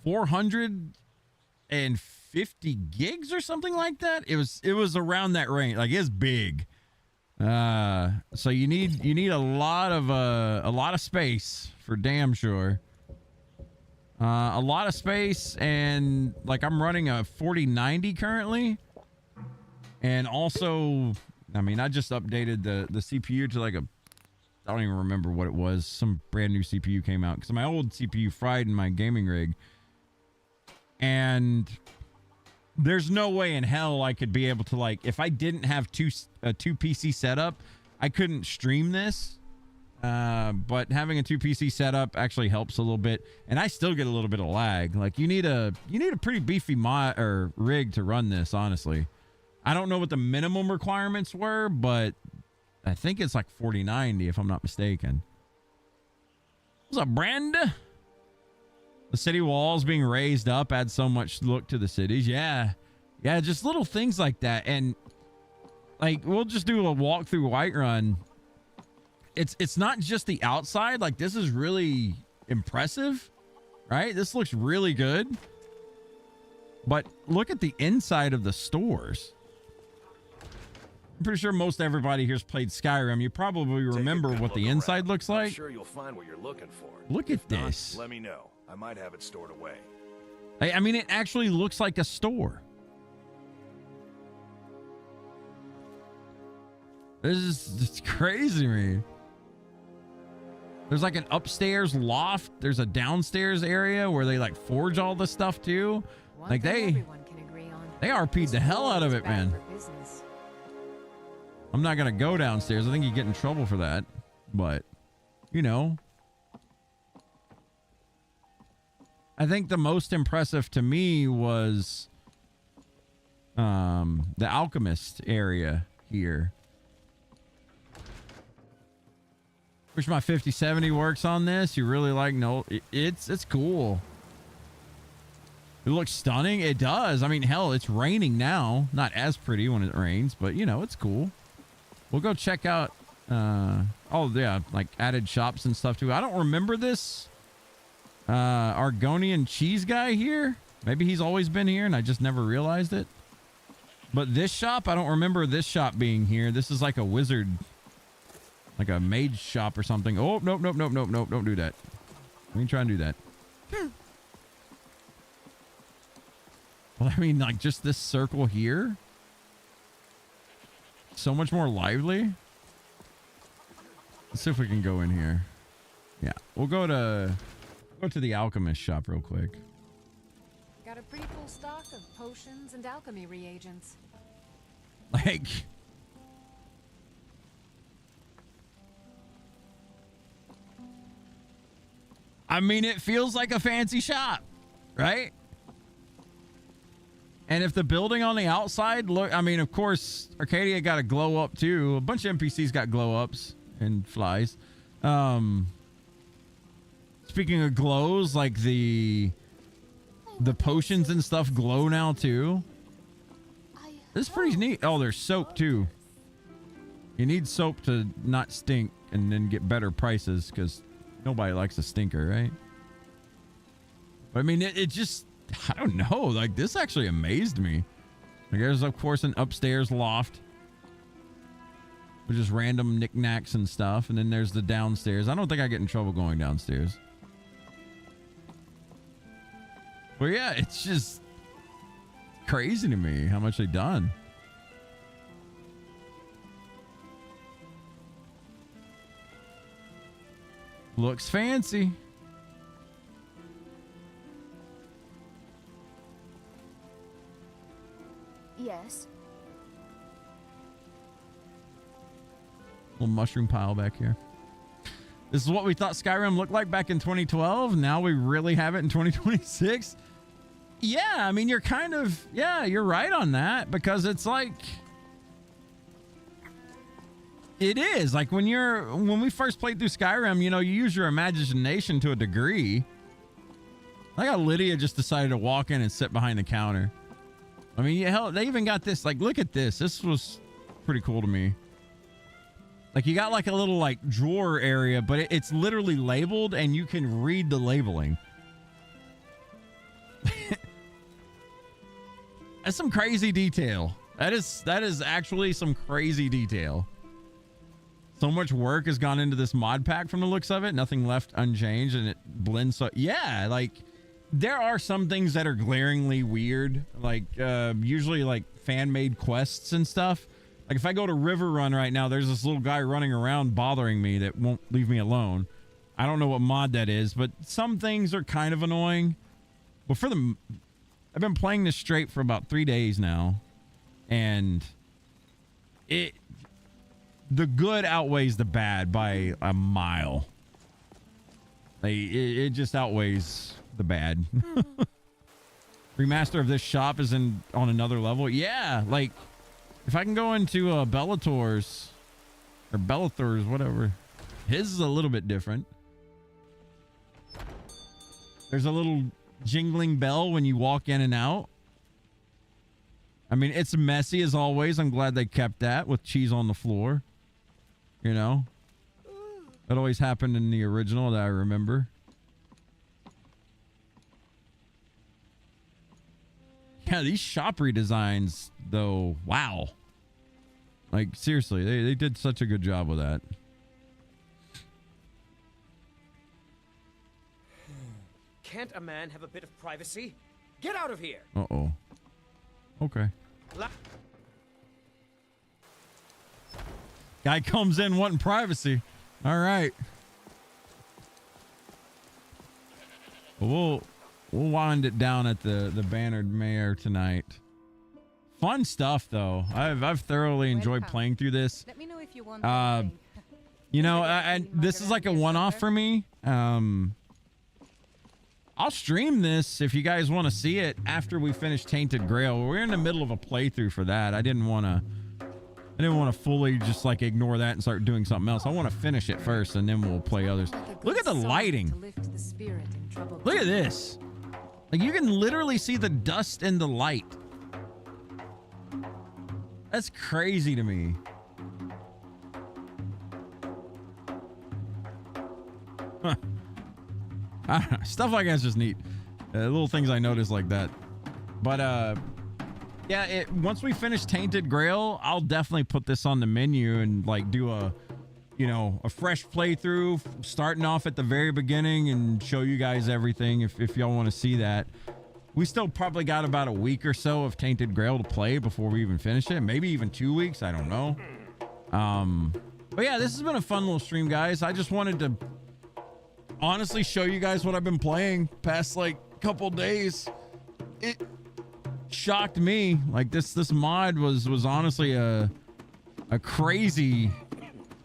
450 gigs or something like that. It was around that range. Like, it's big. So you need a lot of space for damn sure. A lot of space, and like I'm running a 4090 currently. And also, I mean, I just updated the CPU to like I don't even remember what it was. Some brand new CPU came out because my old CPU fried in my gaming rig. And there's no way in hell I could be able to, like, if I didn't have two PC setup, I couldn't stream this. But having a 2 PC setup actually helps a little bit, and I still get a little bit of lag. Like, you need a pretty beefy mod or rig to run this, honestly. I don't know what the minimum requirements were, but I think it's like 4090 if I'm not mistaken. What's up, Brenda? The city walls being raised up adds so much look to the cities. Yeah, just little things like that. And like, we'll just do a walk through Whiterun. It's not just the outside. Like, this is really impressive, right? This looks really good. But look at the inside of the stores. I'm pretty sure most everybody here's played Skyrim. You probably remember what the inside looks like. I'm sure you'll find what you're looking for. Look at this. Let me know. I might have it stored away. I mean, it actually looks like a store. It's crazy to me. There's like an upstairs loft. There's a downstairs area where they like forge all the stuff too. Like they RP'd the hell out of it, man. I'm not going to go downstairs. I think you get in trouble for that. But, you know. I think the most impressive to me was the alchemist area here. Wish my 5070 works on this. You really like it's cool. It looks stunning. It does. I mean, hell, it's raining now. Not as pretty when it rains, but you know, it's cool. We'll go check out oh yeah, like added shops and stuff too. I don't remember this Argonian cheese guy here. Maybe he's always been here and I just never realized it. But this shop, I don't remember this shop being here. This is like a wizard, like a mage shop or something. Oh, nope. Don't do that. Let me try and do that. Well, I mean, like just this circle here. So much more lively. Let's see if we can go in here. Yeah, we'll go to the alchemist shop real quick. Got a pretty full stock of potions and alchemy reagents. Like, I mean, it feels like a fancy shop, right? And if the building on the outside look, I mean, of course, Arcadia got a glow up too. A bunch of NPCs got glow ups and flies. Speaking of glows, like the potions and stuff glow now too. This is pretty neat. Oh, there's soap too. You need soap to not stink and then get better prices because nobody likes a stinker, right? But I mean, it just, I don't know. Like, this actually amazed me. Like, there's, of course, an upstairs loft with just random knickknacks and stuff. And then there's the downstairs. I don't think I get in trouble going downstairs. But yeah, it's just crazy to me how much they've done. Looks fancy. Yes. Little mushroom pile back here. This is what we thought Skyrim looked like back in 2012. Now we really have it in 2026. Yeah, I mean, you're kind of, yeah, you're right on that because it's like, it is like when we first played through Skyrim, you know, you use your imagination to a degree. Like how Lydia just decided to walk in and sit behind the counter. I mean, yeah, hell, they even got this. Like, look at this. This was pretty cool to me. Like, you got like a little like drawer area, but it's literally labeled and you can read the labeling. That's some crazy detail. That is actually some crazy detail. So much work has gone into this mod pack from the looks of it. Nothing left unchanged, and it blends. So yeah, like there are some things that are glaringly weird, like usually like fan-made quests and stuff. Like if I go to River Run right now, there's this little guy running around bothering me that won't leave me alone. I don't know what mod that is, but some things are kind of annoying. But I've been playing this straight for about 3 days now, and the good outweighs the bad by a mile. Like it just outweighs the bad. Remaster of this shop is on another level. Yeah, like if I can go into Bellator's or Bellator's, whatever. His is a little bit different. There's a little jingling bell when you walk in and out. I mean, it's messy as always. I'm glad they kept that with cheese on the floor. You know, that always happened in the original that I remember. Yeah, these shop redesigns, though, wow. Like, seriously, they did such a good job with that. Can't a man have a bit of privacy? Get out of here! Uh-oh. Okay. Guy comes in wanting privacy. All right. We'll wind it down at the Bannered Mare tonight. Fun stuff though. I've thoroughly enjoyed playing through this. Let me know if you want you know, this is like a one-off for me. I'll stream this if you guys want to see it after we finish Tainted Grail. We're in the middle of a playthrough for that. I didn't want to fully just like ignore that and start doing something else. I want to finish it first and then we'll play others. Look at the lighting. Look at this. Like you can literally see the dust in the light. That's crazy to me. Huh. I don't know. Stuff like that's just neat. Little things I notice like that. But yeah, once we finish Tainted Grail, I'll definitely put this on the menu and like do a fresh playthrough, starting off at the very beginning and show you guys everything if y'all want to see that. We still probably got about a week or so of Tainted Grail to play before we even finish it. Maybe even 2 weeks. I don't know. But yeah, this has been a fun little stream, guys. I just wanted to honestly show you guys what I've been playing past like couple days. It shocked me. Like this mod was honestly a crazy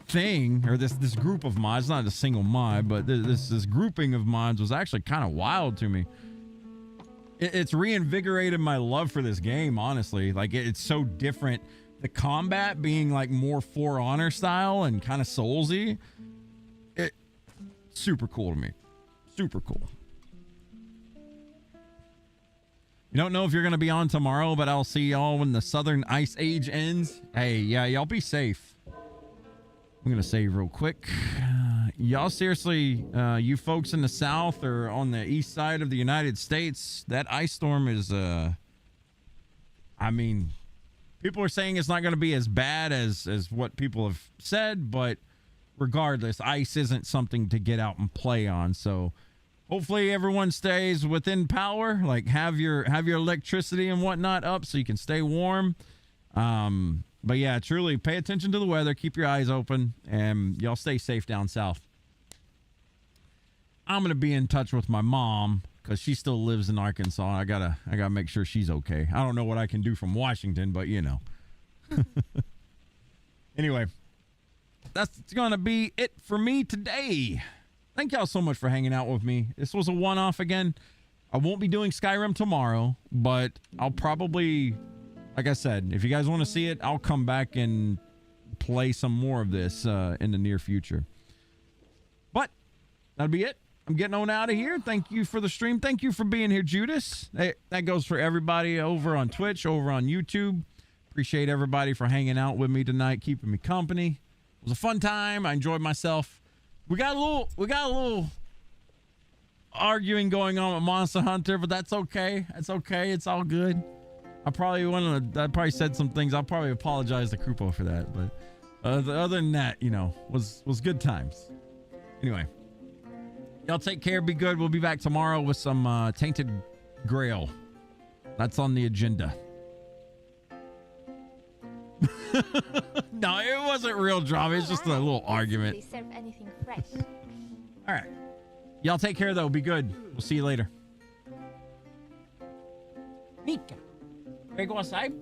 thing, or this group of mods, not a single mod, but this grouping of mods was actually kind of wild to me. It's reinvigorated my love for this game, honestly. Like it's so different. The combat being like more For Honor style and kind of Soulsy. Super cool to me. Super cool. You don't know if you're going to be on tomorrow, but I'll see y'all when the Southern Ice Age ends. Hey, yeah, y'all be safe. I'm going to save real quick. Y'all seriously, you folks in the South or on the east side of the United States, that ice storm is, I mean, people are saying it's not going to be as bad as what people have said, but regardless, ice isn't something to get out and play on. So hopefully everyone stays within power, like have your electricity and whatnot up so you can stay warm. But yeah, truly pay attention to the weather, keep your eyes open, and y'all stay safe down south. I'm going to be in touch with my mom because she still lives in Arkansas. I gotta make sure she's okay. I don't know what I can do from Washington, but you know. Anyway, that's going to be it for me today. Thank y'all so much for hanging out with me. This was a one-off again. I won't be doing Skyrim tomorrow, but I'll probably, like I said, if you guys want to see it, I'll come back and play some more of this in the near future. But that'll be it. I'm getting on out of here. Thank you for the stream. Thank you for being here, Judas. That goes for everybody over on Twitch, over on YouTube. Appreciate everybody for hanging out with me tonight, keeping me company. It was a fun time. I enjoyed myself. We got a little arguing going on with Monster Hunter, but that's okay. It's okay. It's all good. I probably said some things. I'll probably apologize to Krupo for that, but other than that, you know, was good times. Anyway, y'all take care. Be good. We'll be back tomorrow with some Tainted Grail. That's on the agenda. No, it wasn't real drama. It's just a little argument. They serve anything fresh. All right. Y'all take care, though. Be good. We'll see you later. Mika, ready to go outside?